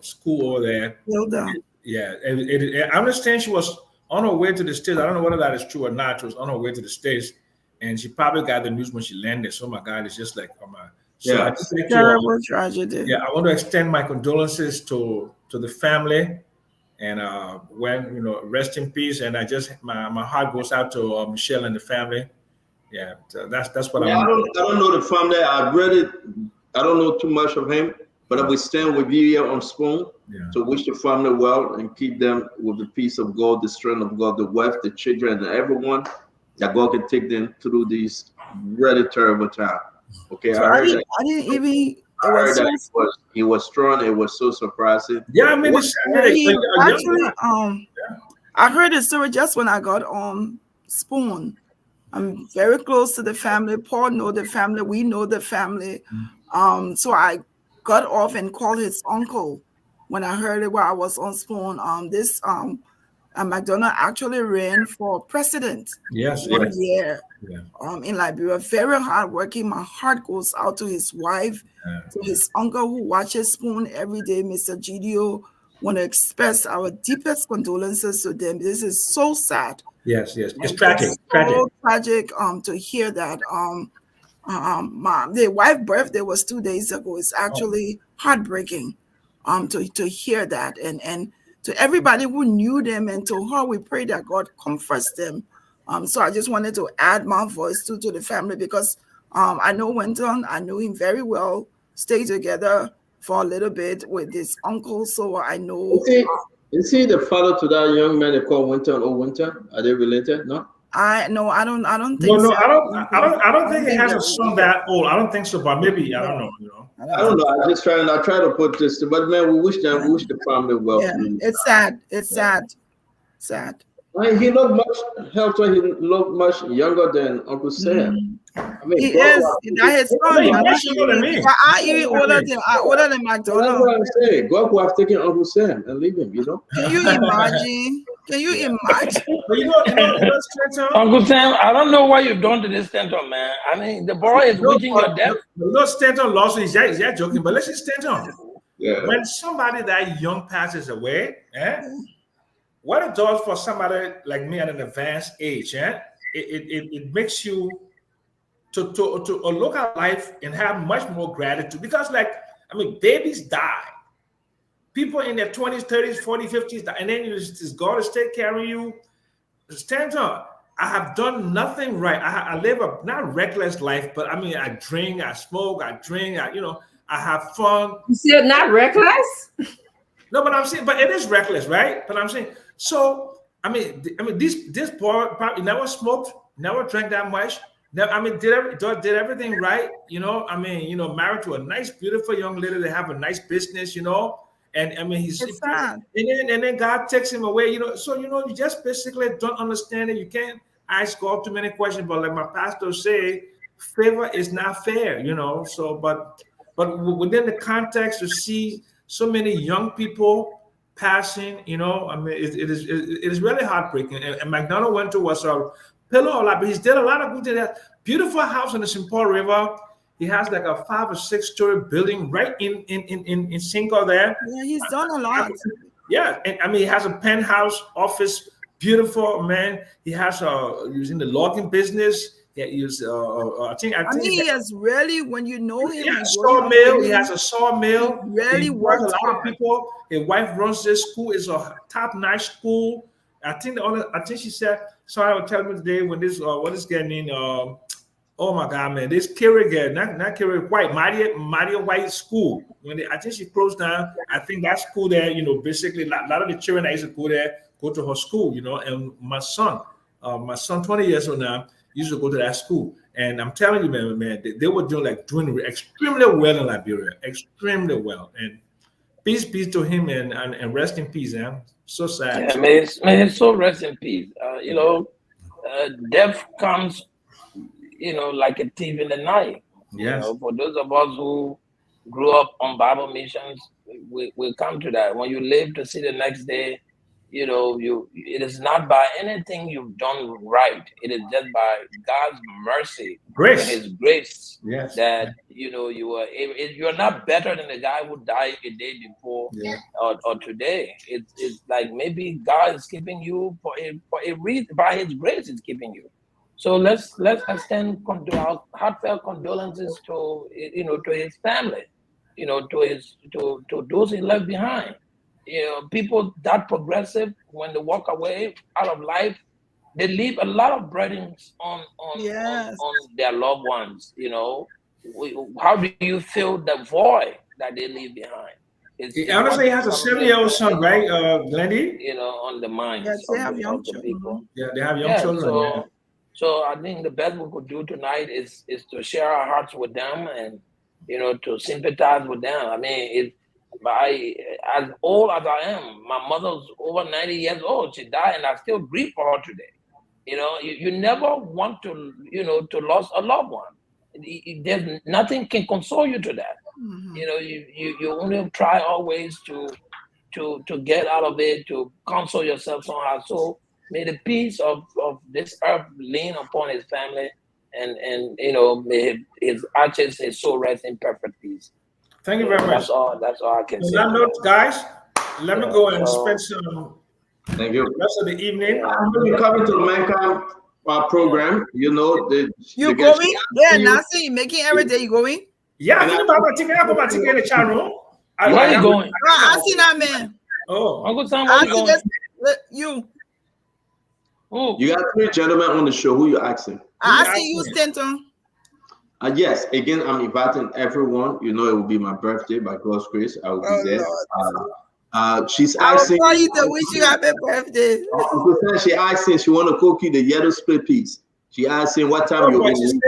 school over there. Well done. Yeah, I understand she was on her way to the States. I don't know whether that is true or not. She was on her way to the States, and she probably got the news when she landed. So my God, it's just like, oh my. So I just terrible tragedy. Yeah, I want to extend my condolences to the family, and when rest in peace. And I just my heart goes out to Michelle and the family. Yeah, so that's what I don't know the family. I've read it. I don't know too much of him. But I will stand with you here on Spoon to wish the family well and keep them with the peace of God, the strength of God, the wife, the children, and everyone, that God can take them through these really terrible times. Okay, so I didn't even. I heard that he was strong. It was so surprising. Yeah, I mean, I heard the story just when I got on Spoon. I'm very close to the family. Paul know the family. We know the family. So I got off and called his uncle when I heard it while I was on Spoon. McDonald actually ran for president. Yes. Yeah. In Liberia. Very hardworking. My heart goes out to his wife, to his uncle who watches Spoon every day, Mr. Gidio. Want to express our deepest condolences to them. This is so sad. Yes. It's tragic. So tragic to hear that. The wife's birthday was 2 days ago. It's actually heartbreaking to hear that. And to everybody who knew them and to her, we pray that God comforts them. So I just wanted to add my voice to the family because I know Winton, I knew him very well, stayed together for a little bit with his uncle. So I know. Is he the father to that young man they call Winton or Winton? Are they related? No? I don't think so. I don't think he has a son that old. I don't think so, but maybe I don't know. I don't know. I try to put this, but man, we wish the family well. Yeah, it's sad. It's sad. He looked much healthier. He looked much younger than Uncle Sam. I mean, he is. That his son. He makes you know what I mean. But I even older than McDonald. That's what I'm saying. God could have taken Uncle Sam and leave him, you know? Can you imagine? Can you imagine? But you know, Stanton? Uncle Sam, I don't know what you've done to this Stanton, man. I mean, the boy is wishing your death. You know, Stanton lost his, yeah, joking, but listen, Stanton. Yeah. When somebody that young passes away, what it does for somebody like me at an advanced age, it makes you to look at life and have much more gratitude. Because, like, I mean, babies die. People in their 20s, 30s, 40s, 50s, and then God is taking care of you. Stanton, I have done nothing right. I live a not reckless life, but I mean, I drink, I smoke, I drink, I have fun. You said not reckless? No, but I'm saying, but it is reckless, right? But I'm saying, so I mean, this boy probably never smoked, never drank that much. Never, I mean, did everything right, you know? I mean, you know, married to a nice, beautiful young lady. They have a nice business, you know. And I mean, he's and then God takes him away, you know. So you know, you just basically don't understand it. You can't ask God too many questions. But like my pastor say, favor is not fair, you know. So, but within the context to see so many young people passing, you know, I mean, it is really heartbreaking. And McDonald went to was a pillar of life, but he's did a lot of good things. Beautiful house on the St. Paul River. He has like a 5 or 6 story building right in Cinco there. Yeah, he's done a lot. Yeah, and I mean, he has a penthouse office, beautiful man. He has he's in the logging business. Yeah, he's I think he is really, when you know him. Yeah, sawmill. He has a sawmill. He really works a lot hard. of people. His wife runs this school. It's a top-notch school. I think she said. Sorry, I was telling me today when this what is getting in. Oh my God, man! This Kerrigan, not Kerrigan White, Maria White School. I think she closed down. I think that school there, you know, basically a lot of the children that used to go there go to her school, you know. And my son, 20 years old now, used to go to that school. And I'm telling you, man, they were doing extremely well in Liberia, extremely well. And peace to him and rest in peace, man. So sad. Yeah, may his soul rest in peace. You know, death comes, you know, like a thief in the night. Yes. You know, for those of us who grew up on Bible missions, we come to that. When you live to see the next day, you know, it is not by anything you've done right. It is just by God's mercy, grace, and His grace, yes, that you know you're not better than the guy who died a day before, or today. It's like maybe God is keeping you for a reason. By His grace, is keeping you. So let's extend our heartfelt condolences to his family, you know, to those he left behind. You know, people that progressive, when they walk away out of life, they leave a lot of burdens on their loved ones. You know, how do you fill the void that they leave behind? Honestly, he has a 7-year-old son, right, Glendy? You know, on the minds they of young the people. Yeah, they have young children. So I think the best we could do tonight is to share our hearts with them and, you know, to sympathize with them. I mean, as old as I am, my mother's over 90 years old. She died, and I still grieve for her today. You know, you never want to, you know, to lose a loved one. There's nothing can console you to that. Mm-hmm. You know, you only try always to get out of it, to console yourself somehow. So may the peace of this earth lean upon his family, and you know, may his arches, his soul rest in perfect peace. Thank you very much. That's all I can say. On that note, guys, let me go and spend some Thank you. rest of the evening. I'm going to come into the Mankind program. You know, you going? Yeah, Nancy, you making every day. You going? Yeah, I think about my ticket. I put my ticket in the chat room. Where are you going? I see that man. Oh, Uncle Sam, where you going? You. Who? You got 3 gentlemen on the show. Who you asking? I see you, Stanton. Yes, again, I'm inviting everyone. You know, it will be my birthday by God's grace. I will be there. She's asking. I you to wish you happy birthday. She asking. She want to cook you the yellow split piece. She asking what time you're going to.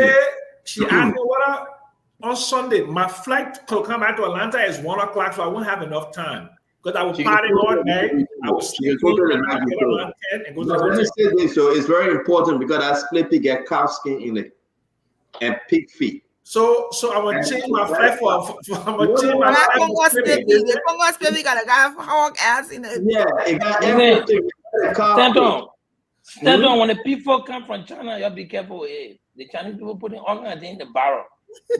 She asked me what on Sunday. My flight to come back to Atlanta is 1 o'clock, so I won't have enough time. Because I was partying all night. I was sleeping. Let me say this, so it's very important because that split pig get calf skin in it. and pig feet. So I will change my flight for I will change my flight for the Congo baby got a guy hog ass in it. Yeah, it got everything. Stand on when the people come from China, you have to be careful with it. The Chinese people putting all kinds of things in the barrel.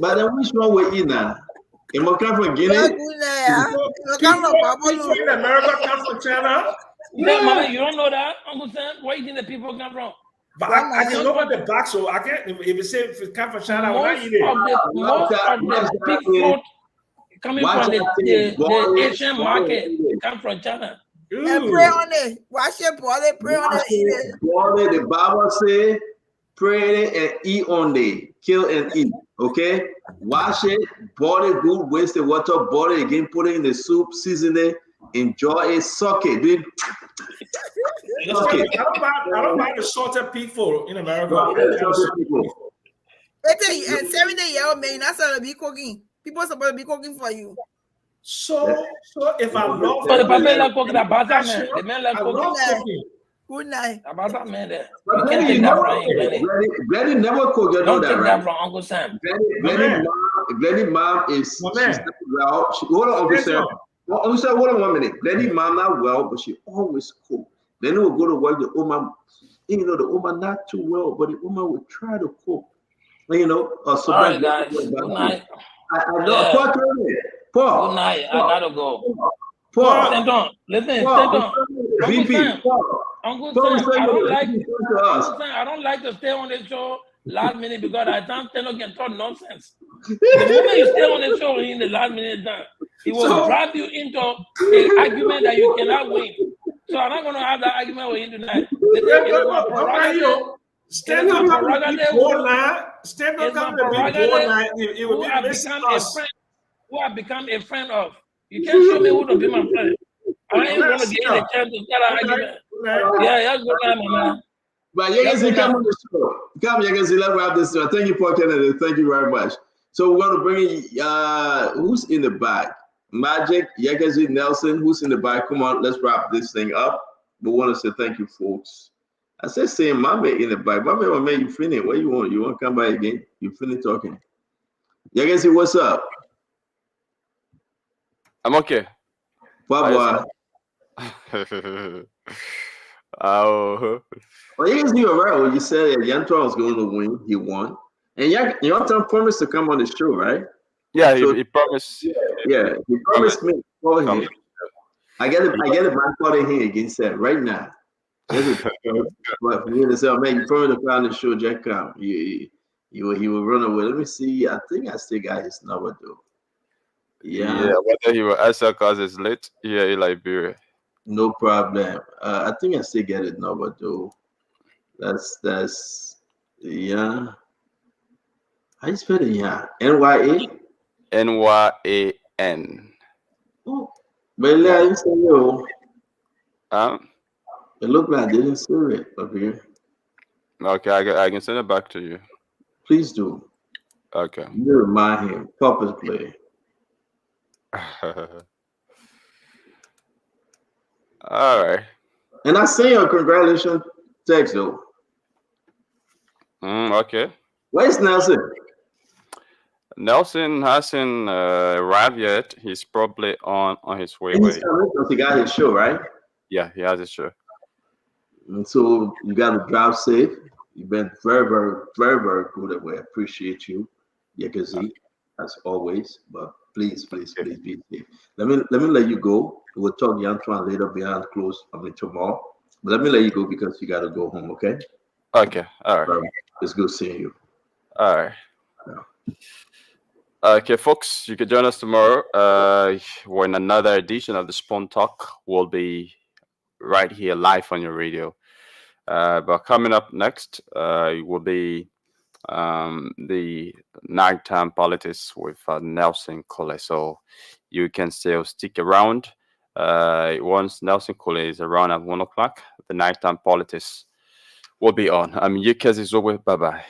But then which one we eat now? It must come from Guinea. People in America come from China. Yeah, mama, you don't know that, Uncle Sam? Where you think the people come from? But I can look at the box, so I can't. If you say if it comes from China, I will not eat it. Most of the pig food coming from the Asian market come from China. And pray on it. Wash it, boil it, pray on it, eat it. Boil it. The Bible say, pray it and eat on it. Kill and eat. Okay? Wash it, boil it good, waste the water, boil it again, put it in the soup, season it, enjoy it, suck it. Dude. I don't buy the salted pig food in America. And 70-year-old man, that's how to be cooking. People are supposed to be cooking for you. So if I love the men like cooking, the men like cooking. Good night. About that man there. You can't take that from him, Glenny never cook. You know don't that, take right? that from Uncle Sam. Glenny mom is well. Hold on, Uncle Sam. Uncle Sam, hold on 1 minute. Glenny mom not well, but she always cook. Then will go to work. The woman, you know, the woman not too well, but the woman will try to cook. You know, so all right, guys. Good night. I know. Paul. Good night. I gotta go. Paul. Stand on. Listen. Stand on. Uncle Sam, I don't like to stay on the show last minute because I don't think I can talk nonsense. The moment you stay on the show in the last minute, it will drive you into an argument that you cannot win. So I'm not going to have that argument with you tonight. Stand up on the board line. Stand up on the board line. It will be who I've become a friend of. You can't show me who to be my friend. I ain't even going to give you a chance to start an argument. Yeah, good night, man. But you guys come on the show. Come, you guys, let's wrap this up. Thank you, Paul Kennedy. Thank you very much. So we're going to bring in, who's in the back? Magic, Yagazi, Nelson, who's in the back? Come on, let's wrap this thing up. We want to say thank you, folks. I said, saying, Mama in the back. Mama, you finished. What you want? You want to come by again? You finished talking. Yagazi, what's up? I'm okay. Bye-bye. Oh. Well, you guys knew right when you said that Yantua was going to win. He won. And Yantua promised to come on the show, right? Yeah, so, he promised. Yeah, he promised me. Call him. I get it back calling him again, said right now. But for me to say, man, you promised to come on the show, Jack come. He will run away. Let me see. I think I still got his number though. Yeah, whether he will answer because it's late here in Liberia. No problem. I think I still get it number though. That's yeah. How you spell it? Yeah, NYA. NYAN. Oh, but I didn't say yo. It looked like I didn't see it up here. Okay, I can send it back to you. Please do. Okay. You remind him. Papa's play. All right. And I sent you a congratulations text though. Okay. Where's Nelson? Nelson hasn't arrived yet. He's probably on his way. He got his show, right? Yeah, he has his show. And so you got to drive safe. You've been very, very, very, very good at way. I appreciate you, Yakazi, as always. But please be safe. Let me let you go. We'll talk Yantuan later behind close. Tomorrow. But let me let you go because you got to go home. Okay. Okay. All right. It's good seeing you. All right. Yeah. Okay, folks, you can join us tomorrow when another edition of the Spawn Talk will be right here live on your radio. But coming up next will be the nighttime politics with Nelson Cole. So you can still stick around. Once Nelson Cole is around at 1 o'clock, the nighttime politics will be on. I'm Yukaz Izogwe. Bye-bye.